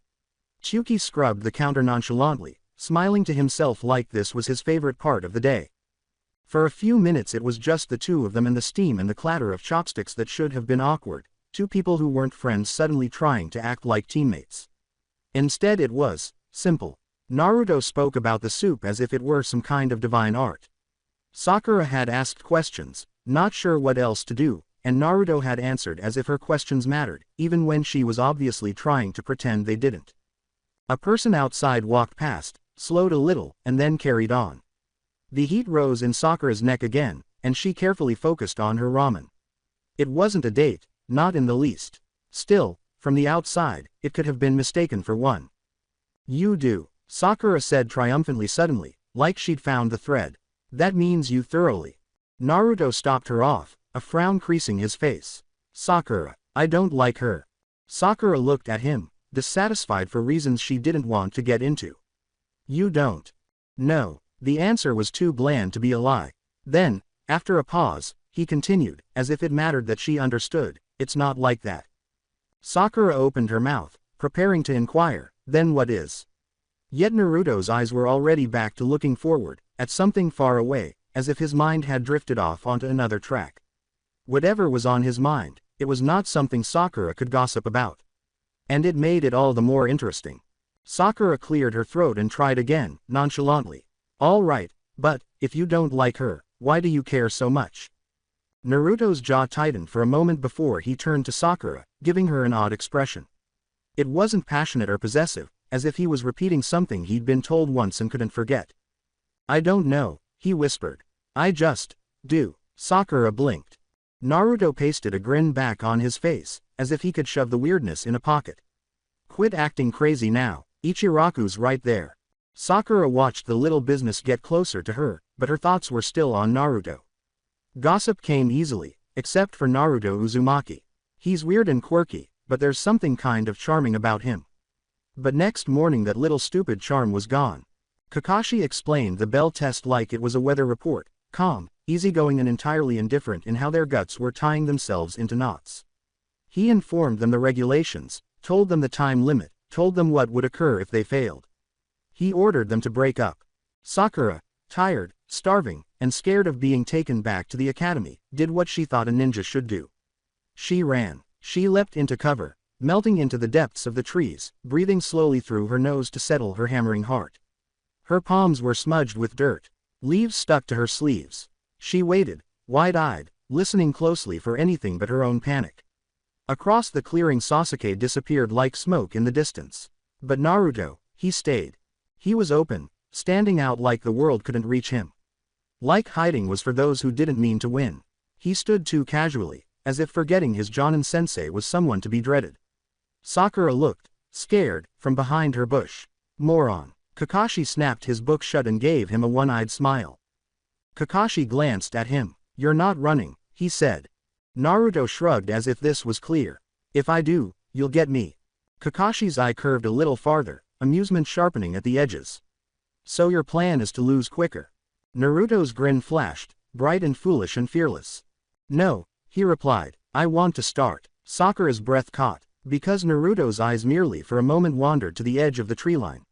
Chuki scrubbed the counter nonchalantly, smiling to himself like this was his favorite part of the day. For a few minutes it was just the two of them and the steam and the clatter of chopsticks that should have been awkward, two people who weren't friends suddenly trying to act like teammates. Instead it was simple. Naruto spoke about the soup as if it were some kind of divine art. Sakura had asked questions, not sure what else to do, and Naruto had answered as if her questions mattered, even when she was obviously trying to pretend they didn't. A person outside walked past, slowed a little, and then carried on. The heat rose in Sakura's neck again, and she carefully focused on her ramen. It wasn't a date, not in the least. Still, from the outside, it could have been mistaken for one. You do, Sakura said triumphantly suddenly, like she'd found the thread. That means you thoroughly. Naruto stopped her off, a frown creasing his face. Sakura, I don't like her. Sakura looked at him, dissatisfied for reasons she didn't want to get into. You don't. No. The answer was too bland to be a lie. Then, after a pause, he continued, as if it mattered that she understood, it's not like that. Sakura opened her mouth, preparing to inquire, then what is? Yet Naruto's eyes were already back to looking forward, at something far away, as if his mind had drifted off onto another track. Whatever was on his mind, it was not something Sakura could gossip about. And it made it all the more interesting. Sakura cleared her throat and tried again, nonchalantly. All right, but, if you don't like her, why do you care so much? Naruto's jaw tightened for a moment before he turned to Sakura, giving her an odd expression. It wasn't passionate or possessive, as if he was repeating something he'd been told once and couldn't forget. I don't know, he whispered. I just do. Sakura blinked. Naruto pasted a grin back on his face, as if he could shove the weirdness in a pocket. Quit acting crazy now, Ichiraku's right there. Sakura watched the little business get closer to her, but her thoughts were still on Naruto. Gossip came easily, except for Naruto Uzumaki. He's weird and quirky, but there's something kind of charming about him. But next morning that little stupid charm was gone. Kakashi explained the bell test like it was a weather report, calm, easygoing and entirely indifferent in how their guts were tying themselves into knots. He informed them the regulations, told them the time limit, told them what would occur if they failed. He ordered them to break up. Sakura, tired, starving, and scared of being taken back to the academy, did what she thought a ninja should do. She ran. She leapt into cover, melting into the depths of the trees, breathing slowly through her nose to settle her hammering heart. Her palms were smudged with dirt. Leaves stuck to her sleeves. She waited, wide-eyed, listening closely for anything but her own panic. Across the clearing Sasuke disappeared like smoke in the distance. But Naruto, he stayed. He was open, standing out like the world couldn't reach him. Like hiding was for those who didn't mean to win. He stood too casually, as if forgetting his Jonin-sensei was someone to be dreaded. Sakura looked, scared, from behind her bush. Moron. Kakashi snapped his book shut and gave him a one-eyed smile. Kakashi glanced at him. You're not running, he said. Naruto shrugged as if this was clear. If I do, you'll get me. Kakashi's eye curved a little farther, amusement sharpening at the edges. So your plan is to lose quicker. Naruto's grin flashed, bright and foolish and fearless. No, he replied, I want to start. Sakura's breath caught, because Naruto's eyes merely for a moment wandered to the edge of the tree line.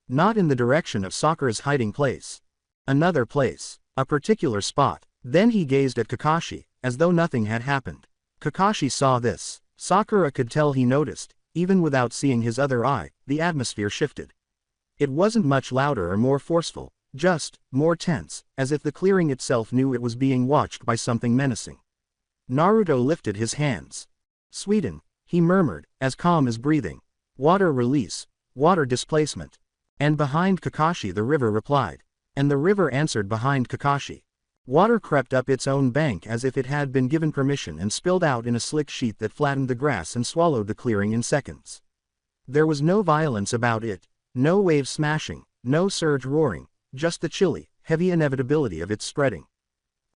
Not in the direction of Sakura's hiding place. Another place, a particular spot. Then he gazed at Kakashi, as though nothing had happened. Kakashi saw this. Sakura could tell he noticed, even without seeing his other eye, the atmosphere shifted. It wasn't much louder or more forceful, Just, more tense, as if the clearing itself knew it was being watched by something menacing. Naruto lifted his hands. Sweden, he murmured, as calm as breathing. Water release, water displacement. And behind Kakashi the river replied. And the river answered behind Kakashi. Water crept up its own bank as if it had been given permission and spilled out in a slick sheet that flattened the grass and swallowed the clearing in seconds. There was no violence about it, no wave smashing, no surge roaring, just the chilly, heavy inevitability of its spreading.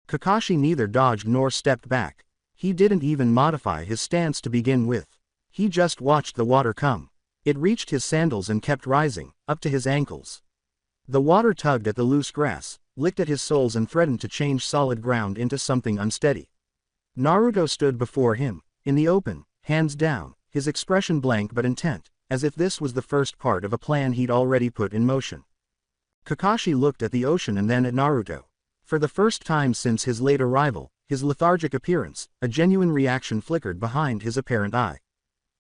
Kakashi neither dodged nor stepped back. He didn't even modify his stance to begin with. He just watched the water come. It reached his sandals and kept rising, up to his ankles. The water tugged at the loose grass, licked at his soles and threatened to change solid ground into something unsteady. Naruto stood before him, in the open, hands down, his expression blank but intent, as if this was the first part of a plan he'd already put in motion. Kakashi looked at the ocean and then at Naruto. For the first time since his late arrival, his lethargic appearance, a genuine reaction flickered behind his apparent eye.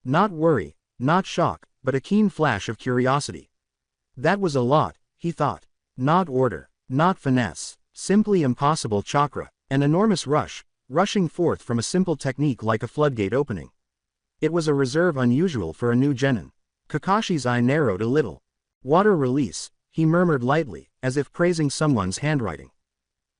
Not worry, not shock, but a keen flash of curiosity. That was a lot, he thought. Not order, not finesse, simply impossible chakra, an enormous rush, rushing forth from a simple technique like a floodgate opening. It was a reserve unusual for a new genin. Kakashi's eye narrowed a little. Water release, he murmured lightly, as if praising someone's handwriting.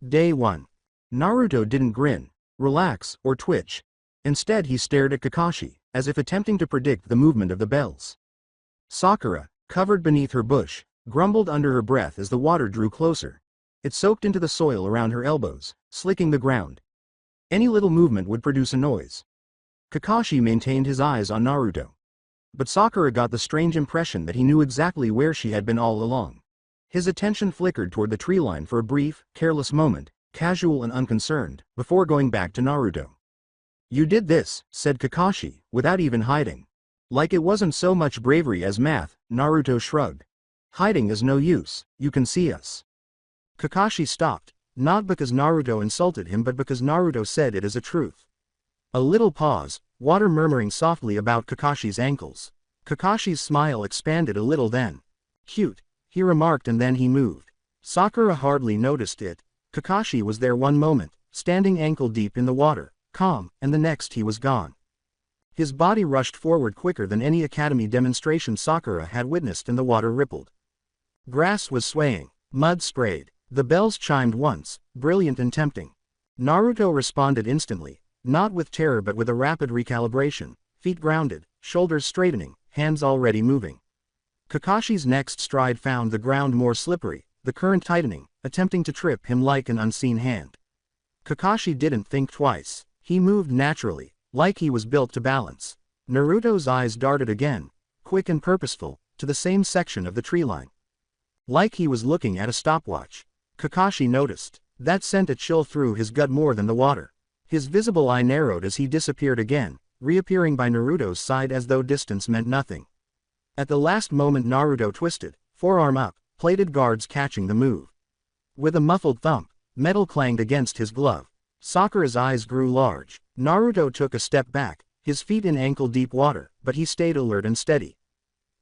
Day 1. Naruto didn't grin, relax, or twitch. Instead he stared at Kakashi, as if attempting to predict the movement of the bells. Sakura, covered beneath her bush, grumbled under her breath as the water drew closer. It soaked into the soil around her elbows, slicking the ground. Any little movement would produce a noise. Kakashi maintained his eyes on Naruto. But Sakura got the strange impression that he knew exactly where she had been all along. His attention flickered toward the tree line for a brief, careless moment, casual and unconcerned, before going back to Naruto. You did this, said Kakashi, without even hiding. Like it wasn't so much bravery as math, Naruto shrugged. Hiding is no use, you can see us. Kakashi stopped, not because Naruto insulted him but because Naruto said it as a truth. A little pause, water murmuring softly about Kakashi's ankles. Kakashi's smile expanded a little then. Cute, he remarked, and then he moved. Sakura hardly noticed it. Kakashi was there one moment, standing ankle deep in the water, calm, and the next he was gone. His body rushed forward quicker than any academy demonstration Sakura had witnessed, and the water rippled. Grass was swaying, mud sprayed, the bells chimed once, brilliant and tempting. Naruto responded instantly, not with terror but with a rapid recalibration, feet grounded, shoulders straightening, hands already moving. Kakashi's next stride found the ground more slippery, the current tightening, attempting to trip him like an unseen hand. Kakashi didn't think twice. He moved naturally, like he was built to balance. Naruto's eyes darted again, quick and purposeful, to the same section of the tree line. Like he was looking at a stopwatch. Kakashi noticed. That sent a chill through his gut more than the water. His visible eye narrowed as he disappeared again, reappearing by Naruto's side as though distance meant nothing. At the last moment Naruto twisted, forearm up, plated guards catching the move. With a muffled thump, metal clanged against his glove. Sakura's eyes grew large. Naruto took a step back, his feet in ankle-deep water, but he stayed alert and steady.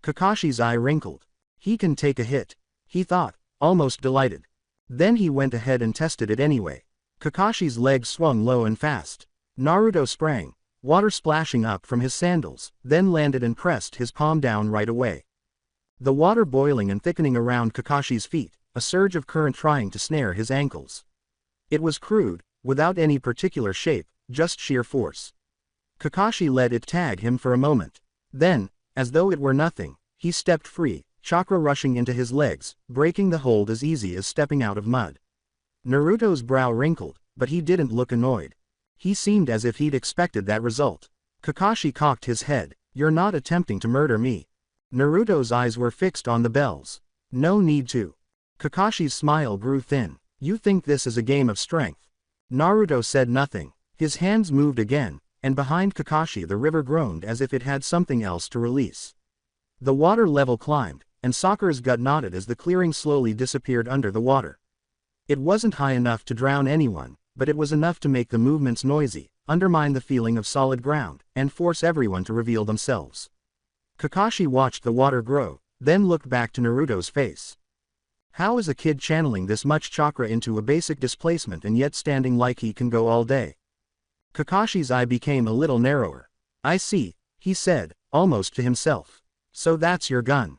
Kakashi's eye wrinkled. He can take a hit, he thought, almost delighted. Then he went ahead and tested it anyway. Kakashi's legs swung low and fast. Naruto sprang, water splashing up from his sandals, then landed and pressed his palm down right away. The water boiling and thickening around Kakashi's feet, a surge of current trying to snare his ankles. It was crude, without any particular shape, just sheer force. Kakashi let it tag him for a moment. Then, as though it were nothing, he stepped free, chakra rushing into his legs, breaking the hold as easy as stepping out of mud. Naruto's brow wrinkled, but he didn't look annoyed. He seemed as if he'd expected that result. Kakashi cocked his head. You're not attempting to murder me. Naruto's eyes were fixed on the bells. No need to. Kakashi's smile grew thin. You think this is a game of strength? Naruto said nothing. His hands moved again, and behind Kakashi the river groaned as if it had something else to release. The water level climbed, and Sakura's gut nodded as the clearing slowly disappeared under the water. It wasn't high enough to drown anyone, but it was enough to make the movements noisy, undermine the feeling of solid ground, and force everyone to reveal themselves. Kakashi watched the water grow, then looked back to Naruto's face. How is a kid channeling this much chakra into a basic displacement and yet standing like he can go all day? Kakashi's eye became a little narrower. I see, he said, almost to himself. So that's your gun.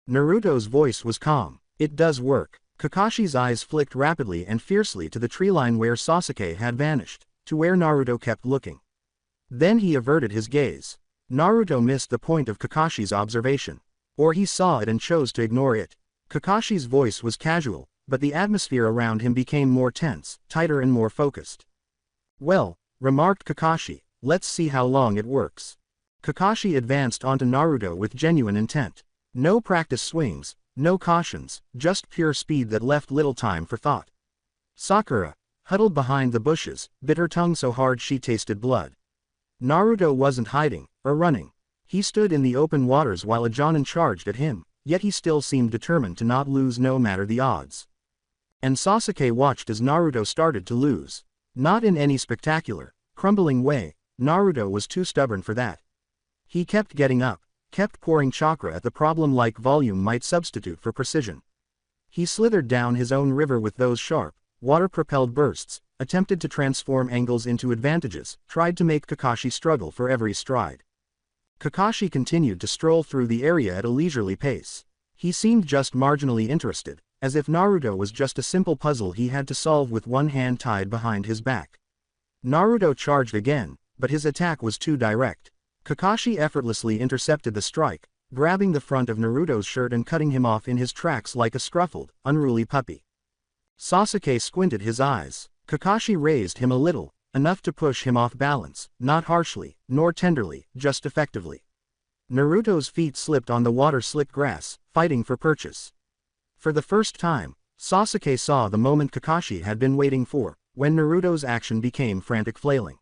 Naruto's voice was calm. It does work. Kakashi's eyes flicked rapidly and fiercely to the tree line where Sasuke had vanished, to where Naruto kept looking. Then he averted his gaze. Naruto missed the point of Kakashi's observation. Or he saw it and chose to ignore it. Kakashi's voice was casual, but the atmosphere around him became more tense, tighter and more focused. Well, remarked Kakashi, let's see how long it works. Kakashi advanced onto Naruto with genuine intent. No practice swings, no cautions, just pure speed that left little time for thought. Sakura, huddled behind the bushes, bit her tongue so hard she tasted blood. Naruto wasn't hiding, or running. He stood in the open waters while a Jonin charged at him, yet he still seemed determined to not lose no matter the odds. And Sasuke watched as Naruto started to lose. Not in any spectacular, crumbling way, Naruto was too stubborn for that. He kept getting up, kept pouring chakra at the problem like volume might substitute for precision. He slithered down his own river with those sharp, water-propelled bursts, attempted to transform angles into advantages, tried to make Kakashi struggle for every stride. Kakashi continued to stroll through the area at a leisurely pace. He seemed just marginally interested, as if Naruto was just a simple puzzle he had to solve with one hand tied behind his back. Naruto charged again, but his attack was too direct. Kakashi effortlessly intercepted the strike, grabbing the front of Naruto's shirt and cutting him off in his tracks like a scruffled, unruly puppy. Sasuke squinted his eyes. Kakashi raised him a little, enough to push him off balance, not harshly, nor tenderly, just effectively. Naruto's feet slipped on the water-slick grass, fighting for purchase. For the first time, Sasuke saw the moment Kakashi had been waiting for, when Naruto's action became frantic flailing.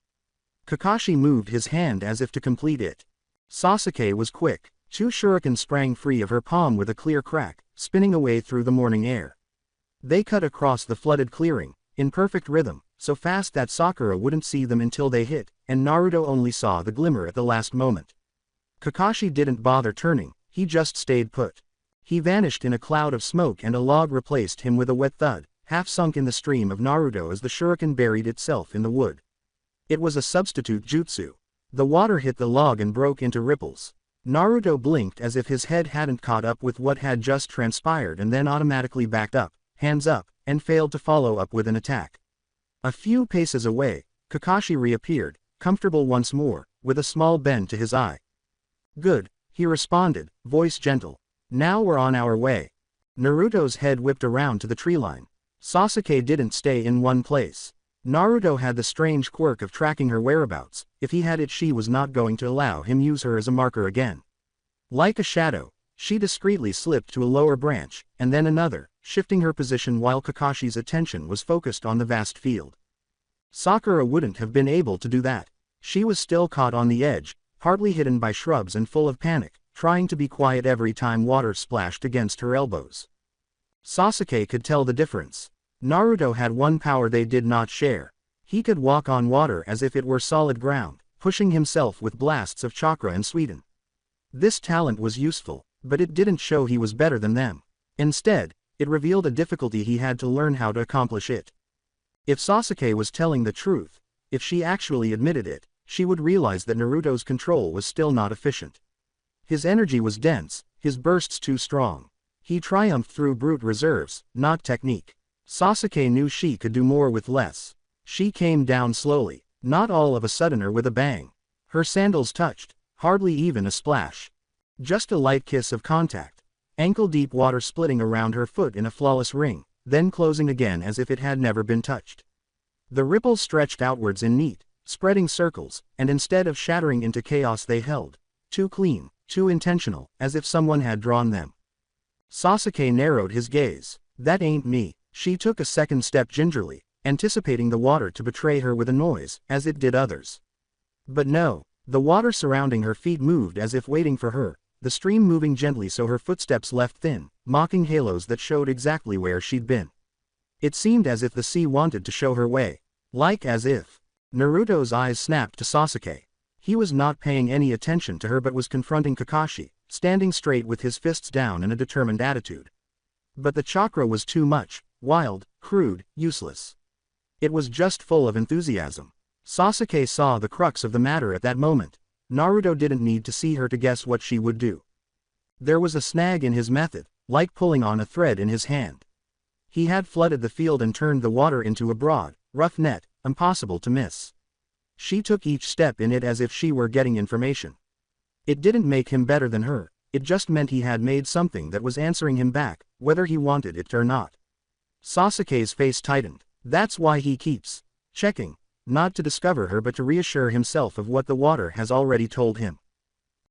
Kakashi moved his hand as if to complete it. Sasuke was quick. 2 shurikens sprang free of her palm with a clear crack, spinning away through the morning air. They cut across the flooded clearing, in perfect rhythm, so fast that Sakura wouldn't see them until they hit, and Naruto only saw the glimmer at the last moment. Kakashi didn't bother turning, he just stayed put. He vanished in a cloud of smoke and a log replaced him with a wet thud, half sunk in the stream of Naruto as the shuriken buried itself in the wood. It was a substitute jutsu. The water hit the log and broke into ripples. Naruto blinked as if his head hadn't caught up with what had just transpired and then automatically backed up, hands up, and failed to follow up with an attack. A few paces away, Kakashi reappeared, comfortable once more, with a small bend to his eye. Good, he responded, voice gentle. Now we're on our way. Naruto's head whipped around to the tree line. Sasuke didn't stay in one place. Naruto had the strange quirk of tracking her whereabouts. If he had it, she was not going to allow him use her as a marker again. Like a shadow, she discreetly slipped to a lower branch, and then another, shifting her position while Kakashi's attention was focused on the vast field. Sakura wouldn't have been able to do that. She was still caught on the edge, partly hidden by shrubs and full of panic, trying to be quiet every time water splashed against her elbows. Sasuke could tell the difference. Naruto had one power they did not share. He could walk on water as if it were solid ground, pushing himself with blasts of chakra and Suiten. This talent was useful, but it didn't show he was better than them. Instead, it revealed a difficulty he had to learn how to accomplish it. If Sasuke was telling the truth, if she actually admitted it, she would realize that Naruto's control was still not efficient. His energy was dense, his bursts too strong. He triumphed through brute reserves, not technique. Sasuke knew she could do more with less. She came down slowly, not all of a sudden or with a bang. Her sandals touched, hardly even a splash. Just a light kiss of contact. Ankle-deep water splitting around her foot in a flawless ring, then closing again as if it had never been touched. The ripples stretched outwards in neat, spreading circles, and instead of shattering into chaos they held. Too clean, too intentional, as if someone had drawn them. Sasuke narrowed his gaze. That ain't me. She took a second step gingerly, anticipating the water to betray her with a noise, as it did others. But no, the water surrounding her feet moved as if waiting for her, the stream moving gently so her footsteps left thin, mocking halos that showed exactly where she'd been. It seemed as if the sea wanted to show her way. Like as if. Naruto's eyes snapped to Sasuke. He was not paying any attention to her but was confronting Kakashi, standing straight with his fists down in a determined attitude. But the chakra was too much, wild, crude, useless. It was just full of enthusiasm. Sasuke saw the crux of the matter at that moment. Naruto didn't need to see her to guess what she would do. There was a snag in his method, like pulling on a thread in his hand. He had flooded the field and turned the water into a broad, rough net, impossible to miss. She took each step in it as if she were getting information. It didn't make him better than her, it just meant he had made something that was answering him back, whether he wanted it or not. Sasuke's face tightened. That's why he keeps checking, not to discover her but to reassure himself of what the water has already told him.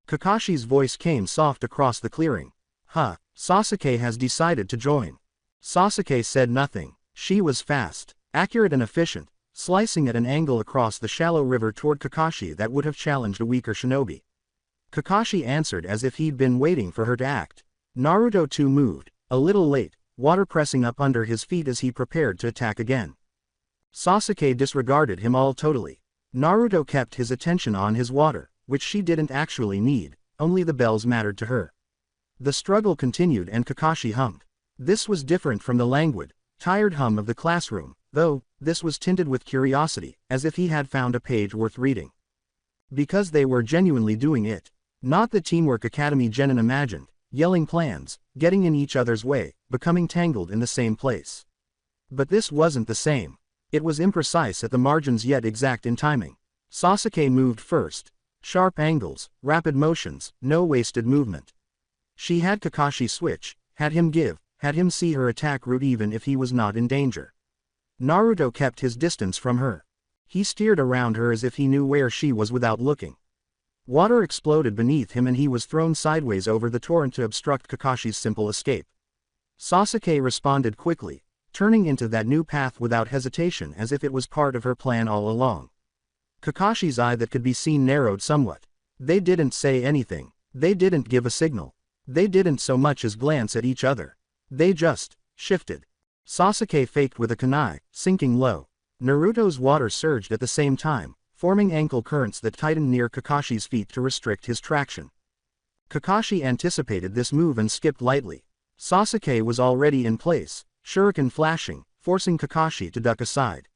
Kakashi's voice came soft across the clearing. Huh, Sasuke has decided to join. Sasuke said nothing. She was fast, accurate and efficient, slicing at an angle across the shallow river toward Kakashi that would have challenged a weaker shinobi. Kakashi answered as if he'd been waiting for her to act. Naruto too moved, a little late, water pressing up under his feet as he prepared to attack again. Sasuke disregarded him all totally. Naruto kept his attention on his water, which she didn't actually need, only the bells mattered to her. The struggle continued and Kakashi hummed. This was different from the languid, tired hum of the classroom, though, this was tinted with curiosity, as if he had found a page worth reading. Because they were genuinely doing it. Not the teamwork Academy Genin imagined, yelling plans, getting in each other's way, becoming tangled in the same place. But this wasn't the same. It was imprecise at the margins yet exact in timing. Sasuke moved first. Sharp angles, rapid motions, no wasted movement. She had Kakashi switch, had him give, had him see her attack route even if he was not in danger. Naruto kept his distance from her. He steered around her as if he knew where she was without looking. Water exploded beneath him and he was thrown sideways over the torrent to obstruct Kakashi's simple escape. Sasuke responded quickly, turning into that new path without hesitation as if it was part of her plan all along. Kakashi's eye that could be seen narrowed somewhat. They didn't say anything. They didn't give a signal. They didn't so much as glance at each other. They just shifted. Sasuke faked with a kunai, sinking low. Naruto's water surged at the same time, forming ankle currents that tightened near Kakashi's feet to restrict his traction. Kakashi anticipated this move and skipped lightly. Sasuke was already in place, shuriken flashing, forcing Kakashi to duck aside.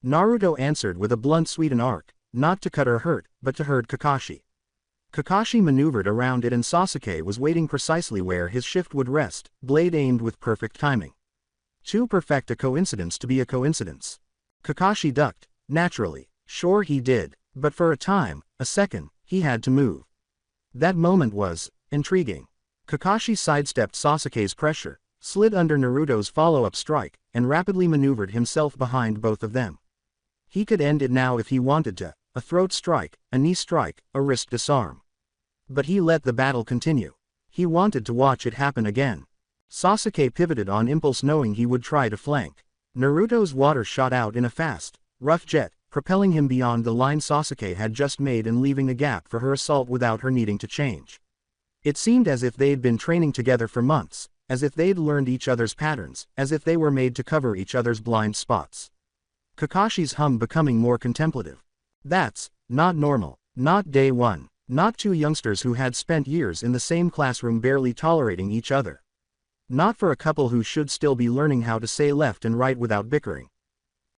Naruto answered with a blunt sweeten arc, not to cut or hurt, but to hurt Kakashi. Kakashi maneuvered around it and Sasuke was waiting precisely where his shift would rest, blade aimed with perfect timing. Too perfect a coincidence to be a coincidence. Kakashi ducked, naturally. Sure he did, but for a time, a second, he had to move. That moment was intriguing. Kakashi sidestepped Sasuke's pressure, slid under Naruto's follow-up strike, and rapidly maneuvered himself behind both of them. He could end it now if he wanted to, a throat strike, a knee strike, a wrist disarm. But he let the battle continue. He wanted to watch it happen again. Sasuke pivoted on impulse knowing he would try to flank. Naruto's water shot out in a fast, rough jet, propelling him beyond the line Sasuke had just made and leaving a gap for her assault without her needing to change. It seemed as if they'd been training together for months, as if they'd learned each other's patterns, as if they were made to cover each other's blind spots. Kakashi's hum becoming more contemplative. That's not normal, not day one, not two youngsters who had spent years in the same classroom barely tolerating each other. Not for a couple who should still be learning how to say left and right without bickering.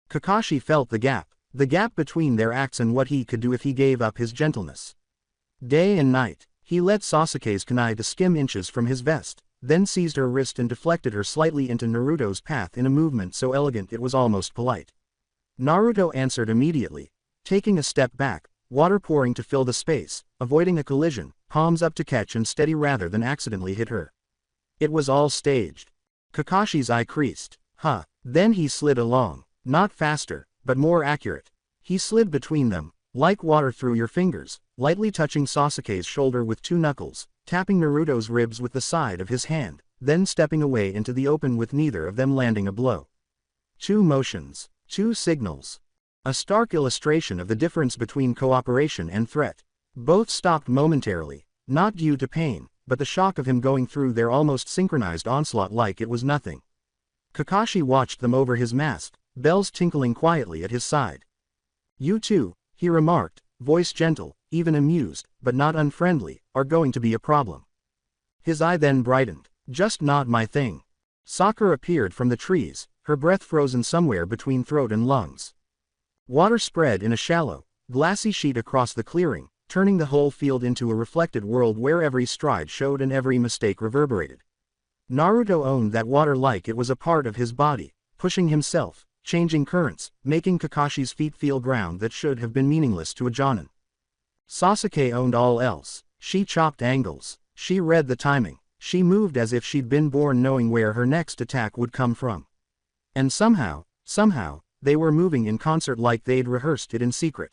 Kakashi felt the gap between their acts and what he could do if he gave up his gentleness. Day and night, he let Sasuke's kunai to skim inches from his vest, then seized her wrist and deflected her slightly into Naruto's path in a movement so elegant it was almost polite. Naruto answered immediately, taking a step back, water pouring to fill the space, avoiding a collision, palms up to catch and steady rather than accidentally hit her. It was all staged. Kakashi's eye creased. Then he slid along, not faster, but more accurate. He slid between them, like water through your fingers, lightly touching Sasuke's shoulder with two knuckles, tapping Naruto's ribs with the side of his hand, then stepping away into the open with neither of them landing a blow. Two motions, two signals. A stark illustration of the difference between cooperation and threat. Both stopped momentarily, not due to pain, but the shock of him going through their almost synchronized onslaught like it was nothing. Kakashi watched them over his mask, bells tinkling quietly at his side. You two, he remarked, voice gentle, even amused, but not unfriendly, are going to be a problem. His eye then brightened. Just not my thing. Sakura appeared from the trees, her breath frozen somewhere between throat and lungs. Water spread in a shallow, glassy sheet across the clearing, turning the whole field into a reflected world where every stride showed and every mistake reverberated. Naruto owned that water like it was a part of his body, pushing himself, changing currents, making Kakashi's feet feel ground that should have been meaningless to a Jonin. Sasuke owned all else. She chopped angles, she read the timing, she moved as if she'd been born knowing where her next attack would come from. And somehow, they were moving in concert like they'd rehearsed it in secret.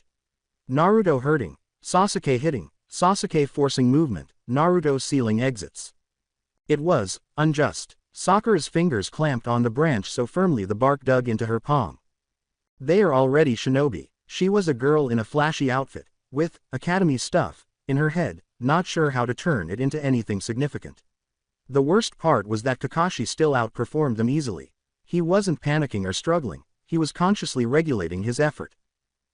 Naruto hurting, Sasuke hitting, Sasuke forcing movement, Naruto sealing exits. It was unjust. Sakura's fingers clamped on the branch so firmly the bark dug into her palm. They are already shinobi. She was a girl in a flashy outfit, with academy stuff in her head, not sure how to turn it into anything significant. The worst part was that Kakashi still outperformed them easily. He wasn't panicking or struggling, he was consciously regulating his effort.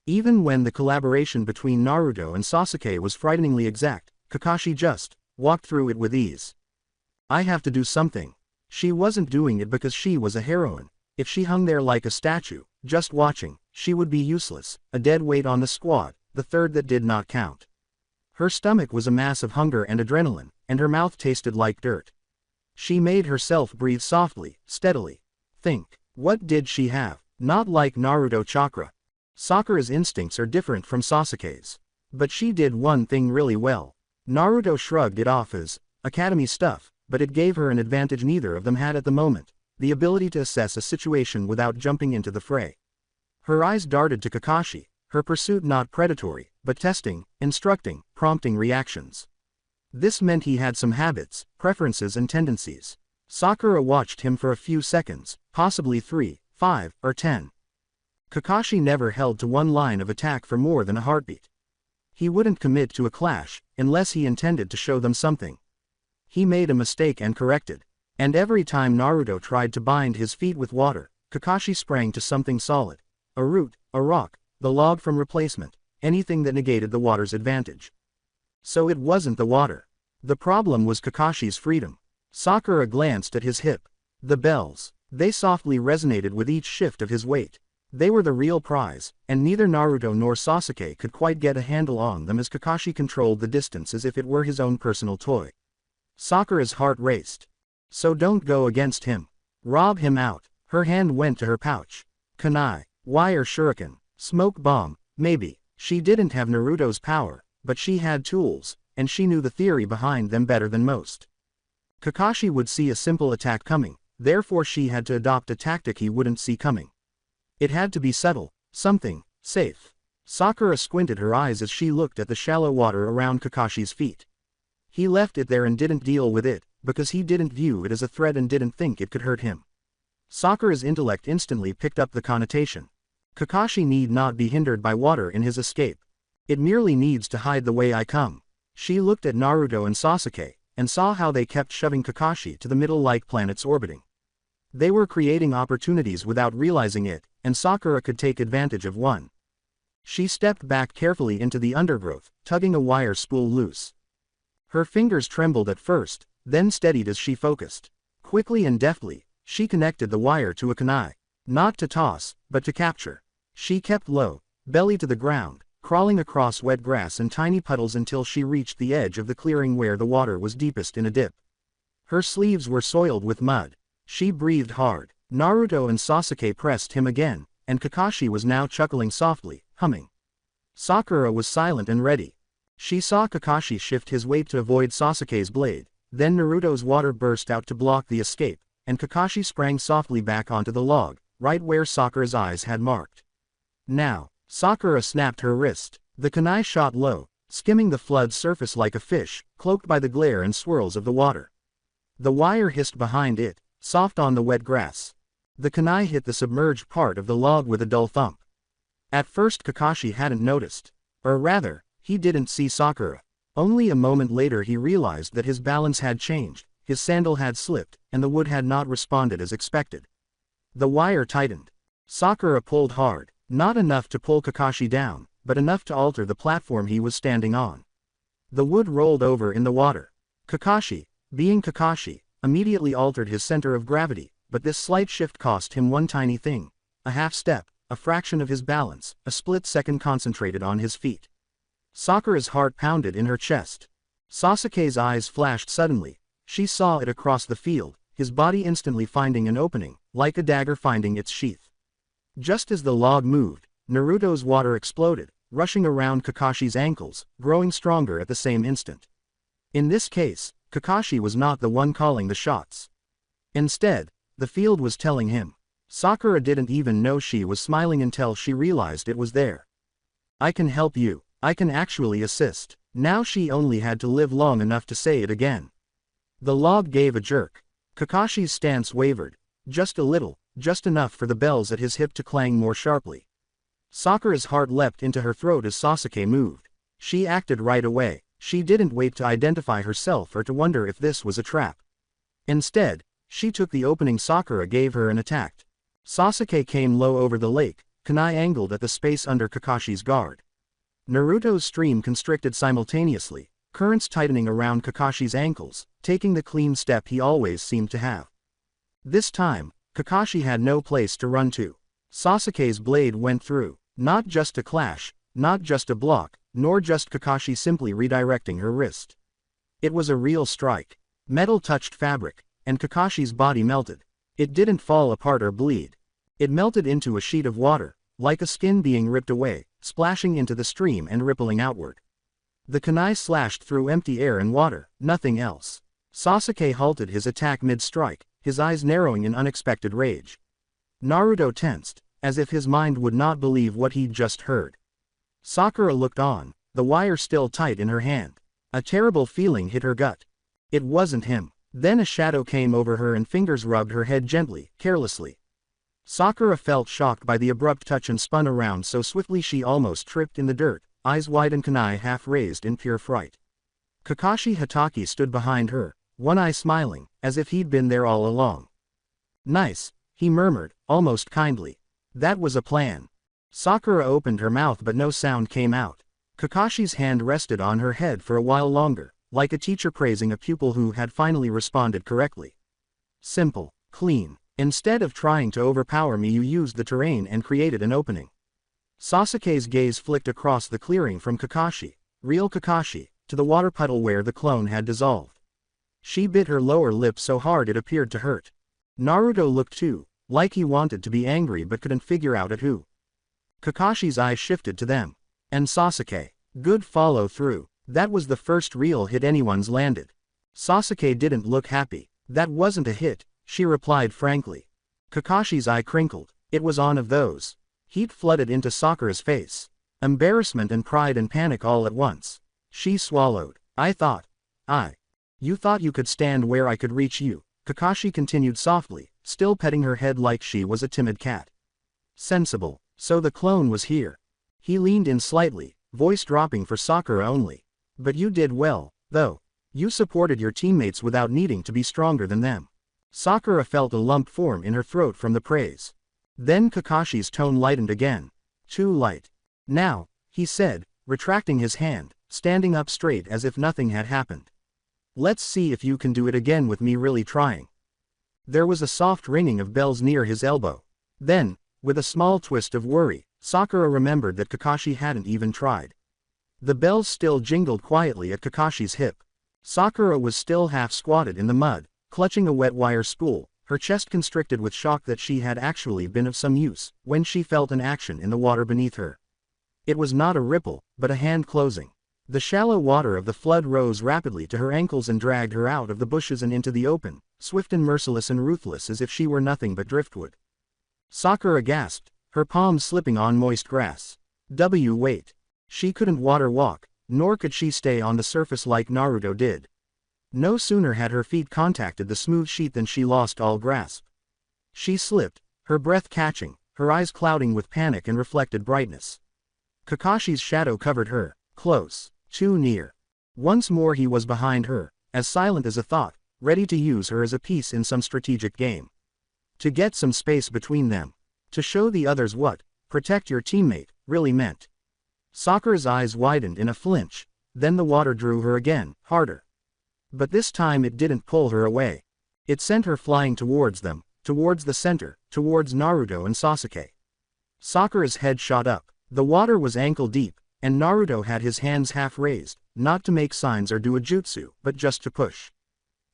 Even when the collaboration between Naruto and Sasuke was frighteningly exact, Kakashi just walked through it with ease. I have to do something. She wasn't doing it because she was a heroine. If she hung there like a statue, just watching, she would be useless, a dead weight on the squad, the third that did not count. Her stomach was a mass of hunger and adrenaline, and her mouth tasted like dirt. She made herself breathe softly, steadily. Think, what did she have? Not like Naruto chakra. Sakura's instincts are different from Sasuke's. But she did one thing really well. Naruto shrugged it off as academy stuff, but it gave her an advantage neither of them had at the moment, the ability to assess a situation without jumping into the fray. Her eyes darted to Kakashi, her pursuit not predatory, but testing, instructing, prompting reactions. This meant he had some habits, preferences and tendencies. Sakura watched him for a few seconds, possibly 3, 5, or 10. Kakashi never held to one line of attack for more than a heartbeat. He wouldn't commit to a clash, unless he intended to show them something. He made a mistake and corrected. And every time Naruto tried to bind his feet with water, Kakashi sprang to something solid. A root, a rock, the log from replacement, anything that negated the water's advantage. So it wasn't the water. The problem was Kakashi's freedom. Sakura glanced at his hip. The bells. They softly resonated with each shift of his weight. They were the real prize, and neither Naruto nor Sasuke could quite get a handle on them as Kakashi controlled the distance as if it were his own personal toy. Sakura's heart raced. So don't go against him. Rob him out. Her hand went to her pouch. Kunai, wire shuriken, smoke bomb, maybe. She didn't have Naruto's power, but she had tools, and she knew the theory behind them better than most. Kakashi would see a simple attack coming, therefore she had to adopt a tactic he wouldn't see coming. It had to be subtle, something safe. Sakura squinted her eyes as she looked at the shallow water around Kakashi's feet. He left it there and didn't deal with it, because he didn't view it as a threat and didn't think it could hurt him. Sakura's intellect instantly picked up the connotation. Kakashi need not be hindered by water in his escape. It merely needs to hide the way I come. She looked at Naruto and Sasuke, and saw how they kept shoving Kakashi to the middle like planets orbiting. They were creating opportunities without realizing it, and Sakura could take advantage of one. She stepped back carefully into the undergrowth, tugging a wire spool loose. Her fingers trembled at first, then steadied as she focused. Quickly and deftly, she connected the wire to a kunai. Not to toss, but to capture. She kept low, belly to the ground, crawling across wet grass and tiny puddles until she reached the edge of the clearing where the water was deepest in a dip. Her sleeves were soiled with mud. She breathed hard. Naruto and Sasuke pressed him again, and Kakashi was now chuckling softly, humming. Sakura was silent and ready. She saw Kakashi shift his weight to avoid Sasuke's blade, then Naruto's water burst out to block the escape, and Kakashi sprang softly back onto the log, right where Sakura's eyes had marked. Now, Sakura snapped her wrist. The kunai shot low, skimming the flood's surface like a fish, cloaked by the glare and swirls of the water. The wire hissed behind it, soft on the wet grass. The kunai hit the submerged part of the log with a dull thump. At first Kakashi hadn't noticed. Or rather, he didn't see Sakura. Only a moment later he realized that his balance had changed, his sandal had slipped, and the wood had not responded as expected. The wire tightened. Sakura pulled hard, not enough to pull Kakashi down, but enough to alter the platform he was standing on. The wood rolled over in the water. Kakashi, being Kakashi, immediately altered his center of gravity, but this slight shift cost him one tiny thing. A half step, a fraction of his balance, a split second concentrated on his feet. Sakura's heart pounded in her chest. Sasuke's eyes flashed suddenly. She saw it across the field, his body instantly finding an opening, like a dagger finding its sheath. Just as the log moved, Naruto's water exploded, rushing around Kakashi's ankles, growing stronger at the same instant. In this case, Kakashi was not the one calling the shots. Instead, the field was telling him. Sakura didn't even know she was smiling until she realized it was there. I can help you, I can actually assist. Now she only had to live long enough to say it again. The log gave a jerk. Kakashi's stance wavered. Just a little, just enough for the bells at his hip to clang more sharply. Sakura's heart leapt into her throat as Sasuke moved. She acted right away. She didn't wait to identify herself or to wonder if this was a trap. Instead, she took the opening Sakura gave her and attacked. Sasuke came low over the lake, kunai angled at the space under Kakashi's guard. Naruto's stream constricted simultaneously, currents tightening around Kakashi's ankles, taking the clean step he always seemed to have. This time, Kakashi had no place to run to. Sasuke's blade went through, not just a clash, not just a block, nor just Kakashi simply redirecting her wrist. It was a real strike. Metal touched fabric, and Kakashi's body melted. It didn't fall apart or bleed. It melted into a sheet of water, like a skin being ripped away, splashing into the stream and rippling outward. The kunai slashed through empty air and water, nothing else. Sasuke halted his attack mid-strike, his eyes narrowing in unexpected rage. Naruto tensed, as if his mind would not believe what he'd just heard. Sakura looked on, the wire still tight in her hand. A terrible feeling hit her gut. It wasn't him. Then a shadow came over her and fingers rubbed her head gently, carelessly. Sakura felt shocked by the abrupt touch and spun around so swiftly she almost tripped in the dirt, eyes wide and kunai half raised in pure fright. Kakashi Hatake stood behind her, one eye smiling, as if he'd been there all along. Nice, he murmured, almost kindly. That was a plan. Sakura opened her mouth but no sound came out. Kakashi's hand rested on her head for a while longer, like a teacher praising a pupil who had finally responded correctly. Simple, clean. Instead of trying to overpower me, you used the terrain and created an opening. Sasuke's gaze flicked across the clearing from Kakashi, real Kakashi, to the water puddle where the clone had dissolved. She bit her lower lip so hard it appeared to hurt. Naruto looked too, like he wanted to be angry but couldn't figure out at who. Kakashi's eyes shifted to them. And Sasuke. Good follow through. That was the first real hit anyone's landed. Sasuke didn't look happy. That wasn't a hit, she replied frankly. Kakashi's eye crinkled. It was on of those. Heat flooded into Sakura's face. Embarrassment and pride and panic all at once. She swallowed. You thought you could stand where I could reach you, Kakashi continued softly, still petting her head like she was a timid cat. Sensible. So the clone was here. He leaned in slightly, voice dropping for Sakura only. But you did well, though. You supported your teammates without needing to be stronger than them. Sakura felt a lump form in her throat from the praise. Then Kakashi's tone lightened again. Too light. Now, he said, retracting his hand, standing up straight as if nothing had happened. Let's see if you can do it again with me really trying. There was a soft ringing of bells near his elbow. Then, with a small twist of worry, Sakura remembered that Kakashi hadn't even tried. The bells still jingled quietly at Kakashi's hip. Sakura was still half squatted in the mud, clutching a wet wire spool, her chest constricted with shock that she had actually been of some use, when she felt an action in the water beneath her. It was not a ripple, but a hand closing. The shallow water of the flood rose rapidly to her ankles and dragged her out of the bushes and into the open, swift and merciless and ruthless as if she were nothing but driftwood. Sakura gasped, her palms slipping on moist grass. Wait. She couldn't water walk, nor could she stay on the surface like Naruto did. No sooner had her feet contacted the smooth sheet than she lost all grasp. She slipped, her breath catching, her eyes clouding with panic and reflected brightness. Kakashi's shadow covered her, close, too near. Once more he was behind her, as silent as a thought, ready to use her as a piece in some strategic game. To get some space between them. To show the others what, protect your teammate, really meant. Sakura's eyes widened in a flinch, then the water drew her again, harder. But this time it didn't pull her away. It sent her flying towards them, towards the center, towards Naruto and Sasuke. Sakura's head shot up. The water was ankle deep, and Naruto had his hands half raised, not to make signs or do a jutsu, but just to push.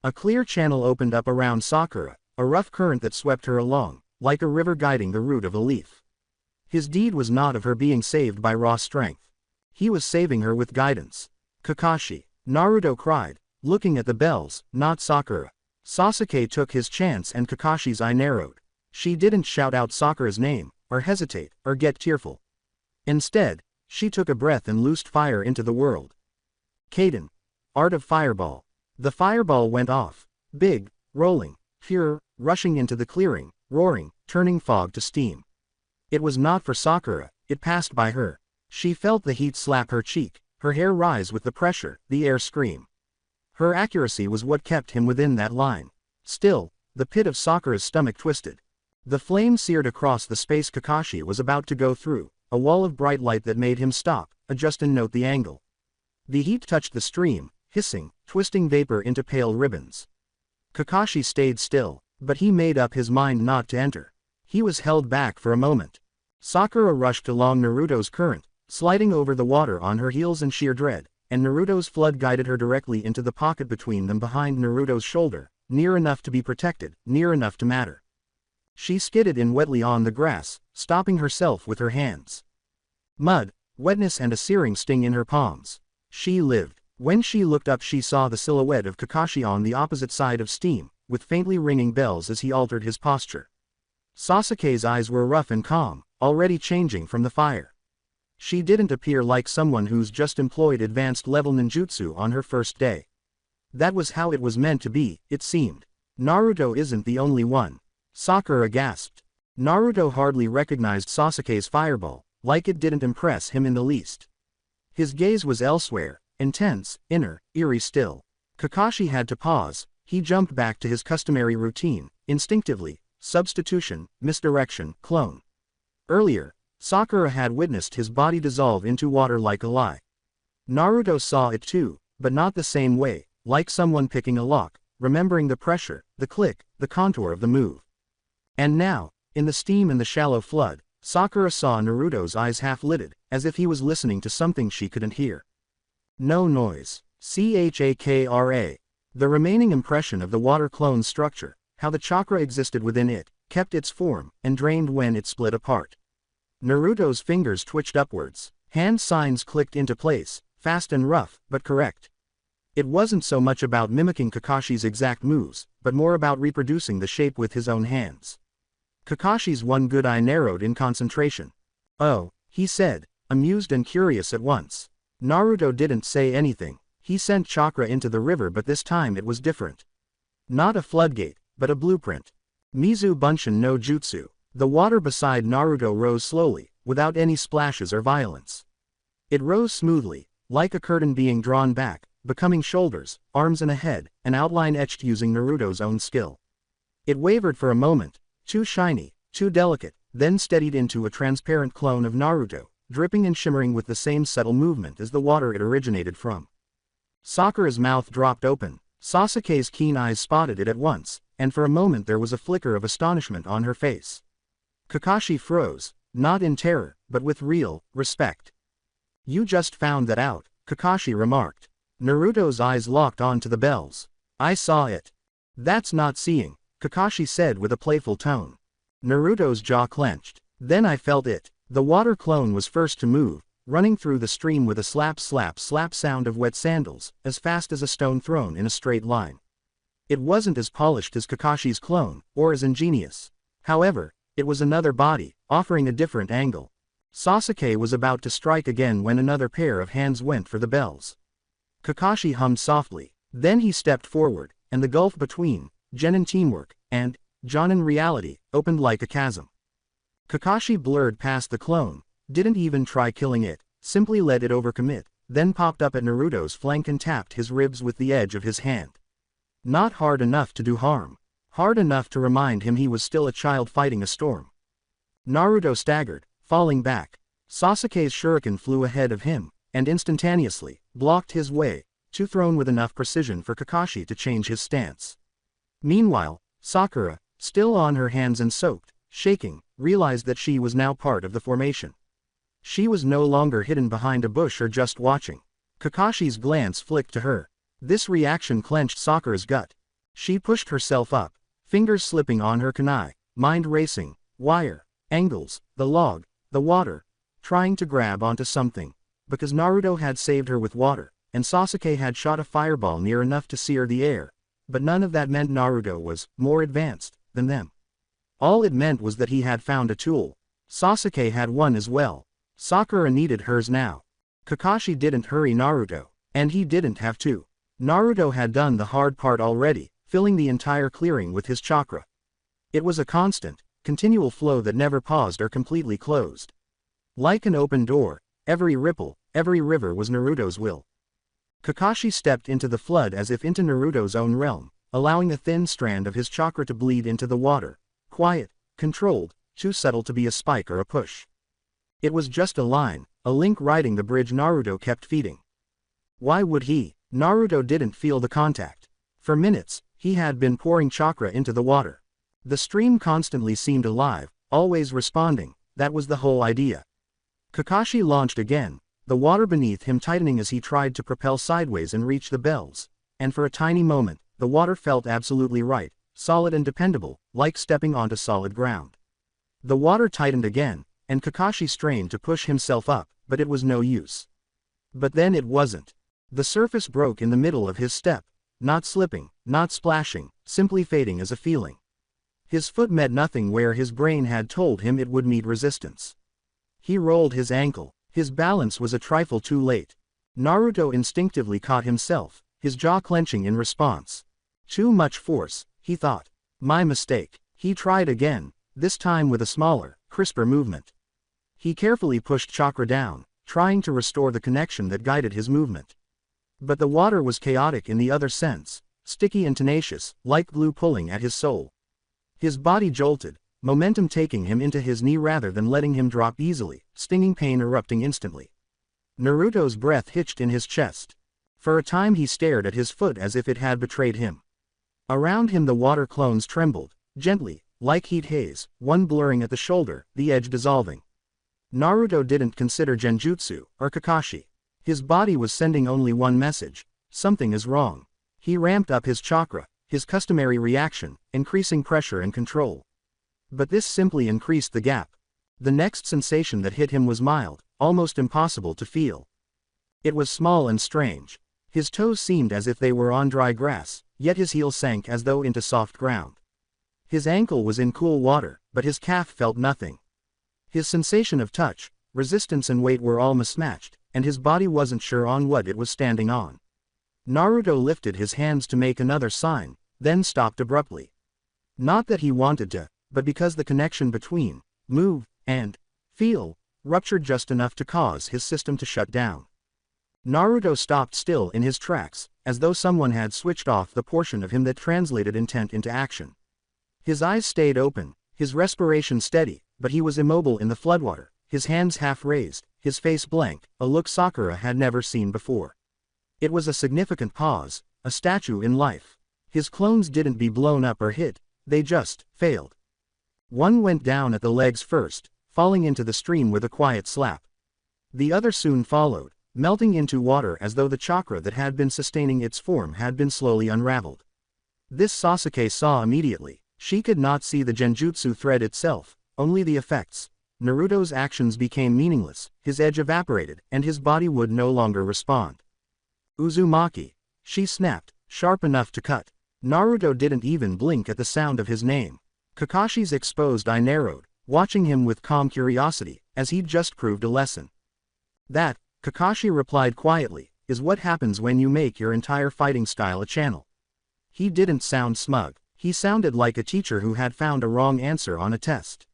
A clear channel opened up around Sakura, a rough current that swept her along, like a river guiding the root of a leaf. His deed was not of her being saved by raw strength. He was saving her with guidance. Kakashi, Naruto cried, looking at the bells, not Sakura. Sasuke took his chance and Kakashi's eye narrowed. She didn't shout out Sakura's name, or hesitate, or get tearful. Instead, she took a breath and loosed fire into the world. Kaden. Art of Fireball. The fireball went off. Big, rolling, pure, rushing into the clearing, roaring, turning fog to steam. It was not for Sakura, it passed by her. She felt the heat slap her cheek, her hair rise with the pressure, the air scream. Her accuracy was what kept him within that line. Still, the pit of Sakura's stomach twisted. The flame seared across the space Kakashi was about to go through, a wall of bright light that made him stop, adjust and note the angle. The heat touched the stream, hissing, twisting vapor into pale ribbons. Kakashi stayed still, but he made up his mind not to enter. He was held back for a moment. Sakura rushed along Naruto's current, sliding over the water on her heels in sheer dread, and Naruto's flood guided her directly into the pocket between them behind Naruto's shoulder, near enough to be protected, near enough to matter. She skidded in wetly on the grass, stopping herself with her hands. Mud, wetness and a searing sting in her palms. She lived. When she looked up she saw the silhouette of Kakashi on the opposite side of steam, with faintly ringing bells as he altered his posture. Sasuke's eyes were rough and calm, already changing from the fire. She didn't appear like someone who's just employed advanced level ninjutsu on her first day. That was how it was meant to be, it seemed. Naruto isn't the only one. Sakura gasped. Naruto hardly recognized Sasuke's fireball, like it didn't impress him in the least. His gaze was elsewhere, intense, inner, eerie still. Kakashi had to pause. He jumped back to his customary routine, instinctively, substitution, misdirection, clone. Earlier, Sakura had witnessed his body dissolve into water like a lie. Naruto saw it too, but not the same way, like someone picking a lock, remembering the pressure, the click, the contour of the move. And now, in the steam and the shallow flood, Sakura saw Naruto's eyes half-lidded, as if he was listening to something she couldn't hear. No noise. Chakra. The remaining impression of the water clone's structure, how the chakra existed within it, kept its form, and drained when it split apart. Naruto's fingers twitched upwards. Hand signs clicked into place, fast and rough, but correct. It wasn't so much about mimicking Kakashi's exact moves, but more about reproducing the shape with his own hands. Kakashi's one good eye narrowed in concentration. Oh, he said, amused and curious at once. Naruto didn't say anything. He sent chakra into the river, but this time it was different. Not a floodgate, but a blueprint. Mizu Bunshin no Jutsu. The water beside Naruto rose slowly, without any splashes or violence. It rose smoothly, like a curtain being drawn back, becoming shoulders, arms and a head, an outline etched using Naruto's own skill. It wavered for a moment, too shiny, too delicate, then steadied into a transparent clone of Naruto, dripping and shimmering with the same subtle movement as the water it originated from. Sakura's mouth dropped open. Sasuke's keen eyes spotted it at once, and for a moment there was a flicker of astonishment on her face. Kakashi froze, not in terror, but with real respect. You just found that out, Kakashi remarked. Naruto's eyes locked onto the bells. I saw it. That's not seeing, Kakashi said with a playful tone. Naruto's jaw clenched. Then I felt it. The water clone was first to move, running through the stream with a slap slap slap sound of wet sandals, as fast as a stone thrown in a straight line. It wasn't as polished as Kakashi's clone, or as ingenious. However, it was another body, offering a different angle. Sasuke was about to strike again when another pair of hands went for the bells. Kakashi hummed softly. Then he stepped forward, and the gulf between genin teamwork and jonin reality opened like a chasm. Kakashi blurred past the clone, didn't even try killing it, simply let it overcommit, then popped up at Naruto's flank and tapped his ribs with the edge of his hand. Not hard enough to do harm. Hard enough to remind him he was still a child fighting a storm. Naruto staggered, falling back. Sasuke's shuriken flew ahead of him, and instantaneously blocked his way, too thrown with enough precision for Kakashi to change his stance. Meanwhile, Sakura, still on her hands and soaked, shaking, realized that she was now part of the formation. She was no longer hidden behind a bush or just watching. Kakashi's glance flicked to her. This reaction clenched Sakura's gut. She pushed herself up, fingers slipping on her kunai, mind racing, wire, angles, the log, the water, trying to grab onto something. Because Naruto had saved her with water, and Sasuke had shot a fireball near enough to sear the air. But none of that meant Naruto was more advanced than them. All it meant was that he had found a tool. Sasuke had one as well. Sakura needed hers now. Kakashi didn't hurry Naruto, and he didn't have to. Naruto had done the hard part already, filling the entire clearing with his chakra. It was a constant, continual flow that never paused or completely closed. Like an open door, every ripple, every river was Naruto's will. Kakashi stepped into the flood as if into Naruto's own realm, allowing a thin strand of his chakra to bleed into the water. Quiet, controlled, too subtle to be a spike or a push. It was just a line, a link riding the bridge Naruto kept feeding. Why would he? Naruto didn't feel the contact. For minutes, he had been pouring chakra into the water. The stream constantly seemed alive, always responding. That was the whole idea. Kakashi launched again, the water beneath him tightening as he tried to propel sideways and reach the bells. And for a tiny moment, the water felt absolutely right, solid and dependable, like stepping onto solid ground. The water tightened again, and Kakashi strained to push himself up, but it was no use. But then it wasn't. The surface broke in the middle of his step, not slipping, not splashing, simply fading as a feeling. His foot met nothing where his brain had told him it would meet resistance. He rolled his ankle. His balance was a trifle too late. Naruto instinctively caught himself, his jaw clenching in response. Too much force, he thought. My mistake. He tried again, this time with a smaller, crisper movement. He carefully pushed chakra down, trying to restore the connection that guided his movement. But the water was chaotic in the other sense, sticky and tenacious, like glue pulling at his soul. His body jolted, momentum taking him into his knee rather than letting him drop easily, stinging pain erupting instantly. Naruto's breath hitched in his chest. For a time he stared at his foot as if it had betrayed him. Around him the water clones trembled, gently, like heat haze, one blurring at the shoulder, the edge dissolving. Naruto didn't consider Genjutsu, or Kakashi. His body was sending only one message: something is wrong. He ramped up his chakra, his customary reaction, increasing pressure and control. But this simply increased the gap. The next sensation that hit him was mild, almost impossible to feel. It was small and strange. His toes seemed as if they were on dry grass, yet his heel sank as though into soft ground. His ankle was in cool water, but his calf felt nothing. His sensation of touch, resistance and weight were all mismatched, and his body wasn't sure on what it was standing on. Naruto lifted his hands to make another sign, then stopped abruptly. Not that he wanted to, but because the connection between move and feel ruptured just enough to cause his system to shut down. Naruto stopped still in his tracks, as though someone had switched off the portion of him that translated intent into action. His eyes stayed open, his respiration steady, but he was immobile in the floodwater, his hands half raised, his face blank, a look Sakura had never seen before. It was a significant pause, a statue in life. His clones didn't be blown up or hit, they just failed. One went down at the legs first, falling into the stream with a quiet slap. The other soon followed, melting into water as though the chakra that had been sustaining its form had been slowly unraveled. This Sasuke saw immediately. She could not see the Genjutsu thread itself, only the effects. Naruto's actions became meaningless, his edge evaporated, and his body would no longer respond. Uzumaki. She snapped, sharp enough to cut. Naruto didn't even blink at the sound of his name. Kakashi's exposed eye narrowed, watching him with calm curiosity, as he'd just proved a lesson. That, Kakashi replied quietly, is what happens when you make your entire fighting style a channel. He didn't sound smug, he sounded like a teacher who had found a wrong answer on a test.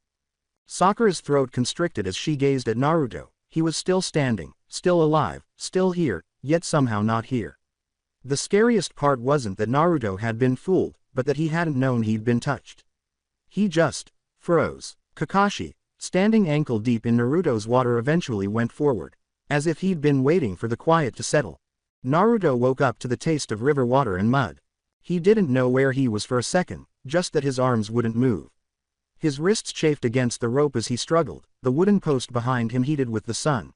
Sakura's throat constricted as she gazed at Naruto. He was still standing, still alive, still here, yet somehow not here. The scariest part wasn't that Naruto had been fooled, but that he hadn't known he'd been touched. He just froze. Kakashi, standing ankle deep in Naruto's water, eventually went forward, as if he'd been waiting for the quiet to settle. Naruto woke up to the taste of river water and mud. He didn't know where he was for a second, just that his arms wouldn't move. His wrists chafed against the rope as he struggled, the wooden post behind him heated with the sun.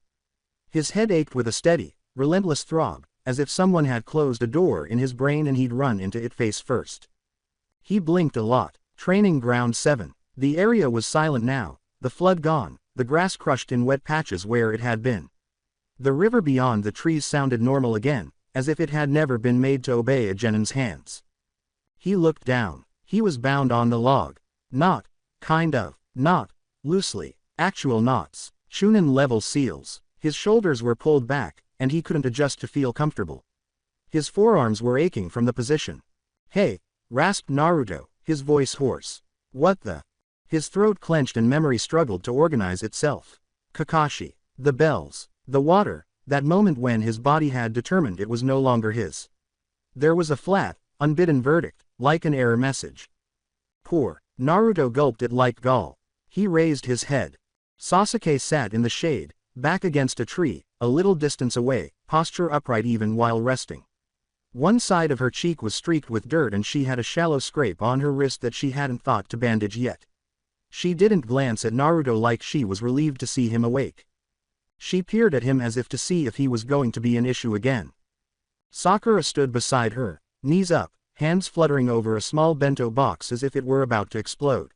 His head ached with a steady, relentless throb, as if someone had closed a door in his brain and he'd run into it face first. He blinked a lot. Training ground 7. The area was silent now, the flood gone, the grass crushed in wet patches where it had been. The river beyond the trees sounded normal again, as if it had never been made to obey a genin's hands. He looked down. He was bound on the log. Not, kind of, not, loosely, actual knots, Chunin-level seals. His shoulders were pulled back, and he couldn't adjust to feel comfortable. His forearms were aching from the position. "Hey," rasped Naruto, his voice hoarse. "What the?" His throat clenched and memory struggled to organize itself. Kakashi. The bells. The water. That moment when his body had determined it was no longer his. There was a flat, unbidden verdict, like an error message. Poor. Naruto gulped it like gall. He raised his head. Sasuke sat in the shade, back against a tree, a little distance away, posture upright even while resting. One side of her cheek was streaked with dirt and she had a shallow scrape on her wrist that she hadn't thought to bandage yet. She didn't glance at Naruto like she was relieved to see him awake. She peered at him as if to see if he was going to be an issue again. Sakura stood beside her, knees up, hands fluttering over a small bento box as if it were about to explode.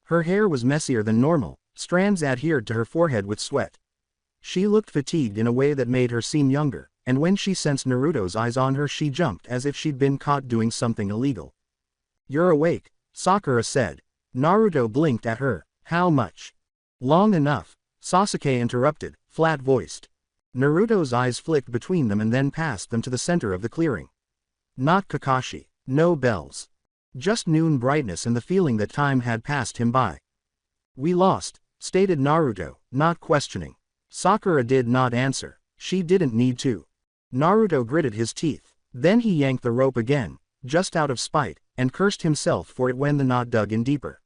Her hair was messier than normal, strands adhered to her forehead with sweat. She looked fatigued in a way that made her seem younger, and when she sensed Naruto's eyes on her she jumped as if she'd been caught doing something illegal. "You're awake," Sakura said. Naruto blinked at her. "How much?" "Long enough," Sasuke interrupted, flat-voiced. Naruto's eyes flicked between them and then passed them to the center of the clearing. Not Kakashi. No bells. Just noon brightness and the feeling that time had passed him by. "We lost," stated Naruto, not questioning. Sakura did not answer. She didn't need to. Naruto gritted his teeth. Then he yanked the rope again, just out of spite, and cursed himself for it when the knot dug in deeper.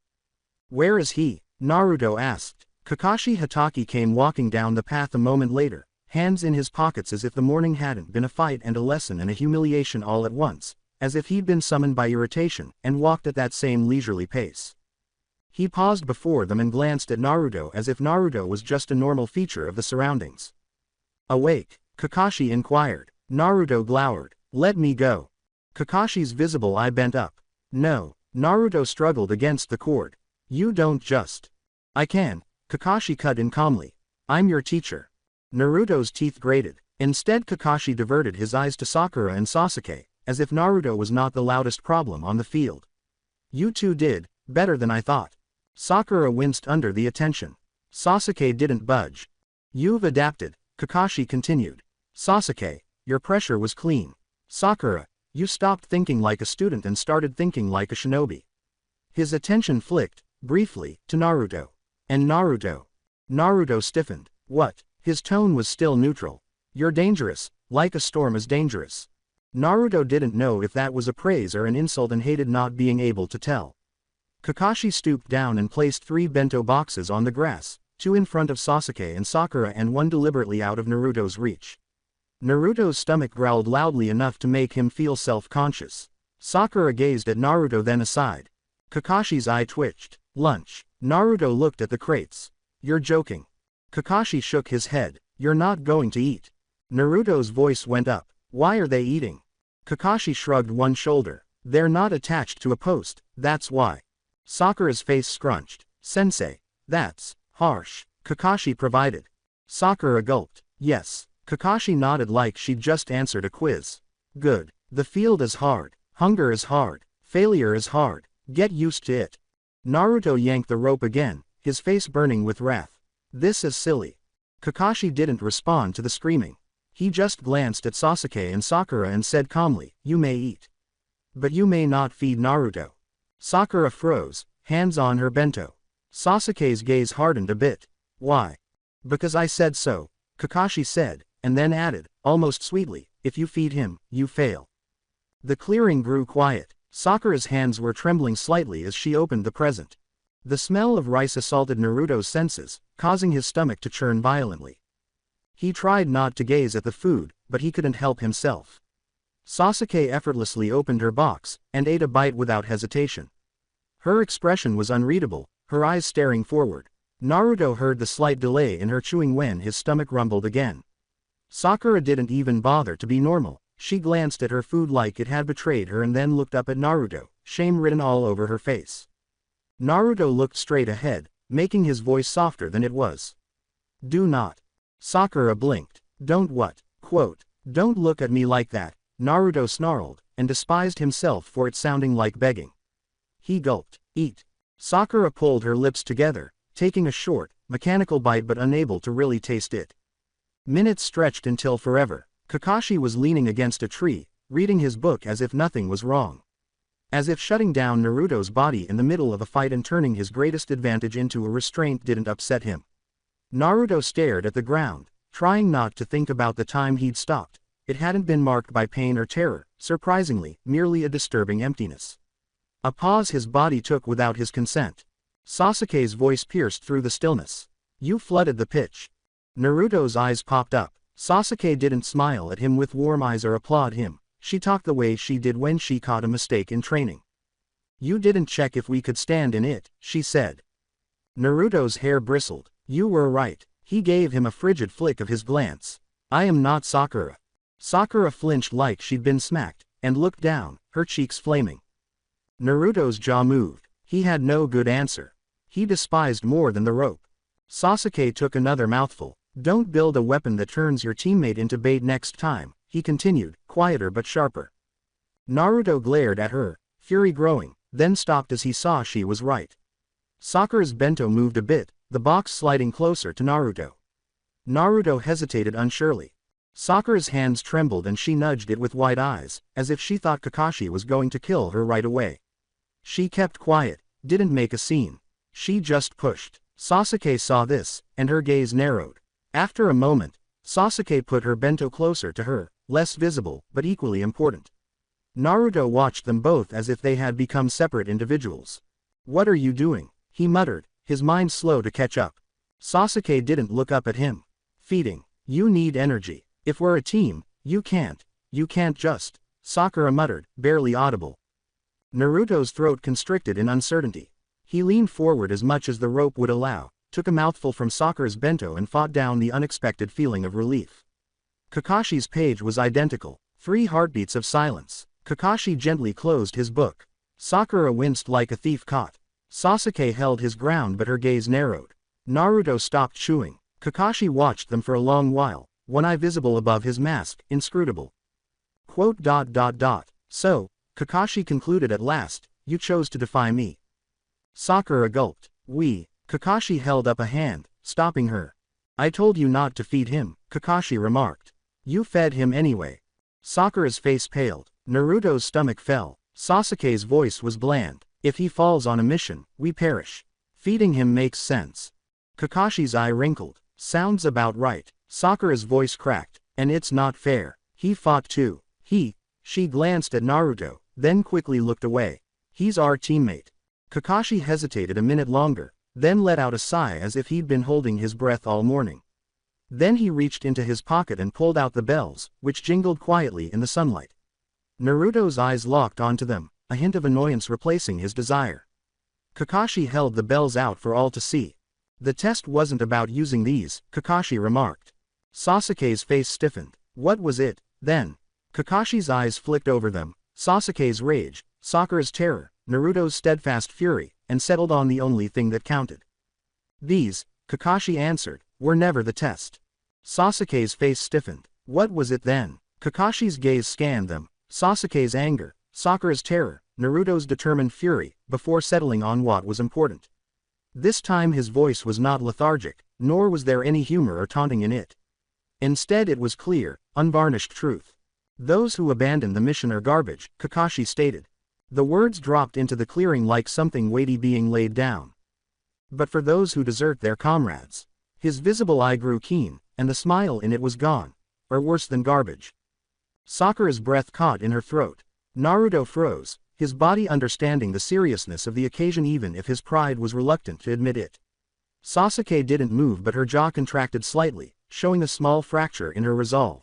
"Where is he?" Naruto asked. Kakashi Hatake came walking down the path a moment later, hands in his pockets as if the morning hadn't been a fight and a lesson and a humiliation all at once, as if he'd been summoned by irritation, and walked at that same leisurely pace. He paused before them and glanced at Naruto as if Naruto was just a normal feature of the surroundings. "Awake?" Kakashi inquired. Naruto glowered. "Let me go." Kakashi's visible eye bent up. "No." Naruto struggled against the cord. "You don't just." "I can," Kakashi cut in calmly. "I'm your teacher." Naruto's teeth grated. Instead Kakashi diverted his eyes to Sakura and Sasuke, as if Naruto was not the loudest problem on the field. "You two did better than I thought." Sakura winced under the attention. Sasuke didn't budge. "You've adapted," Kakashi continued. "Sasuke, your pressure was clean. Sakura, you stopped thinking like a student and started thinking like a shinobi." His attention flicked, briefly, to Naruto. "And Naruto?" Naruto stiffened. "What?" His tone was still neutral. "You're dangerous, like a storm is dangerous." Naruto didn't know if that was a praise or an insult and hated not being able to tell. Kakashi stooped down and placed 3 bento boxes on the grass, 2 in front of Sasuke and Sakura and 1 deliberately out of Naruto's reach. Naruto's stomach growled loudly enough to make him feel self-conscious. Sakura gazed at Naruto then aside. Kakashi's eye twitched. "Lunch." Naruto looked at the crates. "You're joking." Kakashi shook his head. "You're not going to eat." Naruto's voice went up. "Why are they eating?" Kakashi shrugged one shoulder. "They're not attached to a post, that's why." Sakura's face scrunched. "Sensei, that's harsh." Kakashi provided. Sakura gulped. "Yes." Kakashi nodded like she'd just answered a quiz. "Good. The field is hard. Hunger is hard. Failure is hard. Get used to it." Naruto yanked the rope again, his face burning with wrath. "This is silly." Kakashi didn't respond to the screaming. He just glanced at Sasuke and Sakura and said calmly, "You may eat. But you may not feed Naruto." Sakura froze, hands on her bento. Sasuke's gaze hardened a bit. "Why?" "Because I said so," Kakashi said, and then added, almost sweetly, "If you feed him, you fail." The clearing grew quiet. Sakura's hands were trembling slightly as she opened the present. The smell of rice assaulted Naruto's senses, causing his stomach to churn violently. He tried not to gaze at the food, but he couldn't help himself. Sasuke effortlessly opened her box, and ate a bite without hesitation. Her expression was unreadable, her eyes staring forward. Naruto heard the slight delay in her chewing when his stomach rumbled again. Sakura didn't even bother to be normal. She glanced at her food like it had betrayed her and then looked up at Naruto, shame written all over her face. Naruto looked straight ahead, making his voice softer than it was. Do not. Sakura blinked. Don't what? Quote, don't look at me like that, Naruto snarled, and despised himself for it sounding like begging. He gulped. Eat. Sakura pulled her lips together, taking a short, mechanical bite but unable to really taste it. Minutes stretched until forever. Kakashi was leaning against a tree, reading his book as if nothing was wrong. As if shutting down Naruto's body in the middle of a fight and turning his greatest advantage into a restraint didn't upset him. Naruto stared at the ground, trying not to think about the time he'd stopped. It hadn't been marked by pain or terror, surprisingly, merely a disturbing emptiness. A pause his body took without his consent. Sasuke's voice pierced through the stillness. You flooded the pitch. Naruto's eyes popped up. Sasuke didn't smile at him with warm eyes or applaud him. She talked the way she did when she caught a mistake in training. You didn't check if we could stand in it, she said. Naruto's hair bristled. You were right. He gave him a frigid flick of his glance. I am not Sakura. Sakura flinched like she'd been smacked, and looked down, her cheeks flaming. Naruto's jaw moved. He had no good answer. He despised more than the rope. Sasuke took another mouthful. Don't build a weapon that turns your teammate into bait next time, he continued, quieter but sharper. Naruto glared at her, fury growing, then stopped as he saw she was right. Sakura's bento moved a bit, the box sliding closer to Naruto. Naruto hesitated unsurely. Sakura's hands trembled and she nudged it with wide eyes, as if she thought Kakashi was going to kill her right away. She kept quiet, didn't make a scene. She just pushed. Sasuke saw this, and her gaze narrowed. After a moment, Sasuke put her bento closer to her, less visible, but equally important. Naruto watched them both as if they had become separate individuals. What are you doing? He muttered, his mind slow to catch up. Sasuke didn't look up at him. Feeding. You need energy. If we're a team, you can't just, Sakura muttered, barely audible. Naruto's throat constricted in uncertainty. He leaned forward as much as the rope would allow, took a mouthful from Sakura's bento and fought down the unexpected feeling of relief. Kakashi's page was identical, 3 heartbeats of silence. Kakashi gently closed his book. Sakura winced like a thief caught. Sasuke held his ground but her gaze narrowed. Naruto stopped chewing. Kakashi watched them for a long while, one eye visible above his mask, inscrutable. Quote. So, Kakashi concluded at last, you chose to defy me. Sakura gulped. Kakashi held up a hand, stopping her. I told you not to feed him, Kakashi remarked. You fed him anyway. Sakura's face paled. Naruto's stomach fell. Sasuke's voice was bland. If he falls on a mission, we perish. Feeding him makes sense. Kakashi's eye wrinkled. Sounds about right. Sakura's voice cracked. And it's not fair. He fought too. She glanced at Naruto, then quickly looked away. He's our teammate. Kakashi hesitated a minute longer, then let out a sigh as if he'd been holding his breath all morning. Then he reached into his pocket and pulled out the bells, which jingled quietly in the sunlight. Naruto's eyes locked onto them, a hint of annoyance replacing his desire. Kakashi held the bells out for all to see. The test wasn't about using these, Kakashi remarked. Sasuke's face stiffened. What was it, then? Kakashi's eyes flicked over them, Sasuke's rage, Sakura's terror, Naruto's steadfast fury, and settled on the only thing that counted. These, Kakashi answered, were never the test. Sasuke's face stiffened. What was it then? Kakashi's gaze scanned them, Sasuke's anger, Sakura's terror, Naruto's determined fury, before settling on what was important. This time his voice was not lethargic, nor was there any humor or taunting in it. Instead it was clear, unvarnished truth. Those who abandon the mission are garbage, Kakashi stated. The words dropped into the clearing like something weighty being laid down. But for those who desert their comrades. His visible eye grew keen, and the smile in it was gone. Or worse than garbage. Sakura's breath caught in her throat. Naruto froze, his body understanding the seriousness of the occasion even if his pride was reluctant to admit it. Sasuke didn't move but her jaw contracted slightly, showing a small fracture in her resolve.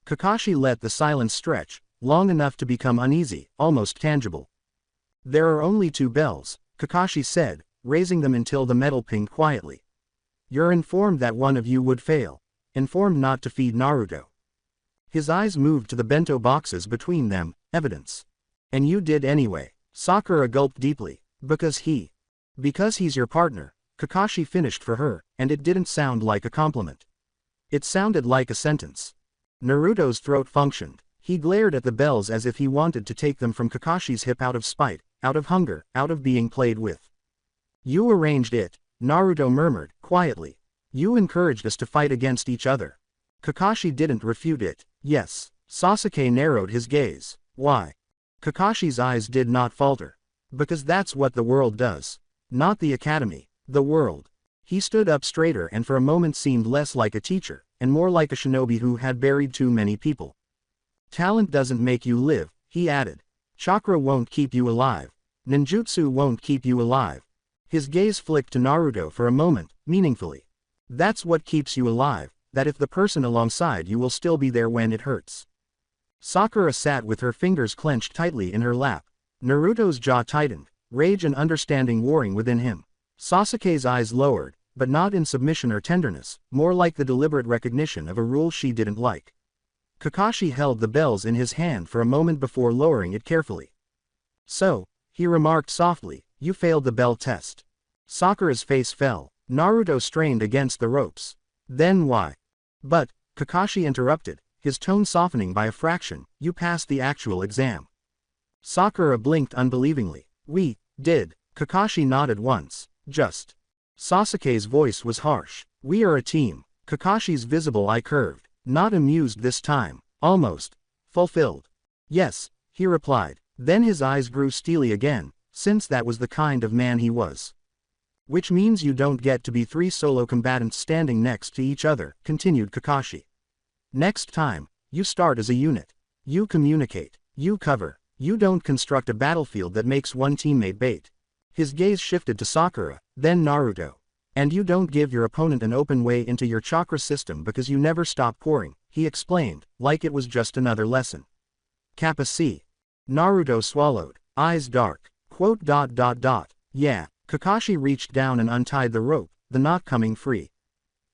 Kakashi let the silence stretch, long enough to become uneasy, almost tangible. There are only 2 bells, Kakashi said, raising them until the metal pinged quietly. You're informed that one of you would fail. Informed not to feed Naruto. His eyes moved to the bento boxes between them, evidence. And you did anyway. Sakura gulped deeply. Because he's your partner, Kakashi finished for her, and it didn't sound like a compliment. It sounded like a sentence. Naruto's throat functioned. He glared at the bells as if he wanted to take them from Kakashi's hip out of spite, out of hunger, out of being played with. You arranged it, Naruto murmured, quietly. You encouraged us to fight against each other. Kakashi didn't refute it. Yes. Sasuke narrowed his gaze. Why? Kakashi's eyes did not falter. Because that's what the world does. Not the academy, the world. He stood up straighter and for a moment seemed less like a teacher, and more like a shinobi who had buried too many people. Talent doesn't make you live, he added. Chakra won't keep you alive. Ninjutsu won't keep you alive. His gaze flicked to Naruto for a moment, meaningfully. That's what keeps you alive, that if the person alongside you will still be there when it hurts. Sakura sat with her fingers clenched tightly in her lap. Naruto's jaw tightened, rage and understanding warring within him. Sasuke's eyes lowered, but not in submission or tenderness, more like the deliberate recognition of a rule she didn't like. Kakashi held the bells in his hand for a moment before lowering it carefully. So, he remarked softly, you failed the bell test. Sakura's face fell. Naruto strained against the ropes. Then why? But, Kakashi interrupted, his tone softening by a fraction, you passed the actual exam. Sakura blinked unbelievingly. We did. Kakashi nodded once. Just. Sasuke's voice was harsh. We are a team. Kakashi's visible eye curved. Not amused this time. Almost. Fulfilled. Yes, he replied. Then his eyes grew steely again, since that was the kind of man he was. Which means you don't get to be 3 solo combatants standing next to each other, continued Kakashi. Next time, you start as a unit. You communicate. You cover. You don't construct a battlefield that makes one teammate bait. His gaze shifted to Sakura, then Naruto. And you don't give your opponent an open way into your chakra system because you never stop pouring, he explained, like it was just another lesson. Kappa C. Naruto swallowed, eyes dark. Quote. Yeah. Kakashi reached down and untied the rope, the knot coming free.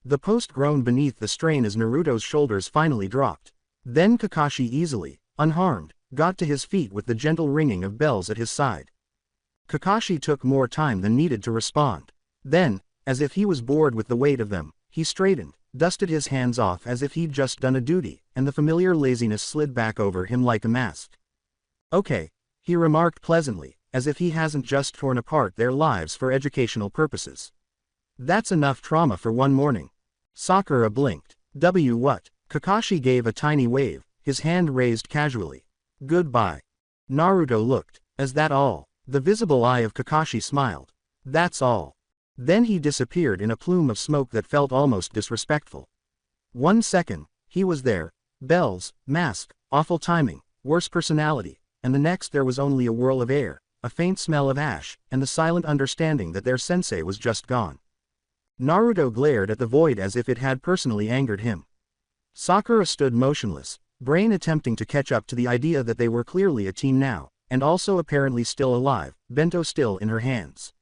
The post groaned beneath the strain as Naruto's shoulders finally dropped. Then Kakashi easily, unharmed, got to his feet with the gentle ringing of bells at his side. Kakashi took more time than needed to respond. Then, as if he was bored with the weight of them, he straightened, dusted his hands off as if he'd just done a duty, and the familiar laziness slid back over him like a mask. Okay, he remarked pleasantly, as if he hasn't just torn apart their lives for educational purposes. That's enough trauma for one morning. Sakura blinked. What? Kakashi gave a tiny wave, his hand raised casually. Goodbye. Naruto looked. Is that all? The visible eye of Kakashi smiled. That's all. Then he disappeared in a plume of smoke that felt almost disrespectful. 1 second, he was there. Bells, mask, awful timing, worse personality, and the next there was only a whirl of air, a faint smell of ash, and the silent understanding that their sensei was just gone. Naruto glared at the void as if it had personally angered him. Sakura stood motionless, brain attempting to catch up to the idea that they were clearly a team now, and also apparently still alive, bento still in her hands.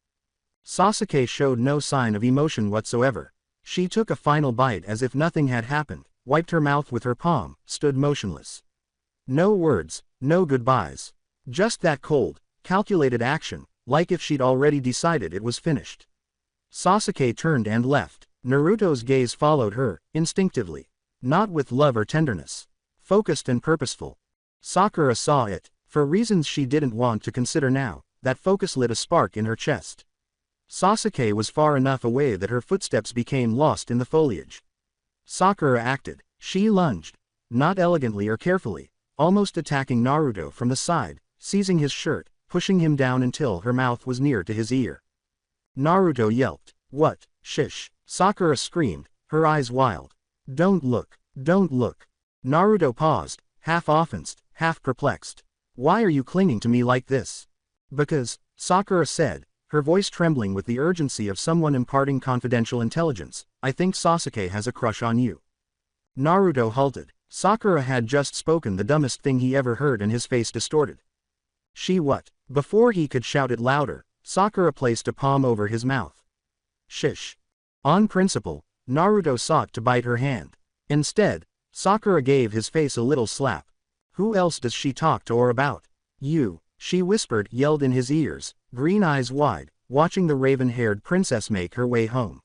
Sasuke showed no sign of emotion whatsoever. She took a final bite as if nothing had happened, wiped her mouth with her palm, stood motionless. No words, no goodbyes. Just that cold, calculated action, like if she'd already decided it was finished. Sasuke turned and left. Naruto's gaze followed her, instinctively. Not with love or tenderness. Focused and purposeful. Sakura saw it, for reasons she didn't want to consider now. That focus lit a spark in her chest. Sasuke was far enough away that her footsteps became lost in the foliage. Sakura acted. She lunged. Not elegantly or carefully, almost attacking Naruto from the side, seizing his shirt, pushing him down until her mouth was near to his ear. Naruto yelped. What? Shish. Sakura screamed, her eyes wild. Don't look. Don't look. Naruto paused, half offensed, half perplexed. Why are you clinging to me like this? Because, Sakura said, her voice trembling with the urgency of someone imparting confidential intelligence, I think Sasuke has a crush on you. Naruto halted. Sakura had just spoken the dumbest thing he ever heard and his face distorted. She what? Before he could shout it louder, Sakura placed a palm over his mouth. Shish. On principle, Naruto sought to bite her hand. Instead, Sakura gave his face a little slap. Who else does she talk to or about? You, she whispered, yelled in his ears, green eyes wide, watching the raven-haired princess make her way home.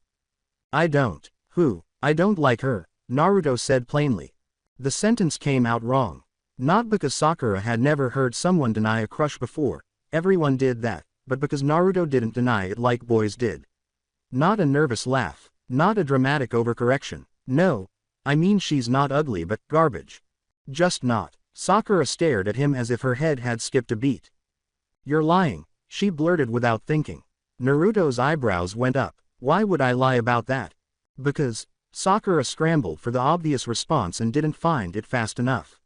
I don't. Who? I don't like her, Naruto said plainly. The sentence came out wrong. Not because Sakura had never heard someone deny a crush before, everyone did that, but because Naruto didn't deny it like boys did. Not a nervous laugh, not a dramatic overcorrection, no, I mean she's not ugly but garbage. Just not. Sakura stared at him as if her head had skipped a beat. You're lying, she blurted without thinking. Naruto's eyebrows went up. Why would I lie about that? Because, Sakura scrambled for the obvious response and didn't find it fast enough.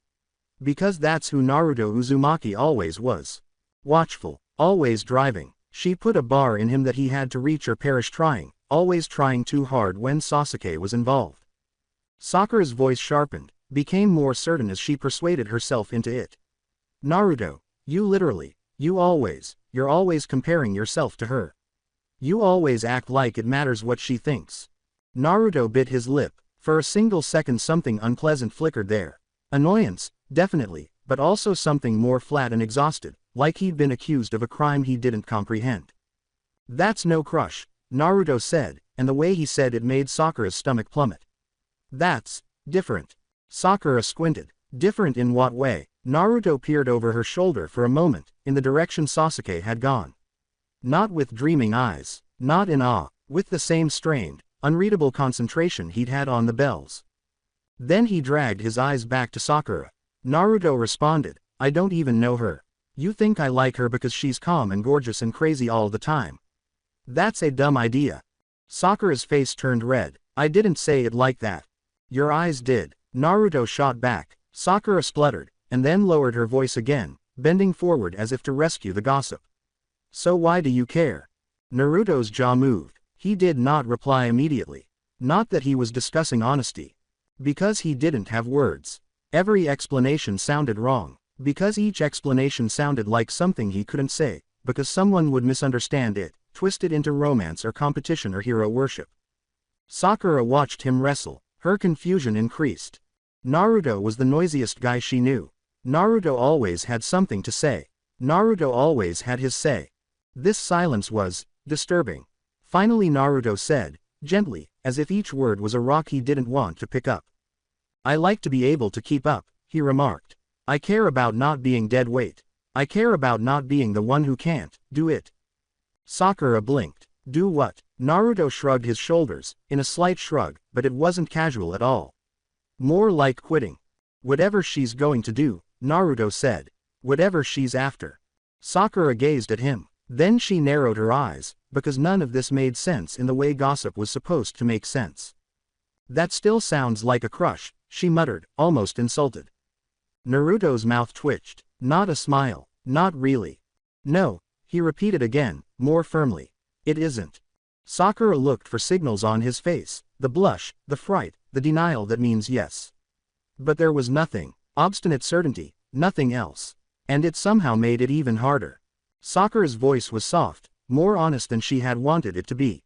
Because that's who Naruto Uzumaki always was. Watchful, always driving. She put a bar in him that he had to reach or perish trying, always trying too hard when Sasuke was involved. Sakura's voice sharpened, became more certain as she persuaded herself into it. Naruto, you're always comparing yourself to her. You always act like it matters what she thinks. Naruto bit his lip. For a single second something unpleasant flickered there. Annoyance, definitely, but also something more flat and exhausted, like he'd been accused of a crime he didn't comprehend. That's no crush, Naruto said, and the way he said it made Sakura's stomach plummet. That's different. Sakura squinted. Different in what way? Naruto peered over her shoulder for a moment, in the direction Sasuke had gone. Not with dreaming eyes, not in awe, with the same strained, unreadable concentration he'd had on the bells. Then he dragged his eyes back to Sakura. Naruto responded, I don't even know her. You think I like her because she's calm and gorgeous and crazy all the time. That's a dumb idea. Sakura's face turned red. I didn't say it like that. Your eyes did. Naruto shot back. Sakura spluttered, and then lowered her voice again, bending forward as if to rescue the gossip. So why do you care? Naruto's jaw moved. He did not reply immediately. Not that he was discussing honesty. Because he didn't have words. Every explanation sounded wrong. Because each explanation sounded like something he couldn't say, because someone would misunderstand it, twist it into romance or competition or hero worship. Sakura watched him wrestle. Her confusion increased. Naruto was the noisiest guy she knew. Naruto always had something to say. Naruto always had his say. This silence was disturbing. Finally Naruto said, gently, as if each word was a rock he didn't want to pick up. I like to be able to keep up, he remarked. I care about not being dead weight. I care about not being the one who can't do it. Sakura blinked. Do what? Naruto shrugged his shoulders, in a slight shrug, but it wasn't casual at all. More like quitting. Whatever she's going to do, Naruto said. Whatever she's after. Sakura gazed at him. Then she narrowed her eyes, because none of this made sense in the way gossip was supposed to make sense. That still sounds like a crush, she muttered, almost insulted. Naruto's mouth twitched. Not a smile. Not really. No, he repeated again, more firmly. It isn't. Sakura looked for signals on his face, the blush, the fright, the denial that means yes. But there was nothing. Obstinate certainty, nothing else. And it somehow made it even harder. Sakura's voice was soft, more honest than she had wanted it to be.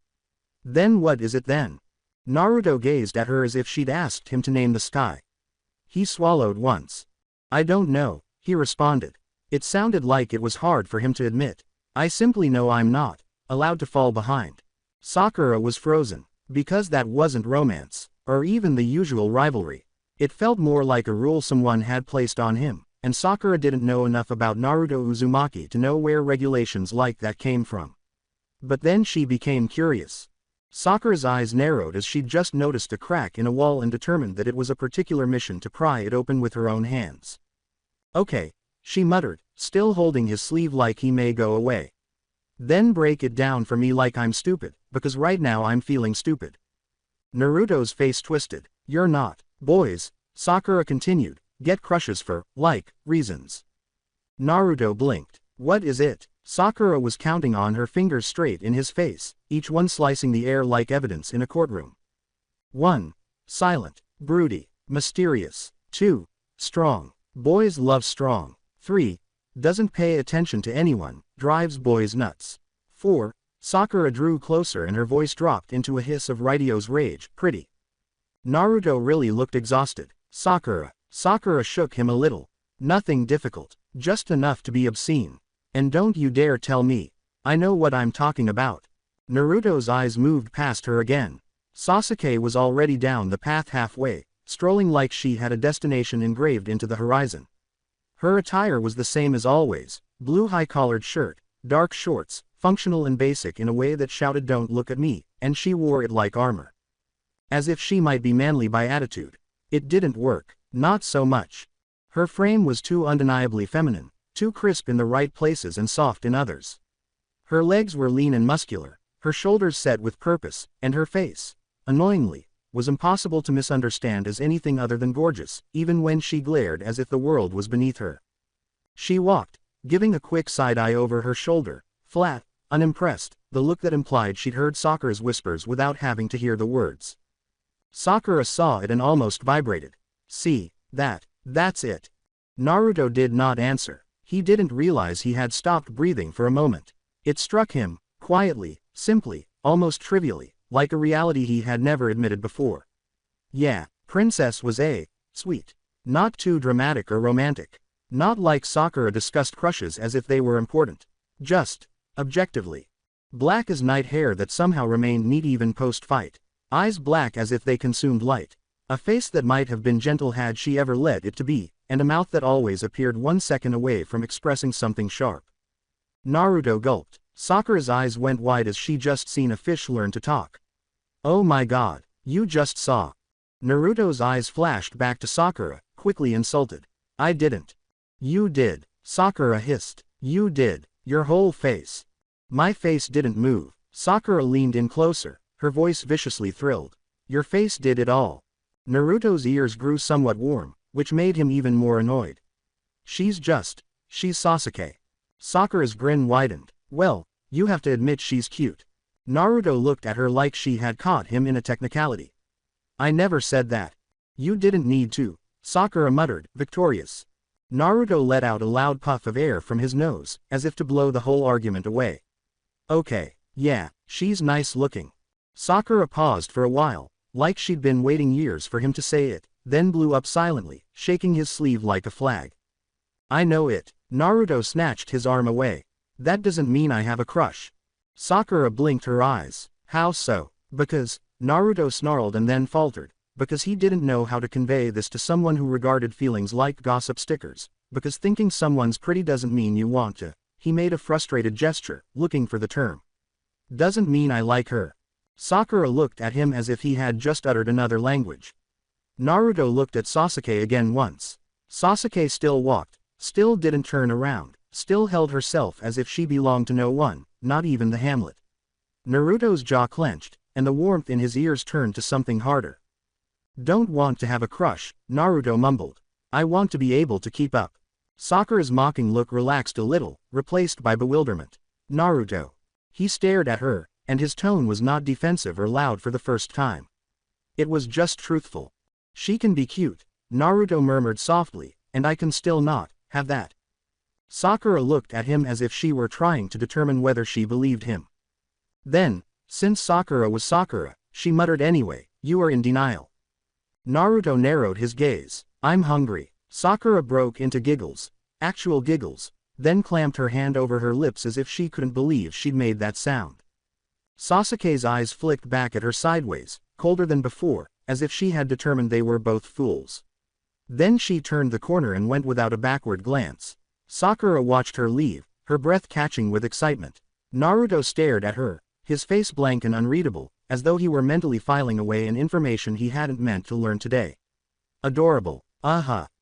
Then what is it then? Naruto gazed at her as if she'd asked him to name the sky. He swallowed once. I don't know, he responded. It sounded like it was hard for him to admit. I simply know I'm not allowed to fall behind. Sakura was frozen, because that wasn't romance, or even the usual rivalry. It felt more like a rule someone had placed on him, and Sakura didn't know enough about Naruto Uzumaki to know where regulations like that came from. But then she became curious. Sakura's eyes narrowed as she'd just noticed a crack in a wall and determined that it was a particular mission to pry it open with her own hands. Okay, she muttered, still holding his sleeve like he may go away. Then break it down for me like I'm stupid, because right now I'm feeling stupid. Naruto's face twisted. You're not. Boys, Sakura continued, get crushes for, like, reasons. Naruto blinked. What is it? Sakura was counting on her fingers straight in his face, each one slicing the air like evidence in a courtroom. 1. Silent, broody, mysterious. 2. Strong. Boys love strong. 3. Doesn't pay attention to anyone, drives boys nuts. 4. Sakura drew closer and her voice dropped into a hiss of Raidio's rage. Pretty. Naruto really looked exhausted. Sakura. Sakura shook him a little. Nothing difficult. Just enough to be obscene. And don't you dare tell me. I know what I'm talking about. Naruto's eyes moved past her again. Sasuke was already down the path halfway, strolling like she had a destination engraved into the horizon. Her attire was the same as always, blue high-collared shirt, dark shorts, functional and basic in a way that shouted "Don't look at me," and she wore it like armor. As if she might be manly by attitude. It didn't work, not so much. Her frame was too undeniably feminine, too crisp in the right places and soft in others. Her legs were lean and muscular, her shoulders set with purpose, and her face, annoyingly, was impossible to misunderstand as anything other than gorgeous, even when she glared as if the world was beneath her. She walked, giving a quick side-eye over her shoulder, flat, unimpressed, the look that implied she'd heard Sakura's whispers without having to hear the words. Sakura saw it and almost vibrated. See, that's it. Naruto did not answer. He didn't realize he had stopped breathing for a moment. It struck him, quietly, simply, almost trivially, like a reality he had never admitted before. Yeah, Princess was sweet. Not too dramatic or romantic. Not like Sakura discussed crushes as if they were important. Just, objectively. Black as night hair that somehow remained neat even post-fight. Eyes black as if they consumed light. A face that might have been gentle had she ever let it to be, and a mouth that always appeared 1 second away from expressing something sharp. Naruto gulped. Sakura's eyes went wide as she just seen a fish learn to talk. Oh my god, you just saw. Naruto's eyes flashed back to Sakura, quickly insulted. I didn't. You did. Sakura hissed. You did. Your whole face. My face didn't move. Sakura leaned in closer, her voice viciously thrilled. Your face did it all. Naruto's ears grew somewhat warm, which made him even more annoyed. She's Sasuke. Sakura's grin widened. Well, you have to admit she's cute. Naruto looked at her like she had caught him in a technicality. I never said that. You didn't need to, Sakura muttered, victorious. Naruto let out a loud puff of air from his nose, as if to blow the whole argument away. Okay, yeah, she's nice looking. Sakura paused for a while, like she'd been waiting years for him to say it, then blew up silently, shaking his sleeve like a flag. I know it. Naruto snatched his arm away. That doesn't mean I have a crush. Sakura blinked her eyes. How so? Because, Naruto snarled and then faltered, because he didn't know how to convey this to someone who regarded feelings like gossip stickers, because thinking someone's pretty doesn't mean you want to. He made a frustrated gesture, looking for the term. Doesn't mean I like her. Sakura looked at him as if he had just uttered another language. Naruto looked at Sasuke again once. Sasuke still walked, still didn't turn around, still held herself as if she belonged to no one, not even the hamlet. Naruto's jaw clenched, and the warmth in his ears turned to something harder. Don't want to have a crush, Naruto mumbled. I want to be able to keep up. Sakura's mocking look relaxed a little, replaced by bewilderment. Naruto. He stared at her, and his tone was not defensive or loud for the first time. It was just truthful. She can be cute, Naruto murmured softly, and I can still not have that. Sakura looked at him as if she were trying to determine whether she believed him. Then, since Sakura was Sakura, she muttered anyway, you are in denial. Naruto narrowed his gaze. I'm hungry. Sakura broke into giggles. Actual giggles, then clamped her hand over her lips as if she couldn't believe she'd made that sound. Sasuke's eyes flicked back at her sideways, colder than before, as if she had determined they were both fools. Then she turned the corner and went without a backward glance. Sakura watched her leave, her breath catching with excitement. Naruto stared at her, his face blank and unreadable, as though he were mentally filing away an information he hadn't meant to learn today. Adorable.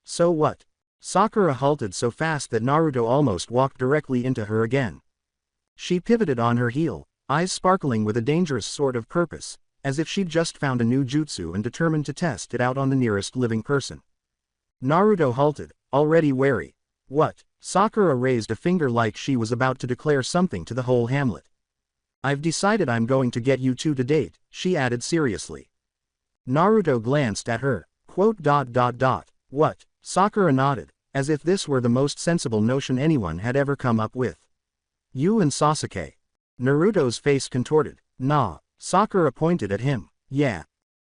So what? Sakura halted so fast that Naruto almost walked directly into her again. She pivoted on her heel, eyes sparkling with a dangerous sort of purpose, as if she'd just found a new jutsu and determined to test it out on the nearest living person. Naruto halted, already wary. What? Sakura raised a finger like she was about to declare something to the whole hamlet. I've decided I'm going to get you two to date, she added seriously. Naruto glanced at her. What? Sakura nodded, as if this were the most sensible notion anyone had ever come up with. You and Sasuke. Naruto's face contorted. Nah. Sakura pointed at him. Yeah.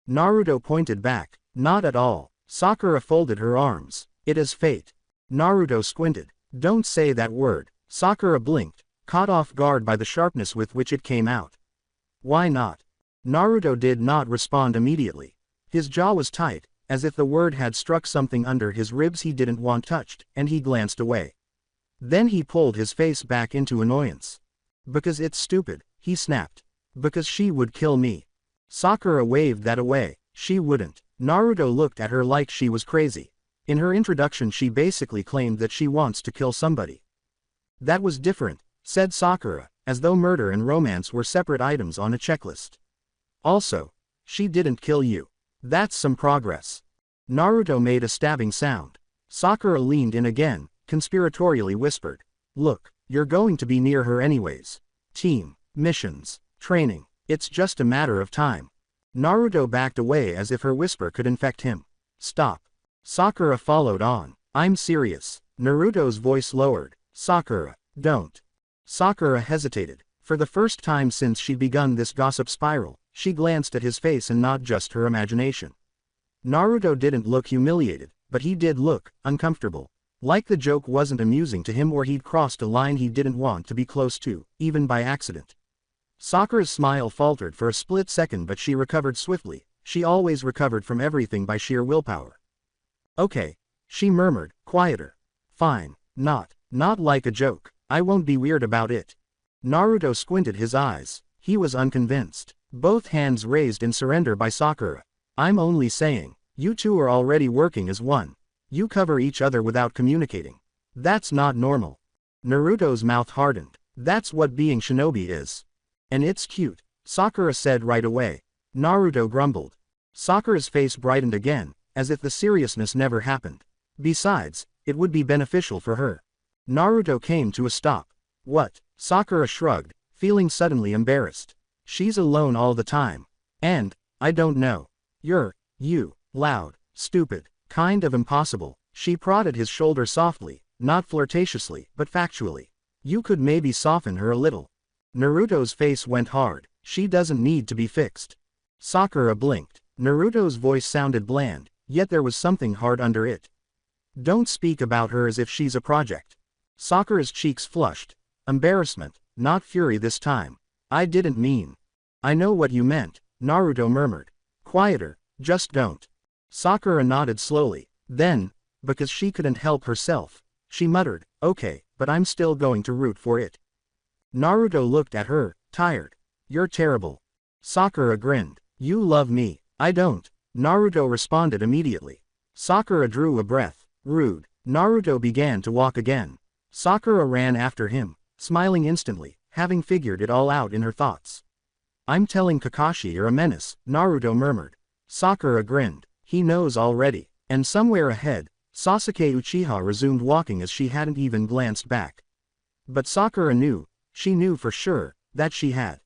Naruto pointed back. Not at all. Sakura folded her arms. It is fate. Naruto squinted. Don't say that word. Sakura blinked, caught off guard by the sharpness with which it came out. Why not? Naruto did not respond immediately. His jaw was tight, as if the word had struck something under his ribs he didn't want touched, and he glanced away. Then he pulled his face back into annoyance. Because it's stupid, he snapped. Because she would kill me. Sakura waved that away. She wouldn't. Naruto looked at her like she was crazy. In her introduction she basically claimed that she wants to kill somebody. That was different, said Sakura, as though murder and romance were separate items on a checklist. Also, she didn't kill you. That's some progress. Naruto made a stabbing sound. Sakura leaned in again, conspiratorially whispered. Look, you're going to be near her anyways. Team, missions, training, it's just a matter of time. Naruto backed away as if her whisper could infect him. Stop. Sakura followed on. I'm serious. Naruto's voice lowered. Sakura, don't. Sakura hesitated. For the first time since she'd begun this gossip spiral, she glanced at his face and not just her imagination. Naruto didn't look humiliated, but he did look uncomfortable. Like the joke wasn't amusing to him or he'd crossed a line he didn't want to be close to, even by accident. Sakura's smile faltered for a split second but she recovered swiftly. She always recovered from everything by sheer willpower. Okay, she murmured, quieter. Fine, not like a joke. I won't be weird about it. Naruto squinted his eyes. He was unconvinced. Both hands raised in surrender by Sakura. I'm only saying, you two are already working as one. You cover each other without communicating. That's not normal. Naruto's mouth hardened. That's what being shinobi is. And it's cute, Sakura said right away. Naruto grumbled. Sakura's face brightened again, as if the seriousness never happened. Besides, it would be beneficial for her. Naruto came to a stop. What? Sakura shrugged, feeling suddenly embarrassed. She's alone all the time. And, I don't know. You, loud, stupid, kind of impossible. She prodded his shoulder softly, not flirtatiously, but factually. You could maybe soften her a little. Naruto's face went hard. She doesn't need to be fixed. Sakura blinked. Naruto's voice sounded bland, yet there was something hard under it. Don't speak about her as if she's a project. Sakura's cheeks flushed. Embarrassment, not fury this time. I didn't mean. I know what you meant, Naruto murmured. Quieter, just don't. Sakura nodded slowly. Then, because she couldn't help herself, she muttered, okay, but I'm still going to root for it. Naruto looked at her, tired. You're terrible. Sakura grinned. You love me. I don't. Naruto responded immediately. Sakura drew a breath. Rude. Naruto began to walk again. Sakura ran after him, smiling instantly, having figured it all out in her thoughts. I'm telling Kakashi you're a menace, Naruto murmured. Sakura grinned. He knows already. And somewhere ahead, Sasuke Uchiha resumed walking as she hadn't even glanced back. But Sakura knew, she knew for sure, that she had.